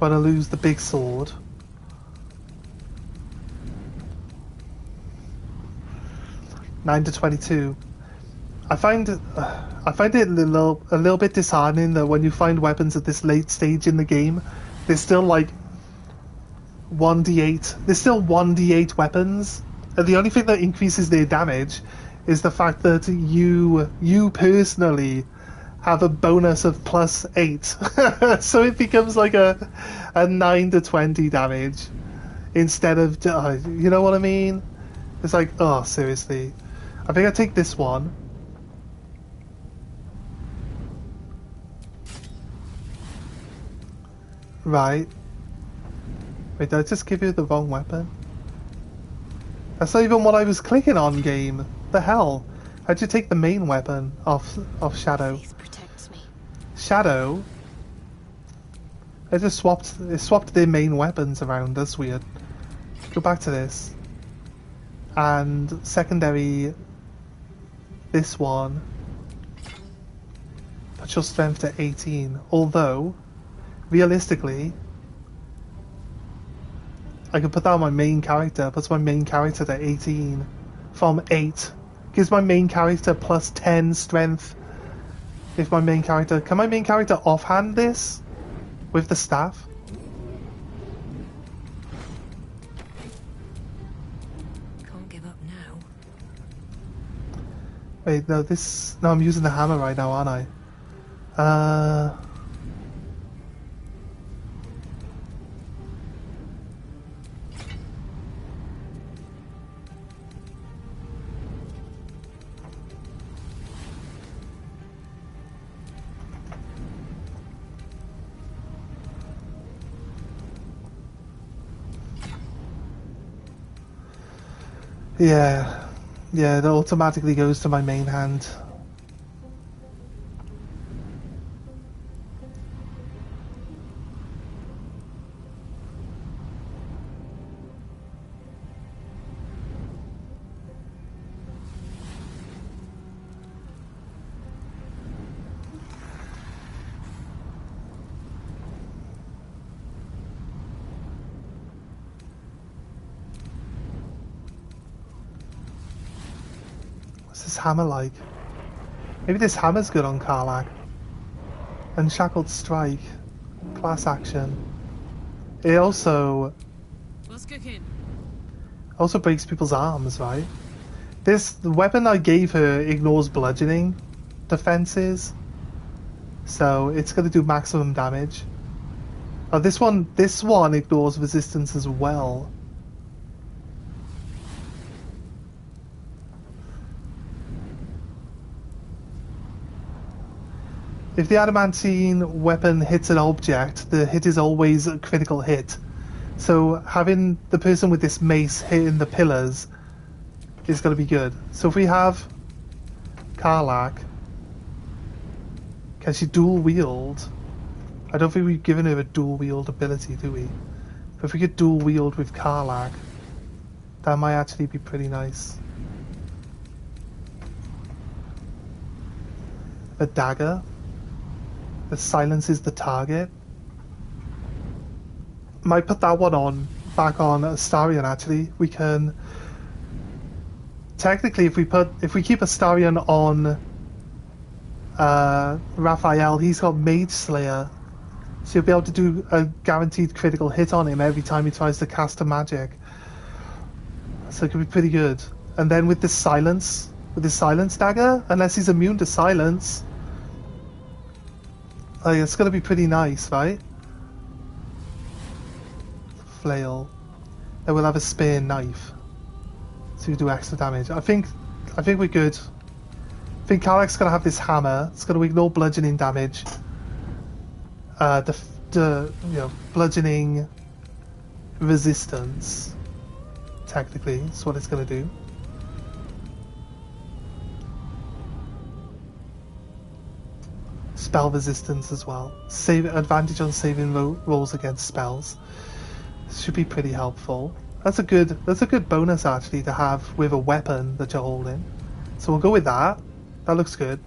I want to lose the big sword? (9 to 22). I find it a little bit disheartening that when you find weapons at this late stage in the game, there's still like 1d8. There's still 1d8 weapons, and the only thing that increases their damage is the fact that you personally have a bonus of +8. So it becomes like a 9 to 20 damage instead of you know what I mean? It's like, oh, seriously. I think I take this one. Right. Wait, did I just give you the wrong weapon? That's not even what I was clicking on, game. The hell? How'd you take the main weapon off Shadow? Shadow? It just swapped their main weapons around. That's weird. Go back to this. And secondary, this one, puts your strength to 18. Although, realistically, I can put that on my main character. Puts my main character to 18 from 8. Gives my main character plus 10 strength. If my main character... Can my main character offhand this? With the staff?
Can't give up now.
Wait, no, this... No, I'm using the hammer right now, aren't I? Yeah, that automatically goes to my main hand. What's this hammer like? Maybe this hammer's good on Karlach. Unshackled Strike. Class action. It also breaks people's arms, right? The weapon I gave her ignores bludgeoning defenses. So it's gonna do maximum damage. Oh, this one ignores resistance as well. If the adamantine weapon hits an object, the hit is always a critical hit. So having the person with this mace hitting the pillars is going to be good. So if we have Karlach, can she dual wield? I don't think we've given her a dual wield ability, do we? But if we could dual wield with Karlach, that might actually be pretty nice. A dagger that silences the target. Might put that one back on Astarion. Actually, we can technically, if we keep Astarion on Raphael, he's got Mage Slayer, so you'll be able to do a guaranteed critical hit on him every time he tries to cast a magic. So it could be pretty good. And then with this silence dagger, unless he's immune to silence, it's gonna be pretty nice, right? Flail. Then we'll have a spear knife, so you do extra damage. I think we're good. I think Karlach's gonna have this hammer. It's gonna ignore bludgeoning damage. Bludgeoning resistance. Technically, is what it's gonna do. Spell resistance as well. Save advantage on saving rolls against spells. Should be pretty helpful. That's a good bonus actually to have with a weapon that you're holding. So we'll go with that. That looks good.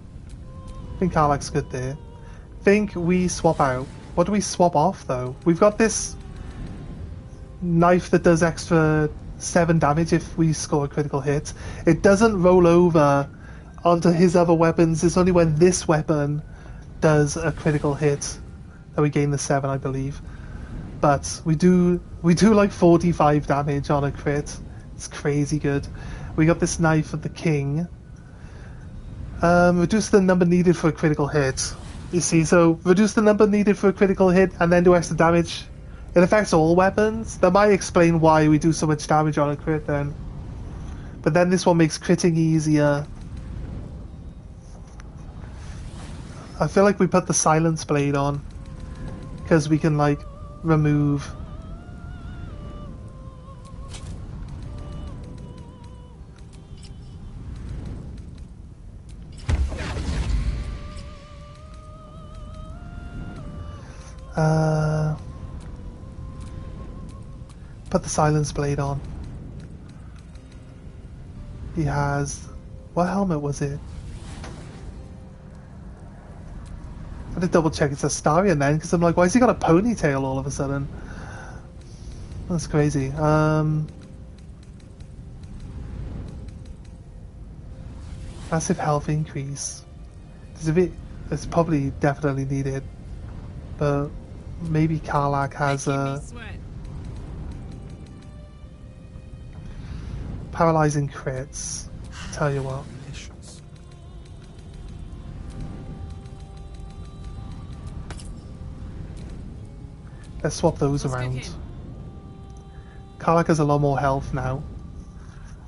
I think Karlach's good there. I think we swap out. What do we swap off though? We've got this knife that does extra 7 damage if we score a critical hit. It doesn't roll over onto his other weapons. It's only when this weapon does a critical hit that we gain the 7, I believe. But we do like 45 damage on a crit. It's crazy good. We got this knife of the king. Reduce the number needed for a critical hit. You see, so reduce the number needed for a critical hit and then do extra damage. It affects all weapons. That might explain why we do so much damage on a crit then. But then this one makes critting easier. I feel like we put the silence blade on because we can like remove. put the silence blade on. He has... what helmet was it? I had to double check it's Astarion then, because I'm like, why has he got a ponytail all of a sudden? That's crazy. Massive health increase. It's probably definitely needed, but maybe Karlach has a paralyzing crits. Tell you what. Let's swap those around. Karlach has a lot more health now,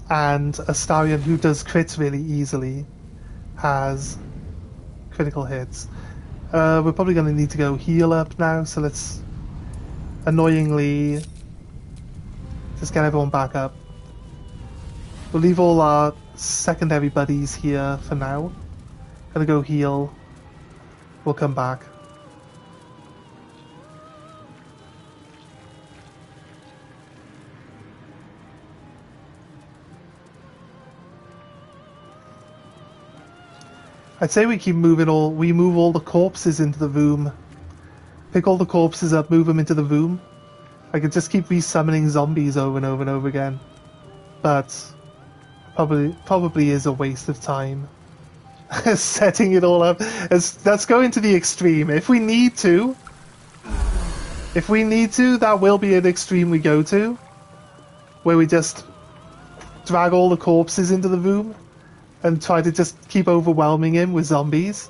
and Astarion, who does crits really easily, has critical hits. We're probably going to need to go heal up now, so let's annoyingly just get everyone back up. We'll leave all our secondary buddies here for now. Gonna go heal. We'll come back. I'd say we move all the corpses into the room. Pick all the corpses up, move them into the room. I could just keep resummoning zombies over and over and over again. But probably is a waste of time. Setting it all up. That's going to the extreme. If we need to, that will be an extreme we go to. Where we just drag all the corpses into the room and try to just keep overwhelming him with zombies.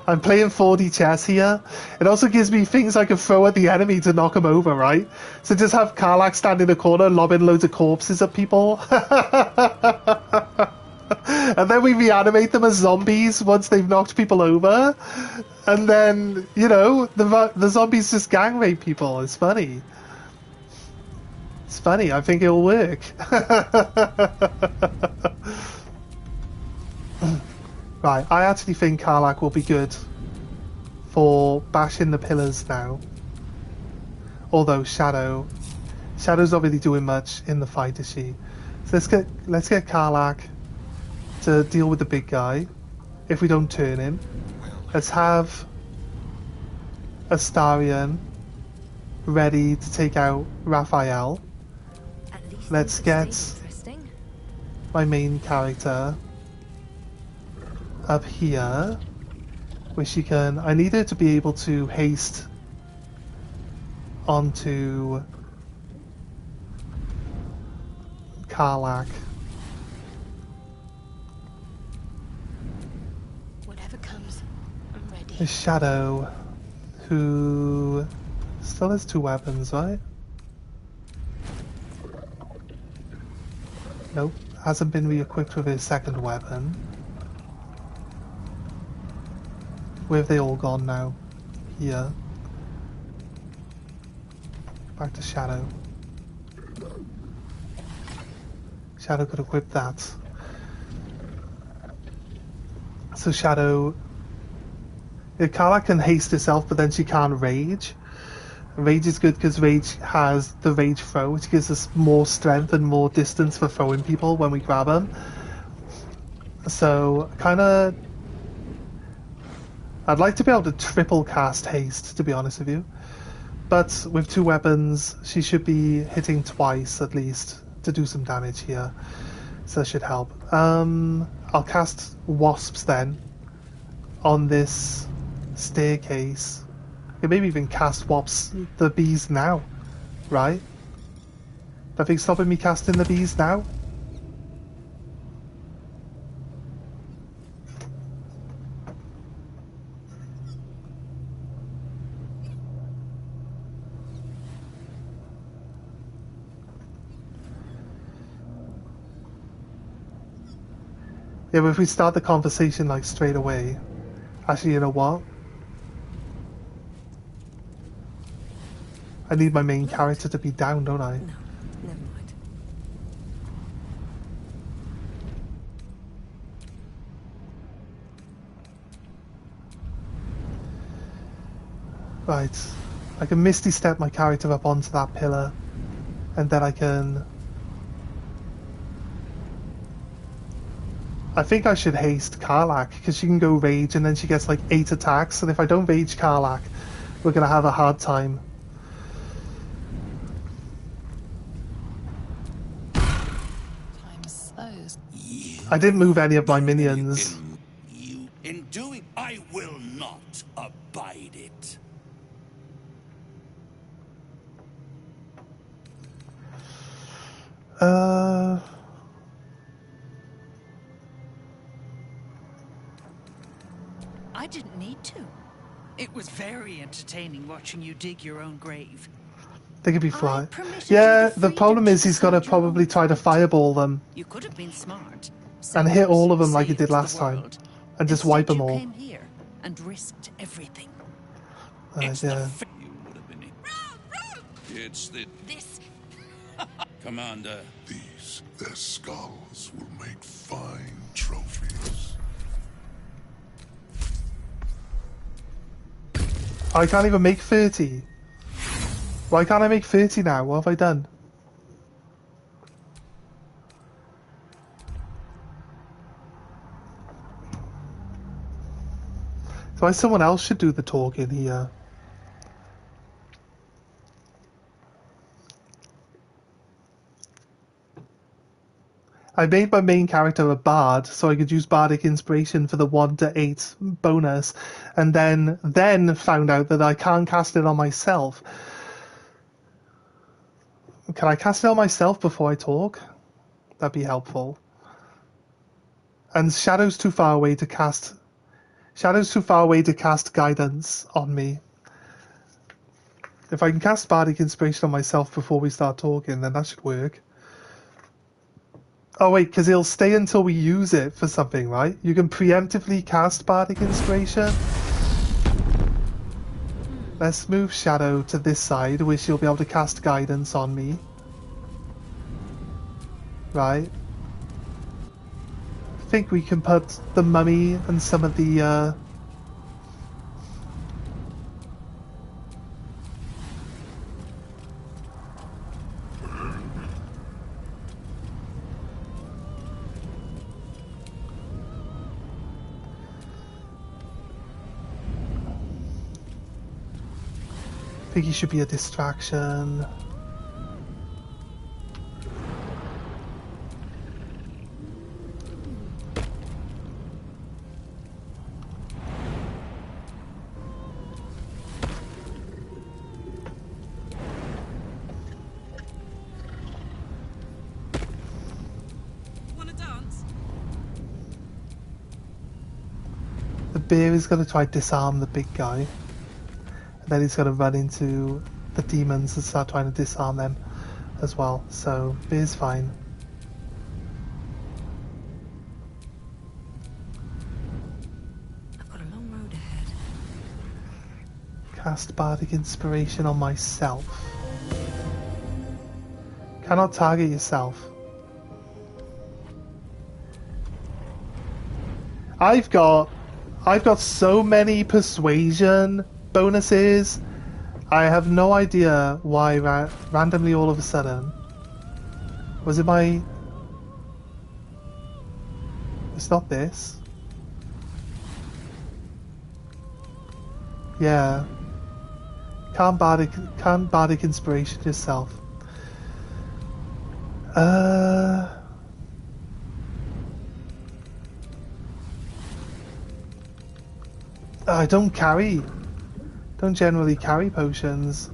I'm playing 4D chess here. It also gives me things I can throw at the enemy to knock him over, right? So just have Karlach stand in the corner lobbing loads of corpses at people. And then we reanimate them as zombies once they've knocked people over. And then, you know, the zombies just gang rape people. It's funny. It's funny. I think it'll work. Right, I actually think Karlach will be good for bashing the pillars now. Although Shadow's not really doing much in the fight, is she? So let's get Karlach to deal with the big guy. If we don't turn him, let's have Astarion ready to take out Raphael. Let's get my main character up here, where she can... I need her to be able to haste onto Karlach.
Whatever comes, I'm ready.
A Shadow, who still has 2 weapons, right? Nope, hasn't been re-equipped with his second weapon. Where have they all gone now? Here. Back to Shadow. Shadow could equip that. So Shadow... Karlach can haste herself, but then she can't rage. Rage is good because Rage has the Rage throw, which gives us more strength and more distance for throwing people when we grab them. So, kinda... I'd like to be able to triple cast haste, to be honest with you. But with 2 weapons, she should be hitting twice at least to do some damage here. So that should help. I'll cast Wasps then on this staircase. I can maybe even cast the bees now, right? Nothing stopping me casting the bees now? Yeah, but if we start the conversation like straight away... Actually, you know what? I need my main character to be down, don't I?
No, never mind.
Right. I can Misty Step my character up onto that pillar And then I can... I think I should haste Karlach, because she can go rage and then she gets like 8 attacks, and if I don't rage Karlach, we're going to have a hard time.
Time slows.
I didn't move any of my minions.
In doing, I will not abide it.
I didn't need to. It was very entertaining watching you dig your own grave.
They could be fly. Yeah, the problem is he's got to probably try to fireball them.
You could have been smart.
And hit all of them like he did last time. And just wipe them all.
You came here and risked everything.
Yeah.
It's this. Commander.
These, their skulls, will make fine trophies.
I can't even make 30. Why can't I make 30 now? What have I done? So someone else should do the talking here. I made my main character a bard, so I could use bardic inspiration for the 1 to 8 bonus, and then found out that I can't cast it on myself. Can I cast it on myself before I talk? That'd be helpful. And Shadow's too far away to cast guidance on me. If I can cast bardic inspiration on myself before we start talking, then that should work. Oh wait, because it'll stay until we use it for something, right? You can preemptively cast bardic inspiration. Let's move Shadow to this side, where she'll be able to cast guidance on me. Right. I think we can put the mummy and some of the I think he should be a distraction.
Wanna dance?
The bear is going to try to disarm the big guy. Then he's going to run into the demons and start trying to disarm them as well. So, Bear's fine.
I've got a long road ahead.
Cast bardic inspiration on myself. Cannot target yourself. I've got so many persuasion bonuses. I have no idea why randomly all of a sudden. Was it my... It's not this. Yeah. Can't bardic inspiration yourself. I don't generally carry potions.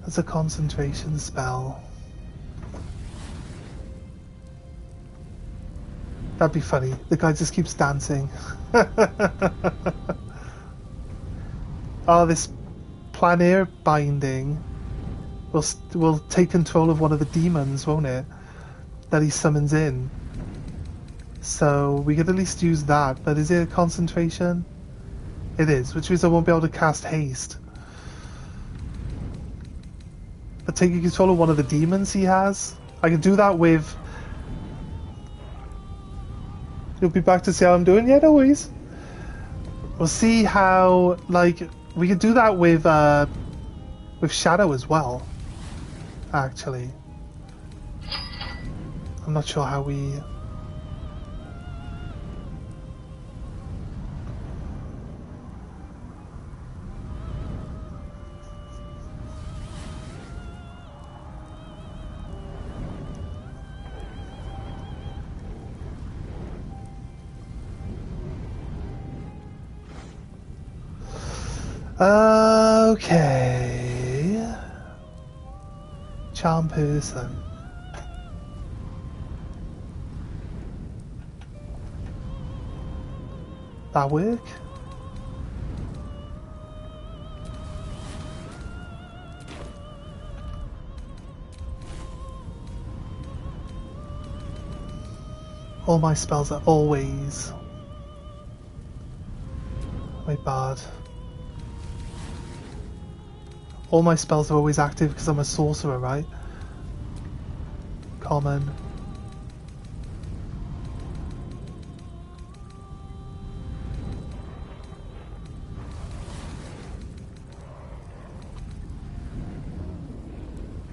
That's a concentration spell. That'd be funny. The guy just keeps dancing. Oh, this planar binding will take control of one of the demons, won't it? That he summons in. So we could at least use that. But is it a concentration? It is, which means I won't be able to cast haste. taking control of one of the demons he has. I can do that with... You'll be back to see how I'm doing? Yeah, no worries. We'll see how, like, we could do that with Shadow as well, actually. I'm not sure how we... Okay. Charm person. That work? All my spells are always... Wait, bad. All my spells are always active because I'm a sorcerer, right? Common.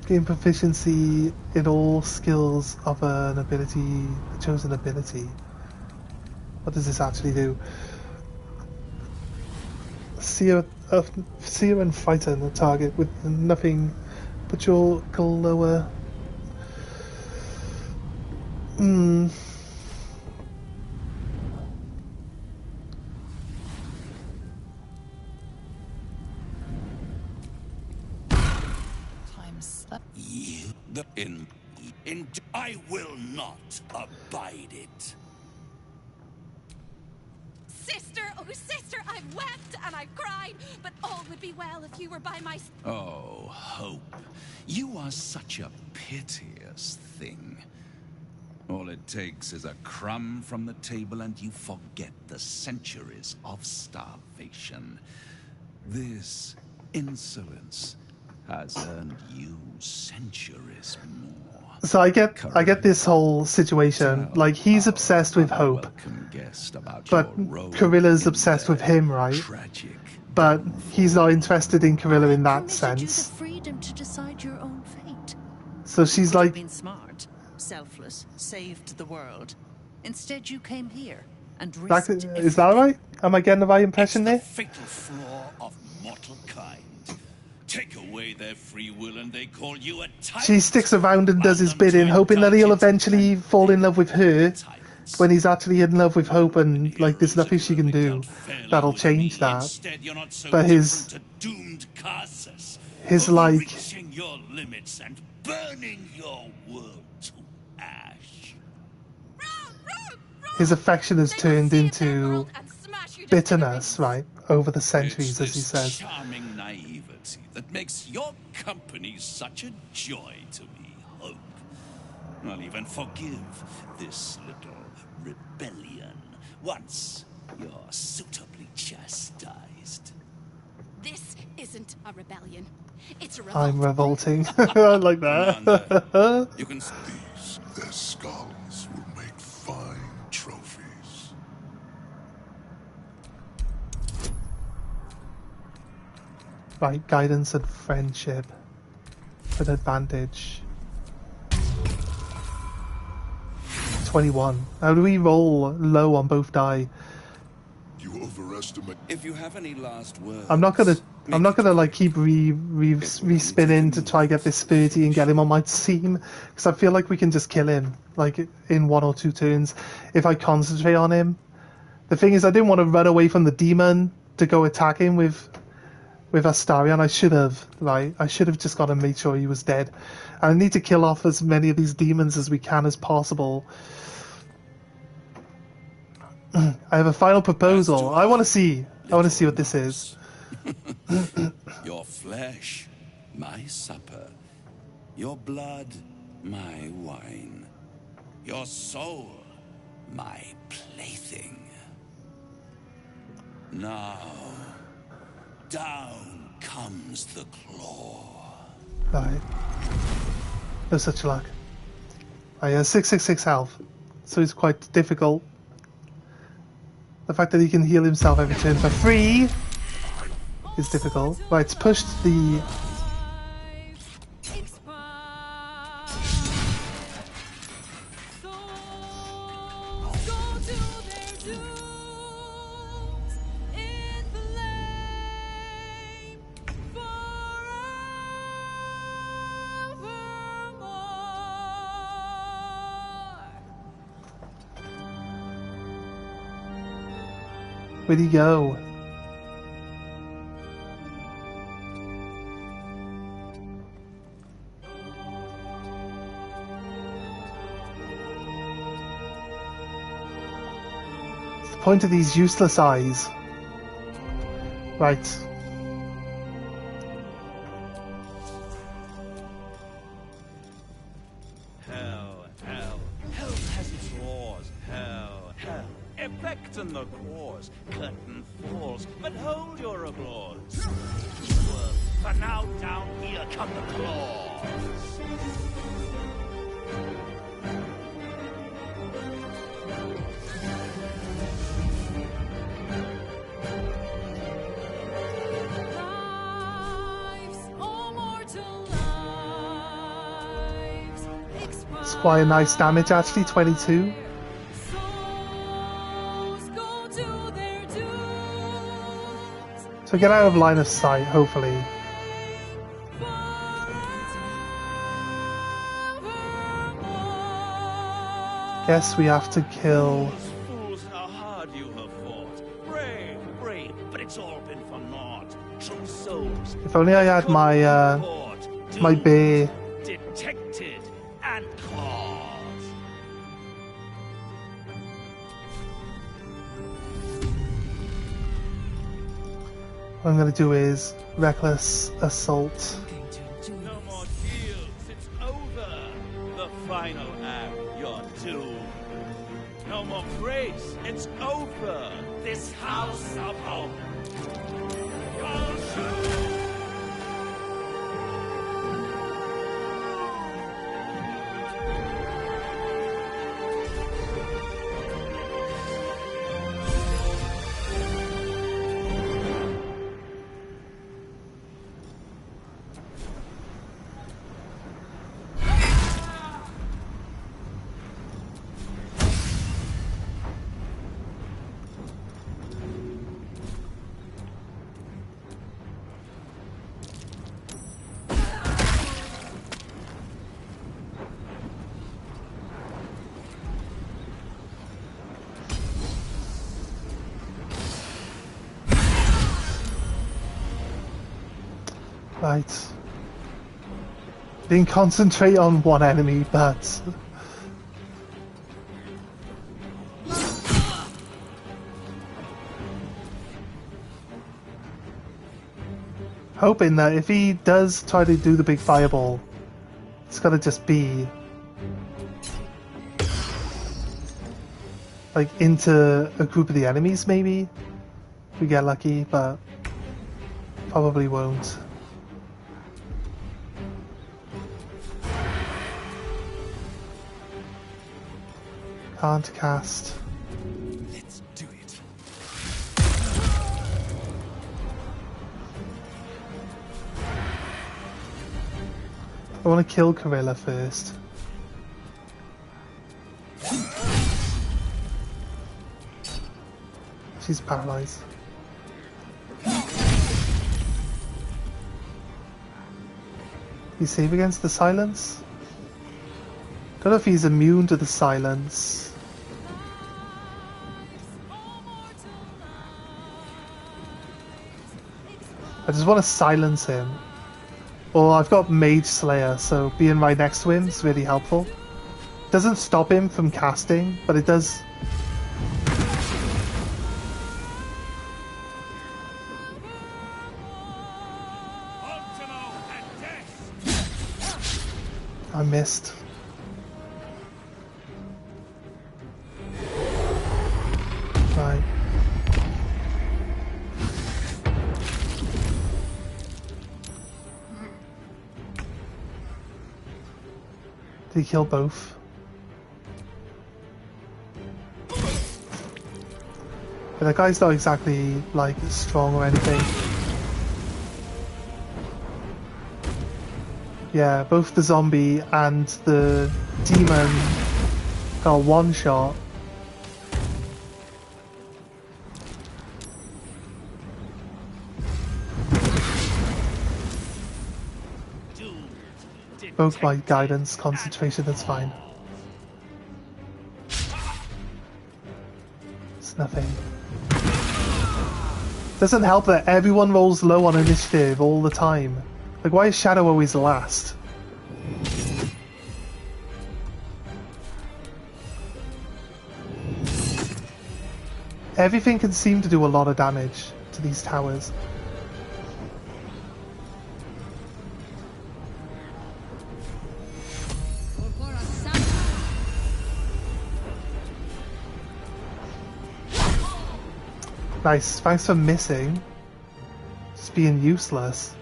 Gain proficiency in all skills of an ability, a chosen ability. What does this actually do? Seer and frighten a target with nothing but your glower.
Time's up. I will not abide it.
Sister, oh sister, I've wept and I've cried, but all would be well if you were by my...
Oh, Hope, you are such a piteous thing. All it takes is a crumb from the table and you forget the centuries of starvation. This insolence has earned you centuries more.
So I get this whole situation. Like, he's obsessed with Hope, but Carilla's obsessed with him, right? But he's not interested in Carilla in that sense.
Freedom to decide your own fate.
So she's
You could have
like,
been smart, selfless, saved the world. Instead, you came here and risked
is that right? Am I getting the right impression there?
Fatal flaw of mortal kind. Take away their free will and they call you a tyrant.
She sticks around and does his bidding, hoping that he'll eventually fall in love with her, when he's actually in love with Hope, and like there's nothing she can do that'll change that. But his like
reaching your limits and burning your world to ash.
his affection has turned into bitterness, right, over the centuries, as he says.
Charming naivety that makes your company such a joy to me, Hope. I'll even forgive this little rebellion once you're suitably chastised.
This isn't a rebellion. It's a revolt.
I'm revolting. I like that.
You can
their skulls will make fine trophies.
Right, guidance and friendship. An advantage. 21. How do we roll low on both die?
You overestimate.
If you have any last words,
I'm not gonna like keep re-spinning to try get this 30 and get him on my team, because I feel like we can just kill him like in 1 or 2 turns if I concentrate on him. The thing is, I didn't want to run away from the demon to go attack him with Astarion. I should have, right? I should have just got to make sure he was dead. And I need to kill off as many of these demons as we can as possible. I have a final proposal. I want to see what this is.
Your flesh, my supper. Your blood, my wine. Your soul, my plaything. Now, down comes the claw.
Right. No such luck. He has 666 health, so it's quite difficult. The fact that he can heal himself every turn for free is difficult. Right, it's pushed the... Where'd he go? What's the point of these useless eyes? Right.
Hell, hell, hell has its laws. Hell, hell, effect in the cause. Curtain falls, but hold your applause. Swerve, for now down here come the claws.
It's quite a nice damage actually, 22. So get out of line of sight, hopefully. Guess we have to kill...
Fools, how hard you have fought. Brave, brave, but it's all been for naught. True souls.
If only I had my, my bear.
Detected and caught.
What I'm gonna do is reckless assault.
No more shields, it's over. The final act, you're doomed. No more grace, it's over. This house of hope.
Right. Didn't concentrate on one enemy, but... hoping that if he does try to do the big fireball, it's gotta just be... like, into a group of the enemies, maybe? If we get lucky, but... probably won't. Can't cast.
Let's do it.
I want to kill Corilla first. She's paralyzed. He's safe against the silence? Don't know if he's immune to the silence. I just want to silence him. Or I've got Mage Slayer, so being right next to him is really helpful. Doesn't stop him from casting, but it does. I missed. Right. Did he kill both? But the guy's not exactly, like, strong or anything. Yeah, both the zombie and the demon got one shot. Both my guidance, concentration, that's fine. It's nothing. Doesn't help that everyone rolls low on initiative all the time. Like, why is Shadow always last? Everything can seem to do a lot of damage to these towers. Nice, thanks for missing. Just being useless.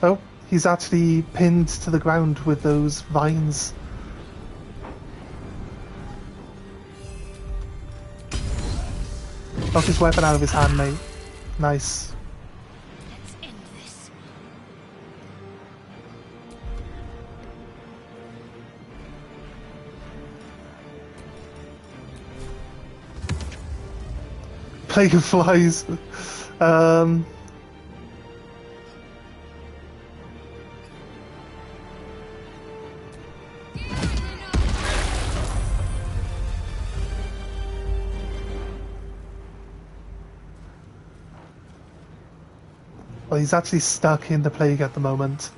Oh, he's actually pinned to the ground with those vines. Knock his weapon out of his hand, mate. Nice.
Let's end this.
Plague of flies. Well, he's actually stuck in the plague at the moment.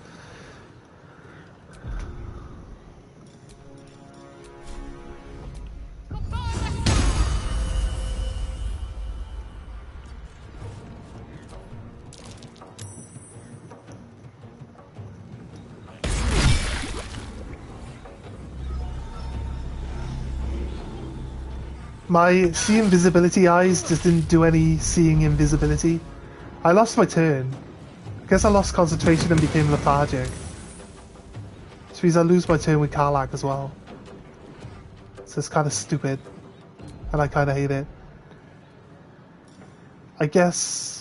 My see invisibility eyes just didn't do any seeing invisibility. I lost my turn. I guess I lost concentration and became lethargic. Which means I lose my turn with Karlach as well. So it's kind of stupid. And I kind of hate it. I guess...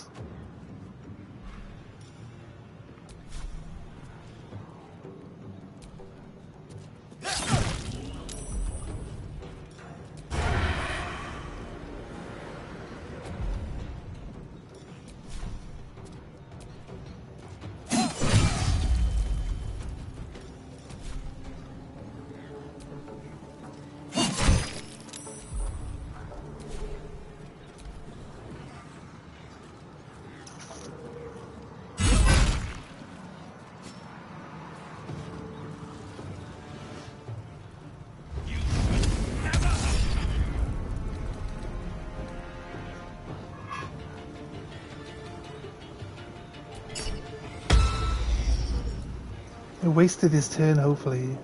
He wasted his turn, hopefully.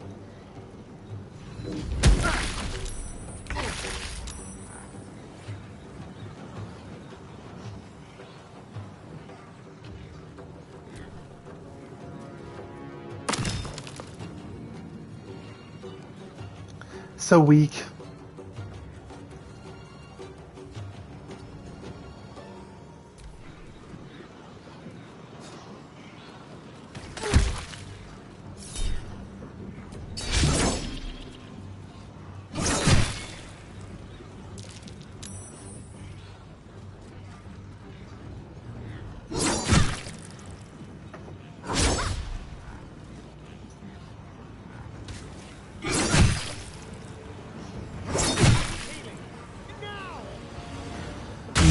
So weak.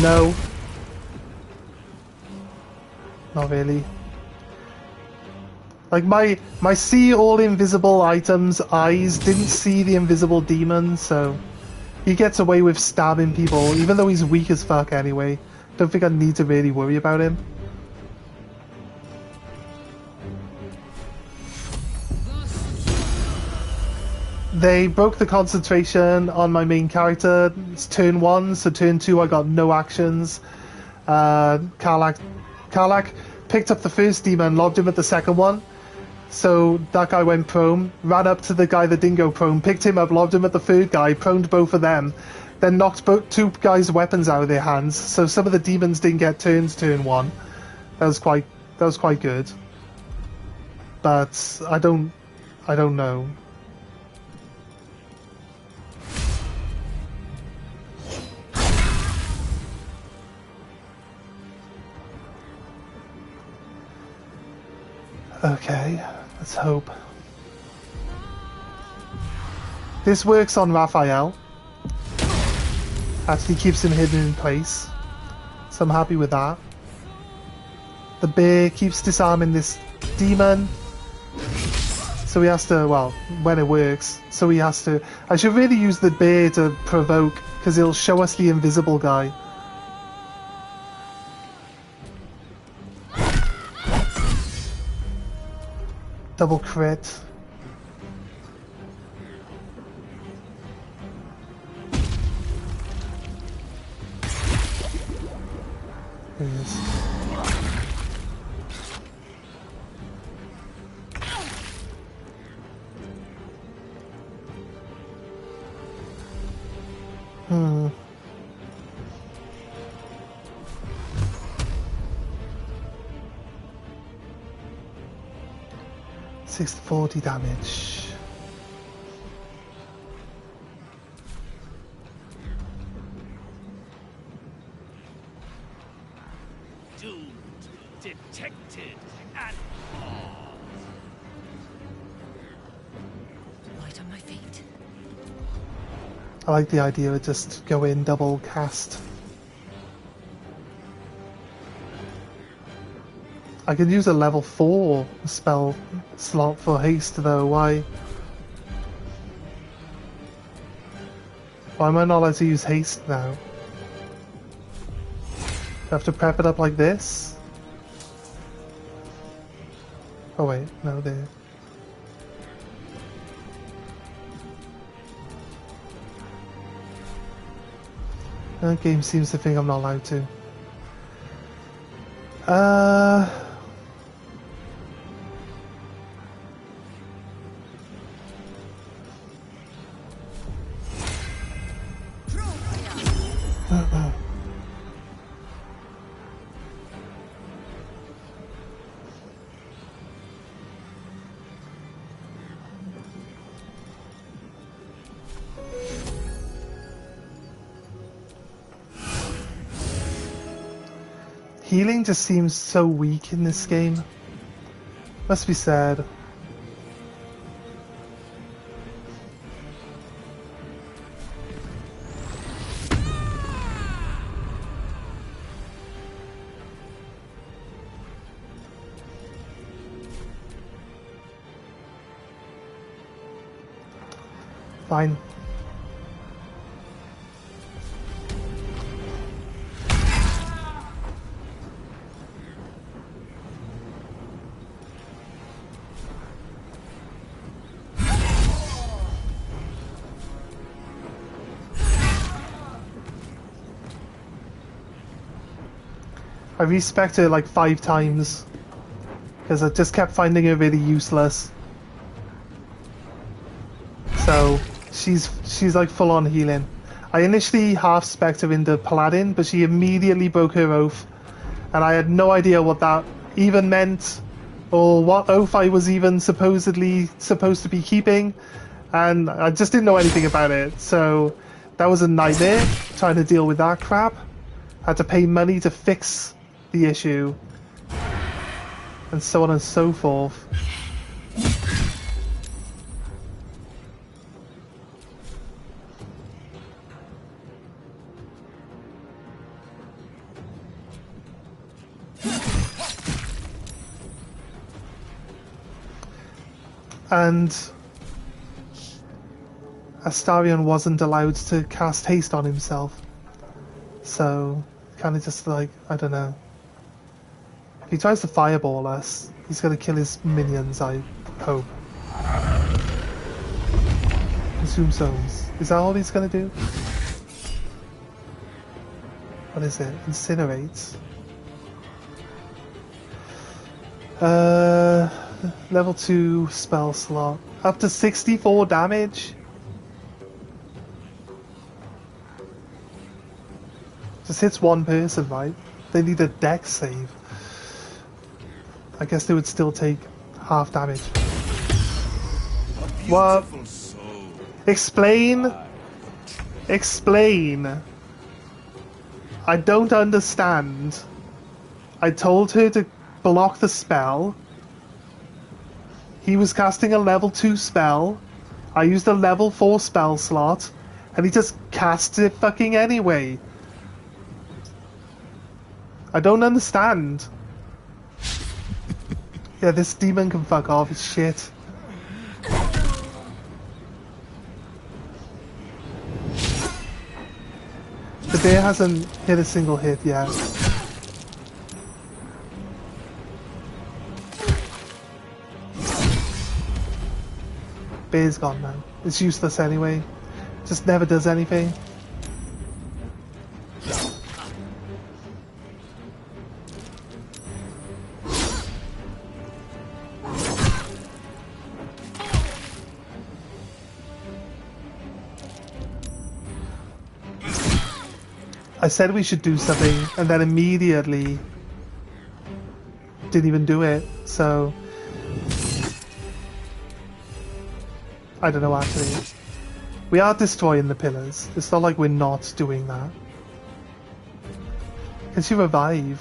No. Not really. Like my see all invisible items eyes didn't see the invisible demon, so he gets away with stabbing people, even though he's weak as fuck anyway. Don't think I need to really worry about him. they broke the concentration on my main character. It's turn 1, so turn 2 I got no actions. Karlach picked up the first demon, lobbed him at the second one. So that guy went prone, ran up to the guy that didn't go prone, picked him up, lobbed him at the third guy, proned both of them, then knocked two guys' weapons out of their hands. So some of the demons didn't get turns turn 1. That was quite good. But I don't know. Okay, let's hope. This works on Raphael. Actually keeps him hidden in place. So I'm happy with that. The bear keeps disarming this demon. So he has to, well, when it works, so he has to... I should really use the bear to provoke, because he'll show us the invisible guy. Double crit. There he is. Hmm. 640 damage.
Doomed, detected, and
Light on my feet.
I like the idea of just go in, double cast. I could use a level 4 spell slot for haste though, why am I not allowed to use haste now? Do I have to prep it up like this? Oh wait, no, there. The game seems to think I'm not allowed to. Healing just seems so weak in this game. Must be sad. Fine. I respected her like 5 times because I just kept finding her really useless. So she's like full on healing. I initially half spec'd her into Paladin, but she immediately broke her oath, and I had no idea what that even meant or what oath I was even supposed to be keeping, and I just didn't know anything about it. So that was a nightmare trying to deal with that crap. I had to pay money to fix the issue, and so on and so forth. And Astarion wasn't allowed to cast haste on himself, so kind of just like, I don't know. If he tries to fireball us, he's going to kill his minions, I hope. tombstones. Is that all he's gonna do? What is it? Incinerate. Level 2 spell slot. Up to 64 damage? Just hits one person, right? They need a dex save. I guess they would still take half damage. What? Explain? Explain. I don't understand. I told her to block the spell. He was casting a level 2 spell. I used a level 4 spell slot. And he just cast it fucking anyway. I don't understand. Yeah, this demon can fuck off. It's shit. The bear hasn't hit a single hit yet. Bear's gone now. It's useless anyway. Just never does anything. I said we should do something, and then immediately didn't even do it, so I don't know actually. We are destroying the pillars. It's not like we're not doing that. Can she revive?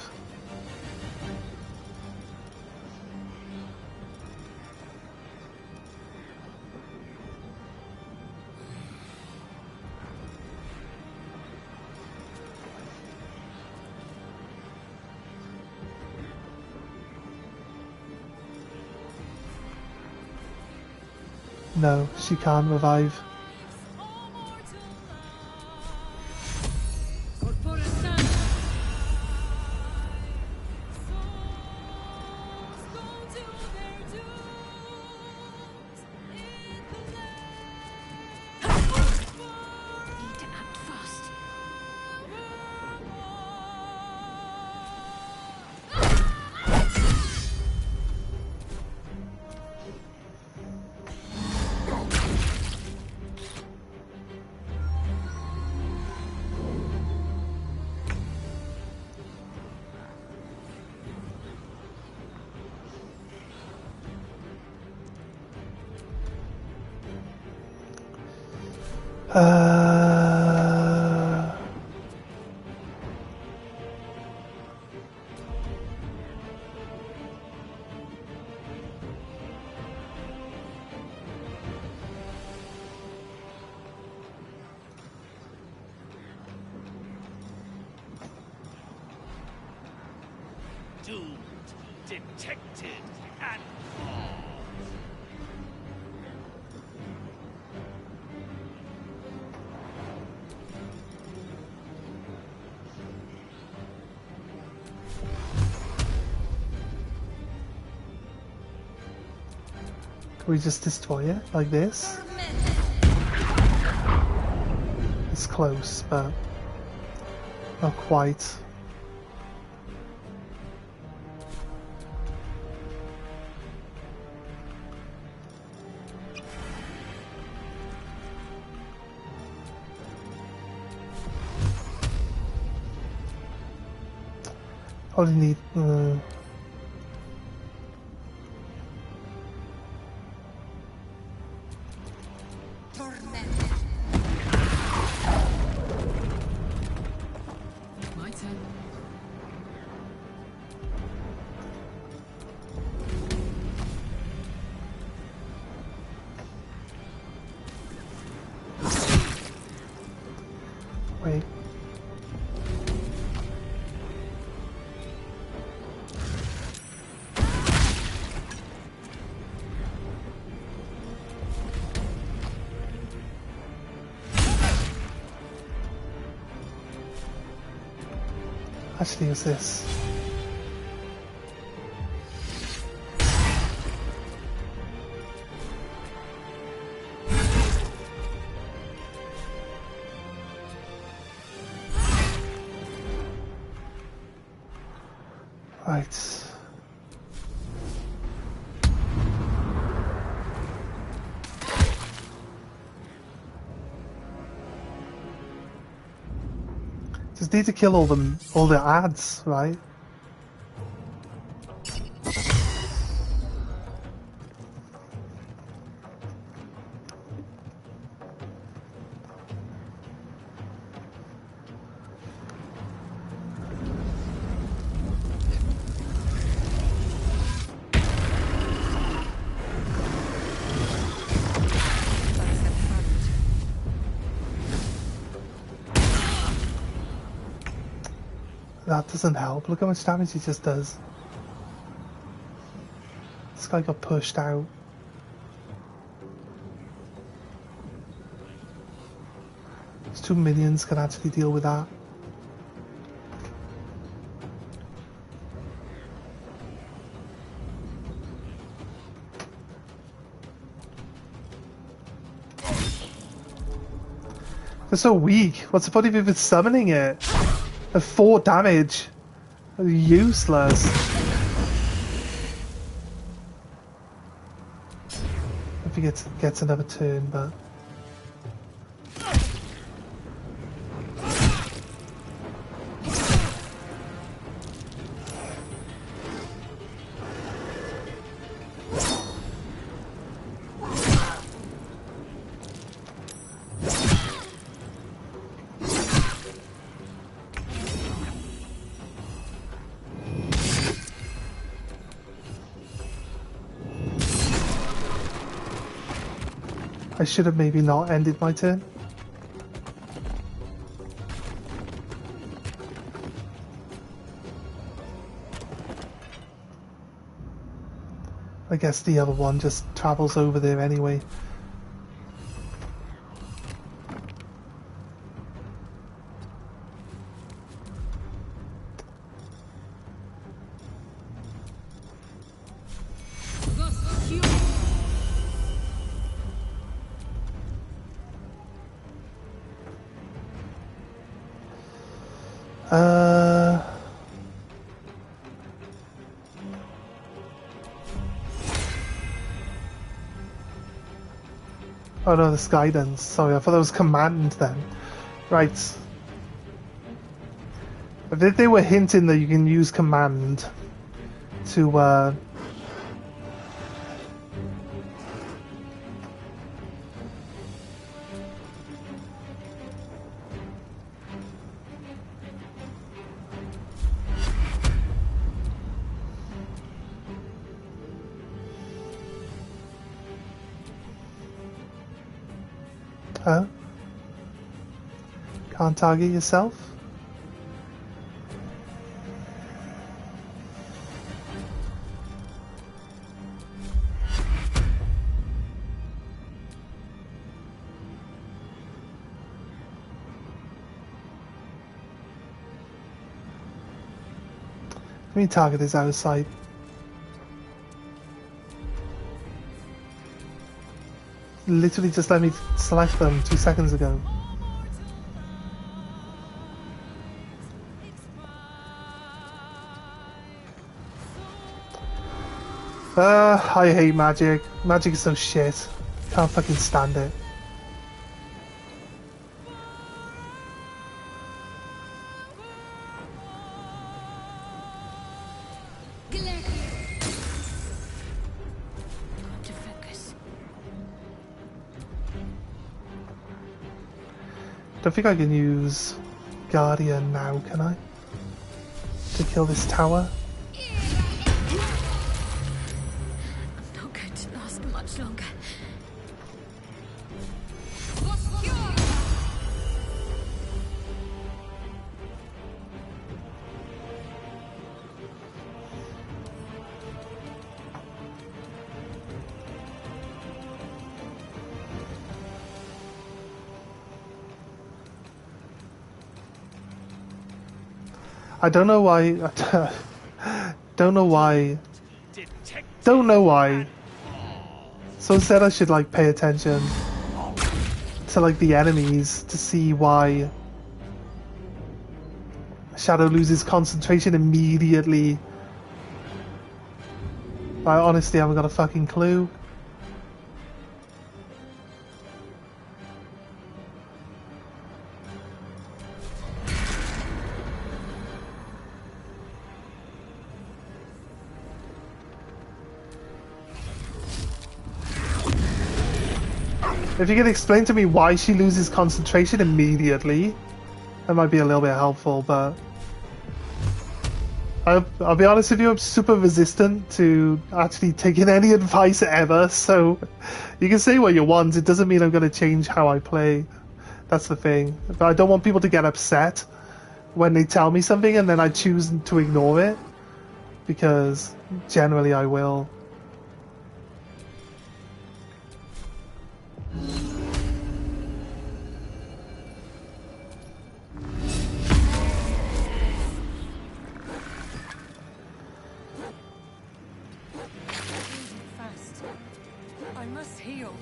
No, she can't revive.
Doomed, detected, and
Can we just destroy it like this? It's close, but not quite. Probably need.
My turn.
Wait. Actually, use this. Just need to kill all the ads, right? That doesn't help. Look how much damage he just does. This guy got pushed out. These 2 minions can actually deal with that. They're so weak. What's the point of even summoning it? At 4 damage. Useless. If he gets another turn, but... I should have maybe not ended my turn. I guess the other one just travels over there anyway. Oh no, this guidance. Sorry, I thought that was command then. Right. If they were hinting that you can use command to Huh? Can't target yourself? Let me target his outside. Literally just let me select them 2 seconds ago. I hate magic. Magic is so shit. Can't fucking stand it. Don't think I can use Guardian now, can I? To kill this tower?
I'm not going to last much longer.
I don't know why. Don't know why. Don't know why. So instead I should like pay attention to like the enemies to see why Shadow loses concentration immediately. I honestly haven't got a fucking clue. If you could explain to me why she loses concentration immediately, that might be a little bit helpful, but... I'll be honest with you, I'm super resistant to actually taking any advice ever, so you can say what you want, it doesn't mean I'm going to change how I play. That's the thing. But I don't want people to get upset when they tell me something and then I choose to ignore it, because generally I will.
Fast. I must heal.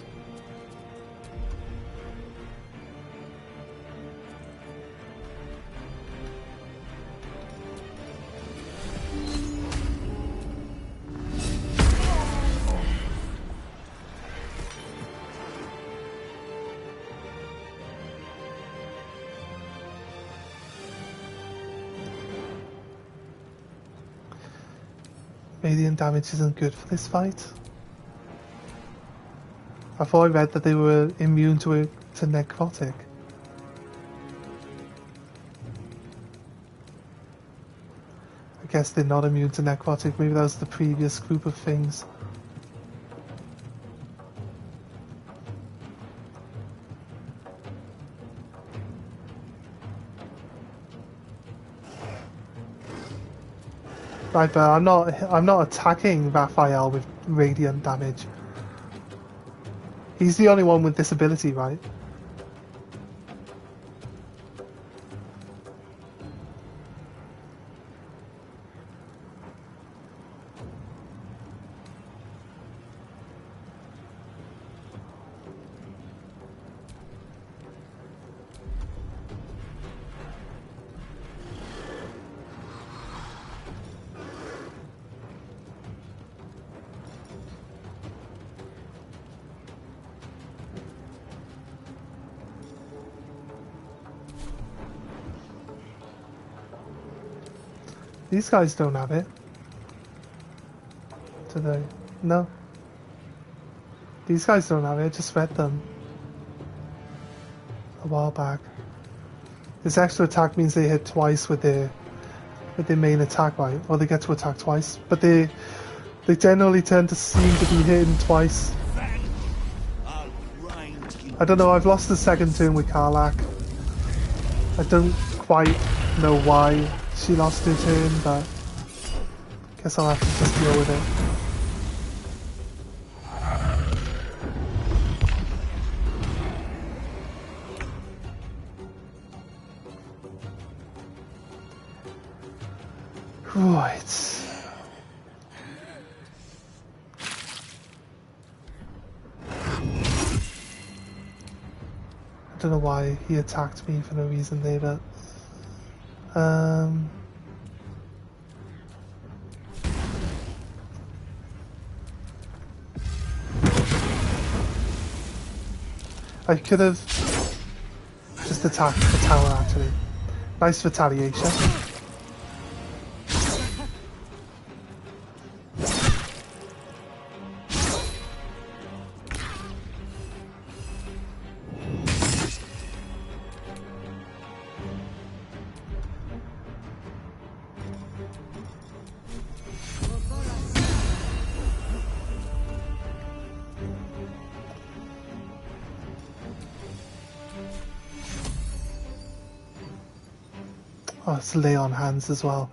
Radiant damage isn't good for this fight. I thought I read that they were immune to necrotic. I guess they're not immune to necrotic. Maybe that was the previous group of things. Right, but I'm not attacking Raphael with radiant damage. He's the only one with this ability, right? These guys don't have it. Do they? No. These guys don't have it, I just read them a while back. This extra attack means they hit twice with their main attack, right? Or they get to attack twice. But they generally tend to seem to be hitting twice. I don't know, I've lost the second turn with Karlach. I don't quite know why she lost her turn, but I guess I'll have to just deal with it. Right. I don't know why he attacked me for no reason there, but I could have just attacked the tower actually. Nice retaliation. Oh, it's lay on hands as well.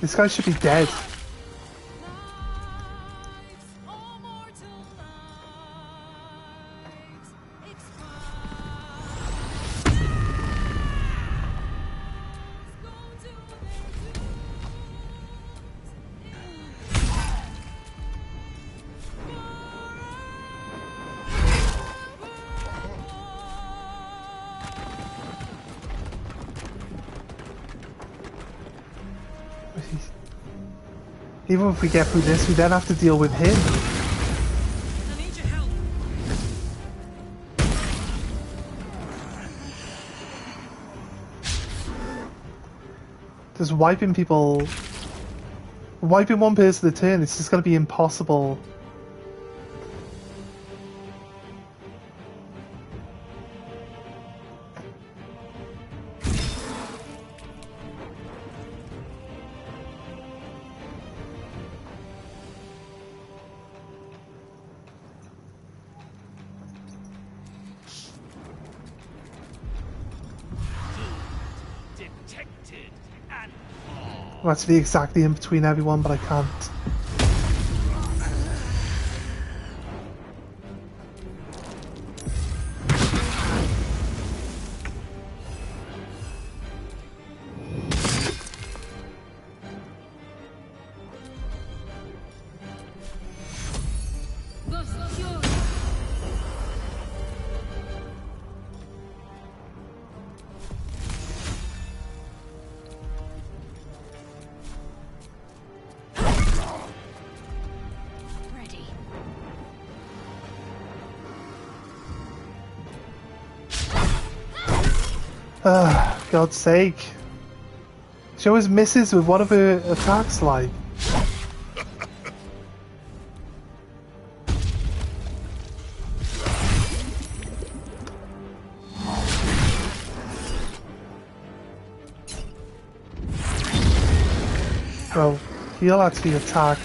This guy should be dead. Even if we get through this, we then have to deal with him.
I need your help.
Just wiping people... Wiping one person at a turn, it's just going to be impossible. I want to be exactly in between everyone, but I can't. God's sake. She always misses with one of her attacks, like. Well, he'll actually attack.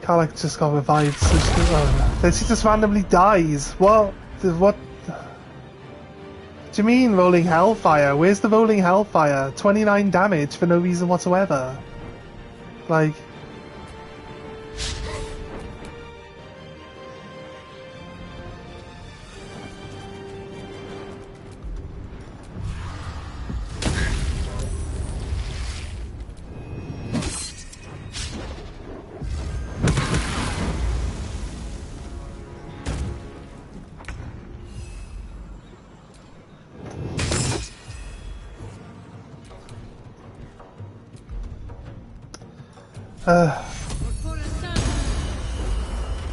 Karlach just got revived, so then she just randomly dies. What? What? Do you mean rolling hellfire? Where's the rolling hellfire? 29 damage for no reason whatsoever. Like...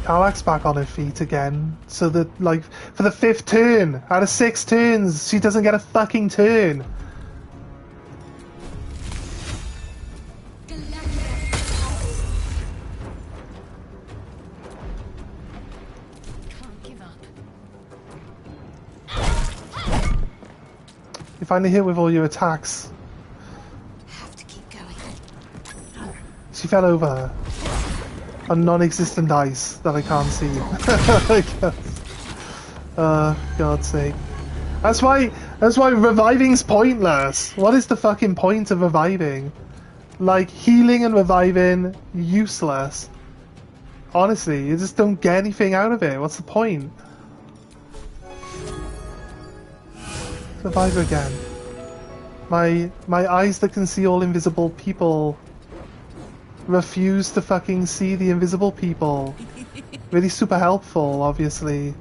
Karlach's back on her feet again, so that, like, for the 5th turn, out of 6 turns, she doesn't get a fucking turn. You finally hit with all your attacks. She fell over on non-existent ice that I can't see. God's sake. That's why reviving's pointless. What is the fucking point of reviving? Like, healing and reviving, useless. Honestly, you just don't get anything out of it. What's the point? Revive again. My eyes that can see all invisible people refuse to fucking see the invisible people. Really super helpful, obviously.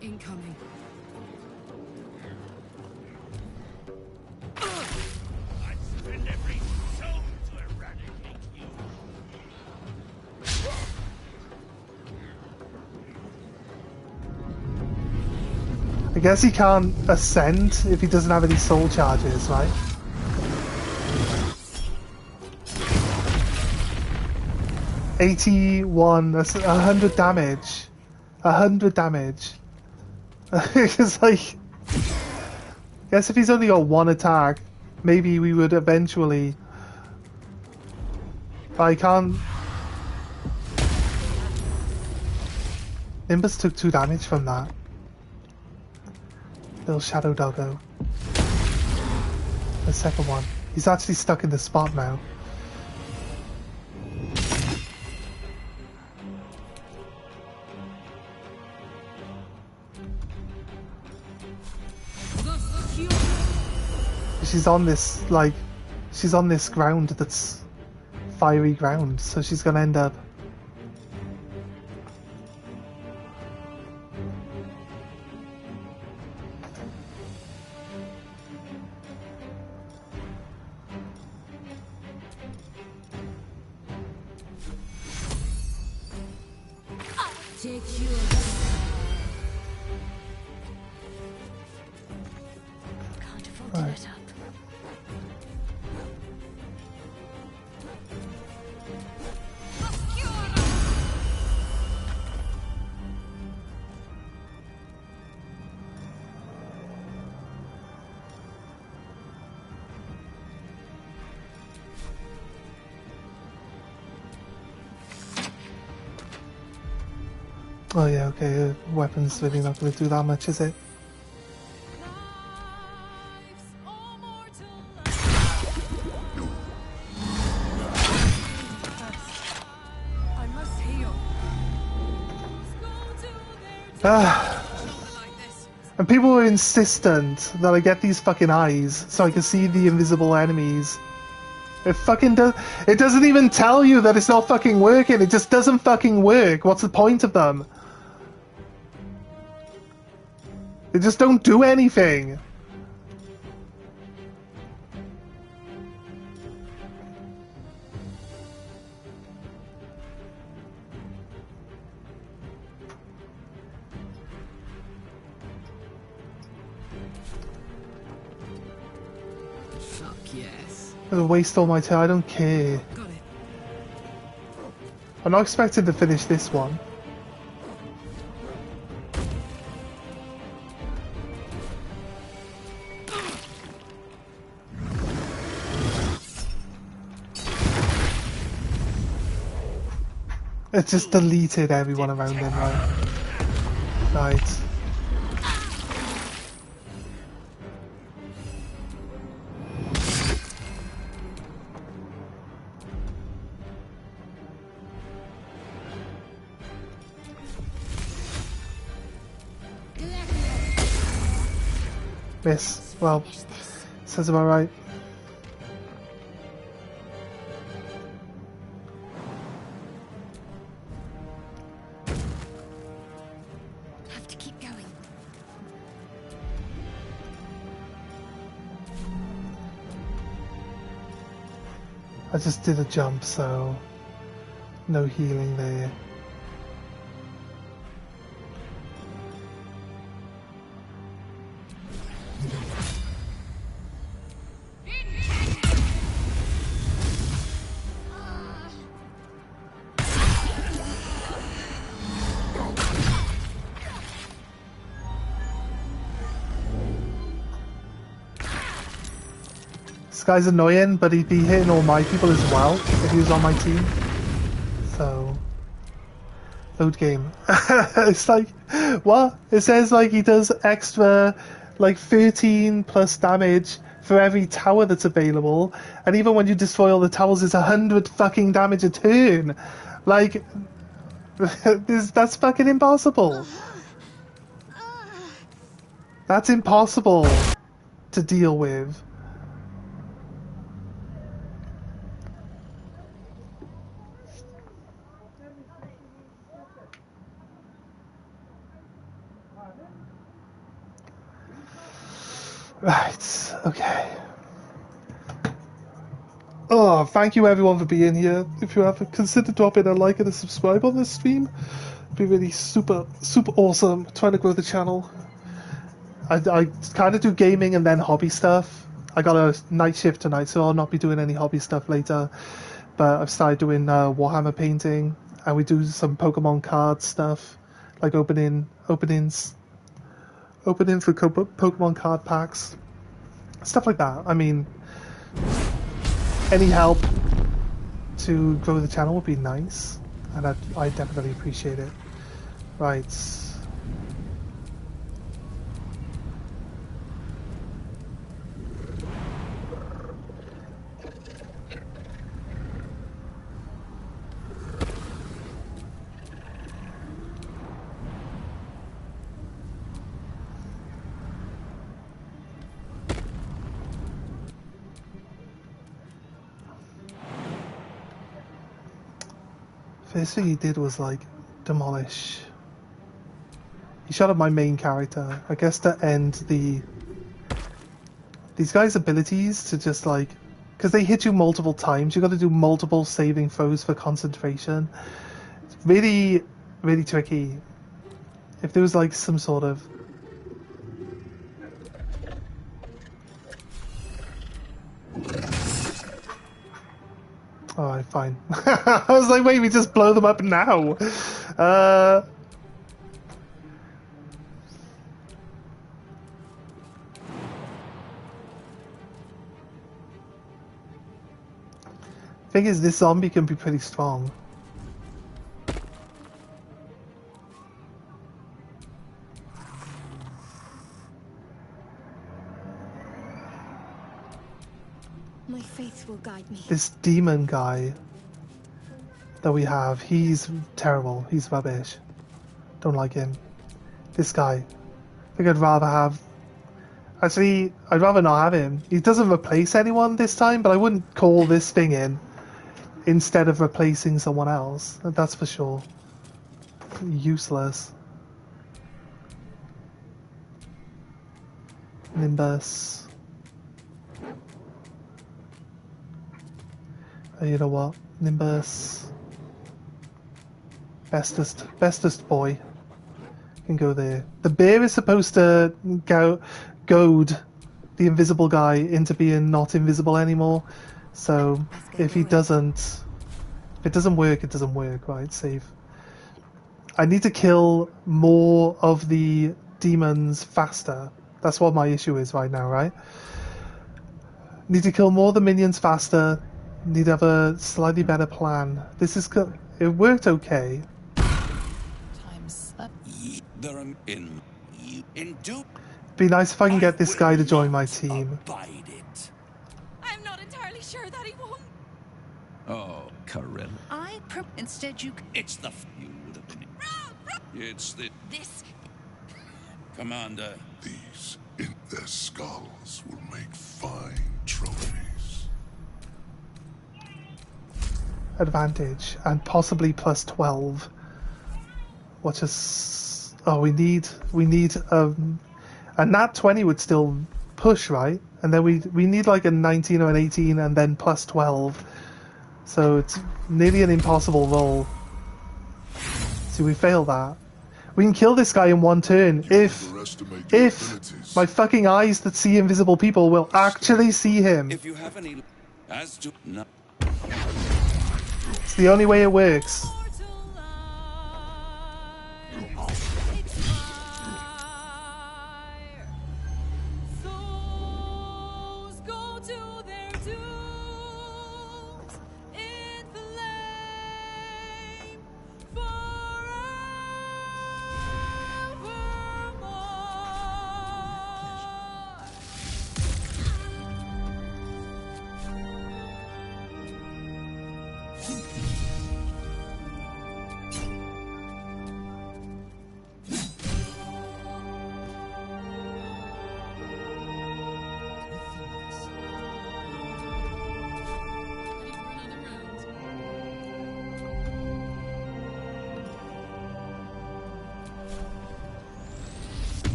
Incoming.
I'd spend every soul to eradicate you.
I guess he can't ascend if he doesn't have any soul charges, right? $81, that's 100 damage. 100 damage. It's like... I guess if he's only got one attack, maybe we would eventually... But I can't... Nimbus took 2 damage from that. Little shadow doggo. The second one. He's actually stuck in the spot now. She's on this, like, she's on this ground that's fiery ground, so she's gonna end up...
Take you. Can't afford to let up.
Oh yeah, okay, weapons really not gonna do that much, is it?
I must heal.
And people were insistent that I get these fucking eyes so I can see the invisible enemies. It fucking does. It doesn't even tell you that it's not fucking working. It just doesn't fucking work. What's the point of them? They just don't do anything.
Fuck yes.
I'm gonna waste all my time. I don't care.
Got it.
I'm not expecting to finish this one. It just deleted everyone around him, right? Right. Miss. Well, sounds about right.
Have to keep going.
I just did a jump, so no healing there. This guy's annoying, but he'd be hitting all my people as well if he was on my team. So, load game. It's like, what? It says like he does extra, like 13 plus damage for every tower that's available, and even when you destroy all the towers, it's 100 fucking damage a turn. Like, that's fucking impossible. That's impossible to deal with. Right, okay. Oh, thank you everyone for being here. If you have considered dropping a like and a subscribe on this stream, it'd be really super awesome. Trying to grow the channel. I kind of do gaming and then hobby stuff. I got a night shift tonight, so I'll not be doing any hobby stuff later. But I've started doing Warhammer painting, and we do some Pokemon card stuff, like openings for Pokemon card packs, stuff like that. I mean, any help to grow the channel would be nice, and I definitely appreciate it. Right. first thing he did was like demolish. He shot at my main character. I guess to end these guys' abilities to just like, because they hit you multiple times, you got to do multiple saving throws for concentration. It's really, really tricky. If there was like some sort of alright, fine. I was like, wait, we just blow them up now. Thing is, this zombie can be pretty strong.
My faith will guide me.
This demon guy that we have, he's terrible. He's rubbish. Don't like him. This guy, I think I'd rather have... Actually, I'd rather not have him. He doesn't replace anyone this time, but I wouldn't call this thing in instead of replacing someone else. That's for sure. Useless. Nimbus. You know what? Nimbus. Bestest boy can go there. The bear is supposed to goad the invisible guy into being not invisible anymore. So if it doesn't work, it doesn't work, right? Save. I need to kill more of the demons faster. That's what my issue is right now, right? Need to kill more of the minions faster. Need to have a slightly better plan. This is it worked okay.
Time's up.
Be nice if I can get this guy to join my team.
I'm not entirely sure that he won't.
Oh, Karen.
Instead you...
It's the... You would have been... It's the...
This...
Commander.
These in their skulls will make fine trophies.
Advantage and possibly plus 12. Watch us. Oh, we need a nat 20 would still push, right? And then we need like a 19 or an 18 and then plus 12. So it's nearly an impossible roll. See, we fail that. We can kill this guy in one turn if my fucking eyes that see invisible people will actually see him.
If you have any... As to... No.
It's the only way it works.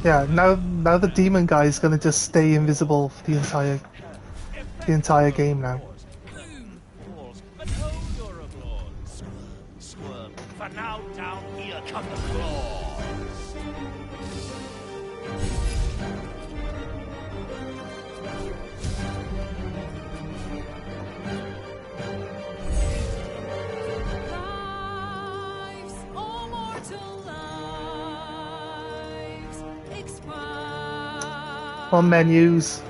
Yeah, now the demon guy is gonna just stay invisible for the entire game now.
But hold your applause. Squirm, for now down here come the claws.
On menus.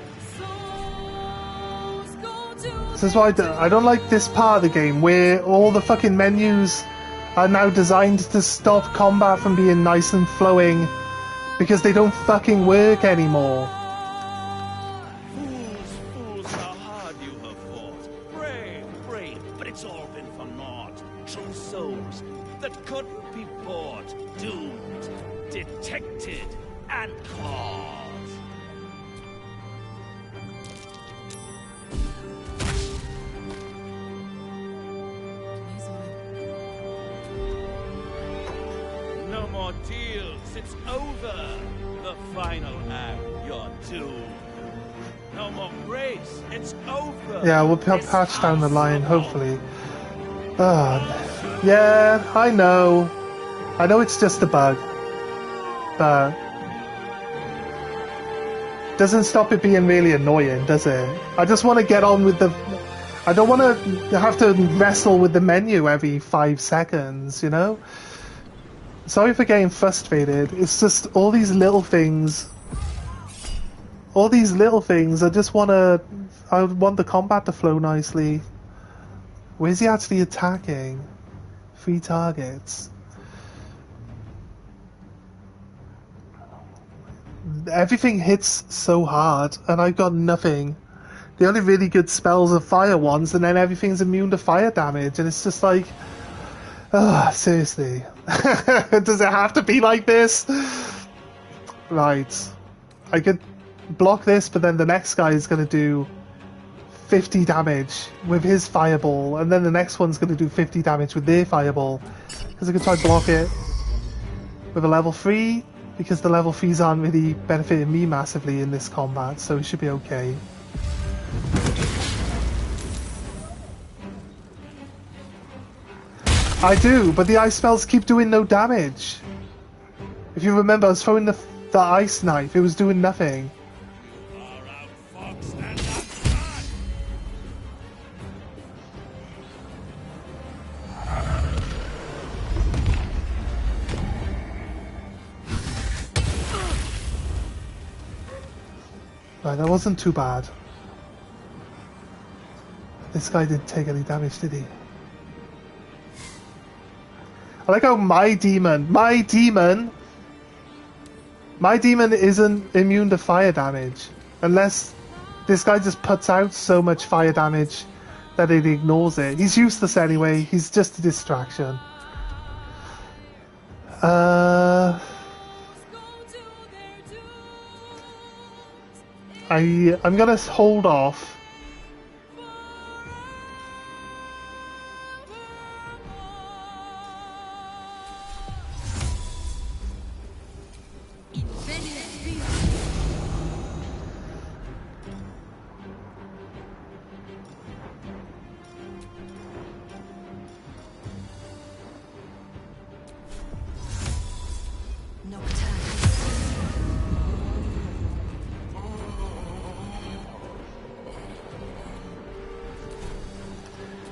This is why I don't like this part of the game where all the fucking menus are now designed to stop combat from being nice and flowing because they don't fucking work anymore.
Fools, how hard you have fought. Brave, but it's all been for naught. True souls that couldn't be bought, doomed, detected, and caught. ordeal sits over. The final act, you're doomed. No more grace, it's over.
Yeah, we'll patch down the line, hopefully. Yeah, I know. I know it's just a bug. But doesn't stop it being really annoying, does it? I just want to get on with the... I don't want to have to wrestle with the menu every 5 seconds, you know? Sorry for getting frustrated. It's just all these little things. All these little things, I want the combat to flow nicely. Where's he actually attacking? 3 targets. Everything hits so hard, and I've got nothing. The only really good spells are fire ones, and then everything's immune to fire damage, and it's just like... seriously. Does it have to be like this? Right. I could block this, but then the next guy is going to do 50 damage with his fireball, and then the next one's going to do 50 damage with their fireball. Because I could try to block it with a level 3, because the level 3s aren't really benefiting me massively in this combat, so it should be okay. I do, but the ice spells keep doing no damage. If you remember, I was throwing the ice knife, it was doing nothing. Right, that wasn't too bad. This guy didn't take any damage, did he? I like how my demon isn't immune to fire damage. Unless this guy just puts out so much fire damage that it ignores it. He's useless anyway, he's just a distraction. I'm gonna hold off.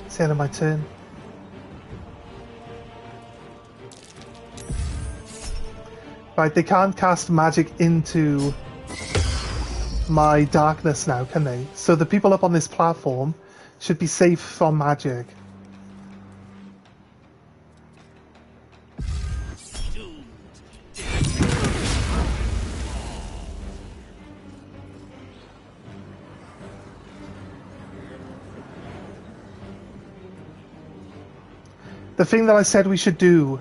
It's the end of my turn. Right, they can't cast magic into my darkness now, can they? So the people up on this platform should be safe from magic. The thing that I said we should do,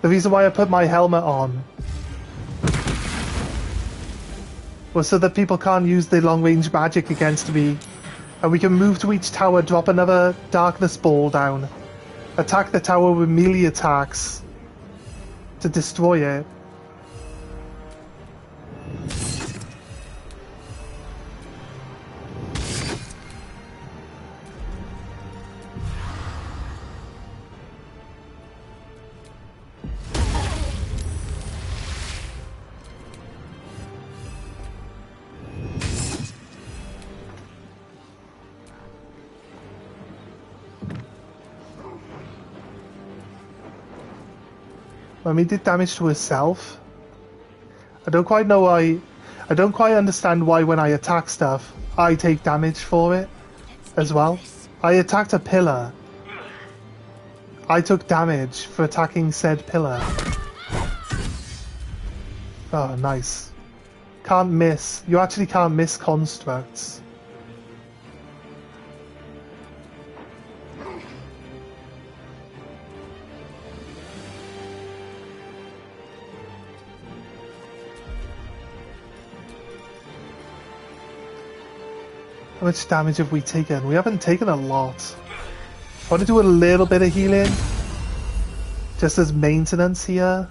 the reason why I put my helmet on, was so that people can't use the long-range magic against me, and we can move to each tower, drop another darkness ball down, attack the tower with melee attacks to destroy it. Mummy did damage to herself. I don't quite know why. I don't quite understand why when I attack stuff, I take damage for it as well. I attacked a pillar. I took damage for attacking said pillar. Oh, nice. Can't miss. You actually can't miss constructs. How much damage have we taken? We haven't taken a lot. I want to do a little bit of healing. Just as maintenance here.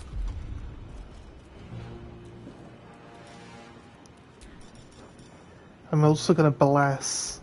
I'm also gonna bless.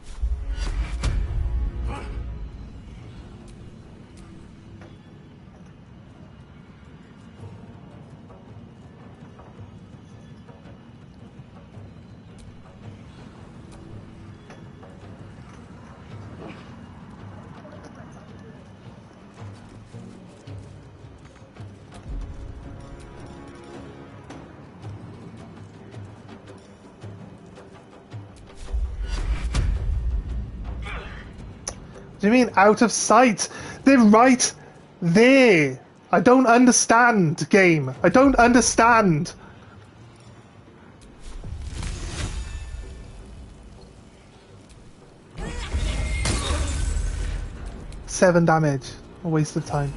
Do you mean out of sight? They're right there. I don't understand, game. I don't understand. Seven damage. A waste of time.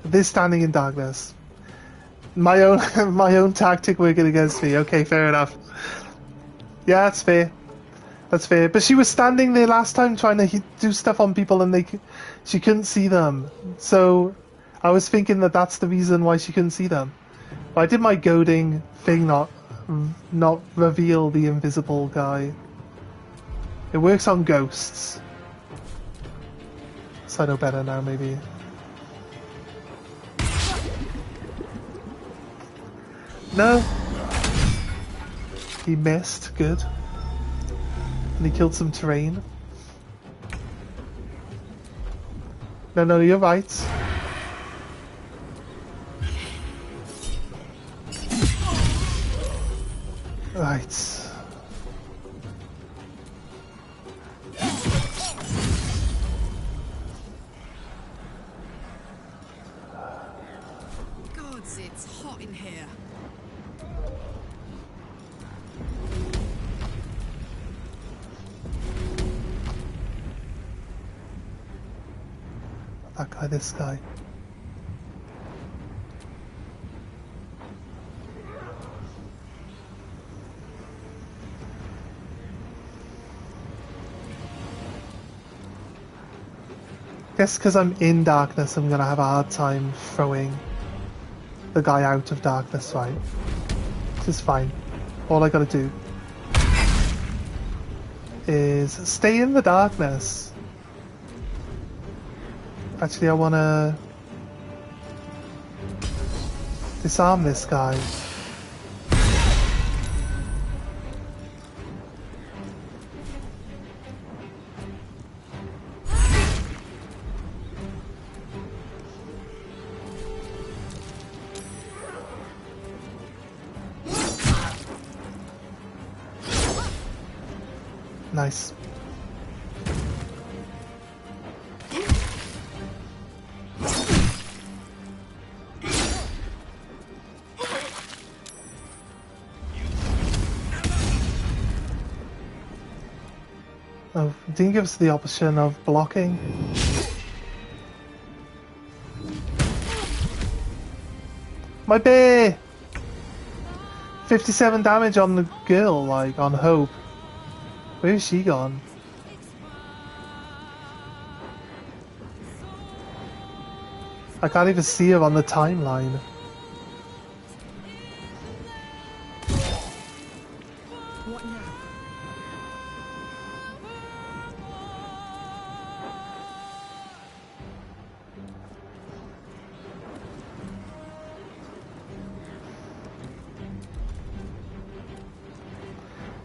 They're standing in darkness. My own my own tactic working against me. Okay, fair enough. Yeah, that's fair. That's fair. But she was standing there last time trying to do stuff on people and she couldn't see them. So I was thinking that that's the reason why she couldn't see them. But I did my goading thing, not reveal the invisible guy. It works on ghosts. So I know better now, maybe. No. He missed, good. And he killed some terrain. No, you're right. Right.
Gods, it's hot in here.
this guy. Guess because I'm in darkness, I'm gonna have a hard time throwing the guy out of darkness, right? This is fine. All I gotta do is stay in the darkness. Actually, I wanna disarm this guy. Nice. Oh, it didn't give us the option of blocking. My bear! 57 damage on the girl, like, on Hope. Where is she gone? I can't even see her on the timeline.
What now?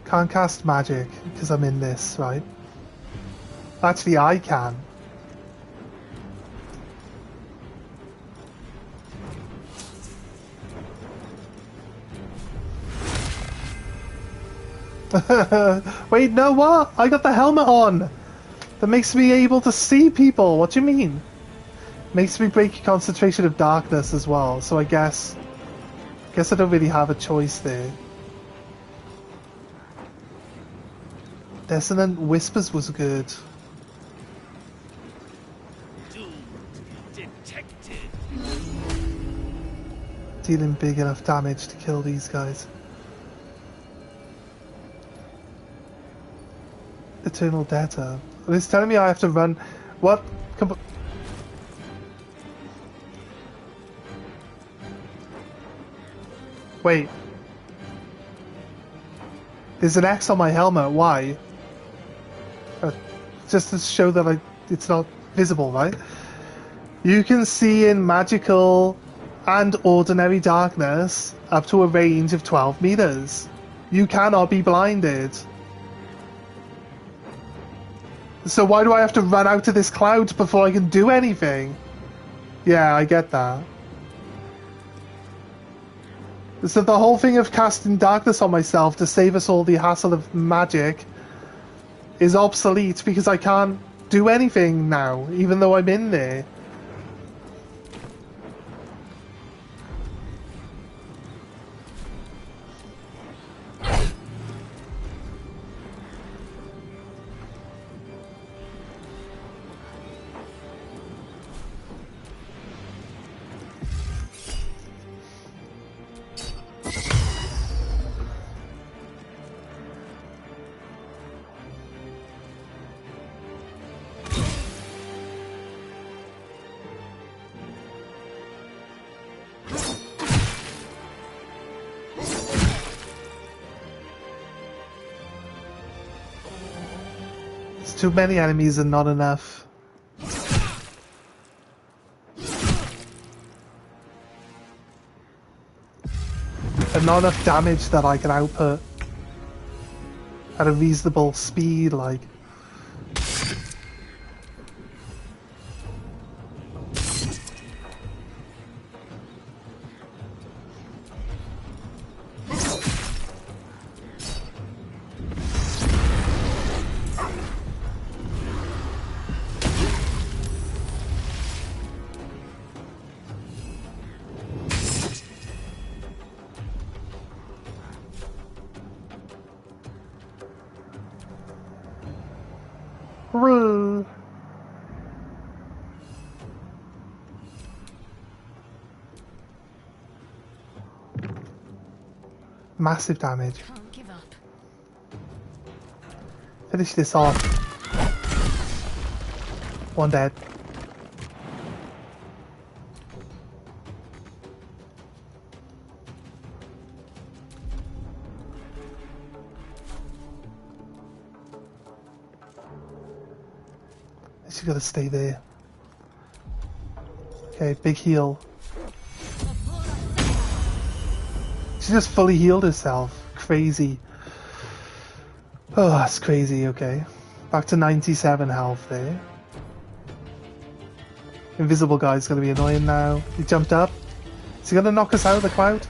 Can't cast magic because I'm in this, right? Actually, I can. Wait, no, what? I got the helmet on! That makes me able to see people, what do you mean? Makes me break concentration of darkness as well, so I guess I don't really have a choice there. Dissonant Whispers was good.
Detected.
Dealing big enough damage to kill these guys. Eternal Debtor. It's telling me I have to run. What? Come on. Wait. There's an X on my helmet. Why? Just to show that it's not visible, right? You can see in magical and ordinary darkness up to a range of 12 meters. You cannot be blinded. So why do I have to run out of this cloud before I can do anything? Yeah, I get that. So the whole thing of casting darkness on myself to save us all the hassle of magic is obsolete because I can't do anything now, even though I'm in there. Too many enemies and not enough. And not enough damage that I can output at a reasonable speed, like. Massive damage.
Can't give up.
Finish this off. One dead. She's gotta stay there. Okay, big heal. She just fully healed herself. Crazy. Oh, that's crazy, okay. Back to 97 health there. Invisible guy's gonna be annoying now. He jumped up. Is he gonna knock us out of the cloud?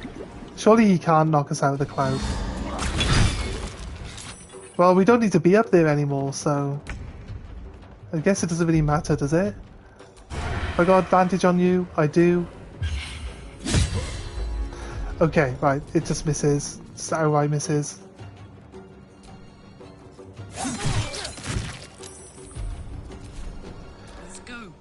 Surely he can't knock us out of the cloud. Well, we don't need to be up there anymore, so... I guess it doesn't really matter, does it? I got advantage on you? I do. Okay, right, it just misses. Just outright misses.
Let's go.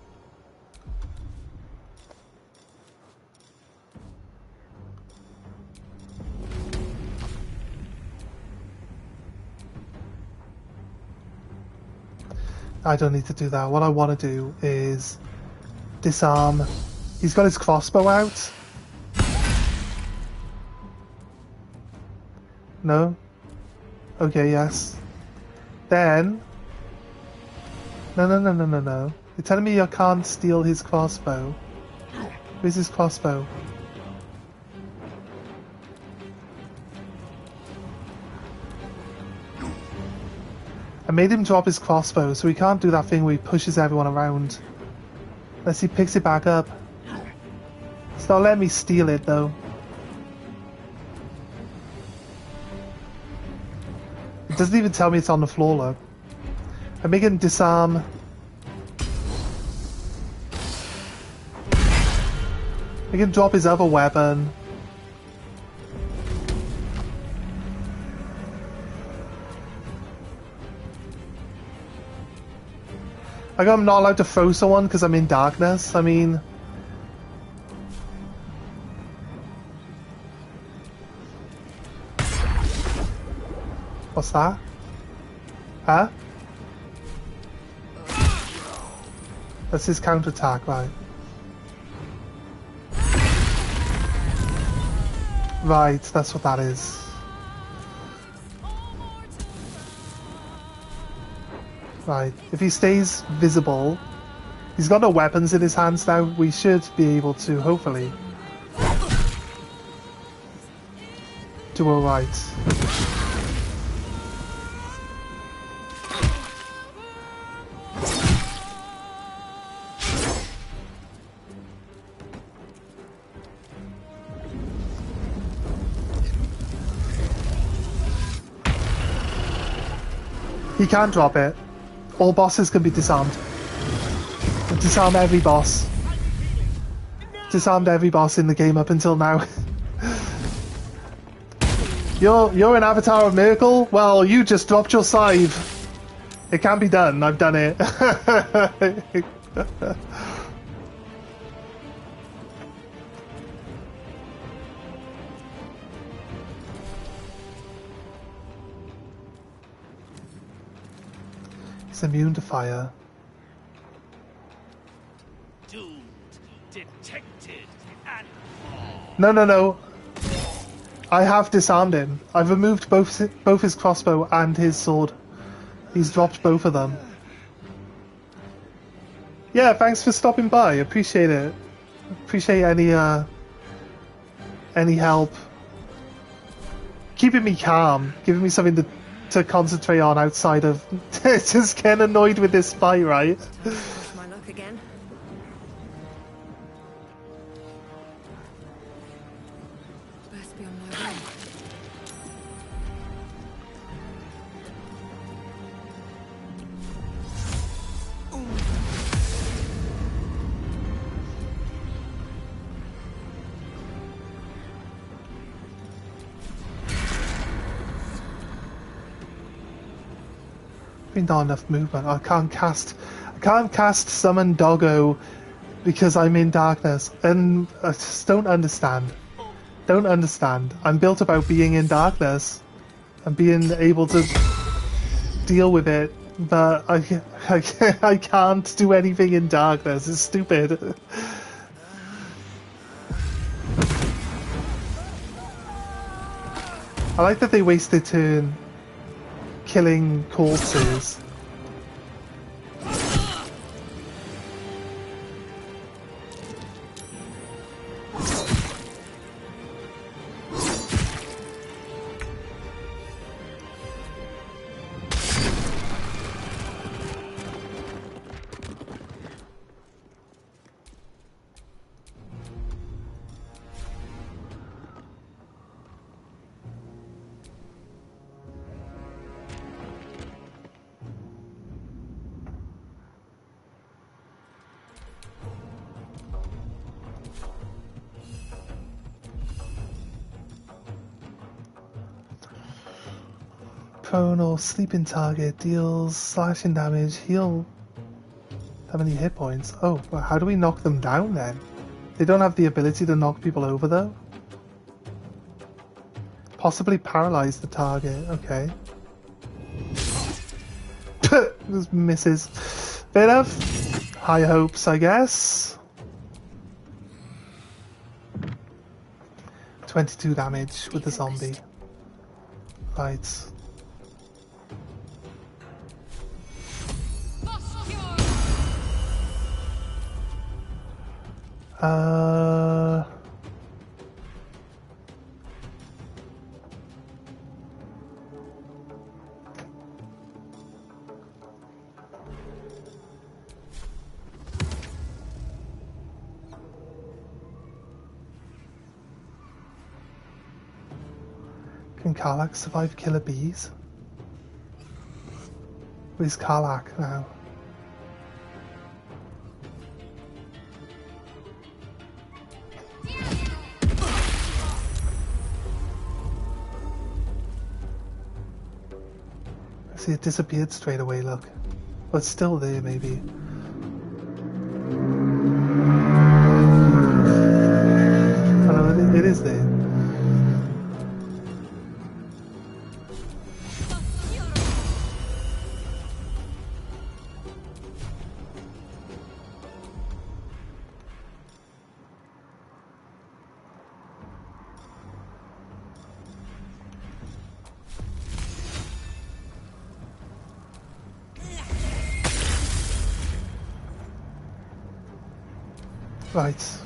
I don't need to do that. What I want to do is disarm. He's got his crossbow out. No? Okay, yes. Then... No. You're telling me I can't steal his crossbow? Where's his crossbow? I made him drop his crossbow, so he can't do that thing where he pushes everyone around. Unless he picks it back up. It's not letting me steal it, though. It doesn't even tell me it's on the floor, look. I make him disarm. I can drop his other weapon. Like, I'm not allowed to throw someone because I'm in darkness. I mean... What's that? Huh? That's his counterattack, right? Right, that's what that is. Right, if he stays visible, he's got no weapons in his hands now, we should be able to, hopefully, do alright. He can't drop it. All bosses can be disarmed. Disarm every boss. Disarmed every boss in the game up until now. You're an avatar of miracle? Well, you just dropped your scythe. It can be done. I've done it. It's immune to fire.
Doomed, detected, and
No. I have disarmed him. I've removed both his crossbow and his sword. He's dropped both of them. Yeah, thanks for stopping by. Appreciate it. Appreciate any help. Keeping me calm, giving me something to concentrate on outside of just getting annoyed with this fight, right?
My luck again. Best be on my way.
Not enough movement. I can't cast summon doggo because I'm in darkness, and I just don't understand. I'm built about being in darkness and being able to deal with it, but I can't do anything in darkness. It's stupid. I like that they wasted turn killing corpses. Prone or sleeping target deals slashing damage, heal that many hit points. Oh, well, how do we knock them down then? They don't have the ability to knock people over though? Possibly paralyze the target, okay. Just misses. Fair enough. High hopes, I guess. 22 damage with the zombie. Right. Can Karlach survive killer bees? Where's Karlach now? I see it disappeared straight away, look. But it's still there, maybe. Oh no, it is there. Right.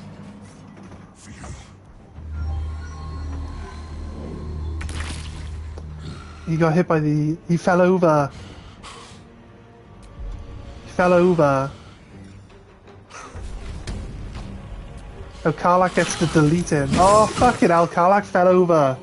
He got hit by the... He fell over. He fell over. Oh, Karlach gets to delete him. Oh, fucking hell, Karlach fell over.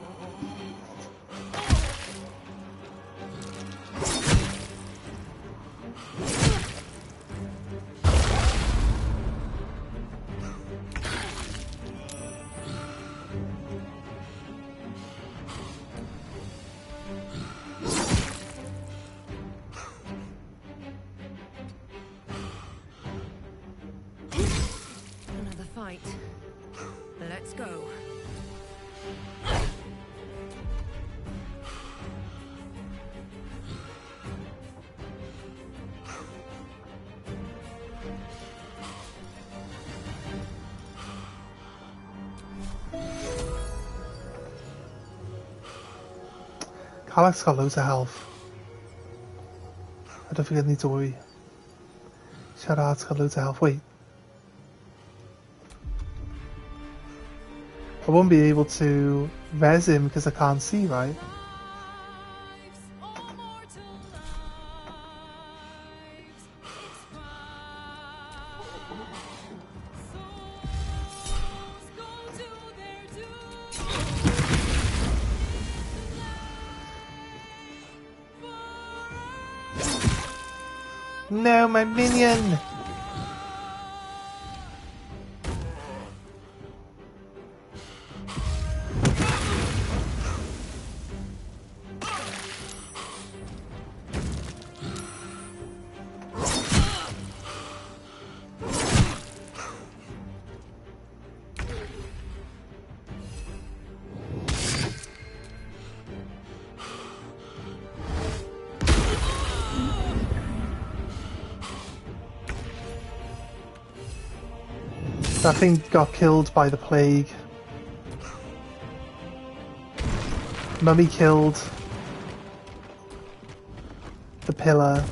Another fight. Let's go.
Karlach's got loads of health. I don't think I need to worry. Shadowheart's got loads of health. Wait. I won't be able to res him because I can't see, right? No, my minion! That thing got killed by the plague. Mummy killed the pillar.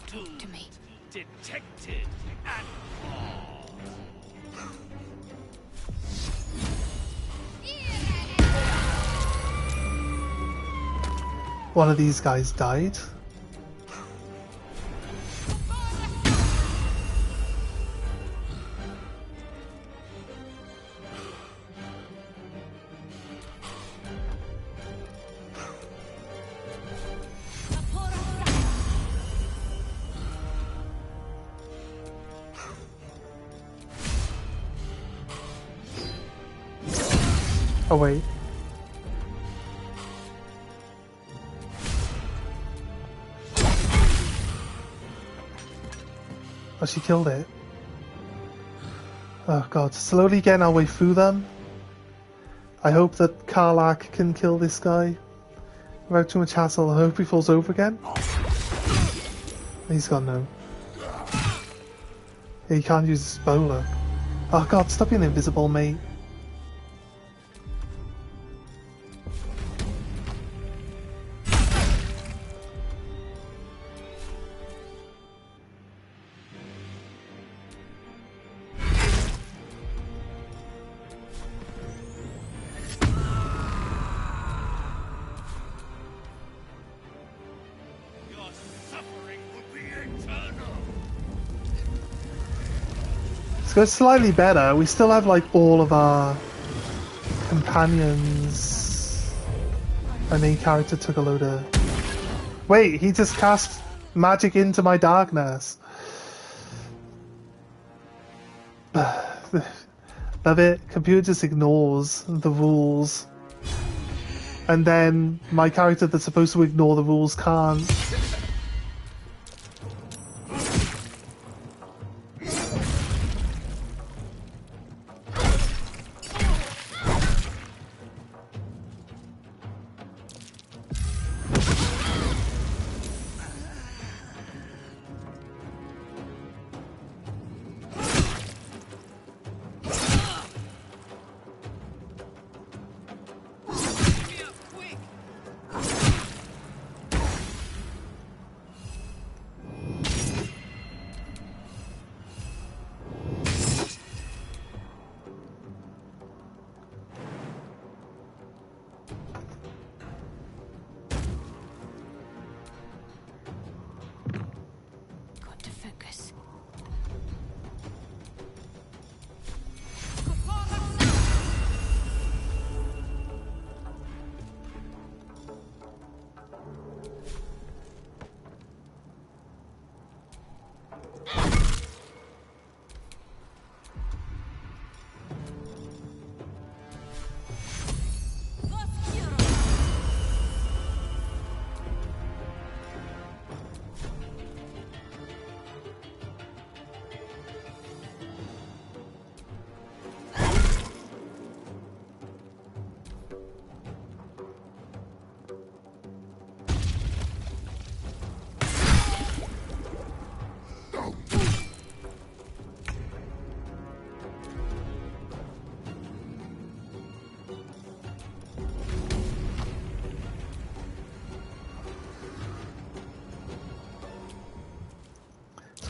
Talk to me.
Detected and
One of these guys died. Oh wait. Oh, she killed it. Oh god, slowly getting our way through them. I hope that Karlach can kill this guy without too much hassle. I hope he falls over again. He's gone now. Yeah, he can't use his bow, look. Oh god, stop being invisible, mate. So it's slightly better. We still have like all of our companions. My main character took a load of... Wait, he just cast magic into my darkness. Love it. Computer just ignores the rules. And then my character that's supposed to ignore the rules can't.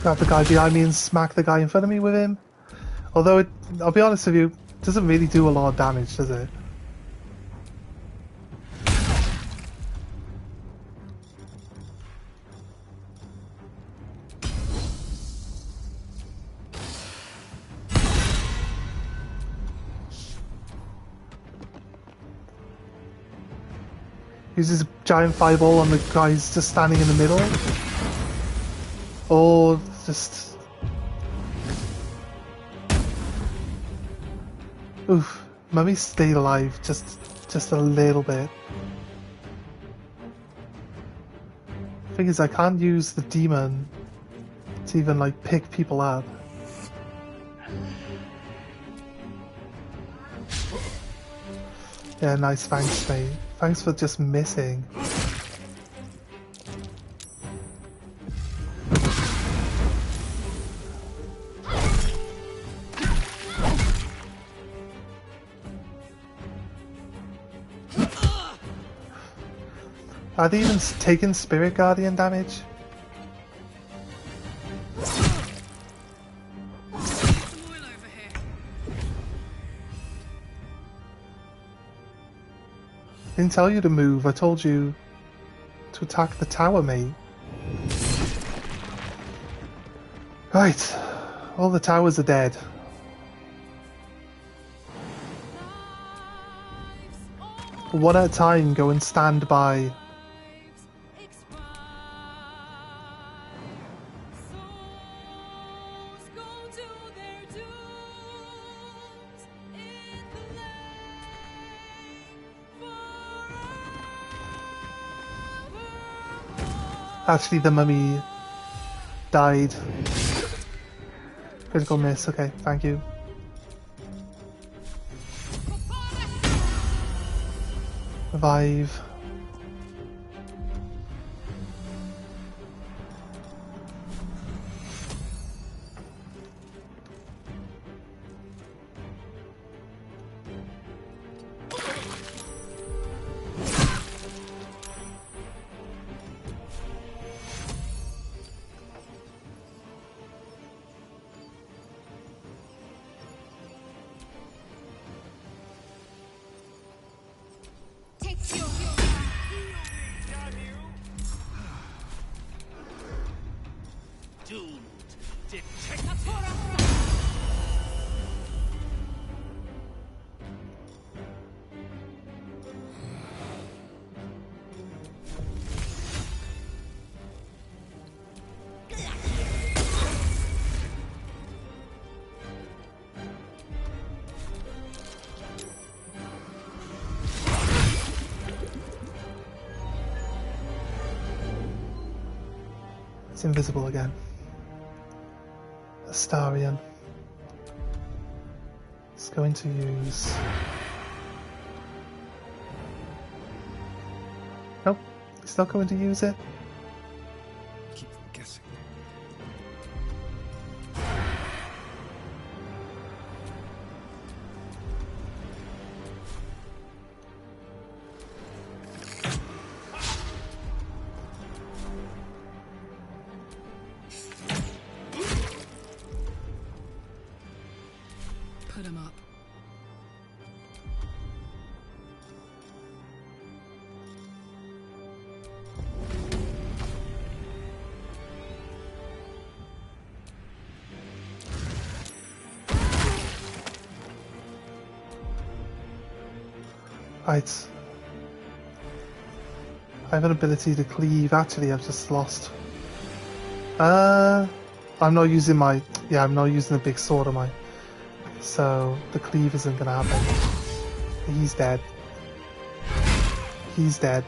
grab the guy behind me and smack the guy in front of me with him. Although, I'll be honest with you, it doesn't really do a lot of damage, does it? Uses a giant fireball on the guy who's just standing in the middle. Or just... Oof. Mummy stayed alive just a little bit. Thing is, I can't use the demon to even like pick people up. Yeah, nice, thanks mate. Thanks for just missing. Are they even taking Spirit Guardian damage? I didn't tell you to move, I told you to attack the tower, mate. Right, all the towers are dead. One at a time, go and stand by. Actually, the mummy died. Critical miss, okay, thank you. Revive. It's invisible again. Astarion. It's going to use... Nope, it's not going to use it.
Keep guessing.
Put him up.
Right. I have an ability to cleave. Actually, I've just lost. I'm not using my... Yeah, I'm not using the big sword, am I? So, the cleave isn't gonna happen. He's dead. He's dead.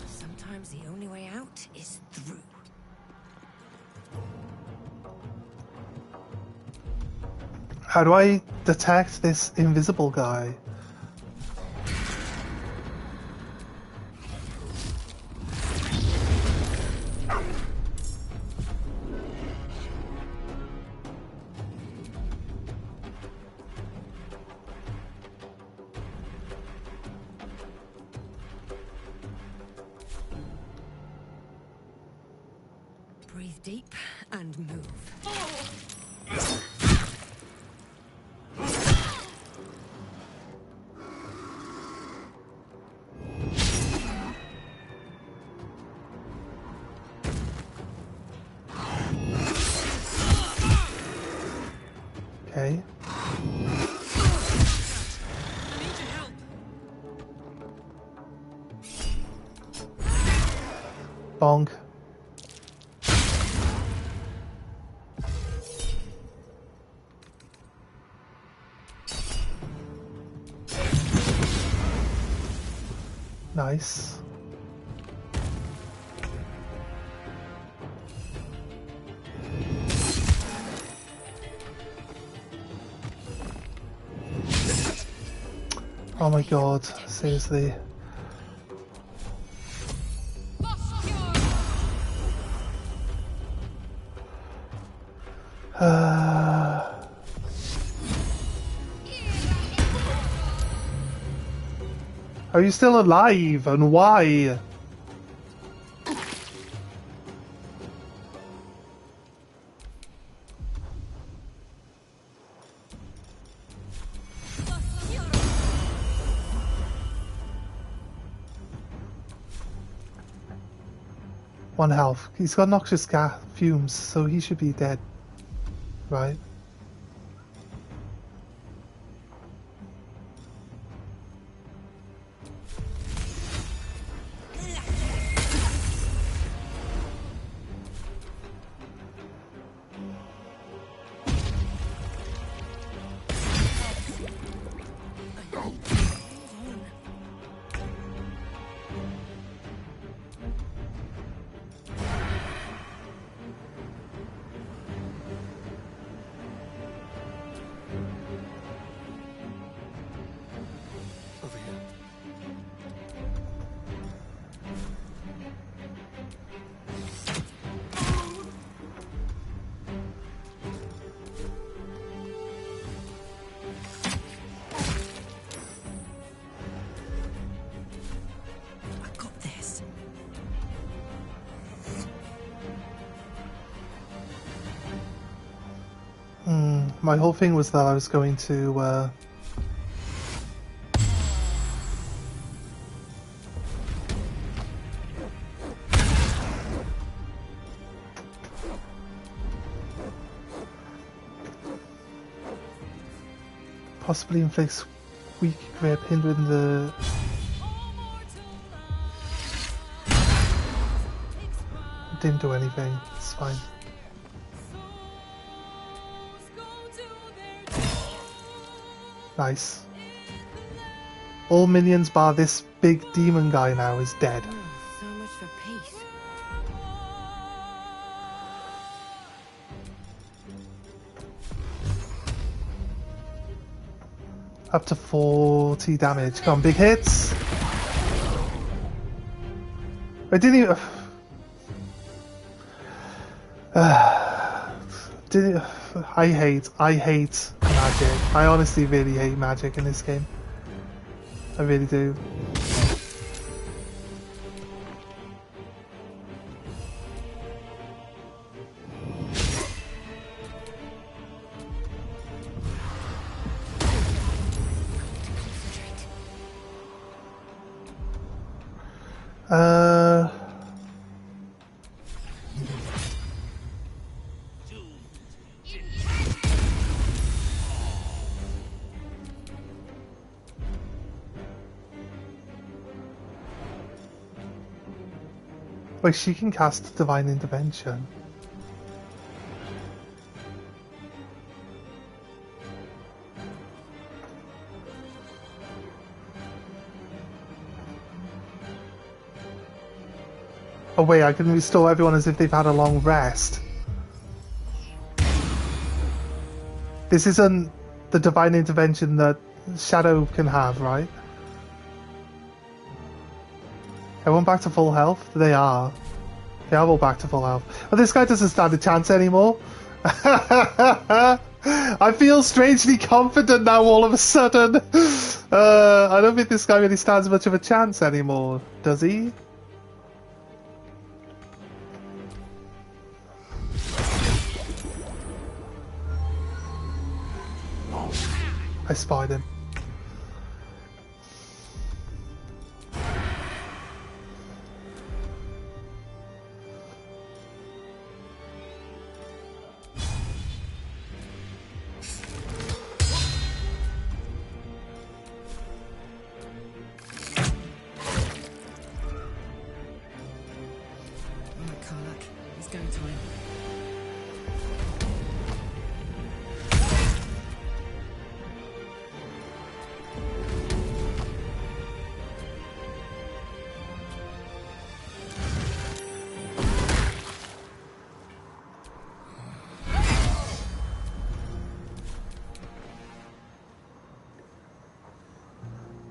Sometimes the only way out is through.
How do I detect this invisible guy?
Breathe deep and move.
Okay. Bonk. Nice. Oh my god, seriously. Are you still alive, and why? One health. He's got noxious gas fumes, so he should be dead. Right? My whole thing was that I was going to possibly inflict weak grip, hindering the didn't do anything, it's fine. Nice. All minions bar this big demon guy now is dead.
So much for peace.
Up to 40 damage. Come on, big hits. I didn't even... I hate magic. I honestly really hate magic in this game. I really do. Wait, she can cast Divine Intervention. Oh wait, I can restore everyone as if they've had a long rest. This isn't the Divine Intervention that Shadow can have, right? Everyone back to full health? They are. They are all back to full health. But this guy doesn't stand a chance anymore. I feel strangely confident now all of a sudden. I don't think this guy really stands much of a chance anymore, does he? I spied him.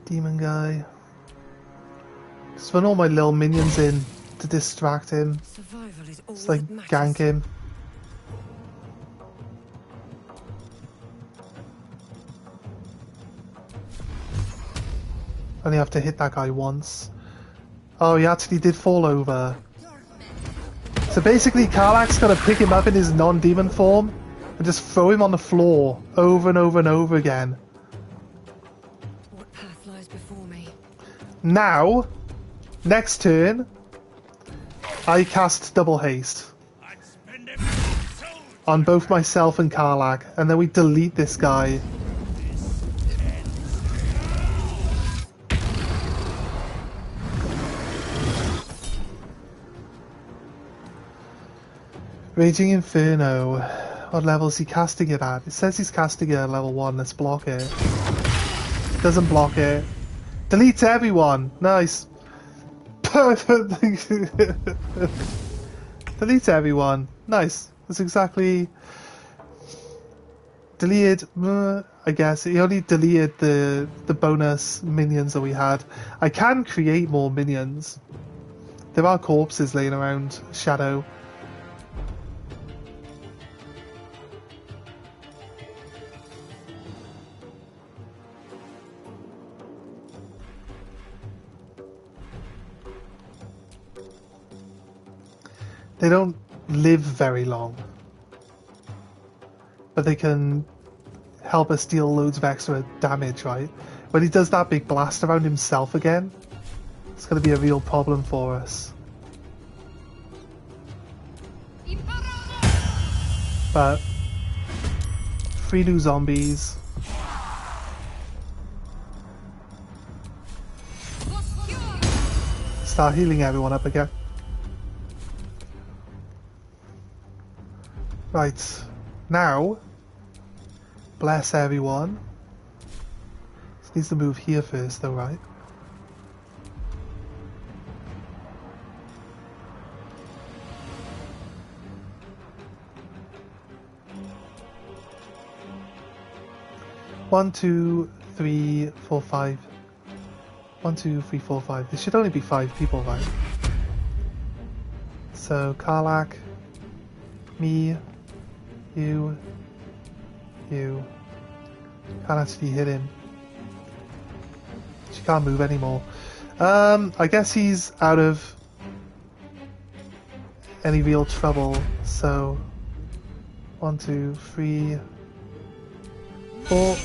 Demon guy. Just run all my little minions in to distract him.
Survival is all
Just like
that matters.
gank him. Only have to hit that guy once. Oh, he actually did fall over. So basically, Karlach's got to pick him up in his non-demon form and just throw him on the floor over and over and over again.
What path lies before me?
Now, next turn, I cast double haste on both myself and Karlach, and then we delete this guy. Raging Inferno. What level is he casting it at? It says he's casting it at level 1. Let's block it. Doesn't block it. Deletes everyone. Nice. Deletes everyone. Nice. That's exactly... Deleted... I guess. He only deleted the bonus minions that we had. I can create more minions. There are corpses laying around Shadow. They don't live very long, but they can help us deal loads of extra damage, right? When he does that big blast around himself again, it's going to be a real problem for us. But 3 new zombies. Start healing everyone up again. Right, now, bless everyone. This needs to move here first though, right? One, 2, 3, 4, 5. 1, 2, 3, 4, 5. There should only be 5 people, right? So, Karlach, me, you. Can't actually hit him. She can't move anymore. I guess he's out of any real trouble, so 1, 2, 3, 4.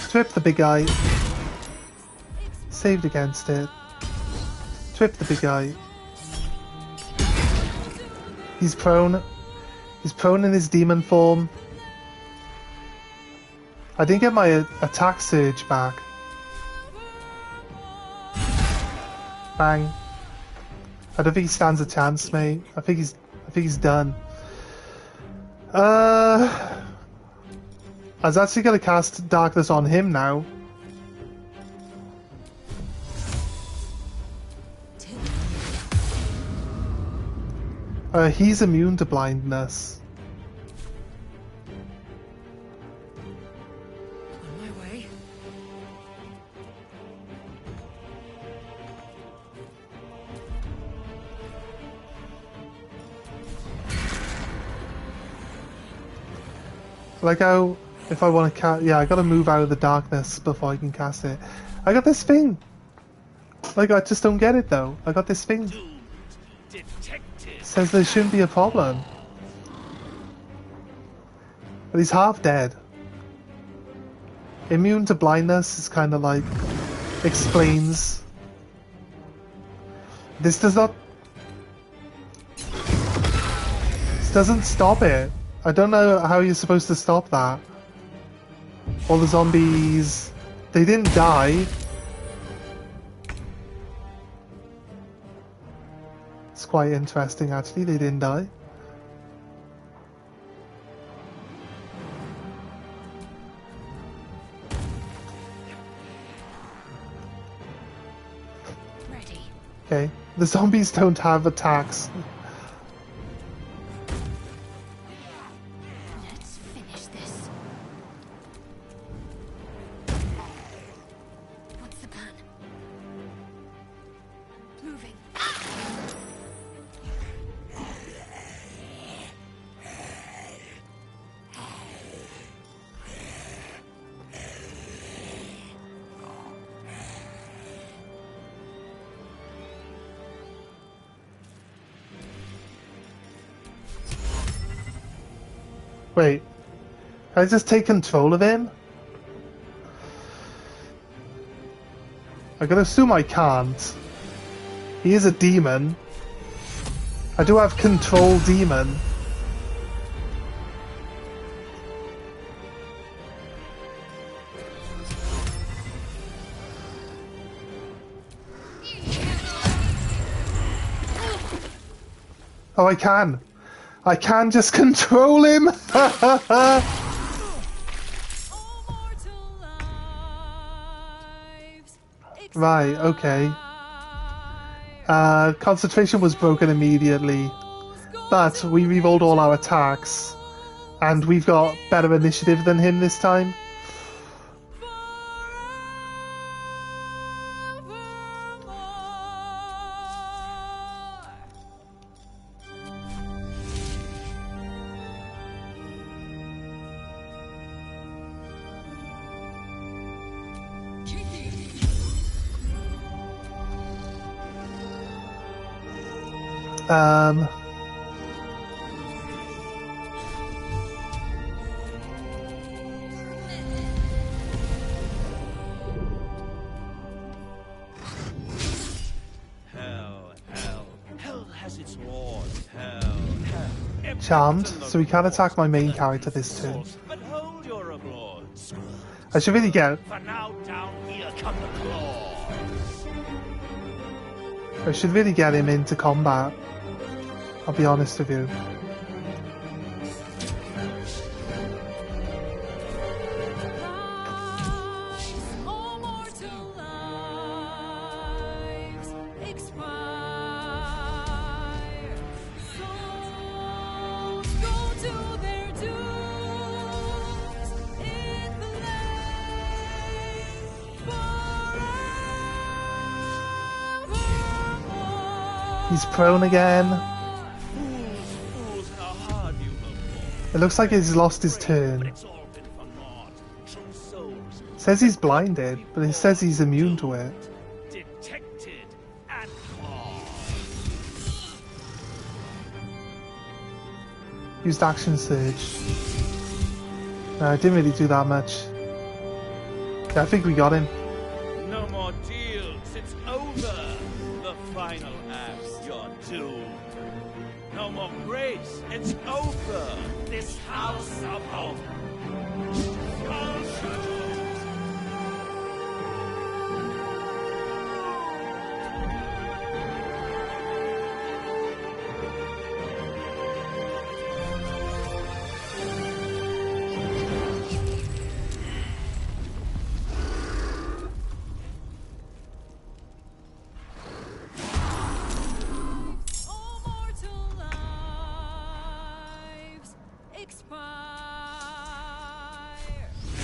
Trip the big guy. Saved against it. Trip the big guy. He's prone. He's prone in his demon form. I didn't get my attack surge back. Bang. I don't think he stands a chance, mate. I think he's done. I was actually going to cast Darkness on him now. He's immune to blindness.
On my way.
Like how, if I want to cast, yeah, I gotta move out of the darkness before I can cast it. I got this thing. Like, I just don't get it though. I got this thing. Says there shouldn't be a problem. But he's half dead. Immune to blindness is kind of like explains. This does not. This doesn't stop it. I don't know how you're supposed to stop that. All the zombies, they didn't die. It's quite interesting actually, they didn't die.
Ready.
Okay, the zombies don't have attacks.
Let's finish this. What's the plan? Moving.
Wait, can I just take control of him? I gotta assume I can't. He is a demon. I do have control demon. Oh, I can. I can just control him. Right, okay. Concentration was broken immediately, but we rerolled all our attacks, and we've got better initiative than him this time.
Hell has its laws. Hell.
Charmed, so we can attack my main character this turn.
But hold your applause.
I should really get.
For now, down here come the claws.
I should really get him into combat. I'll be honest with you. He's prone again. It looks like he's lost his turn. Says he's blinded, but it says he's immune to it.
Detected and
Used action surge. No, it didn't really do that much. Yeah, I think we got him.
no more deals. It's over. The final act. You're doomed. No more grace. It's over. This house of hope.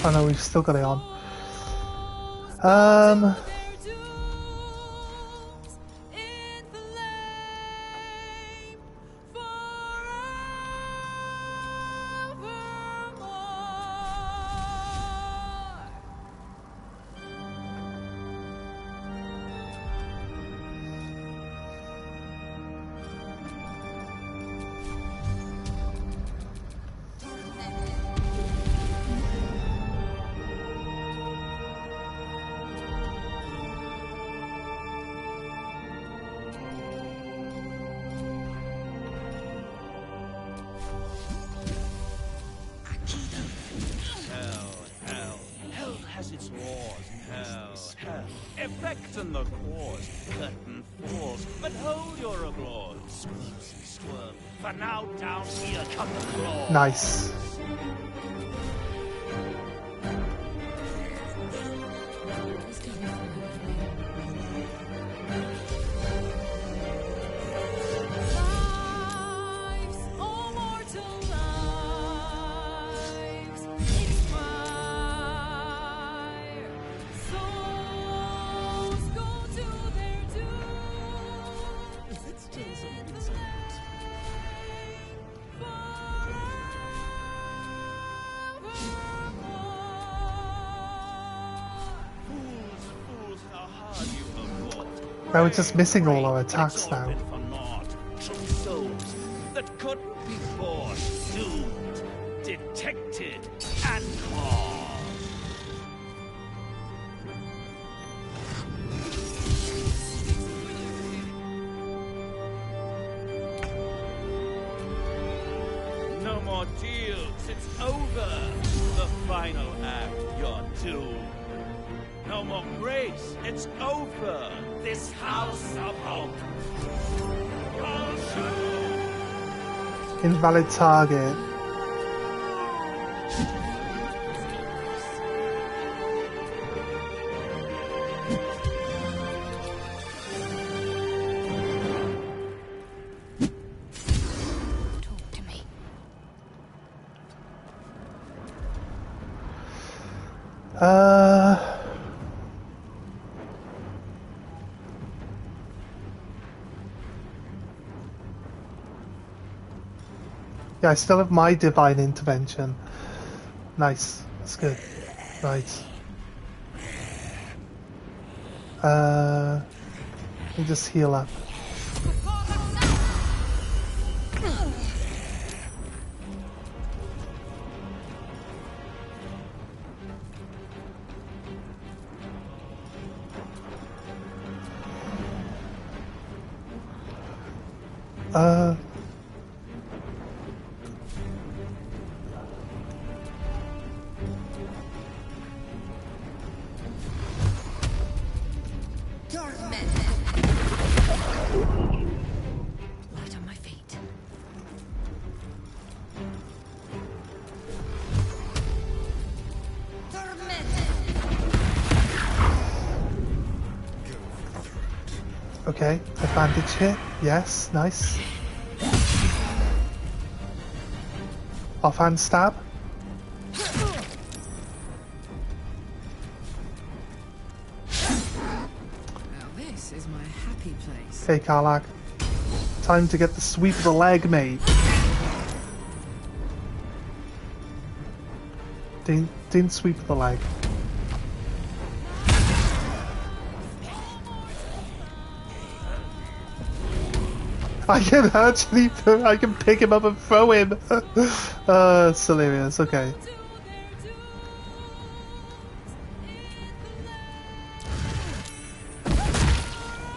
Oh no, we've still got it on.
Its laws, hell, effect in the cause, curtain falls, but hold your applause. Swerve, for now down here come the claws.
Nice. Now we're just missing all our attacks now.
True souls that couldn't be bought, doomed, detected, and caught. No more deals, it's over. The final act, you're doomed. No more grace, it's over. This house of hope.
Invalid target.
Talk to me.
Yeah, I still have my divine intervention. Nice. That's good. Right. Let me just heal up.
Light on my feet.
Okay, advantage hit. Yes, nice. Offhand stab.
Now this is my happy place.
Okay, Karlach. Time to get the sweep of the leg, mate. Didn't sweep of the leg. I can actually, I can pick him up and throw him. It's hilarious. Okay.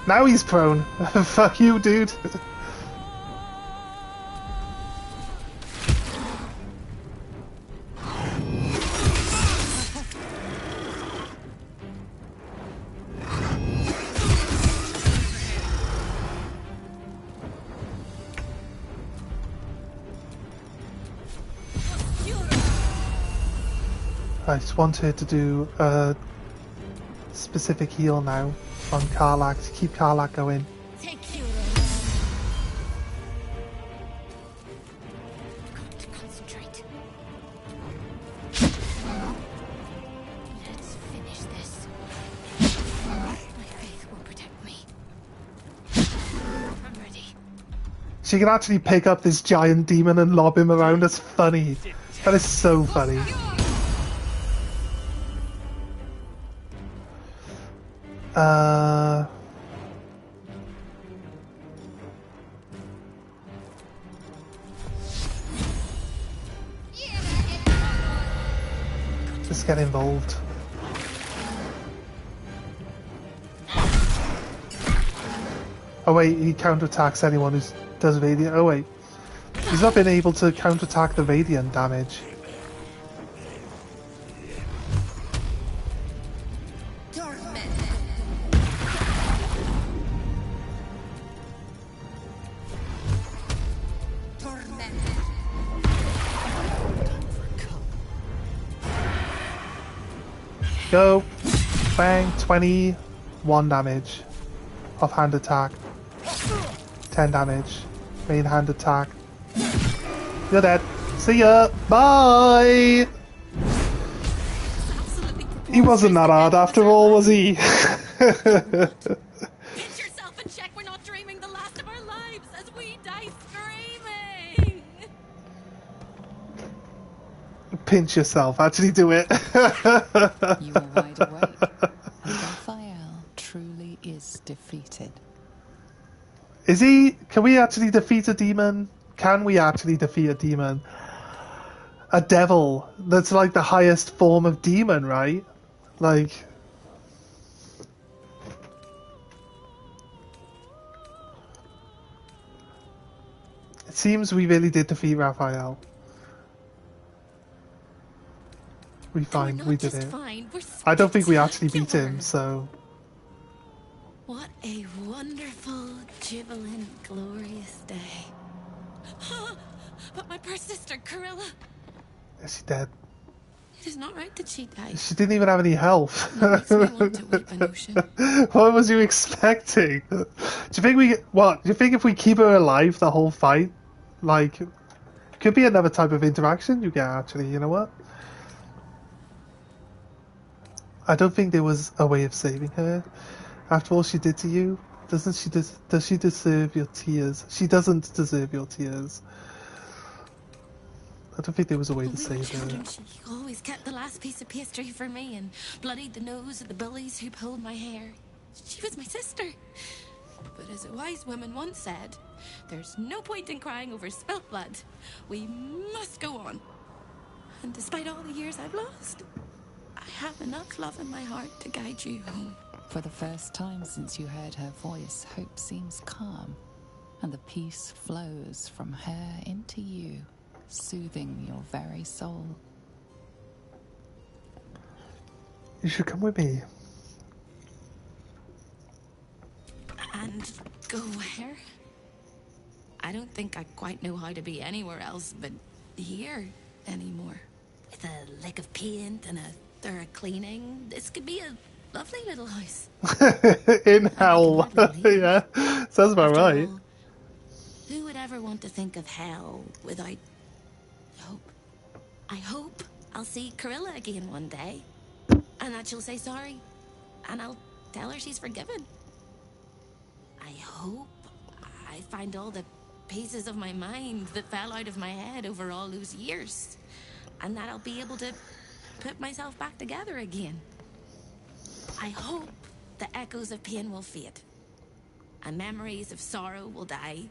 Now he's prone. Fuck you, dude. I just wanted to do a specific heal now on Karlach to keep Karlach going.
Take you. Got to concentrate.
She can actually pick up this giant demon and lob him around. That's funny. That is so funny. Just get involved. Oh wait, he counterattacks anyone who does radiant. Oh wait, he's not been able to counterattack the radiant damage. Go, bang, 21 damage. Offhand attack. 10 damage. Main hand attack. You're dead. See ya. Bye. He wasn't that hard after all, was he?
Pinch yourself and check we're not dreaming the last of our lives as we die screaming.
Pinch yourself. Actually do it.
You were wide awake. And Raphael truly is defeated.
Is he? Can we actually defeat a demon? Can we actually defeat a demon? A devil. That's like the highest form of demon, right? Like... It seems we really did defeat Raphael. We did it. I don't think we actually beat him, so...
What a wonderful, jubilant, glorious day.
But my poor sister, Corilla.
Is she dead?
It is not right that she died.
She didn't even have any health. What was you expecting? Do you think do you think if we keep her alive the whole fight, like, could be another type of interaction you get actually, you know what? I don't think there was a way of saving her. After all she did to you, does she deserve your tears? She doesn't deserve your tears. I don't think there was a way to save her.
She always kept the last piece of pastry for me and bloodied the nose of the bullies who pulled my hair. She was my sister. But as a wise woman once said, there's no point in crying over spilt blood. We must go on. And despite all the years I've lost, I have enough love in my heart to guide you home.
For the first time since you heard her voice, hope seems calm, and the peace flows from her into you, soothing your very soul.
You should come with me.
And go where? I don't think I quite know how to be anywhere else but here anymore. With a lick of paint and a thorough cleaning, this could be a lovely little house.
In hell. Yeah, sounds about right.
Who would ever want to think of hell without hope? I hope I'll see Corilla again one day, and that she'll say sorry, and I'll tell her she's forgiven. I hope I find all the pieces of my mind that fell out of my head over all those years, and that I'll be able to put myself back together again. I hope the echoes of pain will fade, and memories of sorrow will die,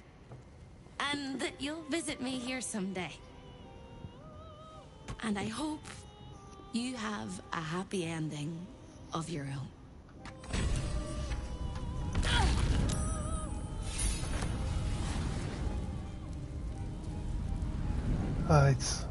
and that you'll visit me here someday. And I hope you have a happy ending of your own.
Right.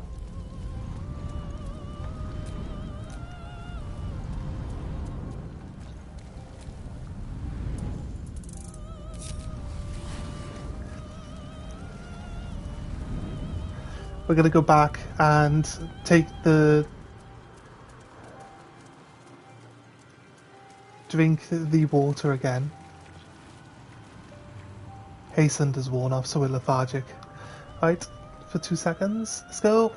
We're gonna go back and take the drink the water again. Hastened has worn off, so we're lethargic. Right, for 2 seconds. Let's go.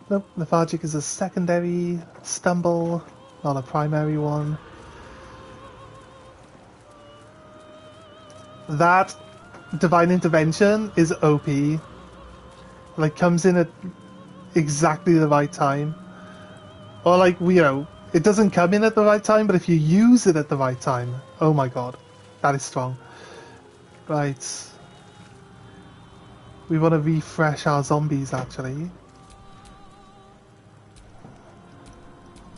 Nope, lethargic is a secondary stumble, not a primary one. That Divine Intervention is OP. Like, comes in at exactly the right time. Or like, you know, it doesn't come in at the right time, but if you use it at the right time, oh my god, that is strong. Right. We want to refresh our zombies, actually.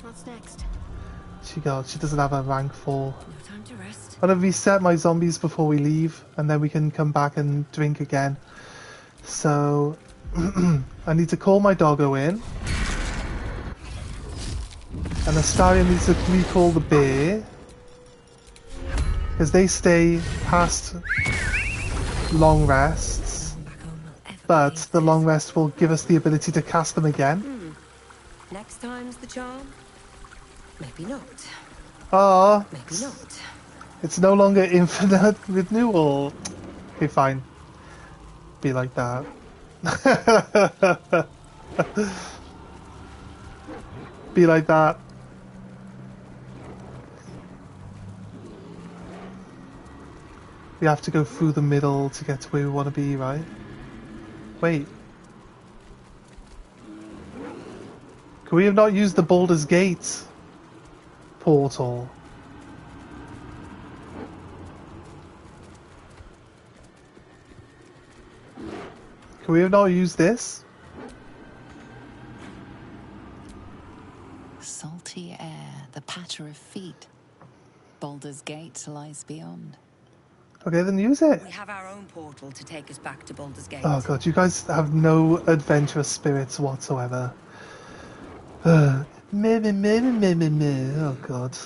What's next?
She doesn't have a rank 4.
No time to rest.
I'm going to reset my zombies before we leave, and then we can come back and drink again. So, I need to call my doggo in. And Astaria needs to recall the bear. Because they stay past long rests. But the long rest will give us the ability to cast them again.
Next time's the charm? Maybe not.
Ah,
Maybe not.
it's no longer infinite renewal. Okay, fine. Be like that. Be like that. We have to go through the middle to get to where we want to be, right? Wait. Could we have not used the Baldur's Gate portal? Could we have not used this?
Salty air, the patter of feet. Baldur's Gate lies beyond.
Okay, then use it.
We have our own portal to take us back to Baldur's Gate.
Oh god, you guys have no adventurous spirits whatsoever. Meh. Oh god.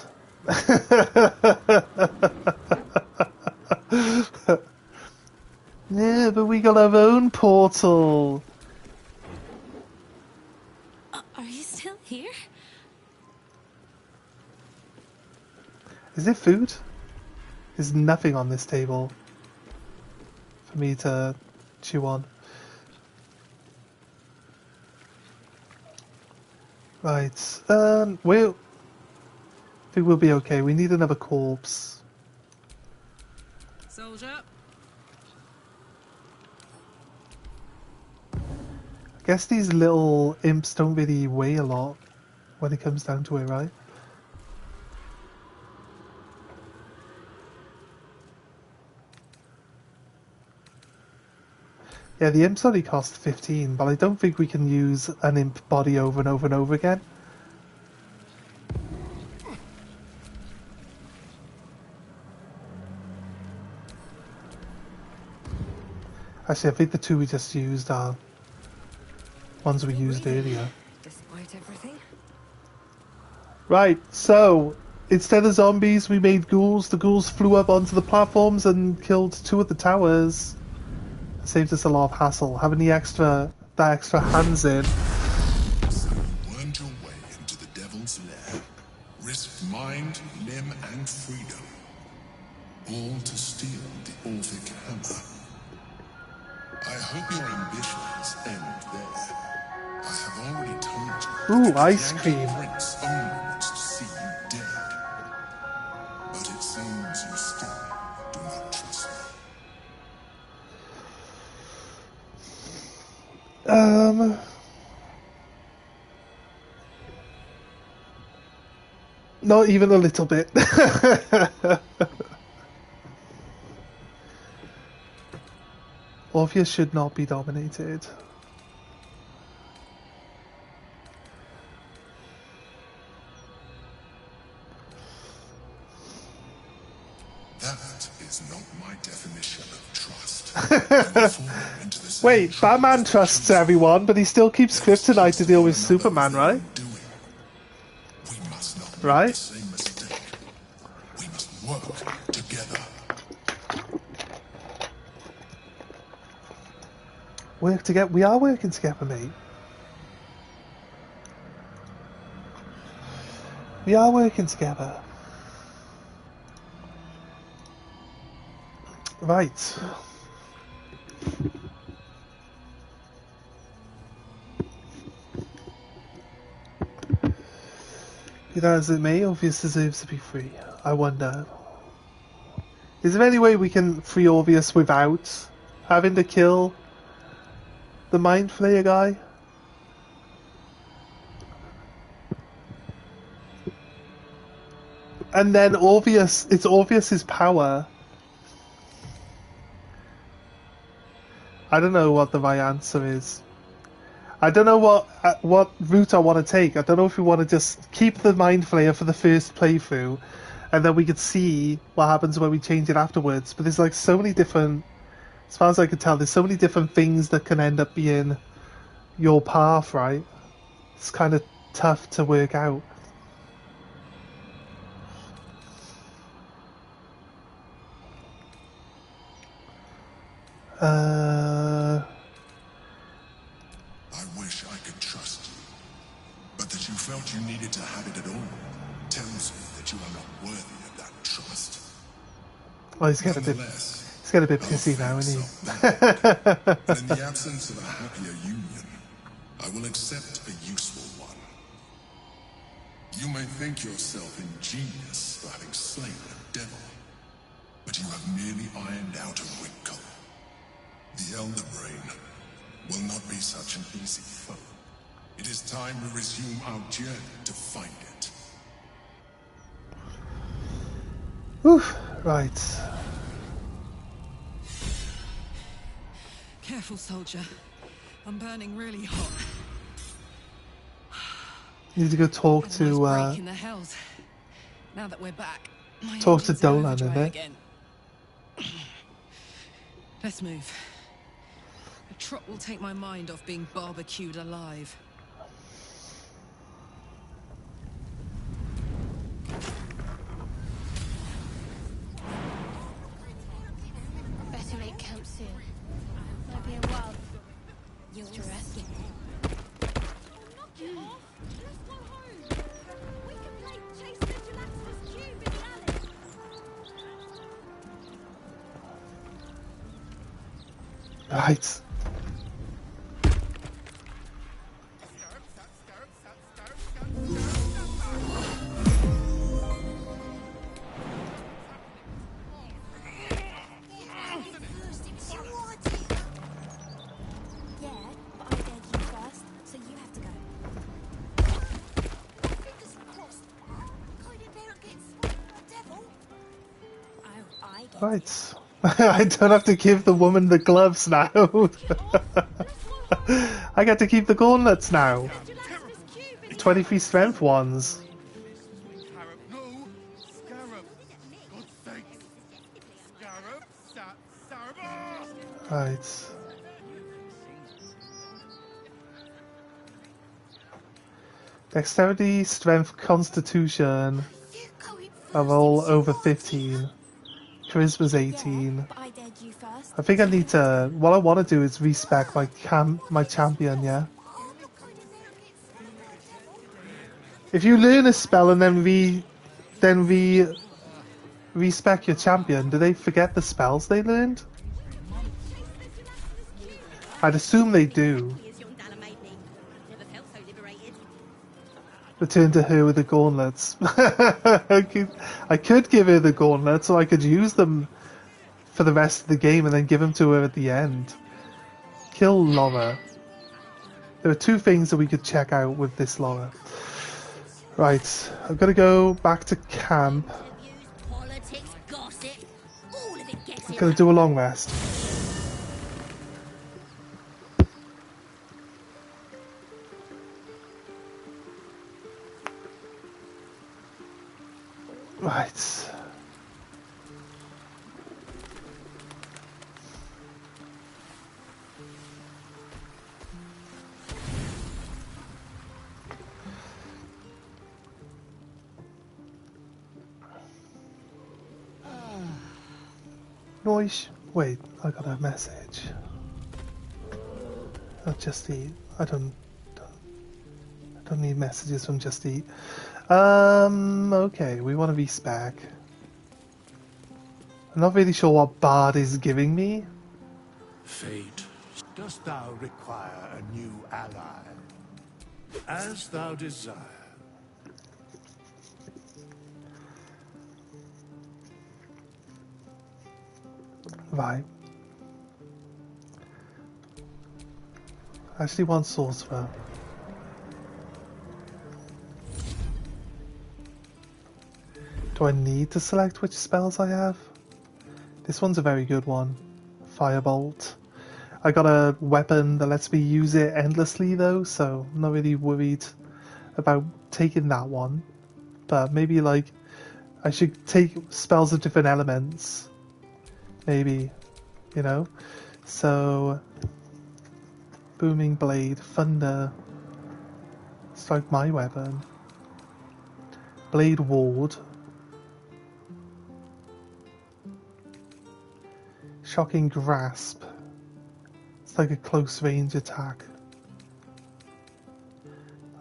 Yeah, but we got our own portal.
Are you still here?
Is there food? There's nothing on this table for me to chew on. Right, I think we'll be okay. We need another corpse.
Soldier.
I guess these little imps don't really weigh a lot when it comes down to it, right? Yeah, the imps only cost 15, but I don't think we can use an imp body over and over and over again. Actually, I think the two we just used are ones we used earlier.
Despite everything.
Right, so instead of zombies, we made ghouls. The ghouls flew up onto the platforms and killed 2 of the towers. Saved us a lot of hassle. Having that extra hands in.
So you wormed your way into the devil's lair, risked mind, limb, and freedom, all to steal the Orphic hammer. I hope your ambitions end there. I have already told you.
Ooh, ice cream.
Prince only wants to see you dead, but it seems you still do not trust me.
Not even a little bit. Orpheus should not be dominated.
That is not my definition of trust.
Wait, Batman trusts everyone, but he still keeps kryptonite to deal with Superman, right? Right?
Same mistake. We must work together.
Work together. We are working together, mate. We are working together. Right. Be that as it may, Orpheus deserves to be free. I wonder. Is there any way we can free Orpheus without having to kill the Mind Flayer guy? And then Orpheus, it's Orpheus's power. I don't know what the right answer is. I don't know what route I want to take. I don't know if we want to just keep the Mind Flayer for the first playthrough, and then we could see what happens when we change it afterwards. But there's like so many different, as far as I can tell, there's so many different things that can end up being your path, right? It's kind of tough to work out.
I wish I could trust you, but that you felt you needed to have it at all tells me that you are not worthy of that trust.
Oh, he's getting a bit pissy now, isn't he?
And in the absence of a happier union, I will accept a useful one. You may think yourself ingenious for having slain a devil, but you have merely ironed out a wrinkle. The Elder Brain will not be such an easy foe. It is time we resume our journey to find it.
Oof, right.
Careful, soldier. I'm burning really hot.
Need to go talk to
break in the hells. Now that we're back, my
talk to
engine's in
Dolan,
overdrive
isn't it?
again. Let's move. A trot will take my mind off being barbecued alive.
Better make camp soon. Might be a while. You'll rest.
Knock it off! Let's go home! We can play Chase the Gelatinous Cube in the alley!
Right. Right. I don't have to give the woman the gloves now. I get to keep the gauntlets now. 23 strength ones. Right. Dexterity, strength, constitution are all over 15. Charisma's 18. I think I need to. What I want to do is respec my champion. Yeah. If you learn a spell and then respec your champion, do they forget the spells they learned? I'd assume they do. Return to her with the gauntlets. I could give her the gauntlets, so I could use them for the rest of the game and then give them to her at the end. Kill Laura. There are two things that we could check out with this Laura. Right, I've got to go back to camp. I'm going to do a long rest. Right. Noise. Wait, I got a message. Just Eat. I don't need messages from Just Eat. Okay, we want to respec. I'm not really sure what Bard is giving me.
Fate, dost thou require a new ally? As thou desire.
Right. I actually want sorcerer. Do I need to select which spells I have? This one's a very good one. Firebolt. I got a weapon that lets me use it endlessly though, so I'm not really worried about taking that one. But maybe like I should take spells of different elements. Maybe, you know? So Booming Blade, Thunder. Strike my weapon. Blade Ward. Shocking Grasp. It's like a close range attack.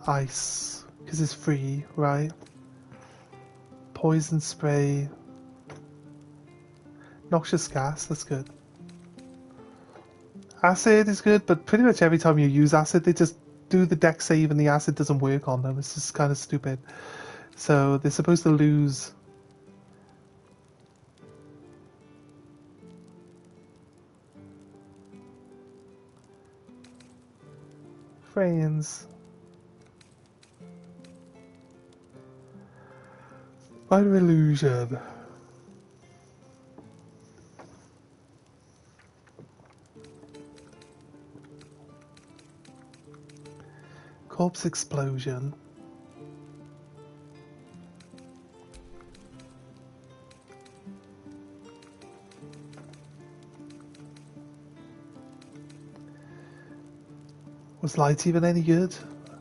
Ice, because it's free, right? Poison Spray. Noxious Gas, that's good. Acid is good, but pretty much every time you use acid, they just do the dex save and the acid doesn't work on them. It's just kind of stupid. So they're supposed to lose. Friends. Minor Illusion. Corpse Explosion. Was light even any good? I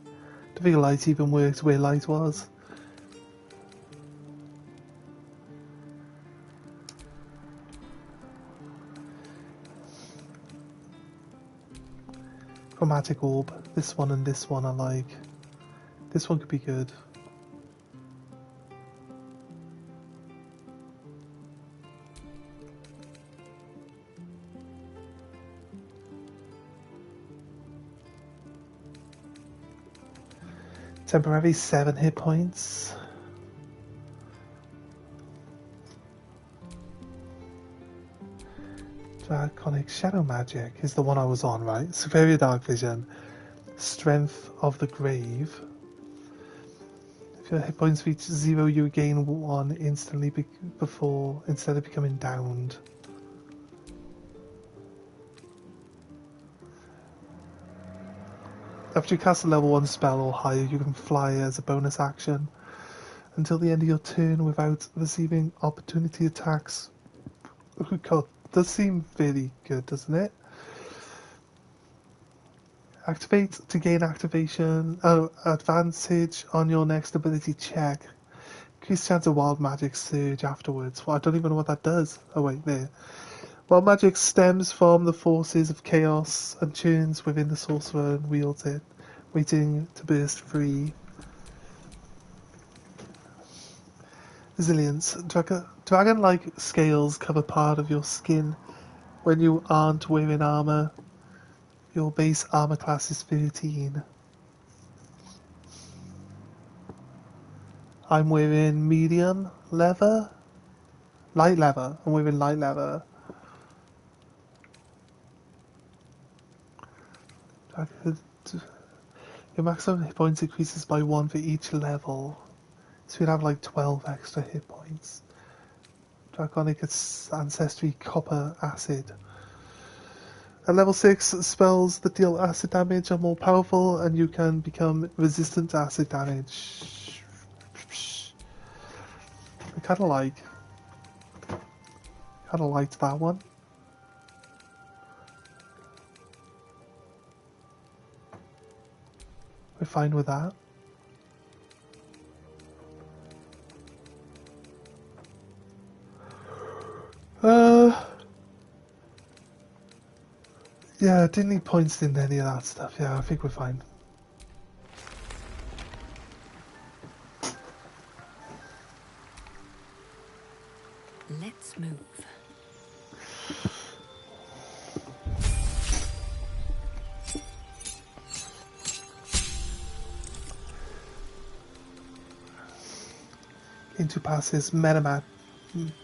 don't think light even worked where light was. Chromatic Orb. This one and this one I like. This one could be good. Temporary 7 hit points. Draconic Shadow Magic is the one I was on, right? Superior Dark Vision. Strength of the Grave. If your hit points reach 0, you gain 1 instantly before, instead of becoming downed. After you cast a level 1 spell or higher, you can fly as a bonus action until the end of your turn without receiving opportunity attacks. Oh god, does seem very good, doesn't it? Activate to gain activation. Oh, advantage on your next ability check. Increase chance of wild magic surge afterwards. Well, I don't even know what that does. Oh wait, there. Wild magic stems from the forces of chaos and churns within the sorcerer and wields it, waiting to burst free. Resilience. Dragon-like scales cover part of your skin when you aren't wearing armor. Your base armor class is 13. I'm wearing medium leather? Light leather. I'm wearing light leather. Your maximum hit points increases by 1 for each level. So you'd have like 12 extra hit points. Draconic Ancestry Copper Acid. At level 6, spells that deal acid damage are more powerful and you can become resistant to acid damage. I kinda liked that one. We're fine with that. Yeah, didn't need points in any of that stuff. Yeah, I think we're fine.
Let's move.
Into passives,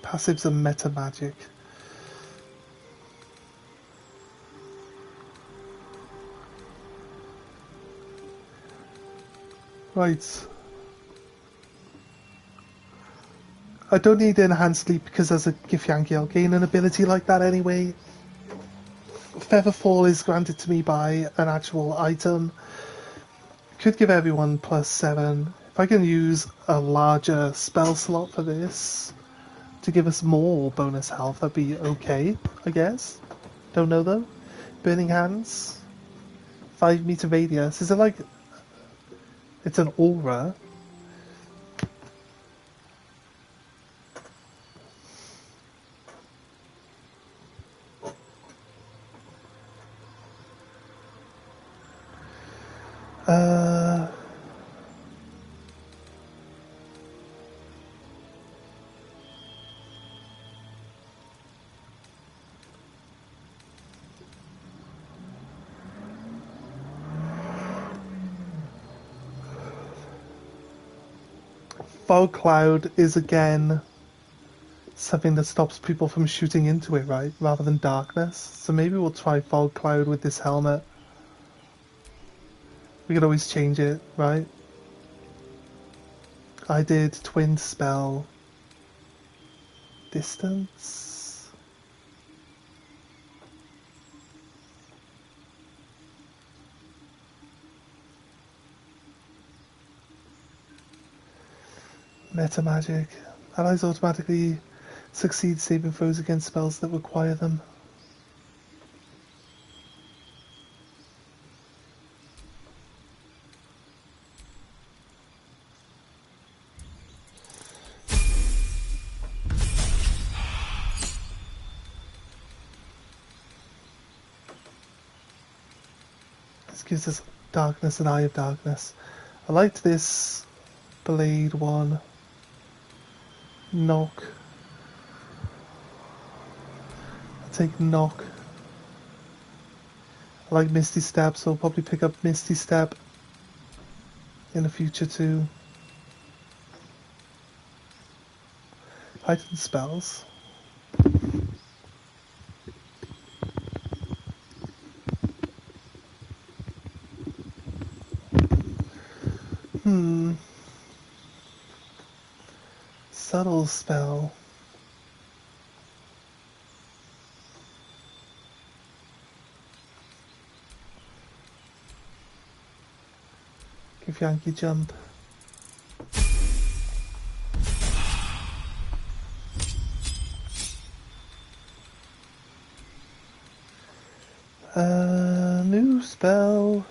passives and meta magic. Right. I don't need enhanced sleep because as a Githyanki I'll gain an ability like that anyway. Featherfall is granted to me by an actual item. Could give everyone +7. If I can use a larger spell slot for this to give us more bonus health, that'd be okay, I guess. Don't know though. Burning Hands. 5-meter radius. Is it like... It's an aura. Fog Cloud is again something that stops people from shooting into it, right? Rather than darkness. So maybe we'll try Fog Cloud with this helmet. We could always change it, right? I did Twin Spell. Distance. Meta Magic. Allies automatically succeed saving throws against spells that require them. This gives us Darkness and Eye of Darkness. I liked this Blade one. Knock. I'll take Knock. I like Misty Step, so I'll probably pick up Misty Step in the future too. Heightened spells. Subtle spell. Give Yankee jump. New spell.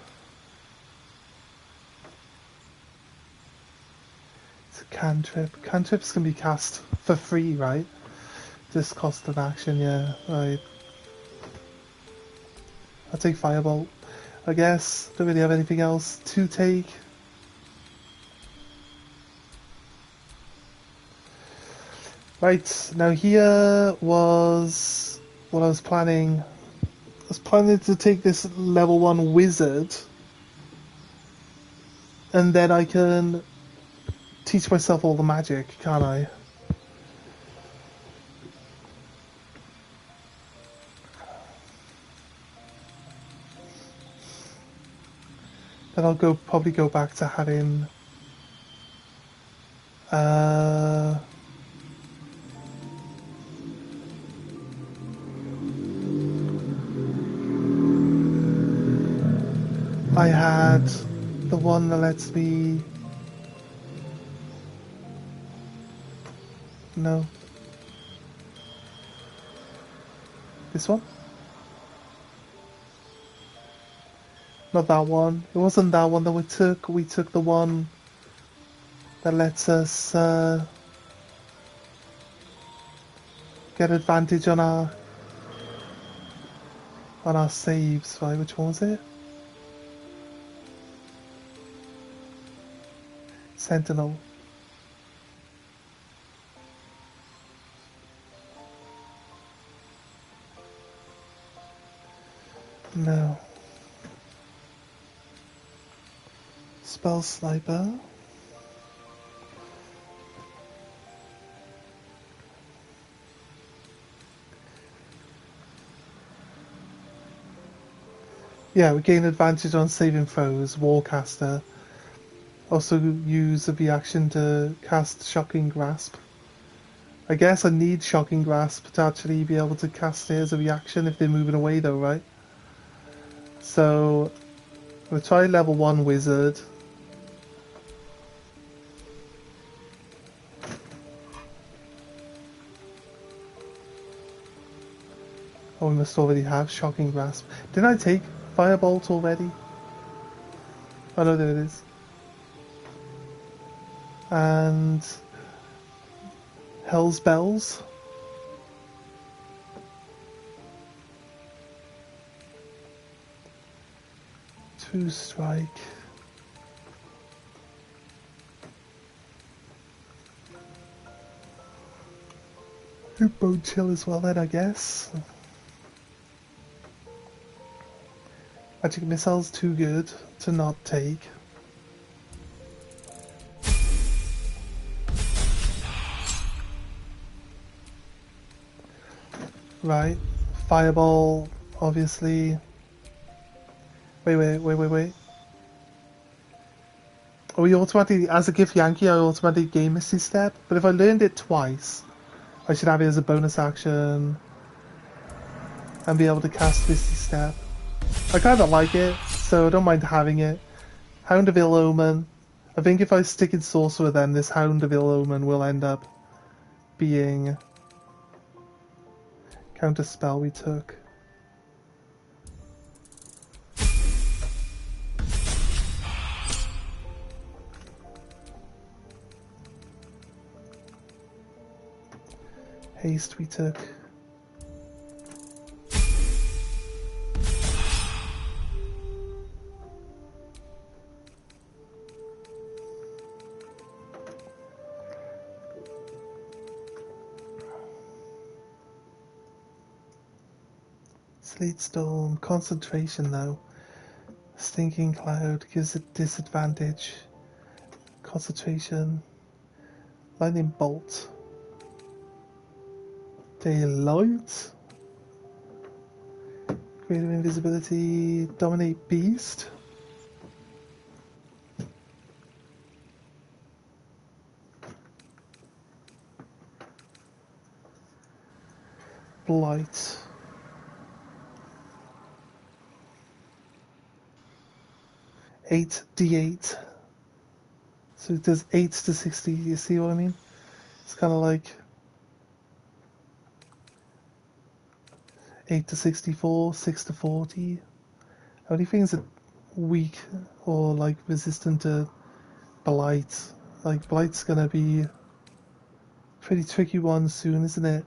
It's a cantrip. Cantrips can be cast for free, right? Just cost of action, yeah. Right. I'll take Firebolt. I guess. Don't really have anything else to take. Right, now here was what I was planning. I was planning to take this level 1 wizard, and then I can teach myself all the magic, can't I? Then I'll probably go back to having I had the one that lets me... No. This one? Not that one. It wasn't that one that we took. We took the one that lets us get advantage on our saves, right? Which one was it? Sentinel. No. Spell Sniper. Yeah, we gain advantage on saving throws. Warcaster. Also use a reaction to cast Shocking Grasp. I guess I need Shocking Grasp to actually be able to cast it as a reaction if they're moving away though, right? So, I'm going to try level 1 Wizard. Oh, we must already have Shocking Grasp. Didn't I take Firebolt already? Oh no, there it is. And Hell's Bells. Two strike. Bone Chill as well then, I guess. Magic Missile's too good to not take. Right. Fireball, obviously. Wait. Oh, we automatically, as a Gift Yankee, I automatically gain Misty Step. But if I learned it twice, I should have it as a bonus action and be able to cast Misty Step. I kind of like it, so I don't mind having it. Hound of Ill Omen. I think if I stick in Sorcerer, then this Hound of Ill Omen will end up being counter spell we took. Haste we took. Sleet Storm, concentration though. Stinking Cloud gives a disadvantage. Concentration. Lightning Bolt. Daylight. Greater Invisibility. Dominate Beast. Blight. 8d8. So it does 8 to 60, you see what I mean? It's kind of like 8 to 64, 6 to 40. How many things are weak or like resistant to Blight? Like Blight's gonna be a pretty tricky one soon, isn't it?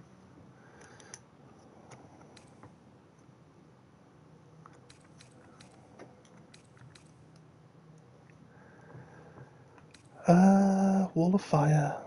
Wall of Fire.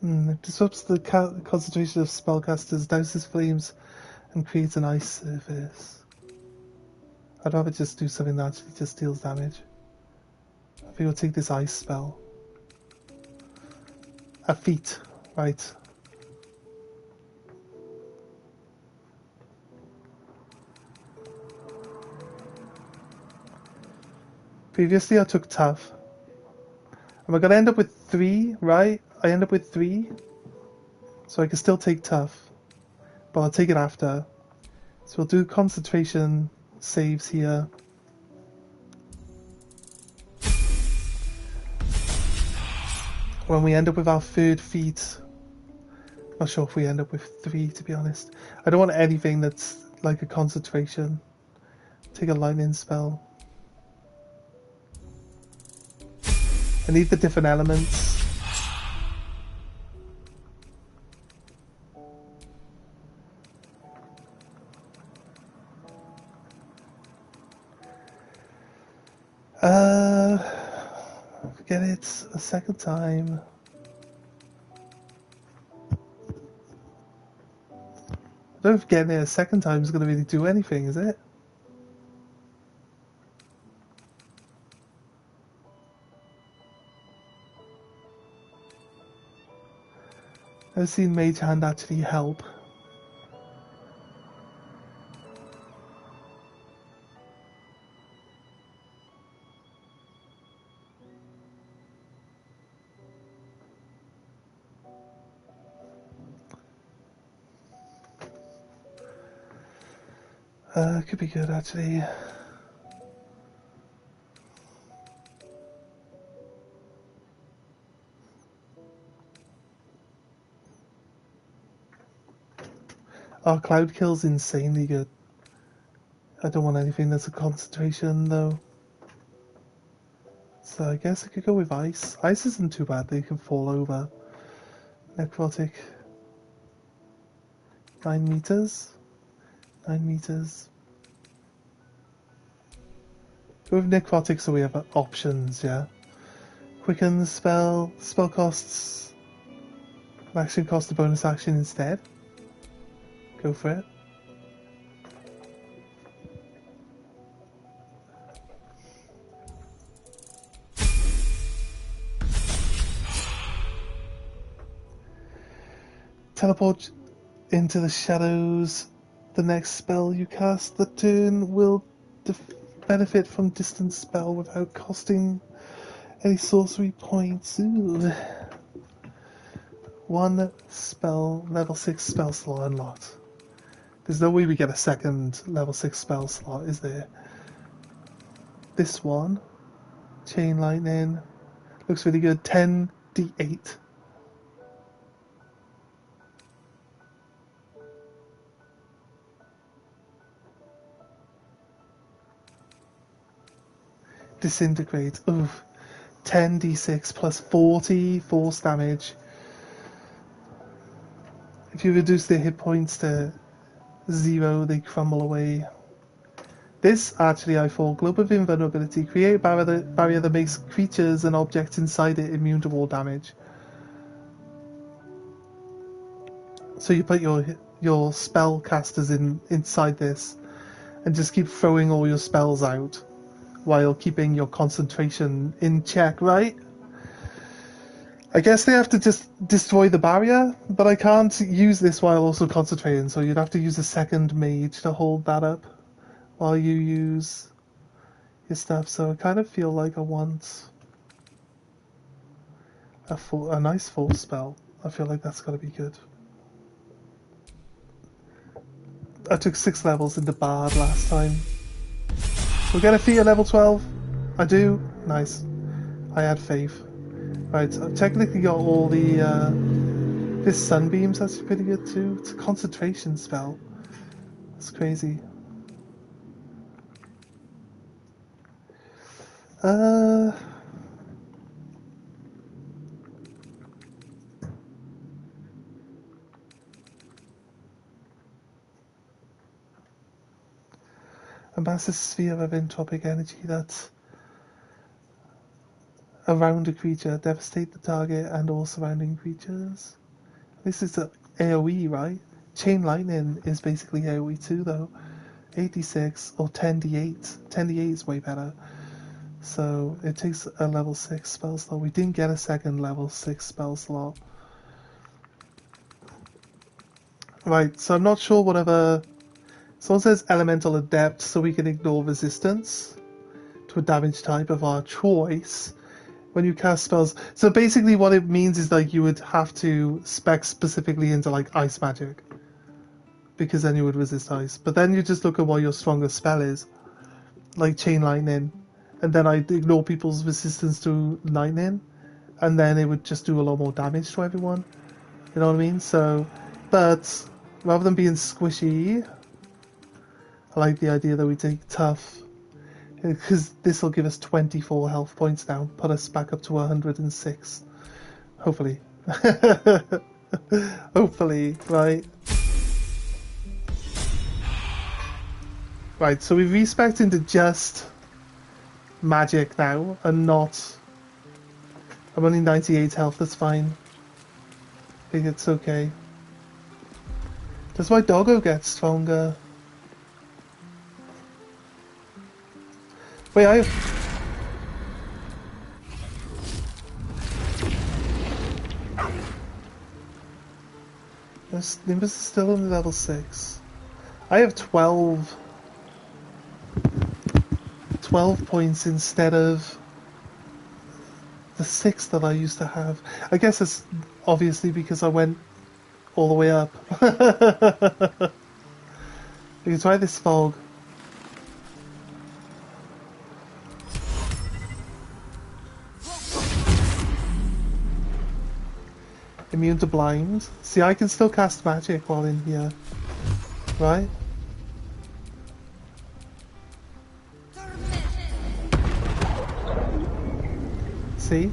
It disrupts the concentration of spellcasters, douses flames, and creates an ice surface. I'd rather just do something that actually just deals damage. I think we'll take this ice spell. A feat, right. Previously I took tough. Am I going to end up with 3, right? I end up with 3. So I can still take tough. But I'll take it after. So we'll do concentration saves here. When we end up with our third feat. Not sure if we end up with 3, to be honest. I don't want anything that's like a concentration. Take a lightning spell. I need the different elements. Forget it a second time. I don't know if getting it a second time is going to really do anything, is it? I've seen Mage Hand actually help. Could be good actually. Oh, Cloud Kill's insanely good. I don't want anything that's a concentration though. So I guess I could go with Ice. Ice isn't too bad, they can fall over. Necrotic. 9 meters? 9 meters. Go with Necrotic so we have options, yeah. Quicken the spell. Spell costs an action cost a bonus action instead. Go for it. Teleport into the shadows. The next spell you cast the turn will benefit from distance spell without costing any sorcery points. Ooh. 1 spell, level 6 spell slot unlocked. There's no way we get a second level 6 spell slot, is there? This one, Chain Lightning, looks really good. 10d8. Disintegrate. Oof. 10d6 plus 40 force damage. If you reduce their hit points to 0, they crumble away. This, actually, I thought, Globe of Invulnerability. Create a barrier that makes creatures and objects inside it immune to all damage. So you put your spell casters inside this, and just keep throwing all your spells out, while keeping your concentration in check, right? I guess they have to just destroy the barrier, but I can't use this while also concentrating, so you'd have to use a second mage to hold that up while you use your stuff. So I kind of feel like I want a nice full spell. I feel like that's got to be good. I took 6 levels into Bard last time. We'll get a fee at level 12. I do. Nice. I had faith. Right, I've technically got all the... this Sunbeam's actually pretty good too. It's a concentration spell. That's crazy. A massive sphere of entropic energy that's around a creature, devastate the target and all surrounding creatures. This is the AoE, right? Chain Lightning is basically AoE too, though. 86 or 10d8. 10d8 is way better. So it takes a level 6 spell slot. We didn't get a second level 6 spell slot. Right, so I'm not sure whatever... Someone says Elemental Adept, so we can ignore resistance to a damage type of our choice when you cast spells. So basically what it means is like you would have to spec specifically into like ice magic, because then you would resist ice. But then you just look at what your strongest spell is, like Chain Lightning, and then I'd ignore people's resistance to lightning, and then it would just do a lot more damage to everyone. You know what I mean? So, but rather than being squishy, I like the idea that we take tough, because this will give us 24 health points now, put us back up to 106. Hopefully. Hopefully, right? Right, so we respect into just magic now, and not I'm only 98 health, that's fine. I think it's okay. Does my doggo get stronger? Wait, Nimbus is still on level 6. I have 12 points instead of the 6 that I used to have. I guess it's obviously because I went all the way up. We can try this fog. Immune to blind. See, I can still cast magic while in here. Right? See?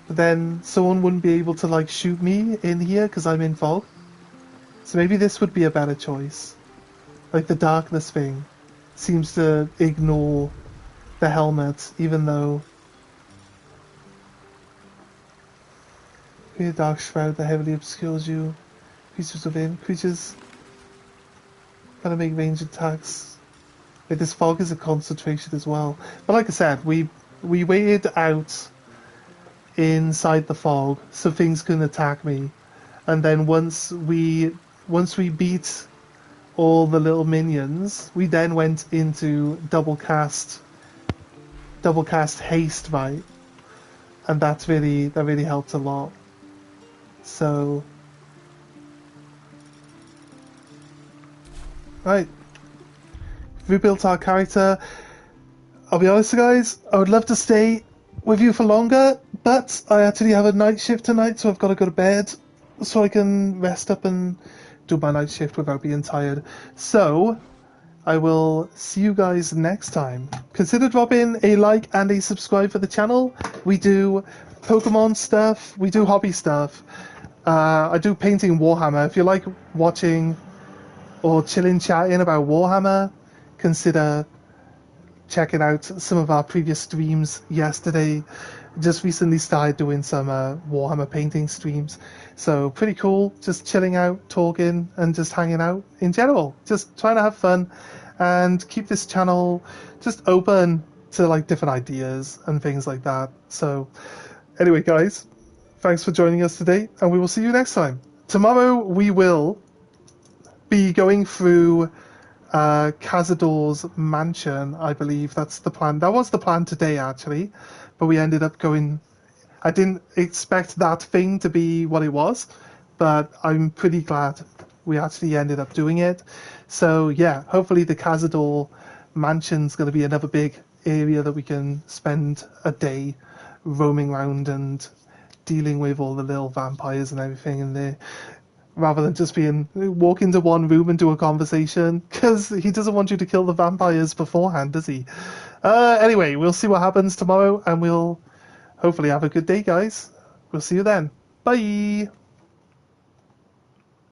But then someone wouldn't be able to like shoot me in here because I'm in fog. So maybe this would be a better choice. Like the darkness thing seems to ignore the helmet, even though a dark shroud that heavily obscures you. Creatures within. Creatures gotta make ranged attacks. Wait, this fog is a concentration as well. But like I said, we waited out inside the fog so things couldn't attack me. And then once we beat all the little minions, we then went into double cast haste, right? And that really helped a lot. So, right, we built our character. I'll be honest, guys, I would love to stay with you for longer, but I actually have a night shift tonight, so I've got to go to bed so I can rest up and do my night shift without being tired. So, I will see you guys next time. Consider dropping a like and a subscribe for the channel. We do Pokemon stuff, we do hobby stuff. I do painting Warhammer. If you like watching or chilling chatting about Warhammer, consider checking out some of our previous streams yesterday. Just recently started doing some Warhammer painting streams. So pretty cool, just chilling out, talking, and just hanging out in general. Just trying to have fun and keep this channel just open to like different ideas and things like that. So anyway, guys, thanks for joining us today, and we will see you next time. Tomorrow we will be going through Cazador's mansion, I believe. That's the plan. That was the plan today, actually, but we ended up going... I didn't expect that thing to be what it was, but I'm pretty glad we actually ended up doing it. So yeah, hopefully the Cazador mansion's going to be another big area that we can spend a day roaming around and dealing with all the little vampires and everything in there, rather than just walk into one room and do a conversation, because he doesn't want you to kill the vampires beforehand, does he? Anyway, we'll see what happens tomorrow, and we'll hopefully have a good day, guys. We'll see you then. Bye!